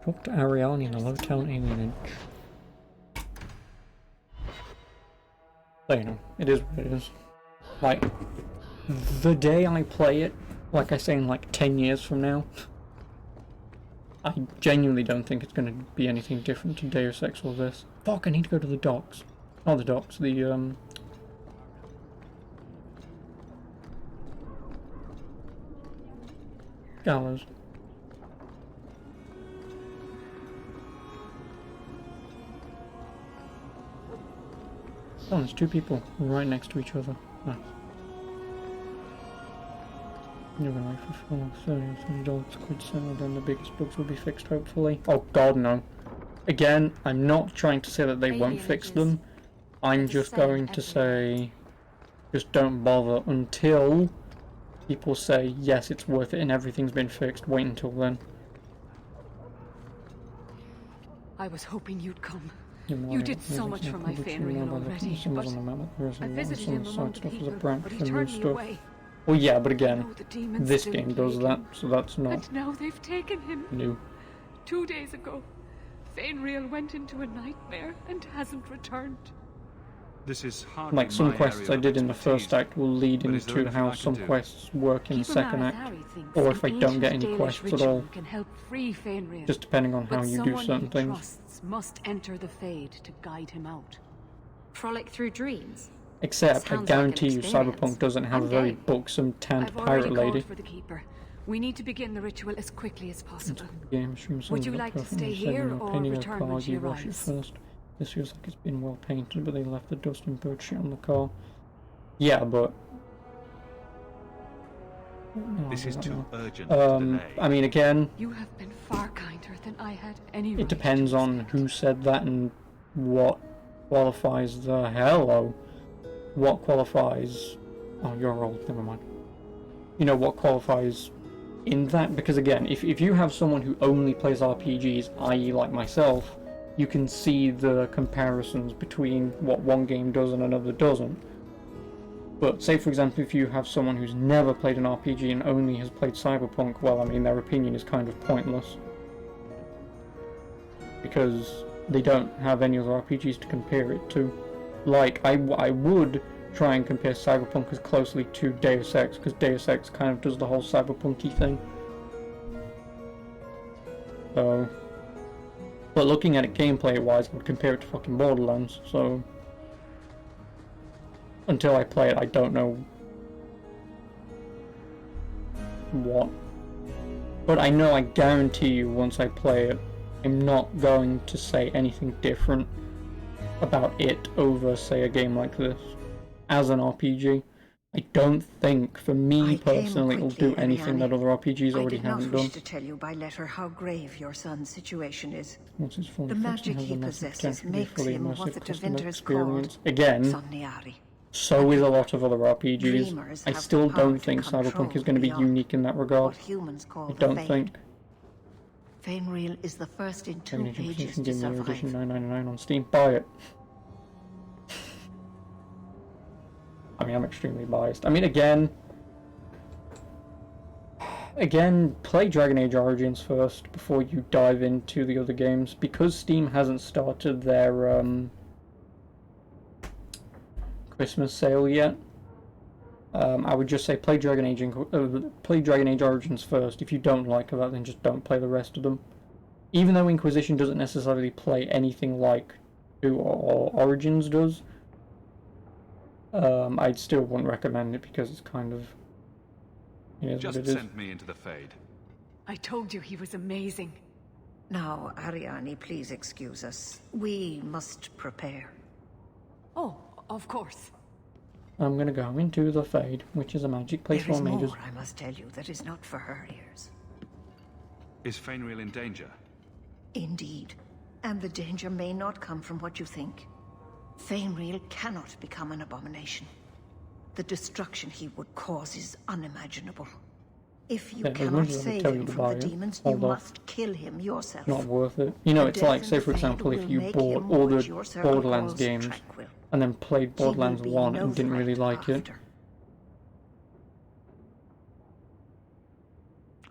Talk to Ariane in the Lowtown Alienage. So, you know, it is what it is. Like, the day I play it, like I say in like 10 years from now, I genuinely don't think it's going to be anything different to Deus Ex or this. Fuck, I need to go to the docks. Not the docks, the, gallows. Oh, there's 2 people right next to each other. Nice. You're gonna wait for $30 quid sale, then the biggest bugs will be fixed, hopefully. Oh god, no. Again, I'm not trying to say that they won't fix them. I'm just going to say, just don't bother until people say, yes, it's worth it and everything's been fixed. Wait until then. I was hoping you'd come. You did so much for my Fenrir already, but I visited him among the people, but he turned me away. Well, yeah, but again, this game does that, so that's not And now they've taken him. new. 2 days ago, Fainreal went into a nightmare and hasn't returned. This is hardly Like some my quests area I of did in the expertise, first act will lead but is there into anything how I can some do? quests work in the second act, or if I don't get any quests at all, Can help free Fainreal. just depending on how But you do someone certain he things. trusts must enter the Fade to guide him out. Frolic through dreams. Except, I Sounds like an guarantee you experience. Cyberpunk doesn't have a very game. buxom tanned I've already pirate called lady. for the Keeper. We need to begin the ritual as quickly as possible. Game stream Would you like to stay here or return when she Wash it arrives? first. This feels like it's been well painted, but they left the dust and bird shit on the car. Yeah, but no, This is I don't too know. urgent to delay. I mean, again, You have been far kinder than I had any it right depends to on who said that and what qualifies the hello. What qualifies? Oh, you're old. Never mind. You know what qualifies in that? Because again, if you have someone who only plays RPGs, i.e., like myself, you can see the comparisons between what one game does and another doesn't. But say, for example, if you have someone who's never played an RPG and only has played Cyberpunk, well, I mean, their opinion is kind of pointless. Because they don't have any other RPGs to compare it to. Like, I would try and compare Cyberpunk as closely to Deus Ex, because Deus Ex kind of does the whole cyberpunk-y thing. So... But looking at it gameplay-wise, I would compare it to fucking Borderlands, so... Until I play it, I don't know what. But I know, I guarantee you, once I play it, I'm not going to say anything different about it over, say, a game like this. As an RPG, I don't think, for me personally, it'll do anything that other RPGs already haven't done. I did not wish to tell you by letter how grave your son's situation is. Once it's fully The fixed, it magic has he the massive possesses potential to be makes fully him immersive what the customer Devinters experience. called Again, Somniari. so is a lot of other RPGs. Dreamers I have still the power don't to think control Cyberpunk is going to be beyond unique in that regard. What humans call I the don't Fade. think. Fainreal is the first in two Dragon Age ages Inquisition to Game Year survive. Edition $9.99 on Steam. Buy it. I mean, I'm extremely biased. I mean, again, play Dragon Age Origins first before you dive into the other games, because Steam hasn't started their Christmas sale yet. I would just say play Dragon Age Origins first. If you don't like that, then just don't play the rest of them. Even though Inquisition doesn't necessarily play anything like 2 or Origins does, I still wouldn't recommend it because it's kind of... It is Just what it is. send me into the Fade. I told you he was amazing. Now, Ariane, please excuse us. We must prepare. Oh, of course. I'm gonna go into the Fade, which is a magic place There is for mages. more, I must tell you, that is not for her ears. Is Fainreal in danger? Indeed. And the danger may not come from what you think. Fainreal cannot become an abomination. The destruction he would cause is unimaginable. If you Yeah, as cannot much as I save tell you him to from buy the it, demons, you hold off. must kill him yourself. Not worth it. You know, The it's like, death say and for fate example, if will you make bought him all what the your circle Borderlands calls games tranquil. and then played He will Borderlands be 1 no and didn't really threat like it. after.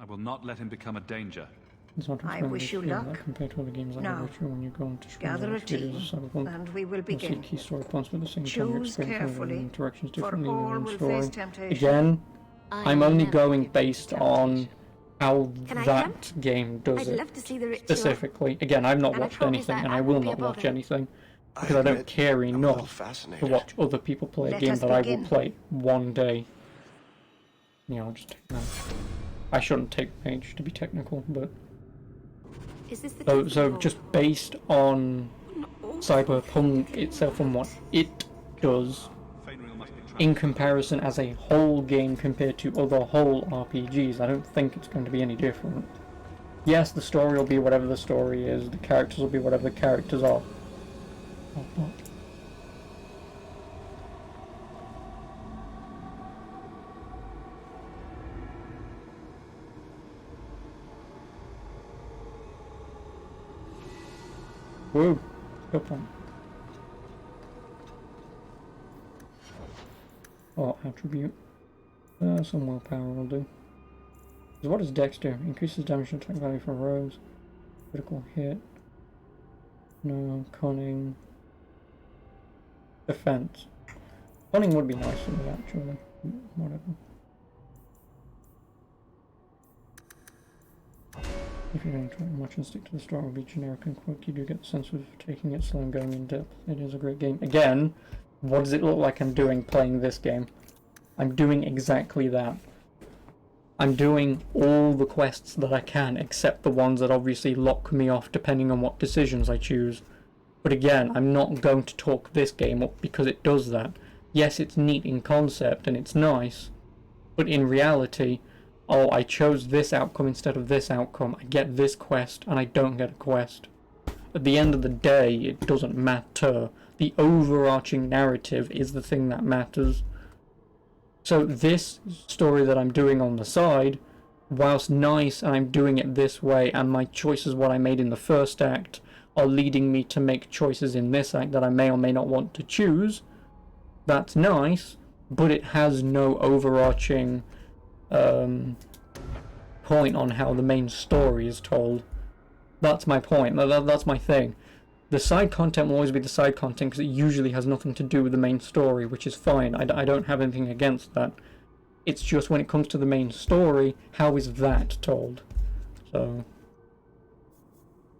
I will not let him become a danger. It's not I expensive wish you to feel luck. that compared to other games like Now, Witcher. When you go into gather a videos team, of Cyberpunk, and we will you'll see begin. key story points, but at the same time you're Choose experiencing carefully, interactions for differently in all your own will story. face temptation. Again, I'm only going based on how Can I that attempt? game does I'd it love to see the ritual. specifically. Again, I've not And I watched promise anything, that and I I will won't be not a watch bother. anything because I don't care enough to fascinated. watch other people play a Let game us that I will begin. play one day. You know, just take that. I shouldn't take the page to be technical, but Is this the so temple? just based on Cyberpunk itself and what it does in comparison as a whole game compared to other whole RPGs, I don't think it's going to be any different. Yes, the story will be whatever the story is, the characters will be whatever the characters are. Oh, fuck. Woo! Good one. Oh, attribute. Some willpower will do. So what does Dex do? Increases damage and attack value for rogues. Critical hit. No, cunning. Defense. Cunning would be nice for me, actually. Whatever. If you don't try much and stick to the story, it will be generic and quick. You do get the sense of taking it slow and going in depth. It is a great game. Again, what does it look like I'm doing playing this game? I'm doing exactly that. I'm doing all the quests that I can, except the ones that obviously lock me off depending on what decisions I choose. But again, I'm not going to talk this game up because it does that. Yes, it's neat in concept and it's nice, but in reality, oh, I chose this outcome instead of this outcome, I get this quest and I don't get a quest. At the end of the day, it doesn't matter. The overarching narrative is the thing that matters. So this story that I'm doing on the side, whilst nice and I'm doing it this way and my choices what I made in the first act are leading me to make choices in this act that I may or may not want to choose, that's nice, but it has no overarching point on how the main story is told. That's my point. That's my thing. The side content will always be the side content because it usually has nothing to do with the main story, which is fine. I don't have anything against that. It's just when it comes to the main story, how is that told? So,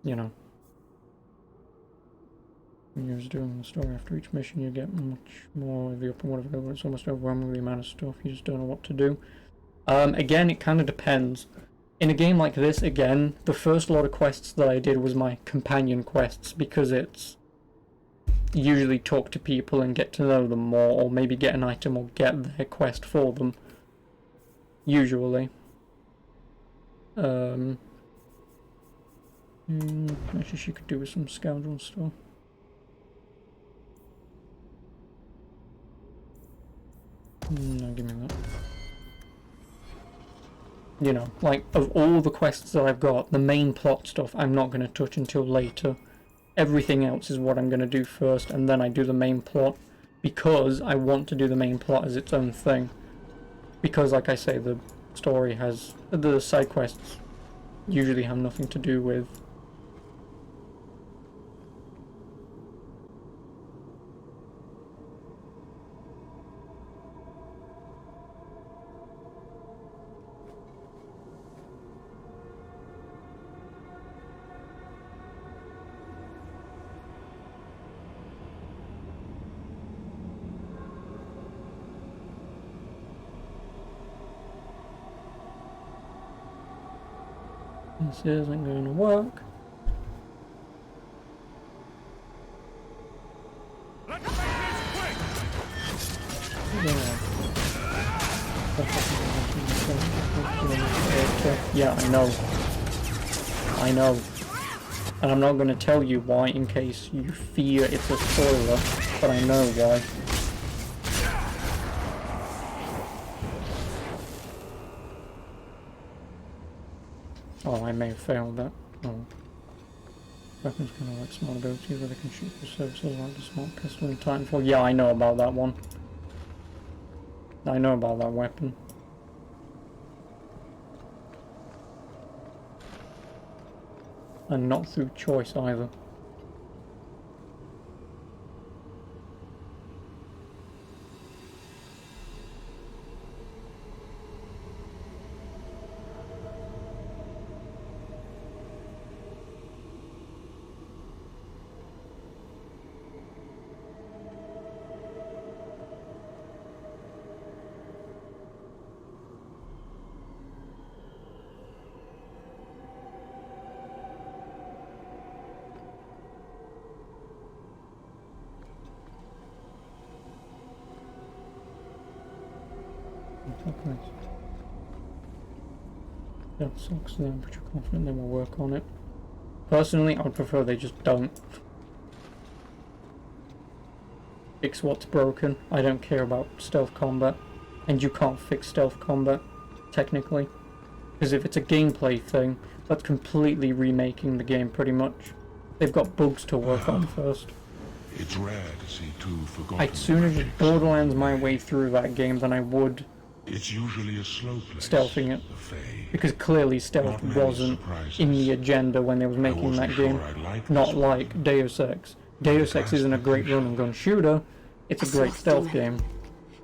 you know. When you're just doing the story after each mission, you get much more of the up and whatever. It's almost overwhelming with the amount of stuff. You just don't know what to do. Again, it kind of depends. In a game like this, again, the first lot of quests that I did was my companion quests, because it's usually talk to people and get to know them more, or maybe get an item or get their quest for them. Usually. Actually, she could do with some scoundrel stuff. No, give me that. You know, like, of all the quests that I've got, the main plot stuff I'm not going to touch until later. Everything else is what I'm going to do first, and then I do the main plot, because I want to do the main plot as its own thing. Because, like I say, the story has... the side quests usually have nothing to do with... This isn't going to work. Yeah, I know. I know. And I'm not going to tell you why in case you fear it's a spoiler, but I know why. Oh, I may have failed that. Oh. Weapons kind of like small abilities where they can shoot for services like the smart pistol in Titanfall. Yeah, I know about that one. I know about that weapon. And not through choice either. That sucks then, but you're confident they will work on it. Personally, I would prefer they just don't. Fix what's broken. I don't care about stealth combat. And you can't fix stealth combat, technically. Because if it's a gameplay thing, that's completely remaking the game pretty much. They've got bugs to work on first. It's rare to see two forgotten. I'd sooner just Borderlands my way through that game than I would It's usually a slow place. stealthing it. The Fae. Because clearly stealth Not many wasn't surprises. in the agenda when they was making wasn't that sure game. I'd like Not this like Deus Ex. Deus Ex isn't a great run and gun shooter, it's a great stealth game.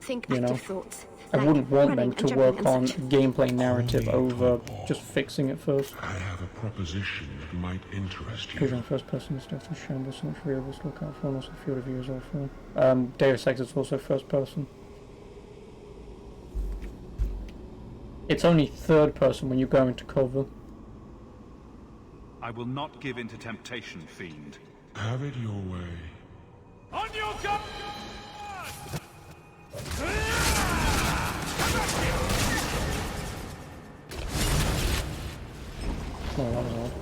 Think You know? active thoughts. I like wouldn't want them running to and work jumping and on such. gameplay narrative over just fixing it first. I have a proposition that might interest you. Vision first person stealth is shambles, so much for of us to look out for, and also field of view is awful. Deus Ex is also first person. It's only third person when you go into cover. I will not give in to temptation, fiend. Have it your way. On your gun! Oh, that was odd.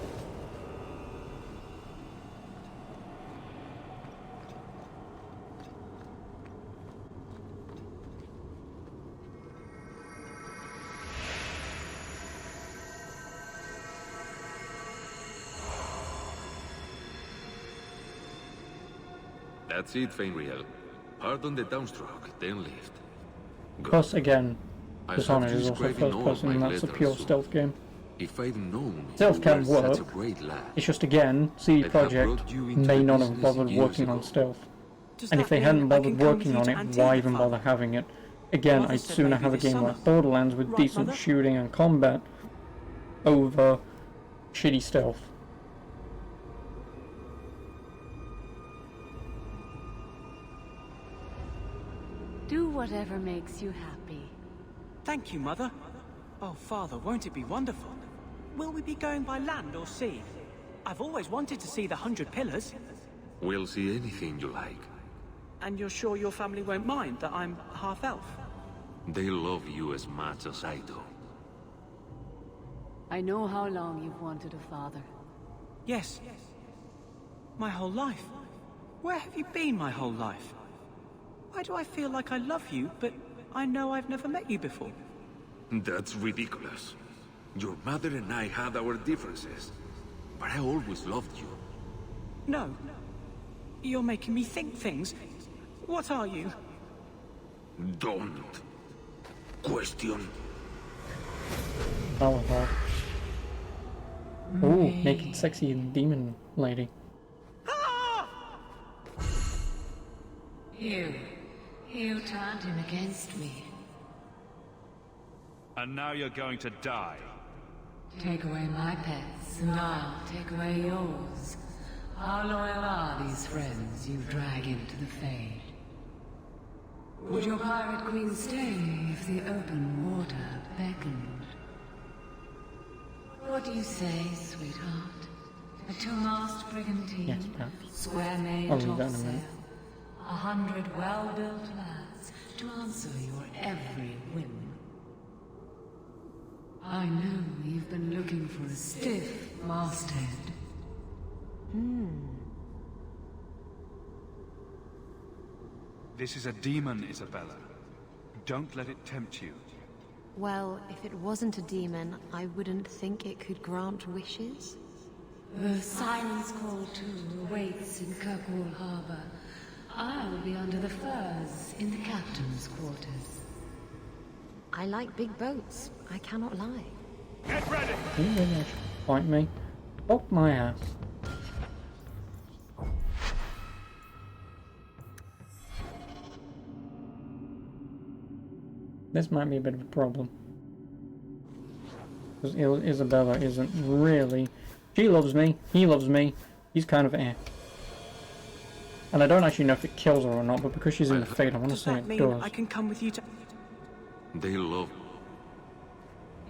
That's it, Fenriel. Hard on the downstroke, then lift. Plus, again, I Dishonored have is also described in first all person, and my that's a letters, pure so stealth game. If I'd known Stealth you can were such a work, great lad, it's just again, CD I'd have Projekt brought you into may the not have business bothered years working on ago. stealth. Does And that if they mean hadn't I bothered can come with working you on to it, why Antigua, even Father? bother having it? Again, Mother I'd said sooner maybe have a this game summer. like Borderlands with Right, decent Mother? shooting and combat over shitty stealth. Do whatever makes you happy. Thank you, Mother. Oh, Father, won't it be wonderful? Will we be going by land or sea? I've always wanted to see the 100 Pillars. we'll see anything you like. And you're sure your family won't mind that I'm half-elf? They love you as much as I do. I know how long you've wanted a father. Yes. My whole life. Where have you been my whole life? Why do I feel like I love you, but I know I've never met you before? That's ridiculous. Your mother and I had our differences, but I always loved you. No. You're making me think things. What are you? Don't question. Oh, wow. Ooh, naked sexy demon lady. You turned him against me. And now you're going to die. Take away my pets, and I'll take away yours. How loyal are these friends you drag into the Fade? Would your pirate queen stay if the open water beckoned? What do you say, sweetheart? A two-mast brigantine, Yes, perhaps. square main I'll leave that in a topsail, minute. 100 well-built lads to answer your every whim. I know you've been looking for a stiff masthead. This is a demon, Isabella. Don't let it tempt you. Well, if it wasn't a demon, I wouldn't think it could grant wishes. The Silence Call 2 awaits in Kirkwall Harbor. I'll be under the firs in the captain's quarters. I like big boats. I cannot lie. Get ready! You really should fight me. Fuck my ass. This might be a bit of a problem. Because Isabella isn't really... She loves me, he loves me, he's kind of eh. And I don't actually know if it kills her or not, but because she's in the Fate, I want to Does say that it mean does. I can come with you to... They love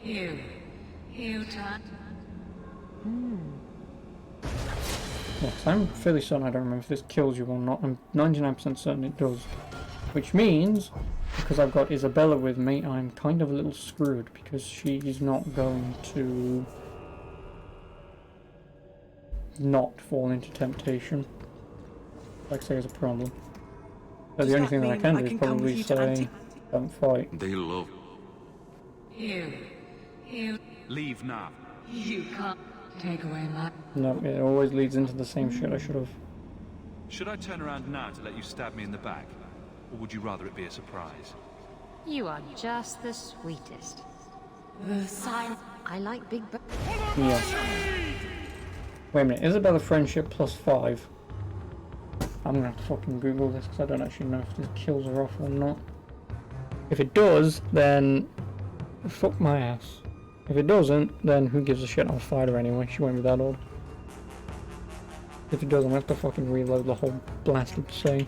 You turned. Yes, I'm fairly certain I don't remember if this kills you or not. I'm 99% certain it does. Which means, because I've got Isabella with me, I'm kind of a little screwed, because she's not going to not fall into temptation. Like I say, is a problem. So the only thing that I can do is probably say, don't fight. They love You. Leave now. You can't take away my... No, it always leads into the same shit I should have. Should I turn around now to let you stab me in the back? Or would you rather it be a surprise? You are just the sweetest. Sign. I like big birds. Yeah. Wait a minute, Isabella friendship +5. I'm gonna have to fucking Google this because I don't actually know if this kills her off or not. If it does, then fuck my ass. If it doesn't, then who gives a shit? I'll fight her anyway. She won't be that old. If it does, I'm gonna have to fucking reload the whole blasted save.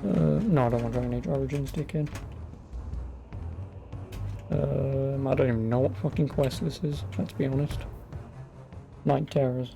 No, I don't want Dragon Age Origins, dickhead. I don't even know what fucking quest this is, let's be honest. Night Terrors.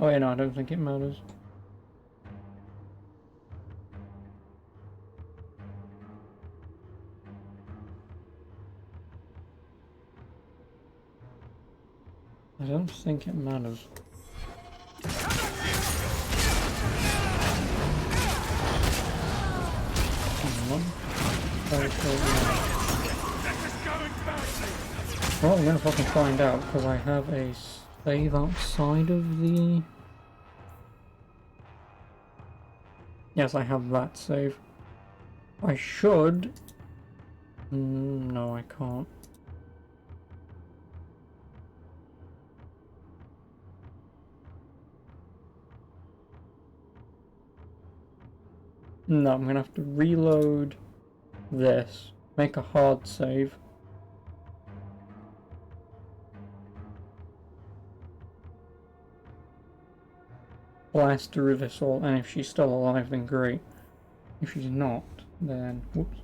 Oh yeah, no, I don't think it matters. I don't think it matters. Well, we're gonna fucking find out because I have a save outside of the... Yes, I have that save. I should... No, I can't. No, I'm gonna have to reload this, make a hard save. Blast through this all, and if she's still alive, then great. If she's not, then whoops.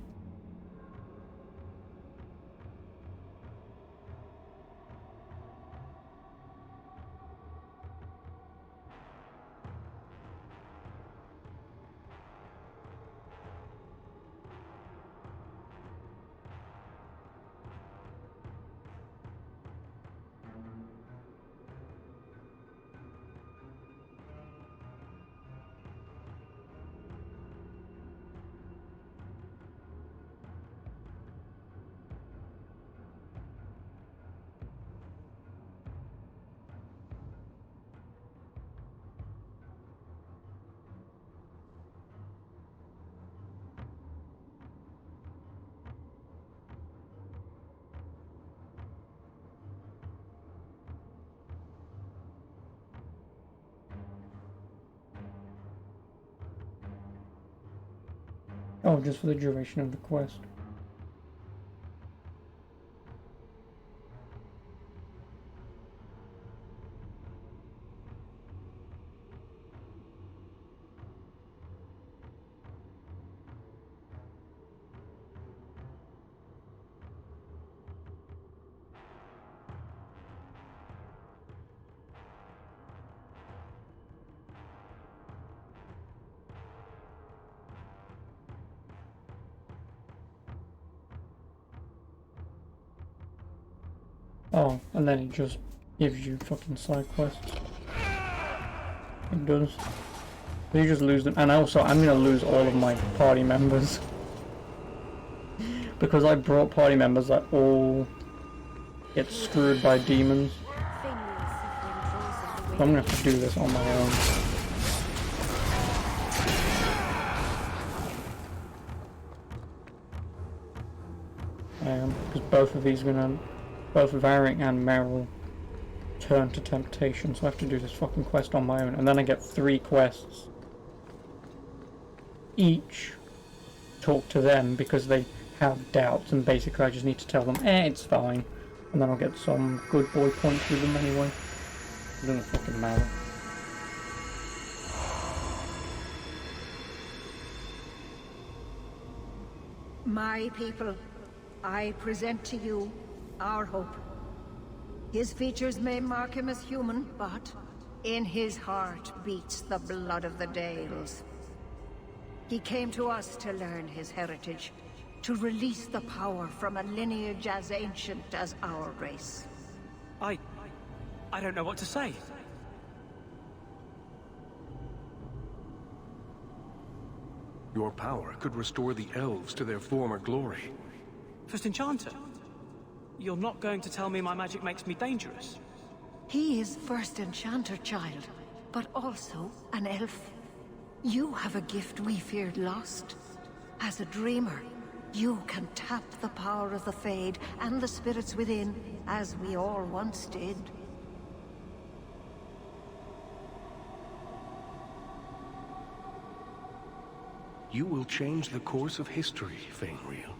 Oh, just for the duration of the quest. Oh, and then it just gives you fucking side quests. It does. But you just lose them. And also, I'm gonna lose all of my party members. because I brought party members that all get screwed by demons. So I'm gonna have to do this on my own. Because both of these both Varric and Merrill turn to temptation, so I have to do this fucking quest on my own, and then I get 3 quests. Each talk to them because they have doubts, and basically I just need to tell them, it's fine, and then I'll get some good boy points with them anyway. It doesn't fucking matter. My people, I present to you our hope. His features may mark him as human, but in his heart beats the blood of the Dales. He came to us to learn his heritage, to release the power from a lineage as ancient as our race. I don't know what to say. Your power could restore the elves to their former glory. First Enchanter, you're not going to tell me my magic makes me dangerous? He is First Enchanter, child, but also an elf. You have a gift we feared lost. As a dreamer, you can tap the power of the Fade and the spirits within, as we all once did. You will change the course of history, Feynriel.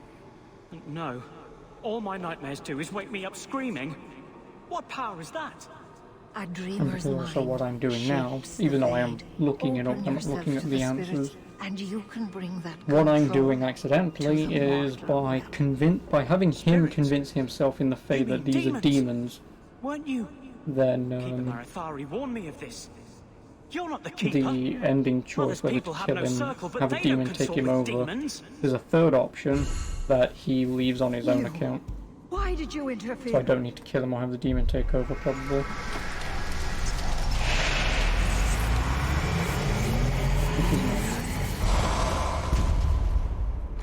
No. All my nightmares do is wake me up screaming. What power is that? A And dreamer's this is also what I'm doing now, even though I am looking it up, I'm not looking at the answers. And you can bring that What I'm control doing accidentally to the is by having him convince himself in the Fade that these are demons. Weren't you? Then Keeper Marathari warned me of this. You're not the keeper. the ending choice whether to kill him, have a demon take him over. There's a third option that he leaves on his own account. Why did you interfere? So I don't need to kill him or have the demon take over, probably.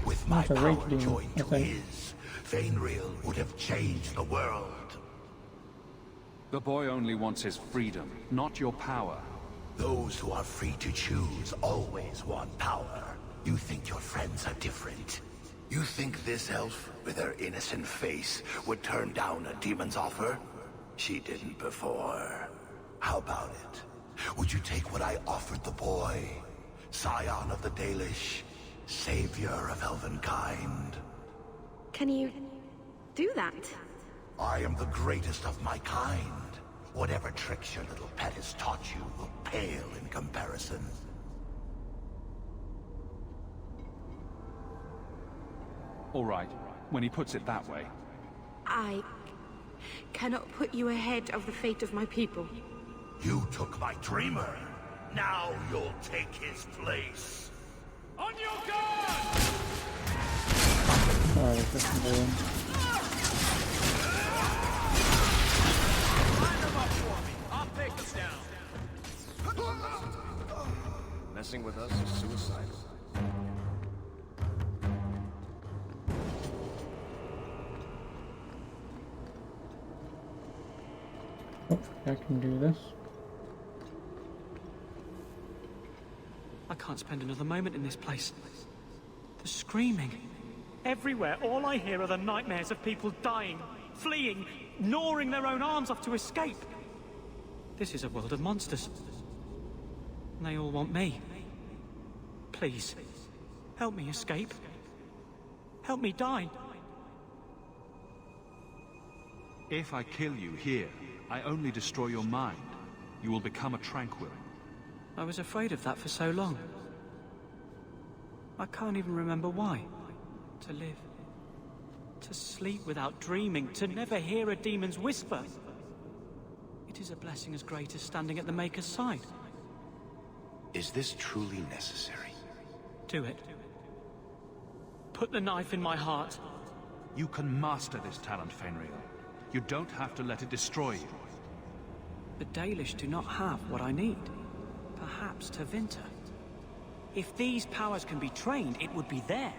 With my power joined to his, Feynriel would have changed the world. The boy only wants his freedom, not your power. Those who are free to choose always want power. You think your friends are different. You think this elf, with her innocent face, would turn down a demon's offer? She didn't before. How about it? Would you take what I offered the boy? Scion of the Dalish, savior of elvenkind. Can you do that? I am the greatest of my kind. Whatever tricks your little pet has taught you will pale in comparison. All right, when he puts it that way. I cannot put you ahead of the fate of my people. You took my dreamer. Now you'll take his place. On your guard! Alright, this is boring. Line them up for me. I'll take them down. Messing with us is suicidal. Hopefully I can do this. I can't spend another moment in this place. The screaming. Everywhere, all I hear are the nightmares of people dying, fleeing, gnawing their own arms off to escape. This is a world of monsters. And they all want me. Please, help me escape. Help me die. If I kill you here, I only destroy your mind. You will become a tranquil. I was afraid of that for so long. I can't even remember why. To live. To sleep without dreaming. To never hear a demon's whisper. It is a blessing as great as standing at the Maker's side. Is this truly necessary? Do it. Put the knife in my heart. You can master this talent, Feynriel. You don't have to let it destroy you. The Dalish do not have what I need. Perhaps Tevinter. If these powers can be trained, it would be there.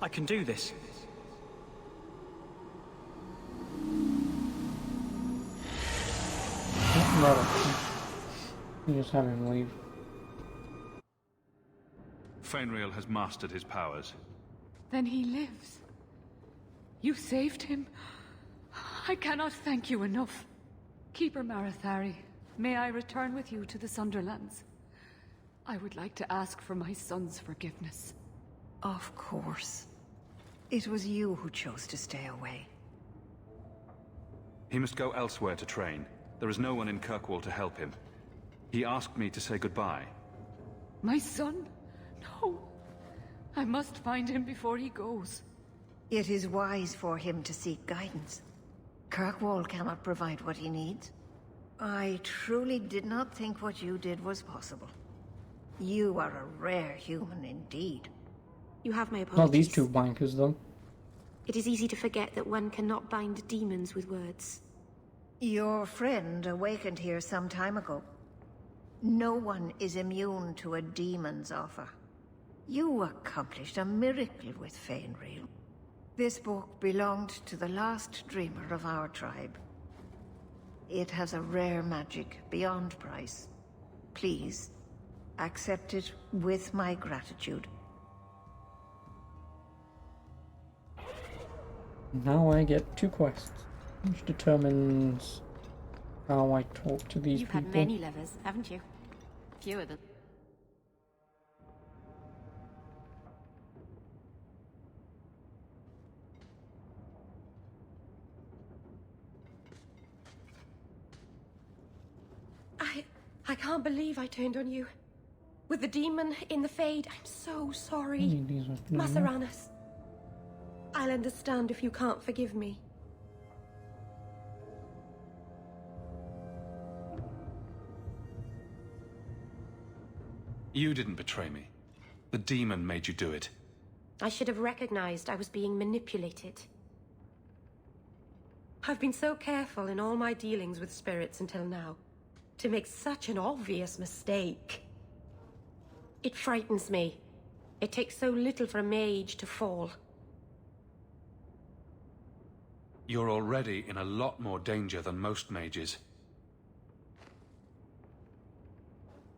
I can do this. Not option. You just have him leave. Fainriel has mastered his powers. Then he lives. You saved him. I cannot thank you enough. Keeper Marathari, may I return with you to the Sunderlands? I would like to ask for my son's forgiveness. Of course. It was you who chose to stay away. He must go elsewhere to train. There is no one in Kirkwall to help him. He asked me to say goodbye. My son? No. I must find him before he goes. It is wise for him to seek guidance. Kirkwall cannot provide what he needs. I truly did not think what you did was possible. You are a rare human indeed. You have my apologies. Not these two bankers, though. It is easy to forget that one cannot bind demons with words. Your friend awakened here some time ago. No one is immune to a demon's offer. You accomplished a miracle with Fainriel. This book belonged to the last dreamer of our tribe. It has a rare magic beyond price. Please, accept it with my gratitude. Now I get 2 quests, which determines how I talk to these You've people. had many lovers, haven't you? Few of them. I can't believe I turned on you. With the demon in the Fade, I'm so sorry. Masaranas. I'll understand if you can't forgive me. You didn't betray me. The demon made you do it. I should have recognized I was being manipulated. I've been so careful in all my dealings with spirits until now. To make such an obvious mistake. It frightens me. It takes so little for a mage to fall. You're already in a lot more danger than most mages.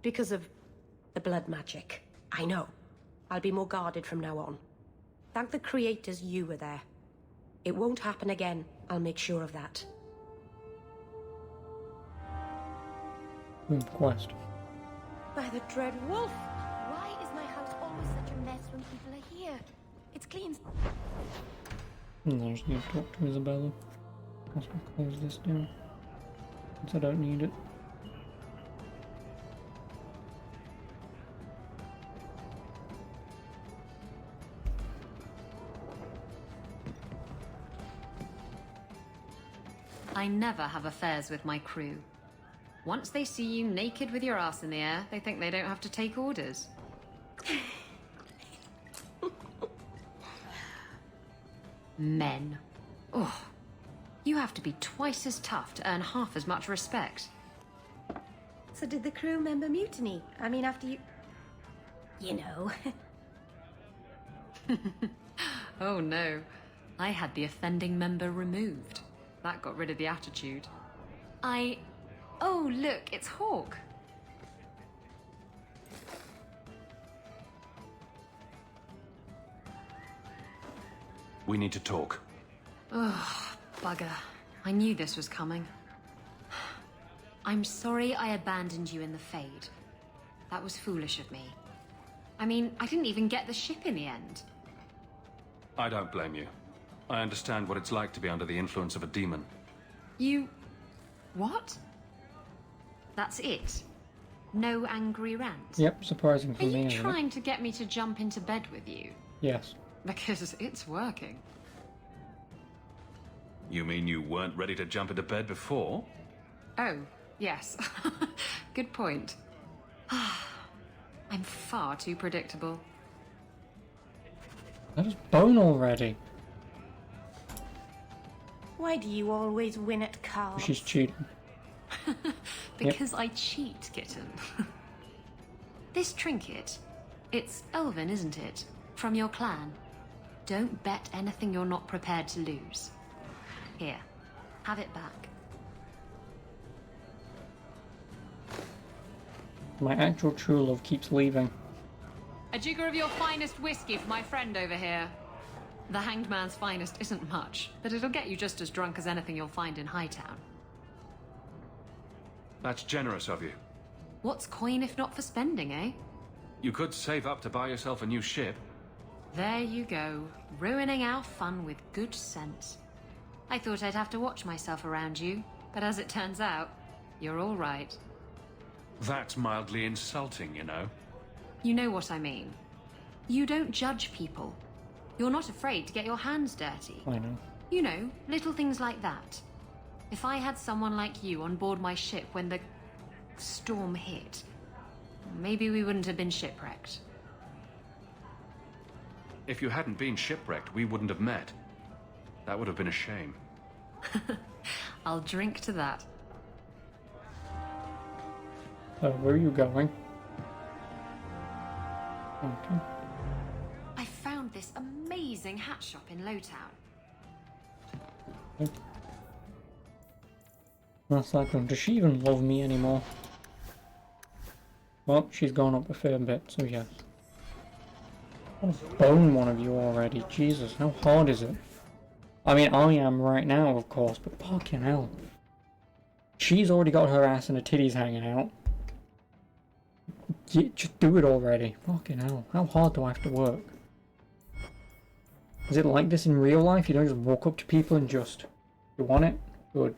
Because of the blood magic. I know. I'll be more guarded from now on. Thank the creators you were there. It won't happen again. I'll make sure of that. Quest. By the Dread Wolf! Why is my house always such a mess when people are here? It's clean. I just need to talk to Isabella. I'll close this down, since I don't need it. I never have affairs with my crew. Once they see you naked with your ass in the air, they think they don't have to take orders. Men. Oh, you have to be twice as tough to earn half as much respect. So did the crew member mutiny? I mean, after you... You know. Oh no. I had the offending member removed. That got rid of the attitude. Oh, look, it's Hawke. We need to talk. Oh, bugger. I knew this was coming. I'm sorry I abandoned you in the Fade. That was foolish of me. I mean, I didn't even get the ship in the end. I don't blame you. I understand what it's like to be under the influence of a demon. You... what? That's it? No angry rants? Yep, surprising for Are me. you trying to get me to jump into bed with you? Yes. Because it's working. You mean you weren't ready to jump into bed before? Oh, yes. Good point. I'm far too predictable. That is bone already. Why do you always win at cards? She's cheating. Because I cheat, kitten. This trinket, it's Elven, isn't it? From your clan. Don't bet anything you're not prepared to lose. Here, have it back. My actual true love keeps leaving. A jigger of your finest whiskey for my friend over here. The Hanged Man's finest isn't much, but it'll get you just as drunk as anything you'll find in Hightown. That's generous of you. What's coin if not for spending, eh? You could save up to buy yourself a new ship. There you go, ruining our fun with good sense. I thought I'd have to watch myself around you, but as it turns out, you're all right. That's mildly insulting, you know. You know what I mean. You don't judge people. You're not afraid to get your hands dirty. I know. You know, little things like that. If I had someone like you on board my ship when the storm hit, maybe we wouldn't have been shipwrecked. If you hadn't been shipwrecked, we wouldn't have met. That would have been a shame. I'll drink to that. Where are you going? Okay. I found this amazing hat shop in Lowtown. Okay. That's like one. Does she even love me anymore? Well, she's gone up a fair bit, so yes. I want to bone one of you already. Jesus, how hard is it? I mean, I am right now, of course, but fucking hell. She's already got her ass and her titties hanging out. Just do it already. Fucking hell. How hard do I have to work? Is it like this in real life? You don't just walk up to people and just... You want it? Good.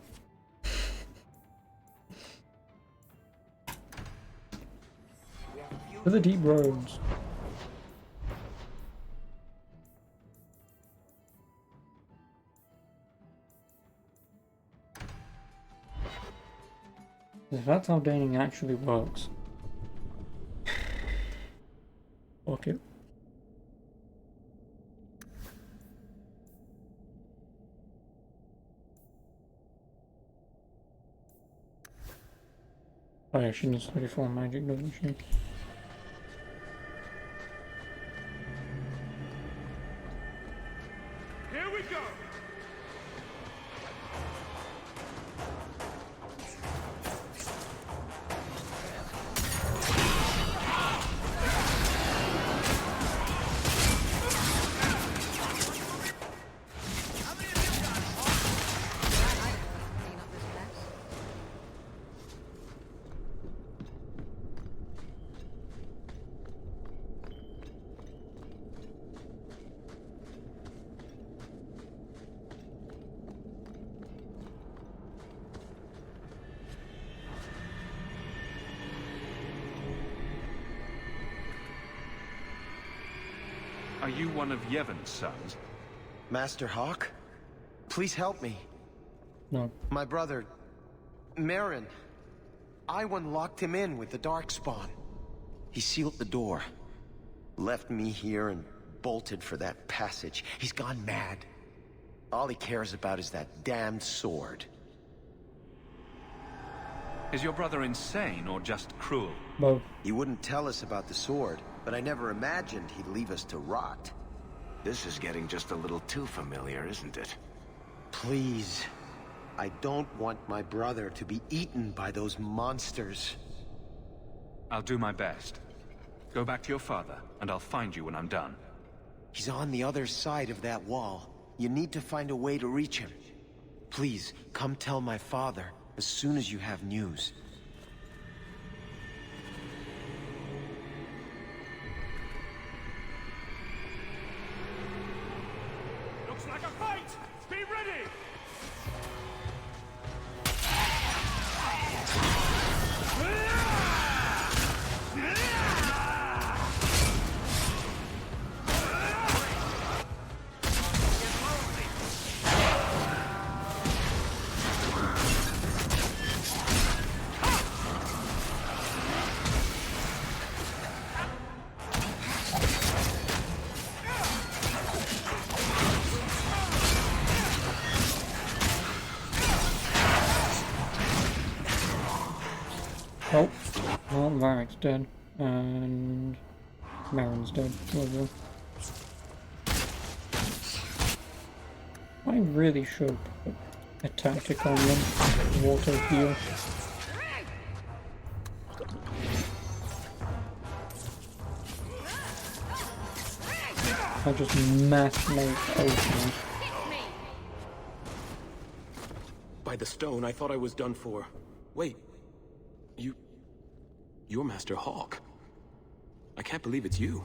To the deep roads. If that's how dating actually works. Fuck it. Oh yeah, she needs 34 magic, doesn't she? Here we go! Are you one of Yevon's sons? Master Hawk? Please help me. No. My brother, Merrin. Iwan locked him in with the Darkspawn. He sealed the door. Left me here and bolted for that passage. He's gone mad. All he cares about is that damned sword. Is your brother insane or just cruel? Both. He wouldn't tell us about the sword, but I never imagined he'd leave us to rot. This is getting just a little too familiar, isn't it? Please. I don't want my brother to be eaten by those monsters. I'll do my best. Go back to your father, and I'll find you when I'm done. He's on the other side of that wall. You need to find a way to reach him. Please, come tell my father as soon as you have news. Looks like a fight! Be ready! Oh, well, Varric's dead, and Merrin's dead. Lovely. I really should put a tactic on them. Water heal. I just mass make open. By the stone, I thought I was done for. Wait. You're Master Hawk. I can't believe it's you.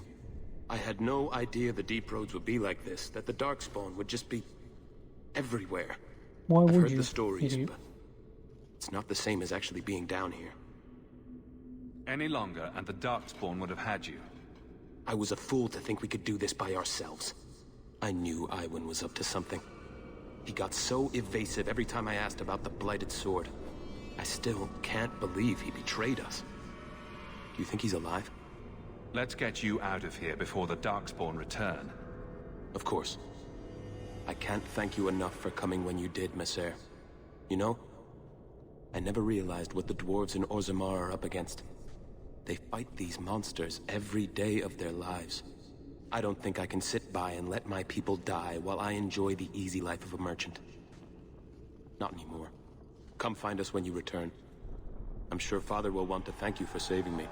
I had no idea the Deep Roads would be like this, that the Darkspawn would just be everywhere. Why would I've heard you? the stories, Idiot. but it's not the same as actually being down here. Any longer, and the Darkspawn would have had you. I was a fool to think we could do this by ourselves. I knew Iwan was up to something. He got so evasive every time I asked about the Blighted Sword. I still can't believe he betrayed us. Do you think he's alive? Let's get you out of here before the Darkspawn return. Of course. I can't thank you enough for coming when you did, Messer. You know, I never realized what the dwarves in Orzammar are up against. They fight these monsters every day of their lives. I don't think I can sit by and let my people die while I enjoy the easy life of a merchant. Not anymore. Come find us when you return. I'm sure Father will want to thank you for saving me.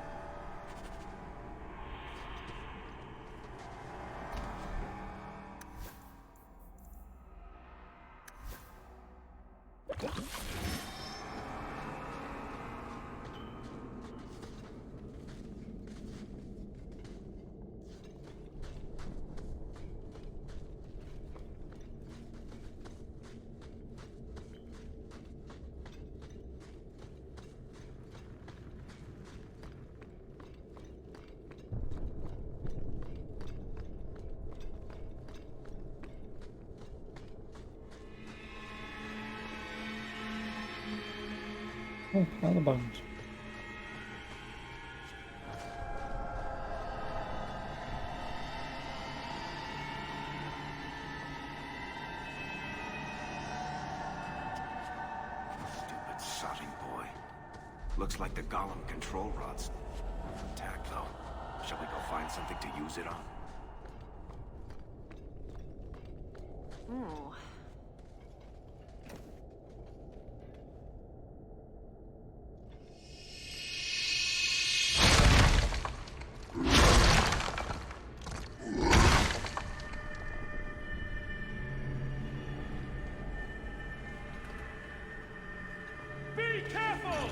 Oh, other bones. Stupid sodding boy. Looks like the Golem control rods. Intact, though. Shall we go find something to use it on? Ooh. Be careful!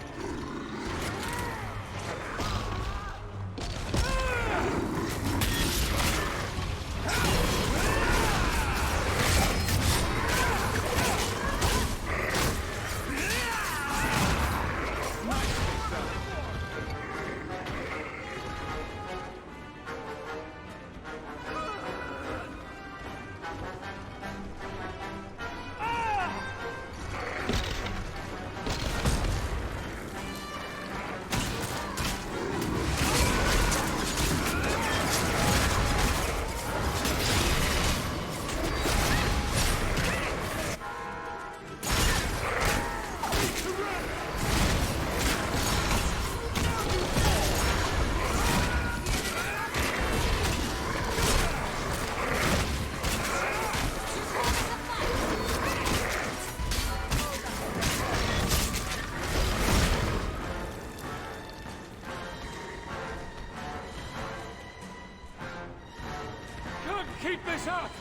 Keep this up!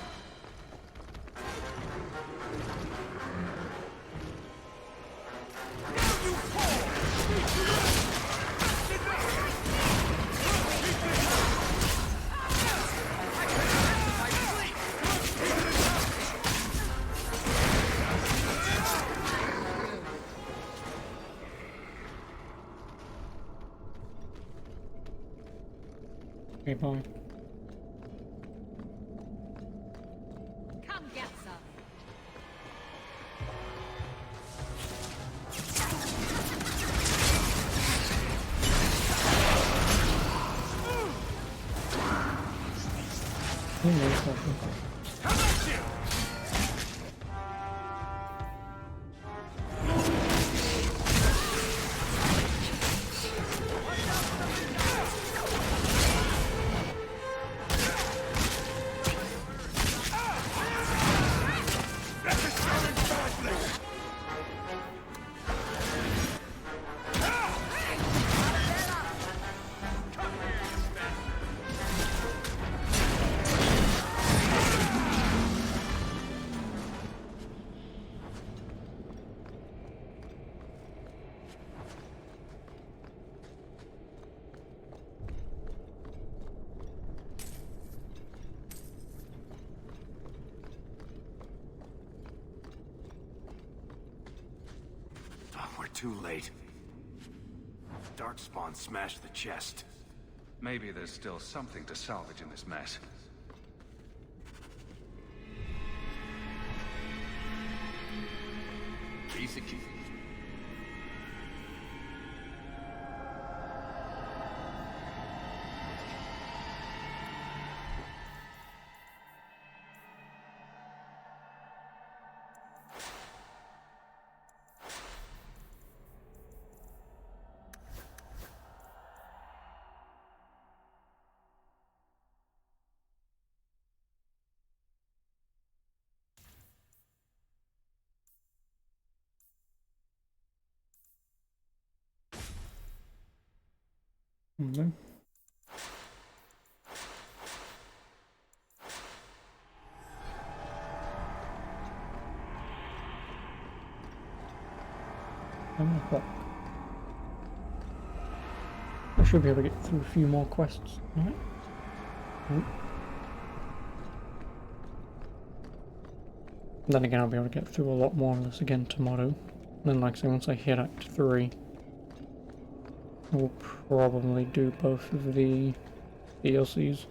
Okay, bye. Come get some. Ah! too late. Darkspawn smashed the chest. Maybe there's still something to salvage in this mess. Basically. Mm-hmm. I should be able to get through a few more quests, right? Then again, I'll be able to get through a lot more of this again tomorrow. And then, like I say, once I hit Act 3, I will probably do both of the DLCs.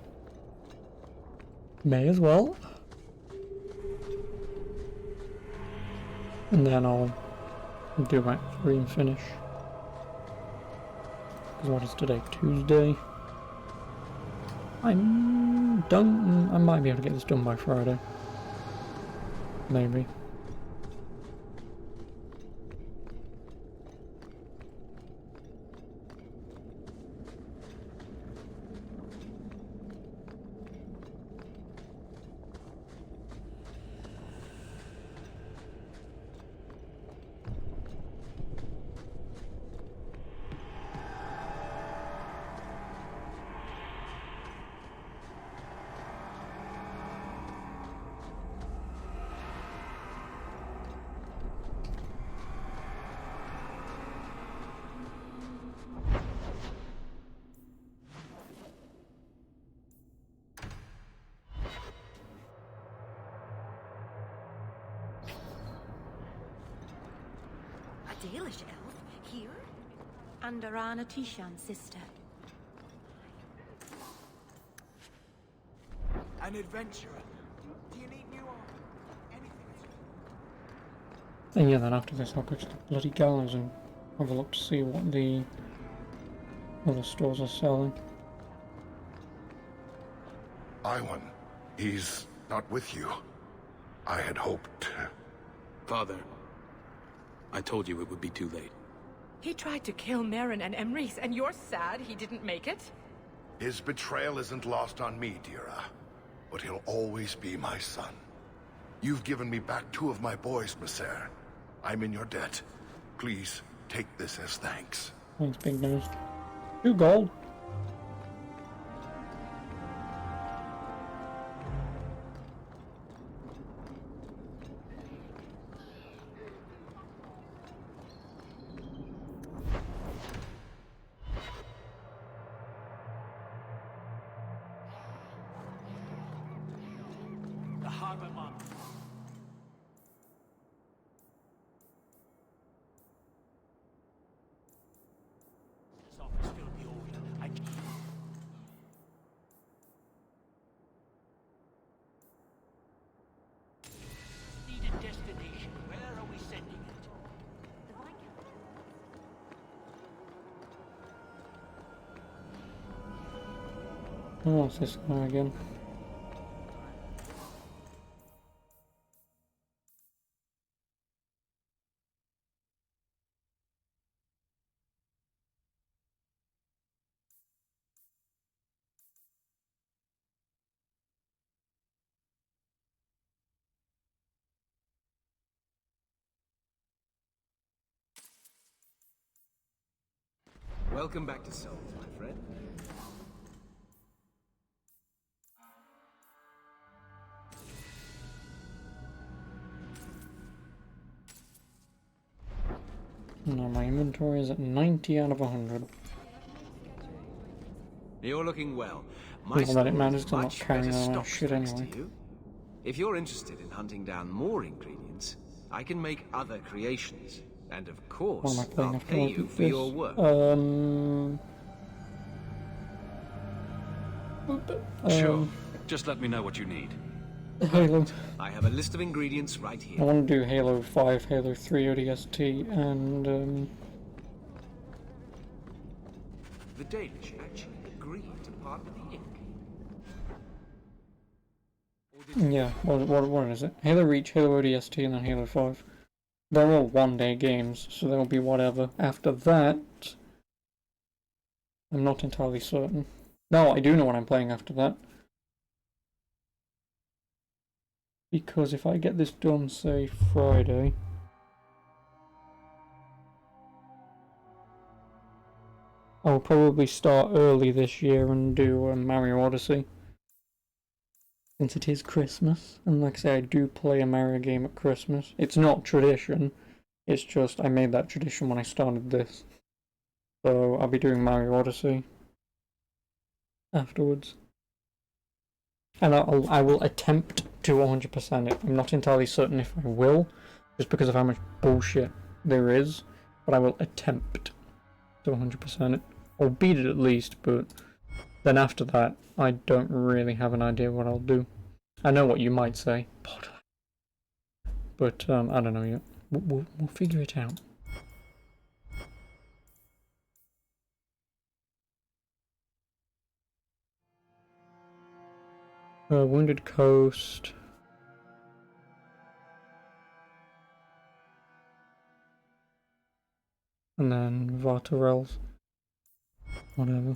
May as well. And then I'll do Act 3 and finish. Because what is today? Tuesday? I'm done. I might be able to get this done by Friday. Maybe. A Dalish elf? Here? Andarana Tishan's sister. An adventurer. Do you need new armor? Anything And yeah, then after this I'll go to the bloody gallows and have a look to see what the other stores are selling. Iwan, he's not with you. I had hoped. Father, I told you it would be too late. He tried to kill Merrin and Emrys, and you're sad he didn't make it? His betrayal isn't lost on me, Dira. But he'll always be my son. You've given me back 2 of my boys, Maser. I'm in your debt. Please, take this as thanks. Thanks, big nose. 2 gold. The harbor monk. This office filled the order. I need a destination. Where are we sending it? Oh, what's this guy again? Welcome back to Salt, my friend. No, my inventory is at 90 out of 100. You're looking well. Not that it matters, 'cause I'm not much carrying better all that stocked shit thanks anyway. to you. If you're interested in hunting down more ingredients, I can make other creations. And of What am course, I playing I'll after pay all you of for this? your work. Sure. Just let me know what you need. Halo. I have a list of ingredients right I here. want to do Halo 5, Halo 3 ODST, and The Danish actually agreed to partner the ink. yeah, what is it? Halo Reach, Halo ODST, and then Halo 5. They're all one-day games, so they'll be whatever. After that, I'm not entirely certain. No, I do know what I'm playing after that. Because if I get this done, say, Friday... I'll probably start early this year and do Mario Odyssey. Since it is Christmas, and like I say, I do play a Mario game at Christmas. It's not tradition, it's just I made that tradition when I started this. So I'll be doing Mario Odyssey afterwards. And I will attempt to 100% it. I'm not entirely certain if I will, just because of how much bullshit there is, but I will attempt to 100% it. Or beat it at least, but then after that, I don't really have an idea what I'll do. I know what you might say, but I don't know yet. We'll figure it out. Wounded Coast. And then Vartarels. Whatever.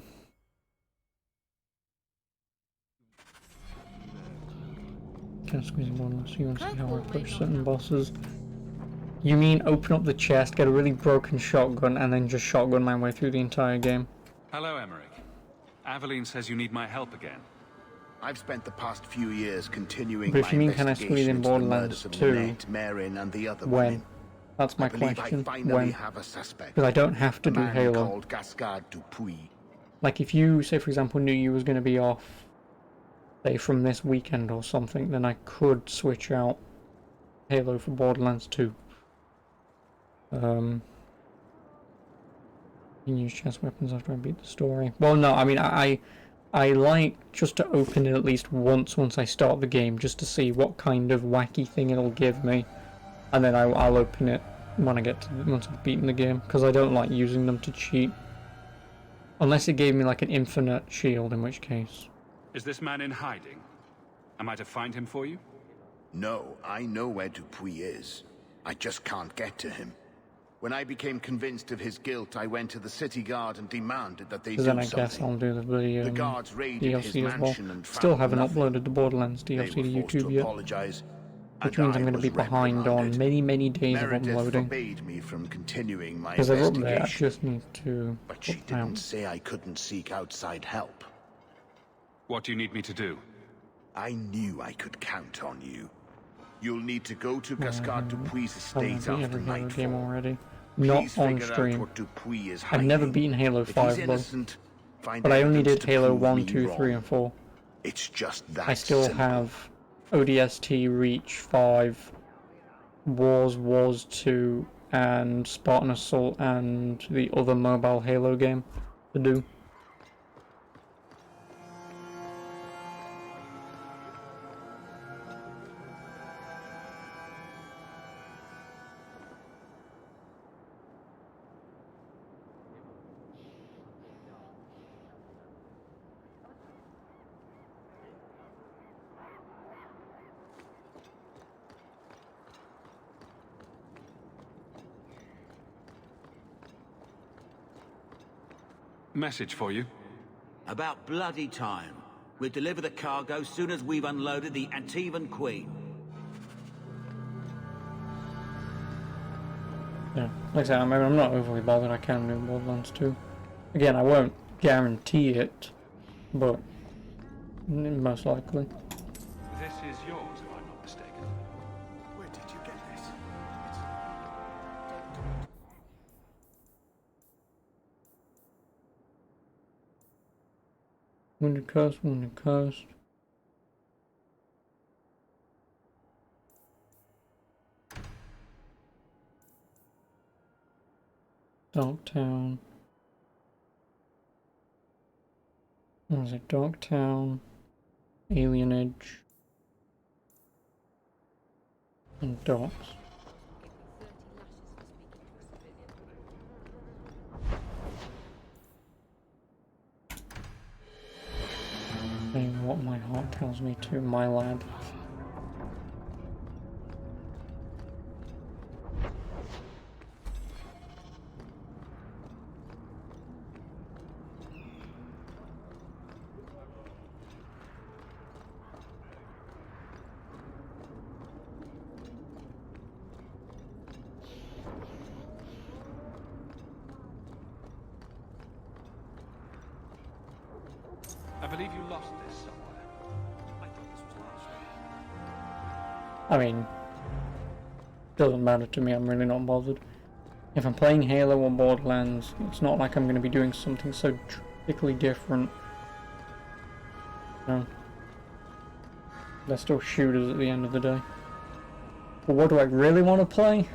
Can't squeeze one so you want to see how I approach certain bosses. You mean open up the chest, get a really broken shotgun, and then just shotgun my way through the entire game? Hello, Emmerich. Aveline says you need my help again. I've spent the past few years continuing But if my you mean can I squeeze in investigation into the Borderlands murders of 2? Lynette, Marin, and the other When? women. That's my I believe question. I finally When? have a suspect. Because I don't have to A do man Halo. called Gascard Dupuis. Like if you, say for example, knew you was going to be off, say from this weekend or something, then I could switch out Halo for Borderlands 2. You can use chest weapons after I beat the story. Well, no, I mean, I like just to open it at least once I start the game, just to see what kind of wacky thing it'll give me, and then I'll open it when I get to once I've beaten the game, because I don't like using them to cheat. Unless it gave me like an infinite shield, in which case. Is this man in hiding? Am I to find him for you? No, I know where Dupuis is. I just can't get to him. When I became convinced of his guilt, I went to the city guard and demanded that they do Then I something. guess I'll do the guards raided his DLC as well. mansion and Still found haven't nothing. uploaded the Borderlands They DLC were to forced YouTube yet, apologize, which and means I'm I going to was be behind on reprimanded. many days Meredith of uploading. forbade me from continuing my Because they're up there, I investigation, just need to but she put them didn't out. say I couldn't seek outside help. What do you need me to do? I knew I could count on you. You'll need to go to Gascard Dupuis' I've estate beaten after every Halo nightfall. game already. Not Please on figure out stream. what Dupuis is I've never hiding. beaten Halo If he's 5 though. innocent, find But I only evidence did to Halo prove 1, me 2, 3, wrong. and 4. It's just that I still simple. have ODST, Reach, 5, Wars 2, and Spartan Assault, and the other mobile Halo game to do. Message for you. About bloody time. We'll deliver the cargo soon as we've unloaded the Antivan Queen. Yeah, like I said, I'm not overly bothered. I can do Borderlands 2. Again, I won't guarantee it, but most likely. This is yours, if I'm not mistaken. Where did you get this? Wounded Coast, Wounded Coast. Darktown. What was it? Darktown, Alienage, and Dots. Saying what my heart tells me to, my lad. I believe you lost this somewhere. I thought this was last. I mean, doesn't matter to me, I'm really not bothered. If I'm playing Halo or Borderlands, it's not like I'm going to be doing something so drastically different. No. They're still shooters at the end of the day. But what do I really want to play?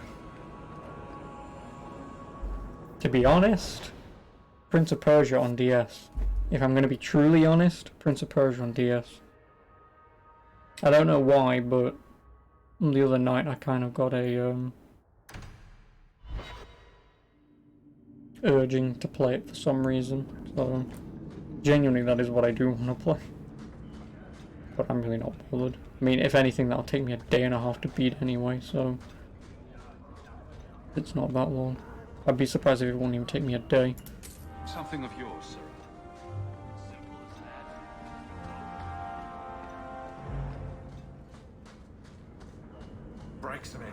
To be honest, Prince of Persia on DS. If I'm going to be truly honest, Prince of Persia on DS. I don't know why, but the other night I kind of got a urging to play it for some reason. So genuinely that is what I do want to play. But I'm really not bothered. I mean, if anything, that'll take me a day and a half to beat anyway, so it's not that long. I'd be surprised if it won't even take me a day. Something of yours, sir. Breaks them in.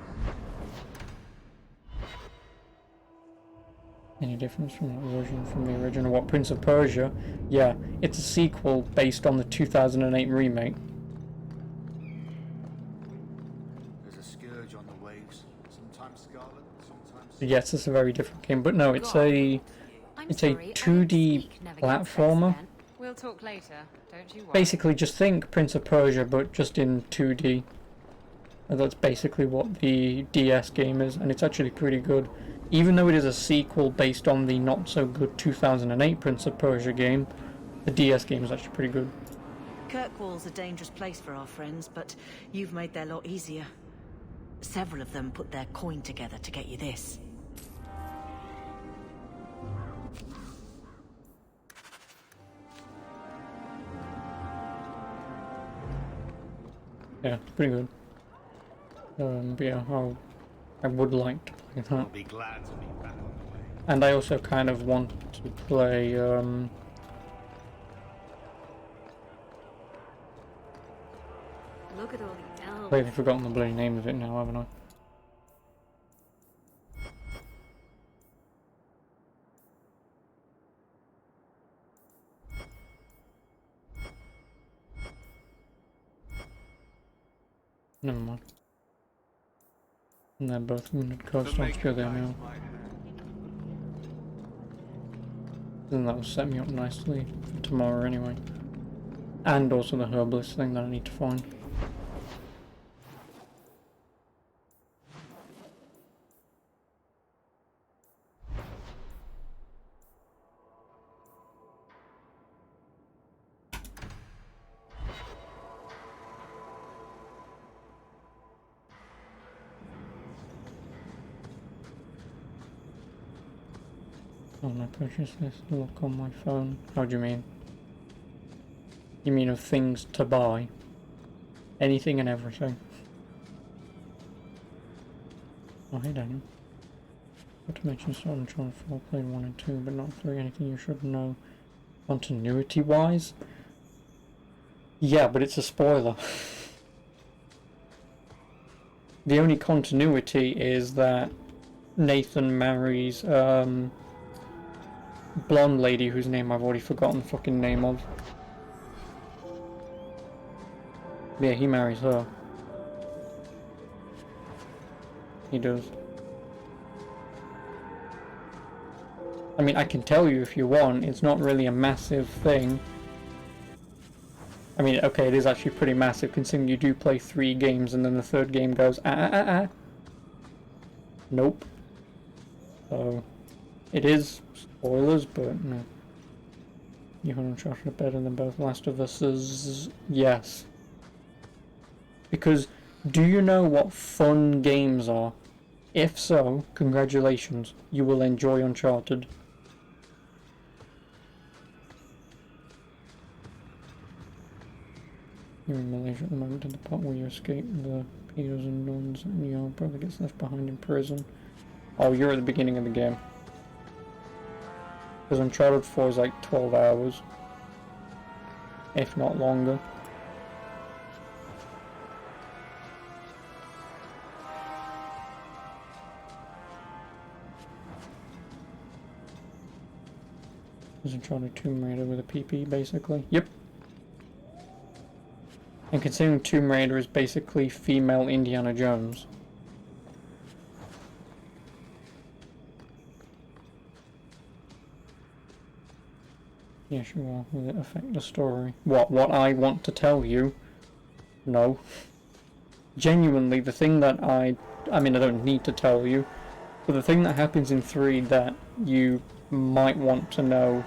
Any difference from that version from the original? What, Prince of Persia? Yeah, it's a sequel based on the 2008 remake. There's a scourge on the waves. Sometimes scarlet, sometimes... Yes, it's a very different game, but no, it's a 2D platformer. We'll talk later, don't you worry. Basically, just think Prince of Persia, but just in 2D. And that's basically what the DS game is, and it's actually pretty good. Even though it is a sequel based on the not-so-good 2008 Prince of Persia game, the DS game is actually pretty good. Kirkwall's a dangerous place for our friends, but you've made their lot easier. Several of them put their coin together to get you this. Yeah, it's pretty good. But yeah, I would like to play that. I'll be glad to be back on the way. And I also kind of want to play, Look at all the elves. I've forgotten the bloody name of it now, haven't I? Never mind. And they're both Wounded Coast Oscar there now. Then that will set me up nicely for tomorrow anyway. And also the herbalist thing that I need to find. On my purchase list, look on my phone. How do you mean? You mean of things to buy? Anything and everything. Oh, hey Daniel. What to mention Sword and Tron 4, played 1 and 2, but not 3. Anything you should know continuity-wise? Yeah, but it's a spoiler. The only continuity is that Nathan marries, blonde lady whose name I've already forgotten the fucking name of. Yeah, he marries her. He does. I mean, I can tell you if you want, it's not really a massive thing. I mean, okay, it is actually pretty massive considering you do play 3 games and then the 3rd game goes, Nope. So... It is spoilers, but no. You and Uncharted are better than both Last of Us's. Yes. Because, do you know what fun games are? If so, congratulations. You will enjoy Uncharted. You're in Malaysia at the moment, in the part where you escape the pedos and nuns, and your brother gets left behind in prison. Oh, you're at the beginning of the game. Because Uncharted 4 is like 12 hours. If not longer. Is Uncharted Tomb Raider with a PP, basically? Yep. And considering Tomb Raider is basically female Indiana Jones. Yeah, sure. Will it affect the story? What I want to tell you? No. Genuinely, the thing that I mean, I don't need to tell you, but the thing that happens in 3 that you might want to know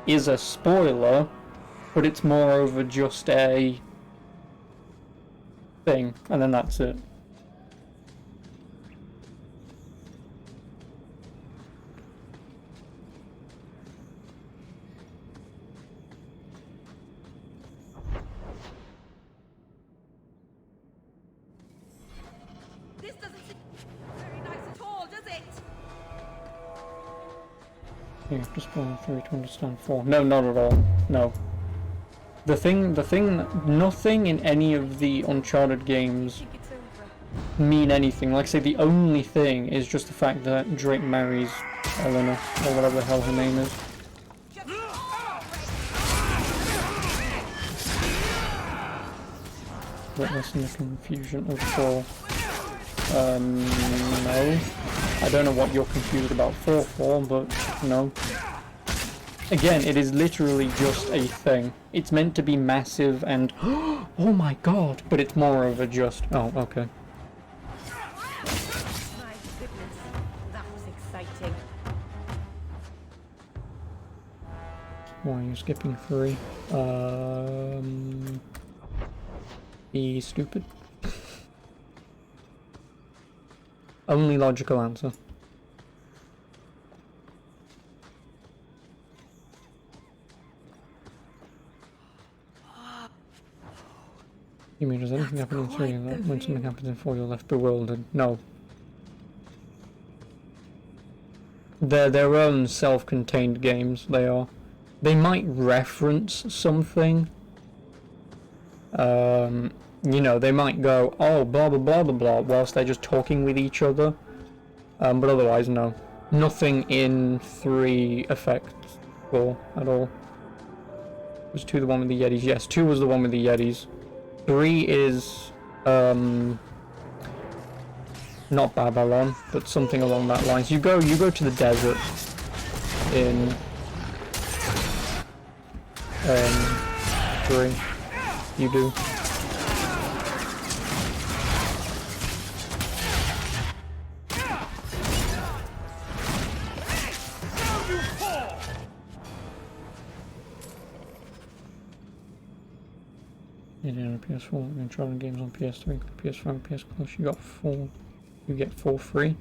is a spoiler, but it's moreover just a thing, and then that's it. This doesn't seem very nice at all, does it? You have to spoil 3 to understand 4. No, not at all. No. Nothing in any of the Uncharted games mean anything. Like I say, the only thing is just the fact that Drake marries Eleanor, or whatever the hell her name is. Witnessing the confusion of 4. No. I don't know what you're confused about 4 for, but no. Again, it is literally just a thing. It's meant to be massive and oh my god, but it's more of a just oh, okay. My goodness, that was exciting. Why are you skipping 3? Be stupid. Only logical answer. You mean, does anything happen in 3 and that when something happens in 4 you're left bewildered? No. They're their own self-contained games, they are. They might reference something. You know, they might go, oh, blah blah blah blah blah, whilst they're just talking with each other. But otherwise, no. Nothing in 3 affects 4 at all. Was 2 the one with the Yetis? Yes, 2 was the one with the Yetis. 3 is, not Babylon, but something along that lines. You go to the desert in, 3. You do. On PS4 and Uncharted games on PS3, PS5 and PS Plus, you get 4 free.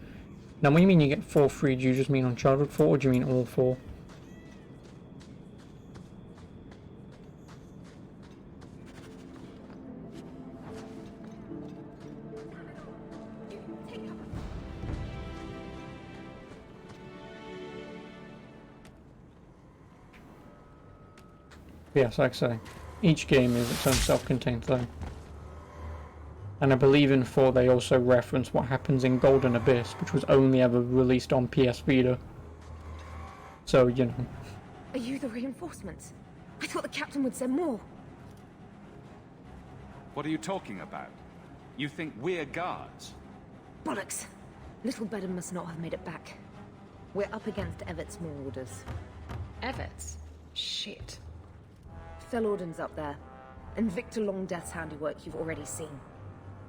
Now when you mean you get 4 free, do you just mean Uncharted 4 or do you mean all 4? Yes, like I say. Each game is its own self-contained thing. And I believe in 4 they also reference what happens in Golden Abyss, which was only ever released on PS Vita. So, you know. Are you the reinforcements? I thought the captain would send more. What are you talking about? You think we're guards? Bollocks! Little Bedden must not have made it back. We're up against Evert's marauders. Evert's? Shit. Felorden's up there, and Victor Longdeath's handiwork you've already seen.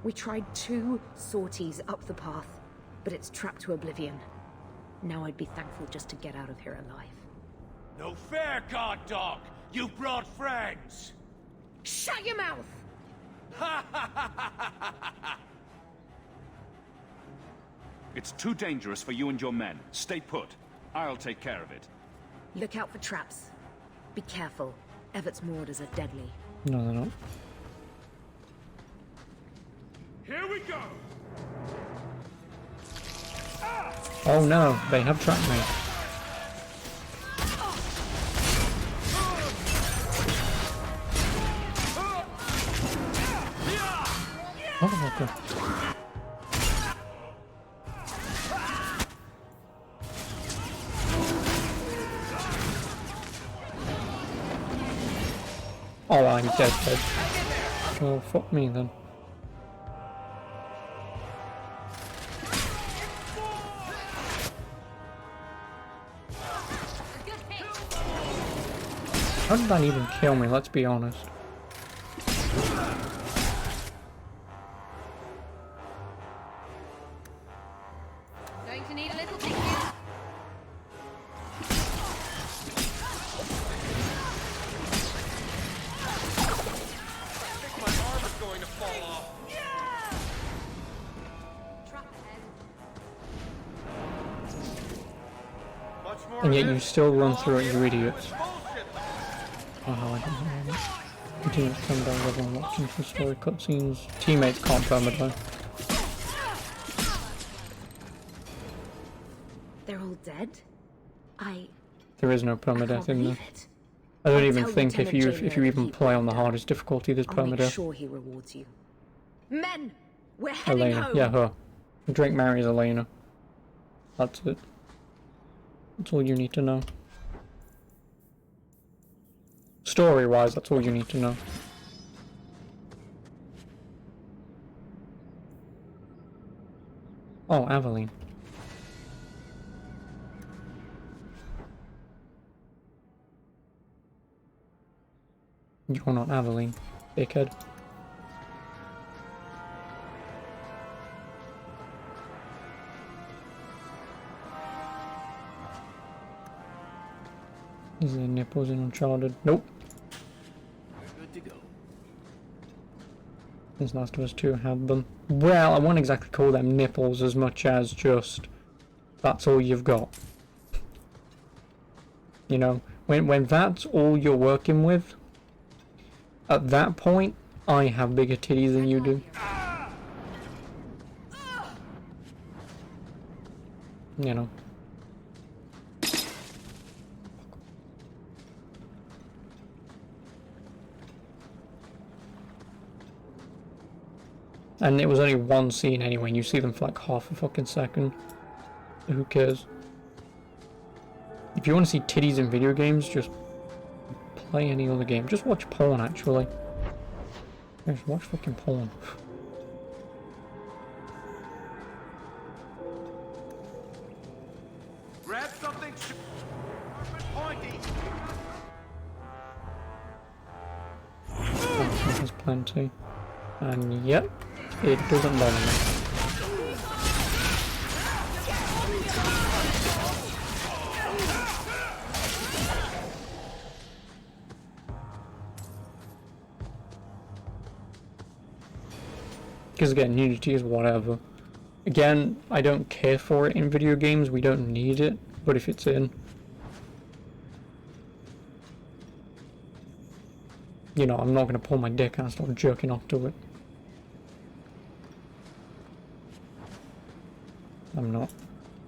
We tried 2 sorties up the path, but it's trapped to oblivion. Now I'd be thankful just to get out of here alive. No fair, guard dog! You brought friends! Shut your mouth! It's too dangerous for you and your men. Stay put. I'll take care of it. Look out for traps. Be careful. Everett's mortars are deadly. No, they're not. Here we go! Oh no, they have tracked me. Motherfucker. Oh, I'm dead. Well, fuck me then. How did that even kill me, let's be honest? Going to need a little ticket. My arm is going to fall off. And yet you still run through it, you idiots. Oh, I don't know. Continue to come down level and watching some story cutscenes. Teammates can't permadeath. They're all dead? There is no permadeath in there. it. I don't I'll even tell think if Lieutenant you Jaina to even keep play them on the down. hardest difficulty there's I'll make permadeath. sure he rewards you. Men! We're heading Elena, home! yeah, her. Drake marries Elena. That's it. That's all you need to know. Story-wise, that's all you need to know. Oh, Aveline. You're not Aveline, dickhead. Is there nipples in Uncharted? Nope. We're good to go. Since Last of Us 2 had them. Well, I won't exactly call them nipples as much as just that's all you've got. You know, when that's all you're working with, at that point, I have bigger titties than you do. You know. And it was only one scene anyway, and you see them for like half a fucking second. Who cares? If you want to see titties in video games, just play any other game. Just watch porn, actually. Just watch fucking porn. Grab something sharp and pointy. There's plenty. And yep, it doesn't bother me. Because again, nudity is whatever. Again, I don't care for it in video games, we don't need it, but if it's in, you know, I'm not going to pull my dick out and start jerking off to it. I'm not.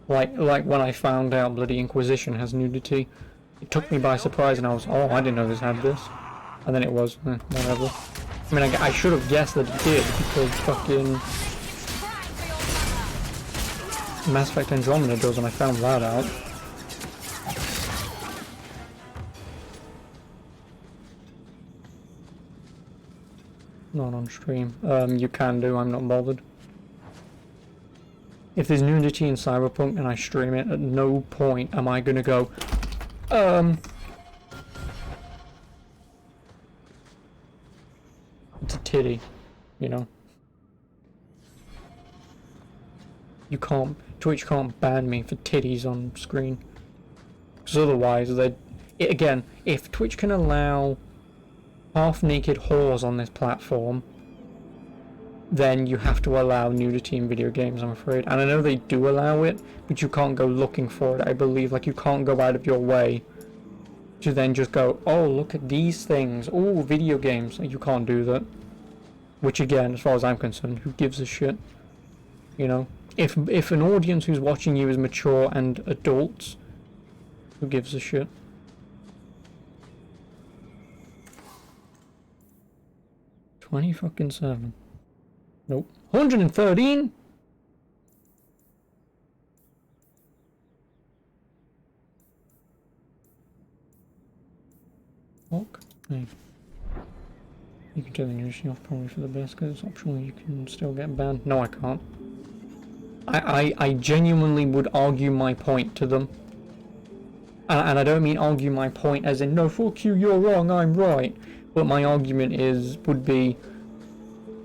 Like when I found out Bloody Inquisition has nudity, it took me by surprise and I was, oh, I didn't know this had this. And then it was, whatever. I mean, I should have guessed that it did, because fucking Mass Effect Andromeda does, and I found that out. Not on stream. You can do, I'm not bothered. If there's nudity in Cyberpunk and I stream it, at no point am I gonna go, it's a titty, you know? Twitch can't ban me for titties on screen. Because otherwise, again, if Twitch can allow half-naked whores on this platform, then you have to allow nudity in video games, I'm afraid. And I know they do allow it, but you can't go looking for it, I believe. Like, you can't go out of your way to then just go, oh, look at these things. Oh, video games. You can't do that. Which, again, as far as I'm concerned, who gives a shit? You know? If an audience who's watching you is mature and adults, who gives a shit? $20 Nope. 113? Okay. You can turn the nudity off probably for the best because it's optional. You can still get banned. No, I can't. I genuinely would argue my point to them. And I don't mean argue my point as in, no, fuck you, you're wrong, I'm right. But my argument would be,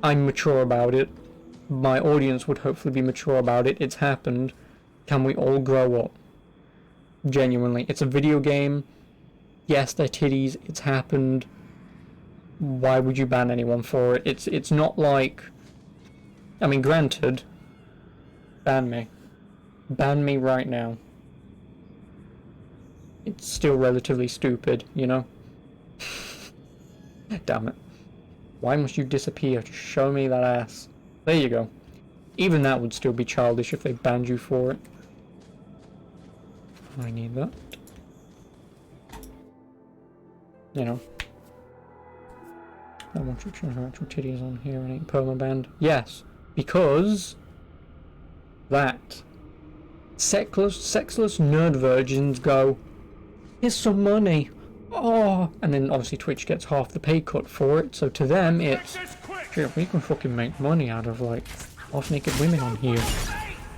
I'm mature about it. My audience would hopefully be mature about it. It's happened. Can we all grow up? Genuinely. It's a video game. Yes, they're titties. It's happened. Why would you ban anyone for it? It's not like... I mean, granted, ban me. Ban me right now. It's still relatively stupid, you know? Damn it. Why must you disappear to show me that ass? There you go. Even that would still be childish if they banned you for it. I need that. You know. I want you to show her actual titties on here and ain't permabanned. Yes, because that sexless nerd virgins go, here's some money. Oh, and then obviously Twitch gets half the pay cut for it, so to them it's, shit, we can fucking make money out of like half-naked women on here.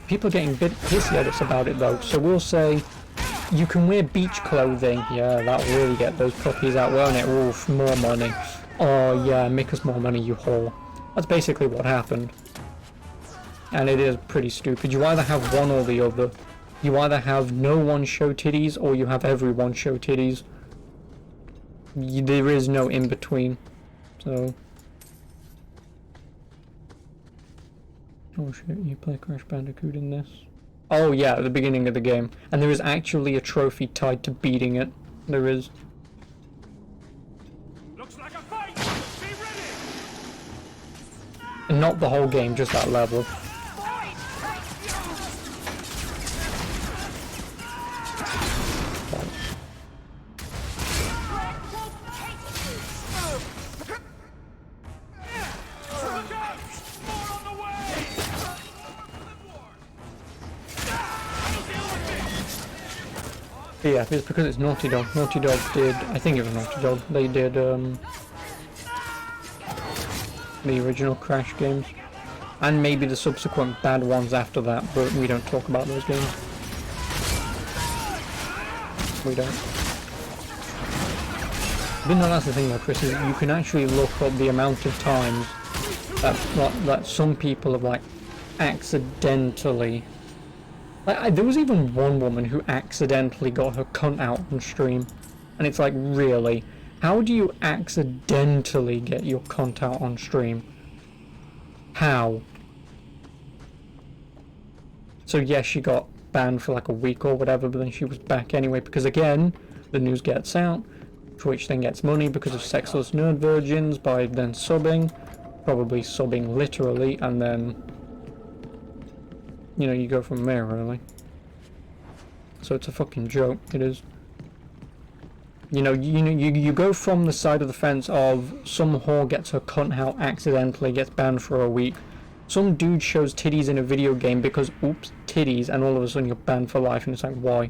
People are getting a bit pissy at us about it though, so we'll say, you can wear beach clothing. Yeah, that'll really get those puppies out, won't it? Oof, more money. Oh yeah, make us more money, you whore. That's basically what happened. And it is pretty stupid. You either have one or the other. You either have no one show titties, or you have everyone show titties. There is no in between. So. Oh shit, you play Crash Bandicoot in this? Oh yeah, at the beginning of the game. And there is actually a trophy tied to beating it. There is. Looks like a fight. Be ready. And not the whole game, just that level. But yeah, it's because it's Naughty Dog. Naughty Dog did, I think it was Naughty Dog, they did the original Crash games. And maybe the subsequent bad ones after that, but we don't talk about those games. We don't. But no, that's the thing though, Chris, is you can actually look up the amount of times that some people have like accidentally... Like, there was even one woman who accidentally got her cunt out on stream. And it's like, really? How do you accidentally get your cunt out on stream? How? So yes, she got banned for like a week or whatever, but then she was back anyway, because again, the news gets out. Twitch then gets money because of sexless nerd virgins by then subbing. Probably subbing literally, and then... you know, you go from there, really. So it's a fucking joke, it is. You go from the side of the fence of some whore gets her cunt out accidentally, gets banned for a week. Some dude shows titties in a video game because, oops, titties, and all of a sudden you're banned for life, and it's like, why?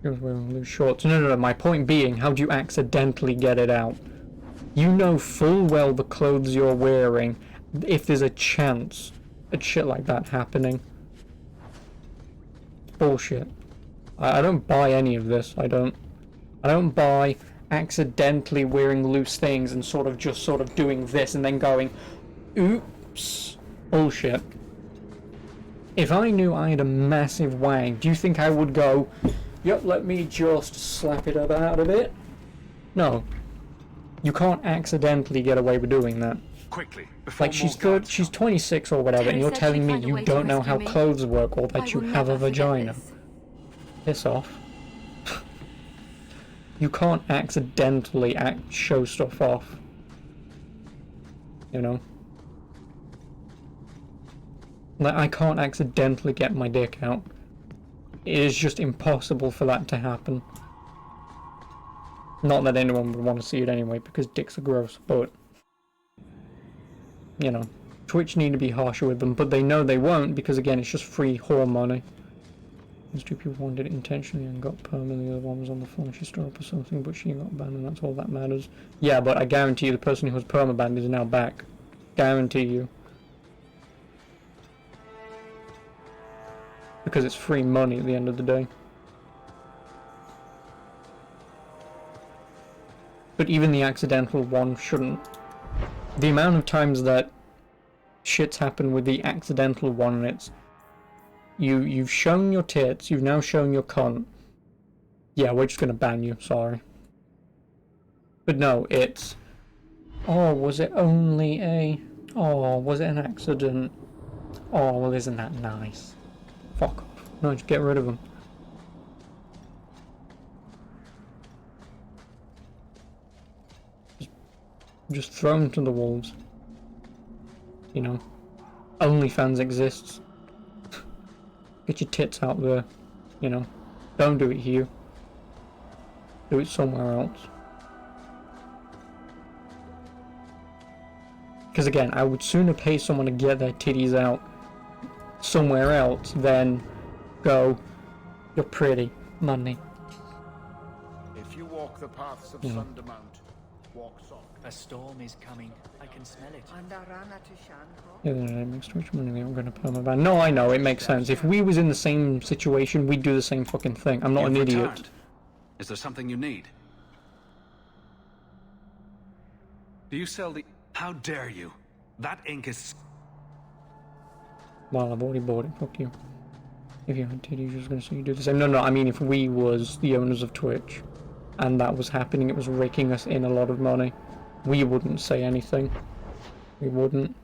He was wearing loose shorts. No, my point being, how do you accidentally get it out? You know full well the clothes you're wearing, if there's a chance at shit like that happening. Bullshit. I don't buy any of this. I don't buy accidentally wearing loose things and sort of doing this and then going, oops, bullshit. If I knew I had a massive wang, do you think I would go, yep, let me just slap it about a bit? No. You can't accidentally get away with doing that. Quickly, like she's 26 or whatever, and you're telling me you don't know how clothes work or that you have a vagina. Piss off. You can't accidentally show stuff off. You know? Like, I can't accidentally get my dick out. It is just impossible for that to happen. Not that anyone would want to see it anyway, because dicks are gross, but... You know, Twitch need to be harsher with them, but they know they won't, because again, it's just free whore money. Those two people wanted it intentionally and got perm, and the other one was on the phone, she stood up or something, but she got banned, and that's all that matters. Yeah, but I guarantee you the person who was perma-banned is now back. Guarantee you. Because it's free money at the end of the day. But even the accidental one shouldn't. The amount of times that shit's happened with the accidental one, and it's you've shown your tits, you've now shown your cunt. Yeah, we're just gonna ban you, sorry. But no, it's, oh, was it only a, oh, was it an accident? Oh, well, isn't that nice? Fuck off. No, just get rid of them. Just throw them to the wolves. You know, OnlyFans exists. Get your tits out there. You know, don't do it here. Do it somewhere else. Because again, I would sooner pay someone to get their titties out somewhere else than go, you're pretty, money. If you walk the paths of Sundermount, walk soft. A storm is coming. I can smell it. Yeah, that makes too much money. They were going to permaban. No, I know, it makes sense. If we was in the same situation, we'd do the same fucking thing. I'm not an idiot. Returned. Is there something you need? Do you sell the... How dare you? That ink is... Well, I've already bought it. Fuck you. If you had titties, you're just going to say you do the same. No, I mean if we was the owners of Twitch and that was happening, it was raking us in a lot of money, we wouldn't say anything. We wouldn't.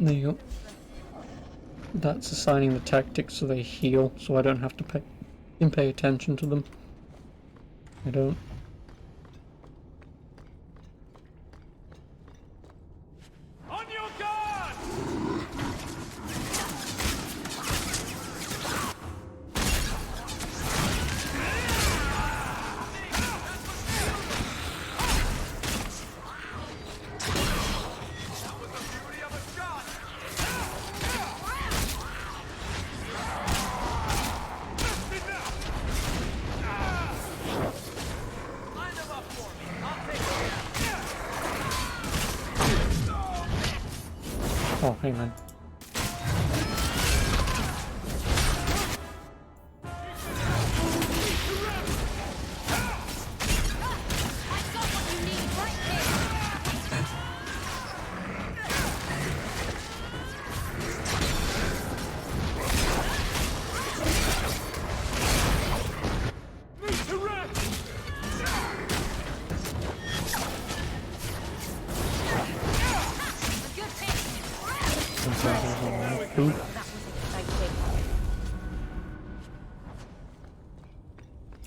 There you go. That's assigning the tactics so they heal, so I don't have to pay attention to them. I don't. On your guard! Oh, hey man.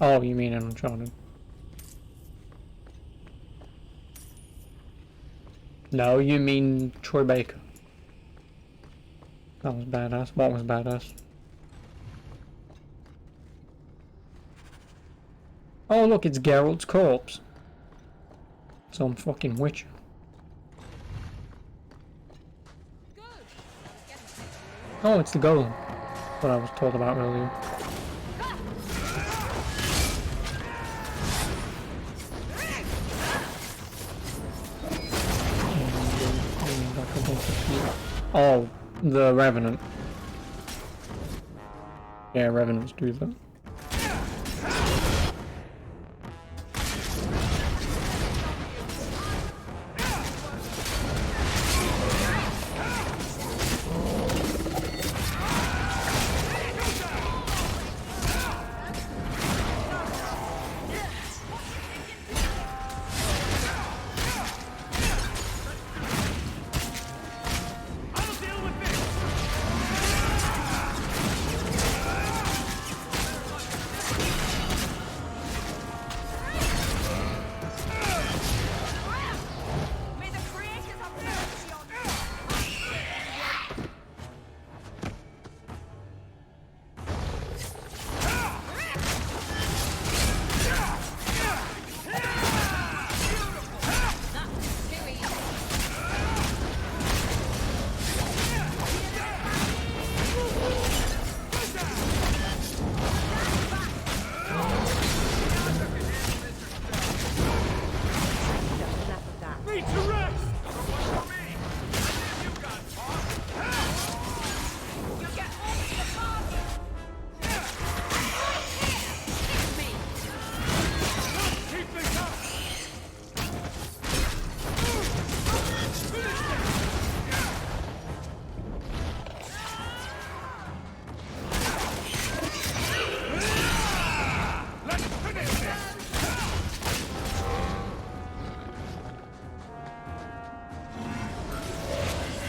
Oh, you mean an Uncharted? No, you mean Troy Baker. That was badass. What was badass? Oh look, it's Geralt's corpse. Some fucking witcher. Oh, it's the golem. What I was told about earlier. Oh, the Revenant. Yeah, Revenants do that.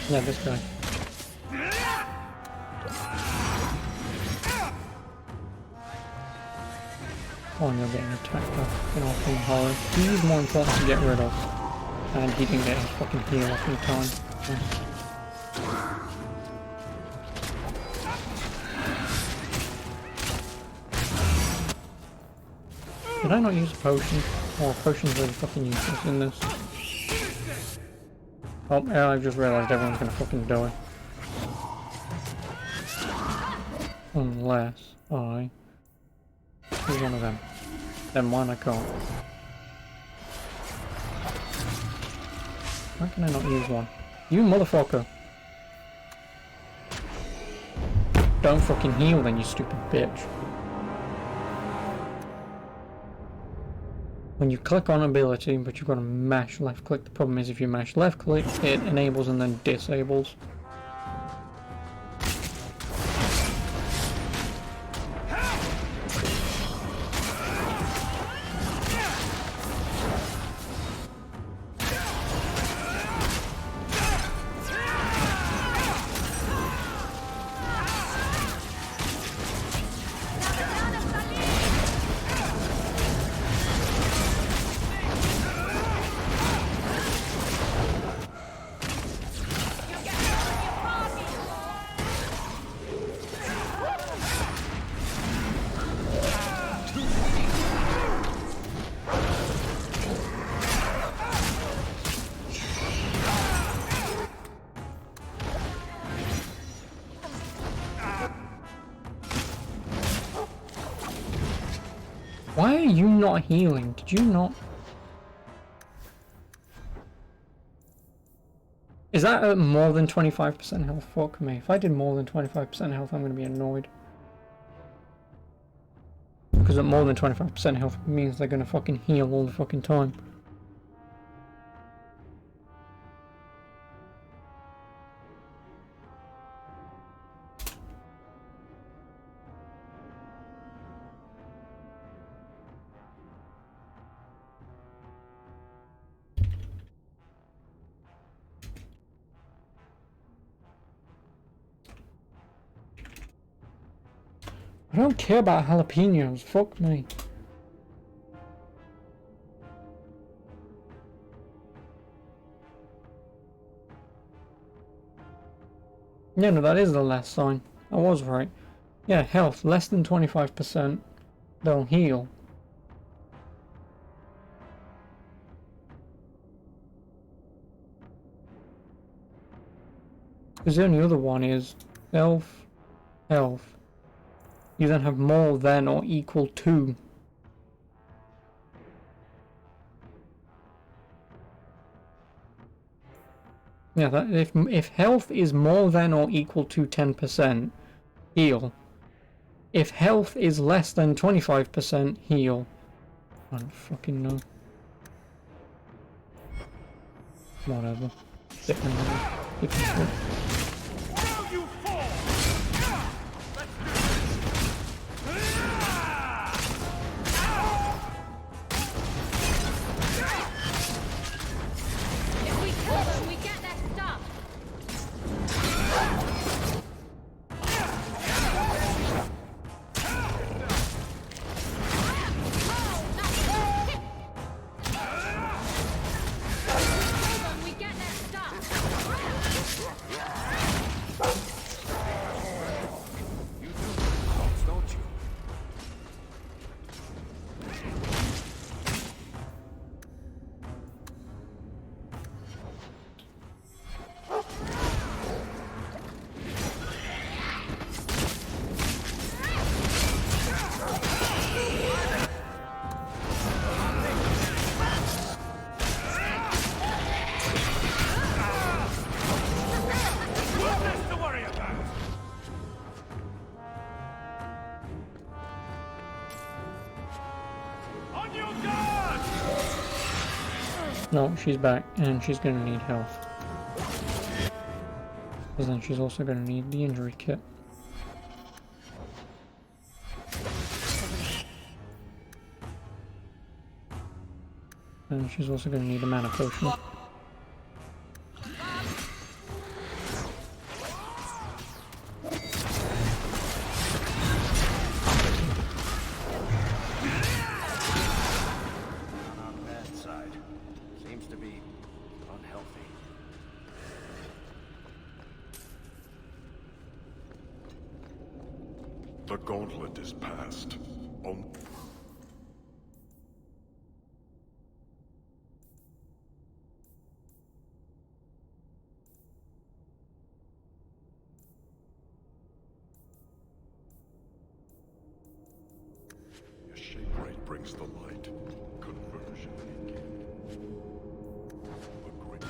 Yeah, this guy. Oh, and you're getting attacked off in awful horror. He's more important to get rid of. And he didn't get his fucking heal off in time. Yeah. Did I not use a potion? Oh, potions are fucking useless in this. Oh, yeah, I've just realised everyone's gonna fucking die. Unless I use one of them. Then one I can't. Why can I not use one? You motherfucker! Don't fucking heal then, you stupid bitch. When you click on ability, but you've got to mash left click. The problem is if you mash left click, it enables and then disables. Why are you not healing? Did you not? Is that at more than 25% health? Fuck me. If I did more than 25% health, I'm going to be annoyed. Because at more than 25% health means they're going to fucking heal all the fucking time. I don't care about jalapenos, fuck me. Yeah, no, that is the last sign. I was right. Yeah, health, less than 25%, they'll heal. Because the only other one is health. You then have more than or equal to. Yeah, that if health is more than or equal to 10%, heal. If health is less than 25%, heal. I don't fucking know. Whatever. Different. No, she's back, and she's gonna need health. Because then she's also gonna need the injury kit. And she's also gonna need a mana potion. The gauntlet is passed. Your shape right brings the light. Conversion begin. The great.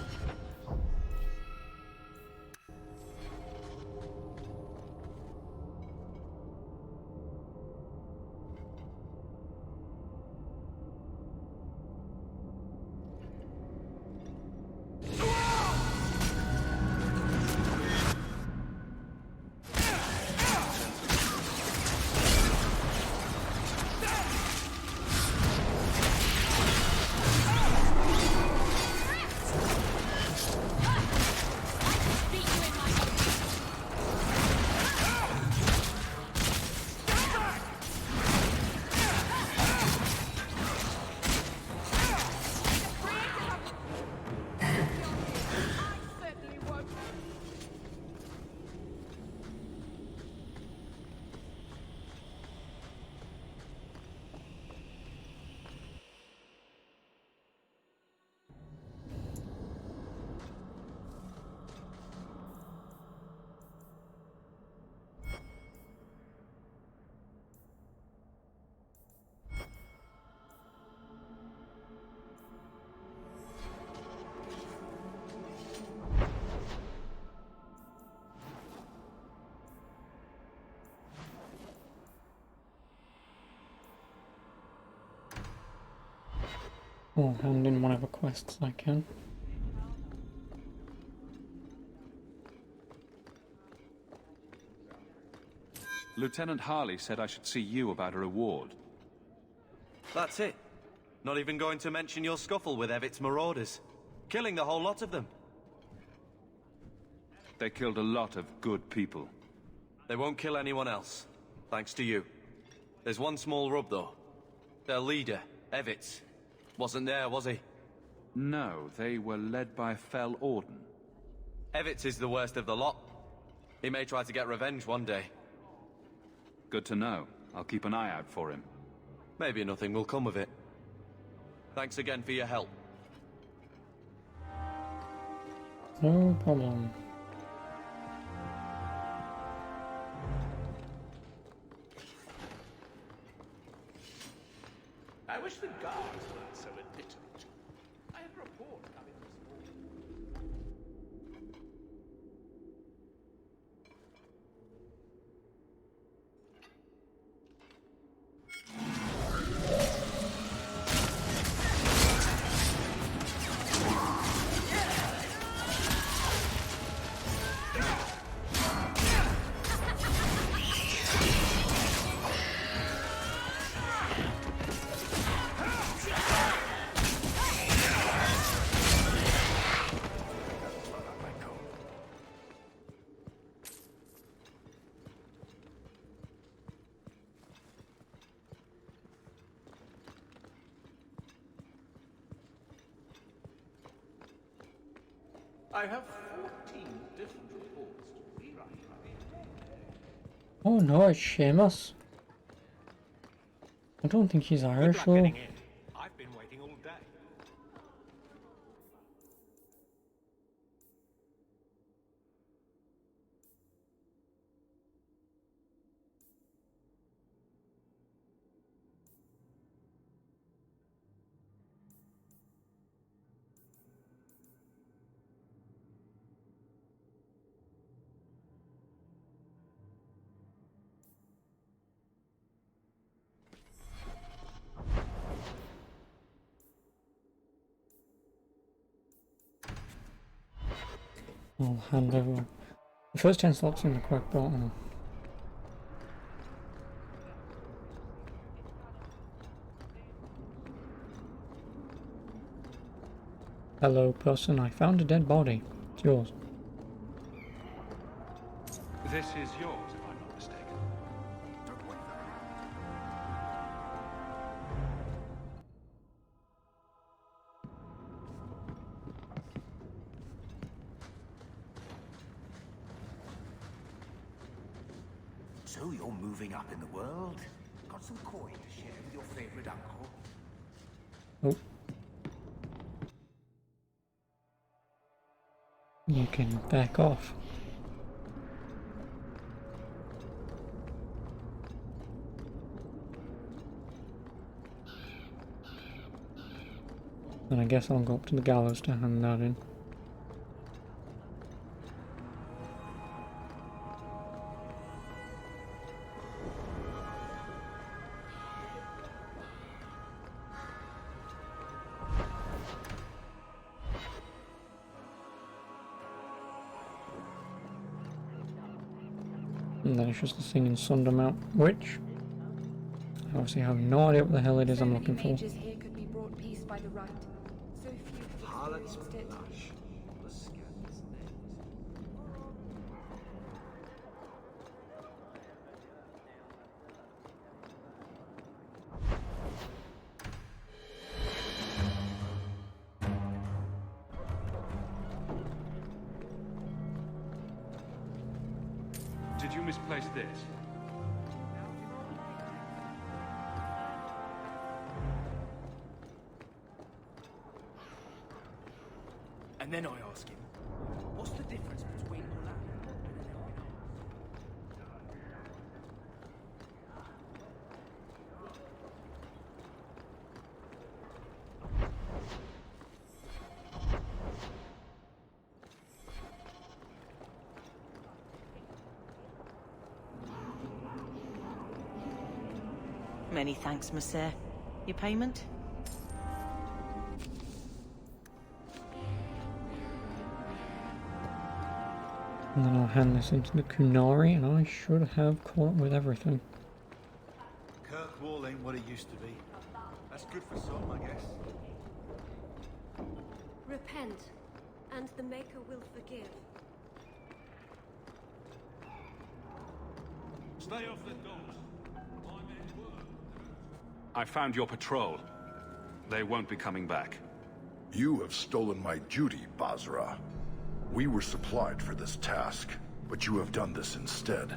I'll hand in whatever quests I can. Lieutenant Harley said I should see you about a reward. That's it. Not even going to mention your scuffle with Evit's marauders. Killing the whole lot of them. They killed a lot of good people. They won't kill anyone else. Thanks to you. There's one small rub, though. Their leader, Evitz, wasn't there, was he? No, they were led by Fel Orden. Evitz is the worst of the lot. He may try to get revenge one day. Good to know. I'll keep an eye out for him. Maybe nothing will come of it. Thanks again for your help. No problem. I wish the guards weren't so illiterate. I had a report coming this morning. I have 14 different reports to rewrite. Oh no, it's Seamus. I don't think he's Irish though. I've been waiting all day. I'll hand over. The first 10 slots in the correct bottom. Hello, person. I found a dead body. It's yours. This is yours, if I'm not mistaken. So you're moving up in the world? Got some coin to share with your favorite uncle? Oh. You can back off. And I guess I'll go up to the gallows to hand that in. And then it's just the thing in Sundermount, which I obviously have no idea what the hell it is I'm looking for. Mages here could be brought peace by the right. So few have experienced it. Did you misplace this? And then I ask him, what's the difference between all that? Many thanks, monsieur. Your payment? And then I'll hand this into the Kunari, and I should have caught up with everything. Kirkwall ain't what it used to be. That's good for some, I guess. Repent, and the Maker will forgive. Stay off the doors. I found your patrol. They won't be coming back. You have stolen my duty, Basra. We were supplied for this task, but you have done this instead.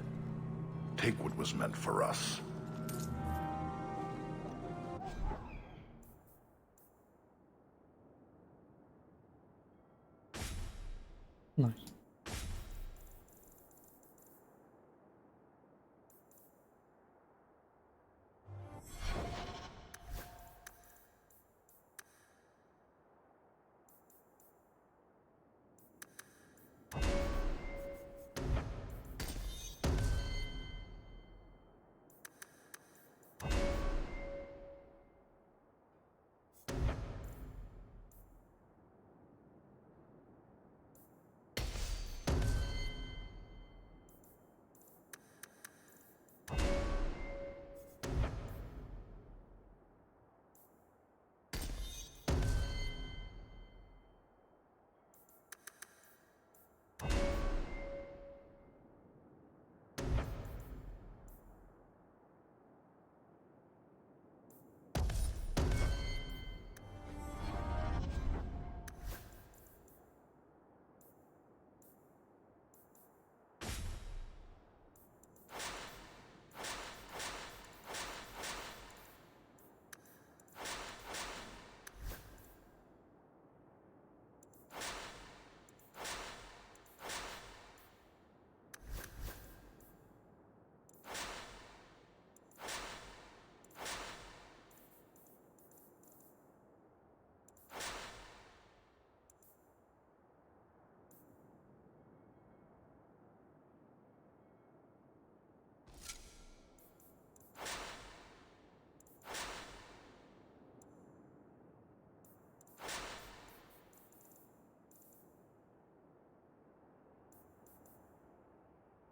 Take what was meant for us. Nice.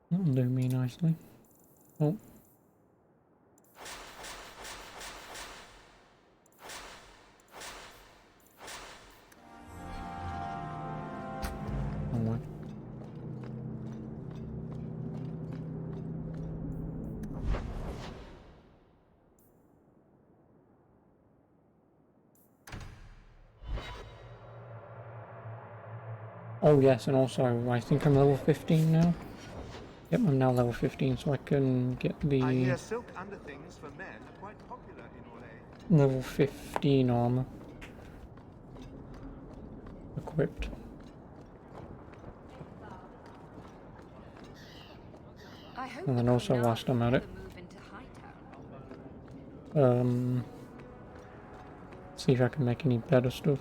That'll do me nicely. Oh. Wrong way. Oh yes, and also I think I'm level 15 now. Yep, I'm now level 15, so I can get the I hear silk underthings for men are quite popular in Orlais. level 15 armor equipped. And then also whilst I'm at it, see if I can make any better stuff.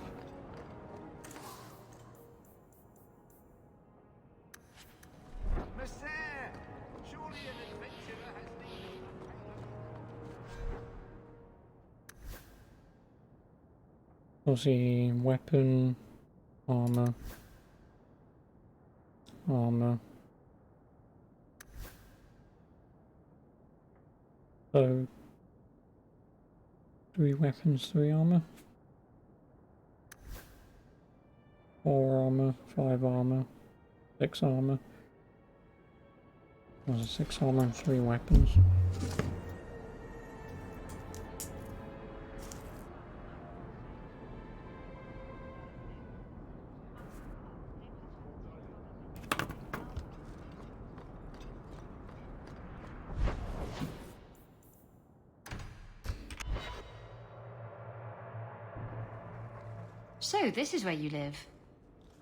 We'll see weapon, armor, armor. So 3 weapons, 3 armor. 4 armor, 5 armor, 6 armor. There's 6 armor and 3 weapons. So, this is where you live.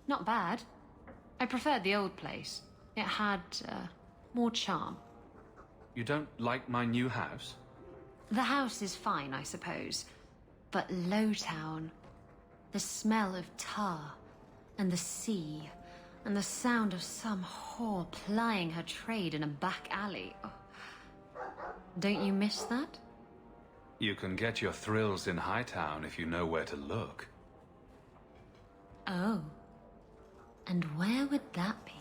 Not bad. I preferred the old place. It had, more charm. You don't like my new house? The house is fine, I suppose. But Lowtown... the smell of tar, and the sea, and the sound of some whore plying her trade in a back alley. Oh. Don't you miss that? You can get your thrills in Hightown if you know where to look. Oh. And where would that be?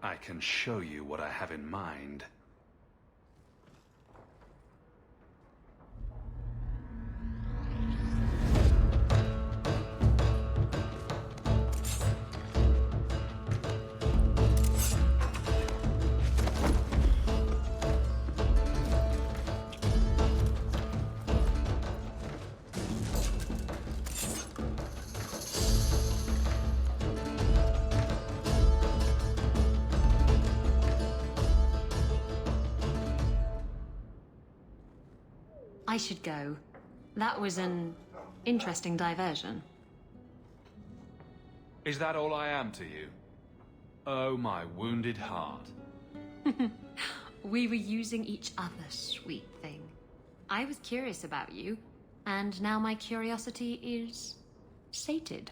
I can show you what I have in mind. I should go. That was an interesting diversion. Is that all I am to you? Oh, my wounded heart. We were using each other, sweet thing. I was curious about you, and now my curiosity is sated.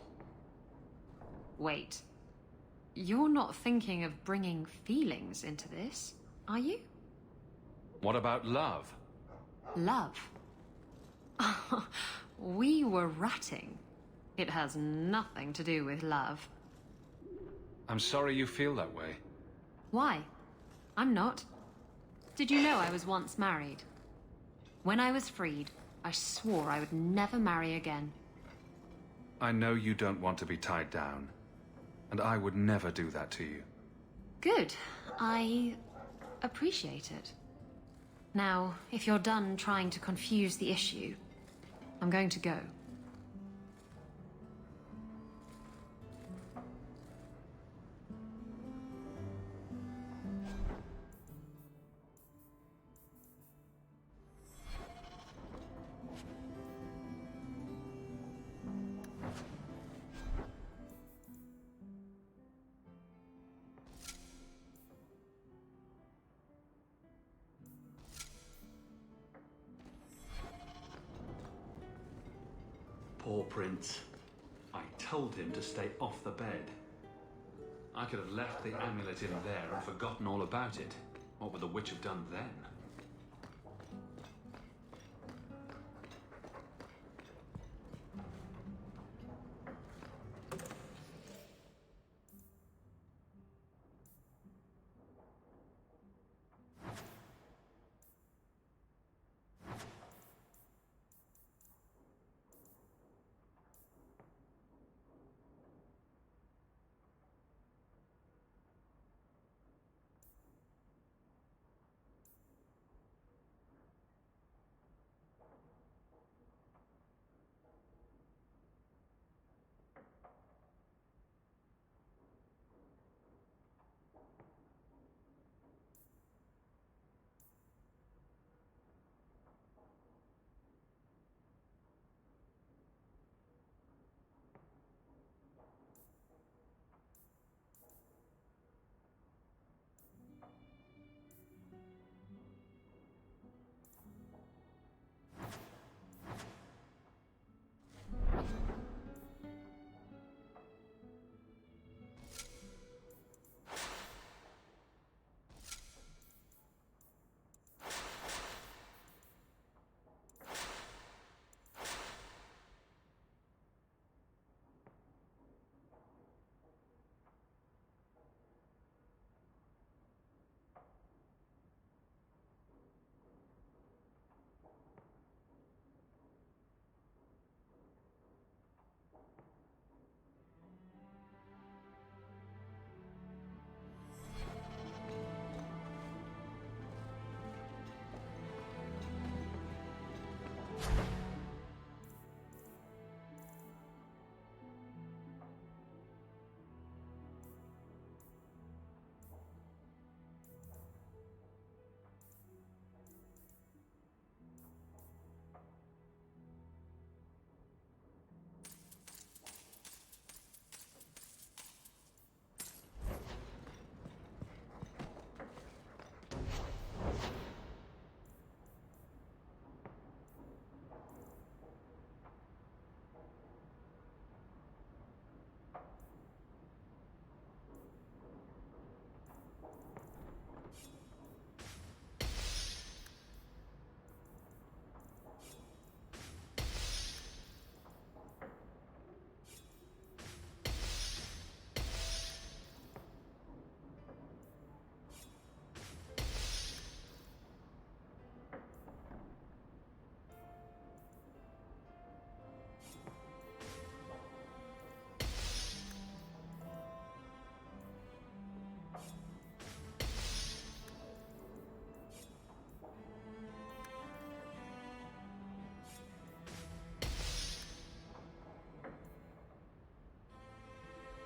Wait. You're not thinking of bringing feelings into this, are you? What about love? Love. We were ratting. It has nothing to do with love. I'm sorry you feel that way. Why? I'm not. Did you know I was once married? When I was freed, I swore I would never marry again. I know you don't want to be tied down, and I would never do that to you. Good. I appreciate it. Now, if you're done trying to confuse the issue, I'm going to go. Poor Prince. I told him to stay off the bed. I could have left the amulet in there and forgotten all about it. What would the witch have done then?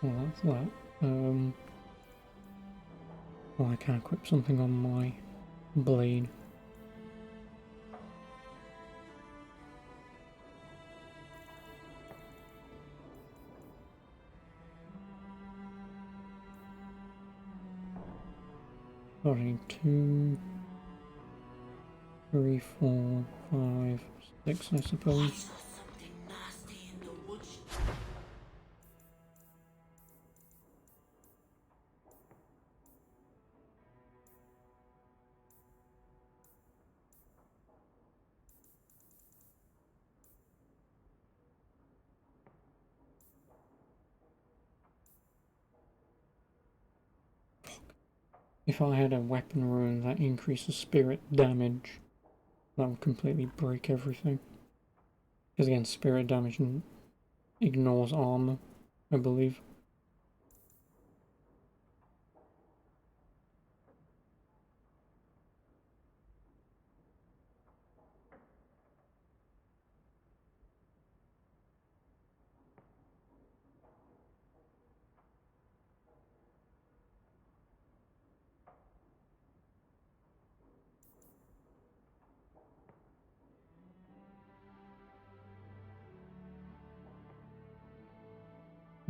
Well, that's that. Well, I can equip something on my blade. Sorry, 2, 3, 4, 5, 6, I suppose. If I had a weapon rune that increases spirit damage, that would completely break everything. Because again, spirit damage ignores armor, I believe.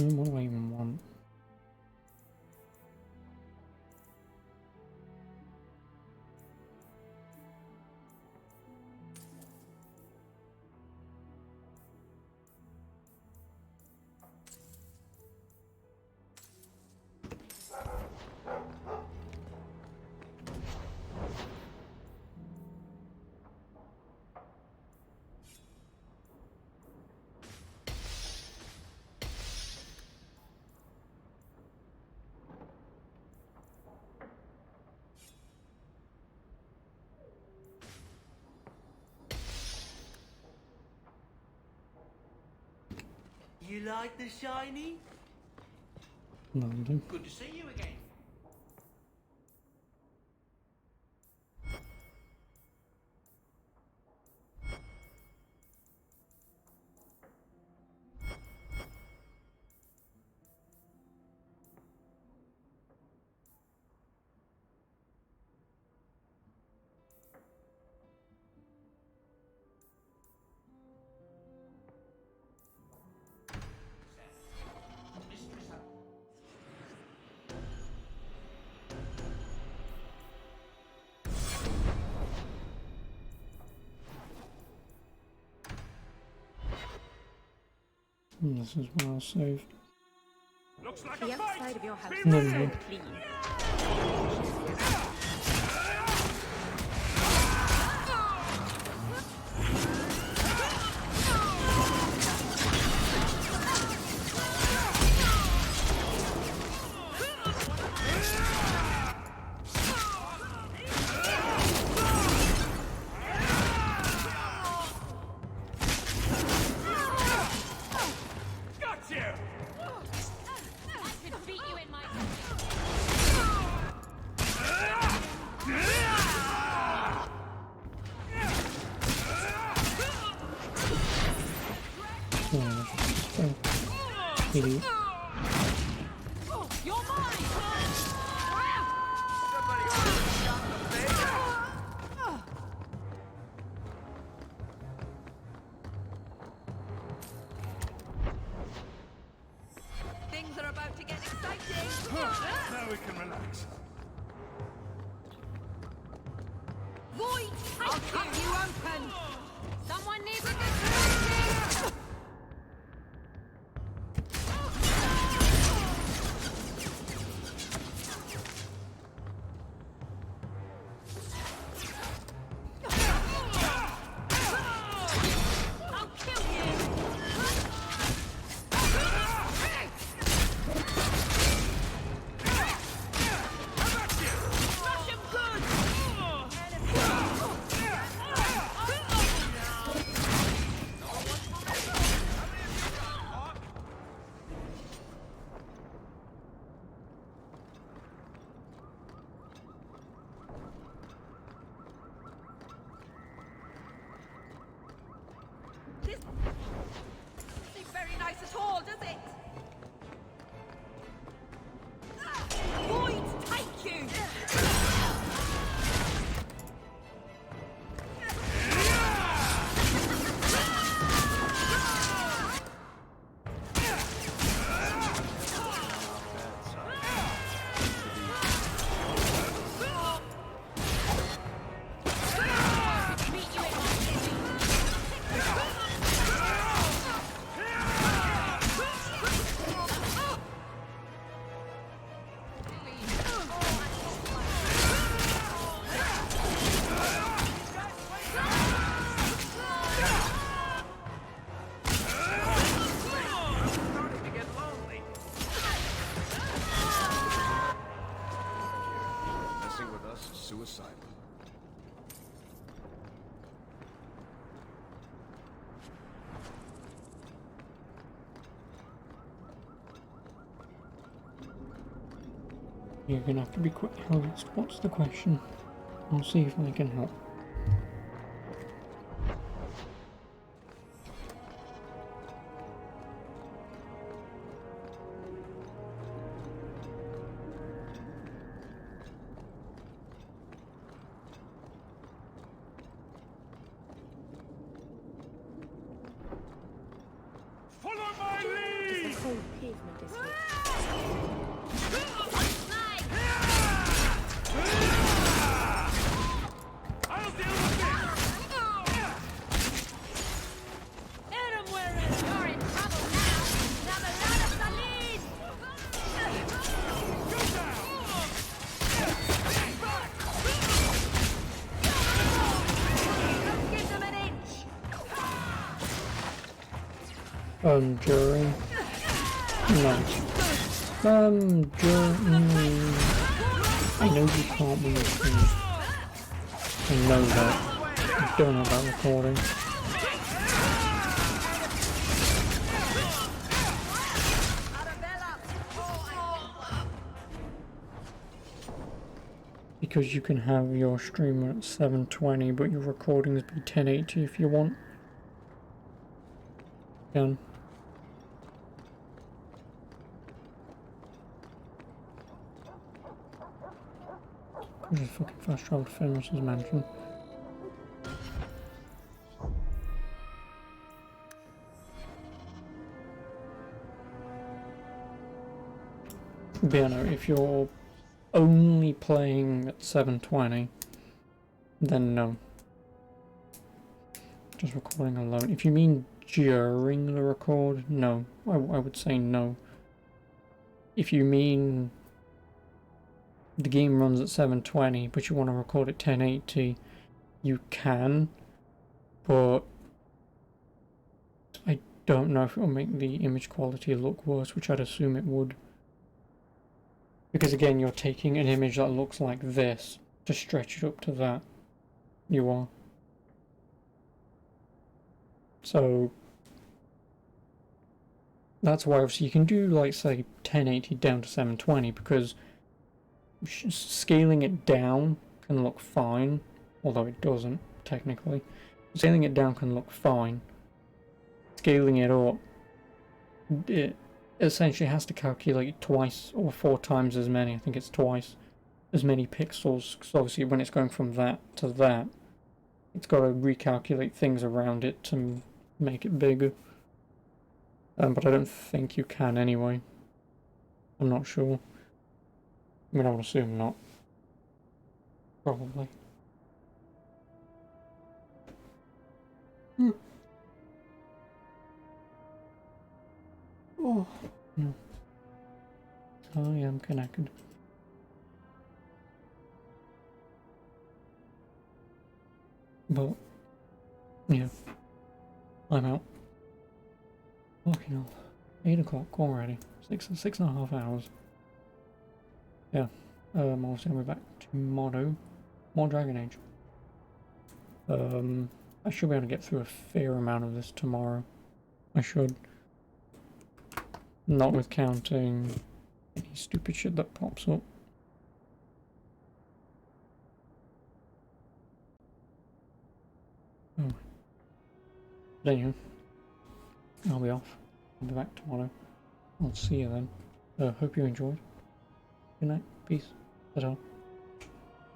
What do I even want? You like the shiny? London. Good to see you again. This is where I'll save. Looks like The a fight. outside of your house No, is no. so clean. Got you. I could beat you in my Idiot. You're mine! Things are about to get exciting. Now we can relax. Void! I'll cut you open. Someone needs a distraction! I'll kill you! Smash him good! This doesn't seem very nice at all, does it? You're gonna have to be quick, Alex. What's the question? I'll see if I can help. Follow my lead! The whole pavement is lit. I'll deal with this! You're in trouble now! Navalada Salid! Go down! Don't give them an inch! During? No. During... I know you can't move things. I know that. I don't know about recording. Because you can have your streamer at 720, but your recordings be 1080 if you want. Again. Just fucking fast travel to Fenris's mansion. But yeah, no, if you're only playing at 720, then no. Just recording alone. If you mean during the record, no. I would say no. If you mean the game runs at 720, but you want to record at 1080, you can, but I don't know if it will make the image quality look worse, which I'd assume it would. Because again, you're taking an image that looks like this to stretch it up to that. You are. So that's why obviously you can do, like, say 1080 down to 720, because scaling it down can look fine, although it doesn't technically. Scaling it down can look fine. Scaling it up, it essentially has to calculate twice or 4 times as many. I think it's twice as many pixels, because obviously when it's going from that to that, it's got to recalculate things around it to make it bigger. But I don't think you can anyway. I'm not sure. I mean, I would assume not. Probably. Oh, no. I am connected. But, yeah. I'm out. Fucking hell. 8 o'clock already. 6.5 hours. Yeah. Obviously I'll be back tomorrow. More Dragon Age. I should be able to get through a fair amount of this tomorrow. I should. Not with counting any stupid shit that pops up. Oh. But anyway, I'll be off. I'll be back tomorrow. I'll see you then. Hope you enjoyed. Good night. Peace. Ta-ta.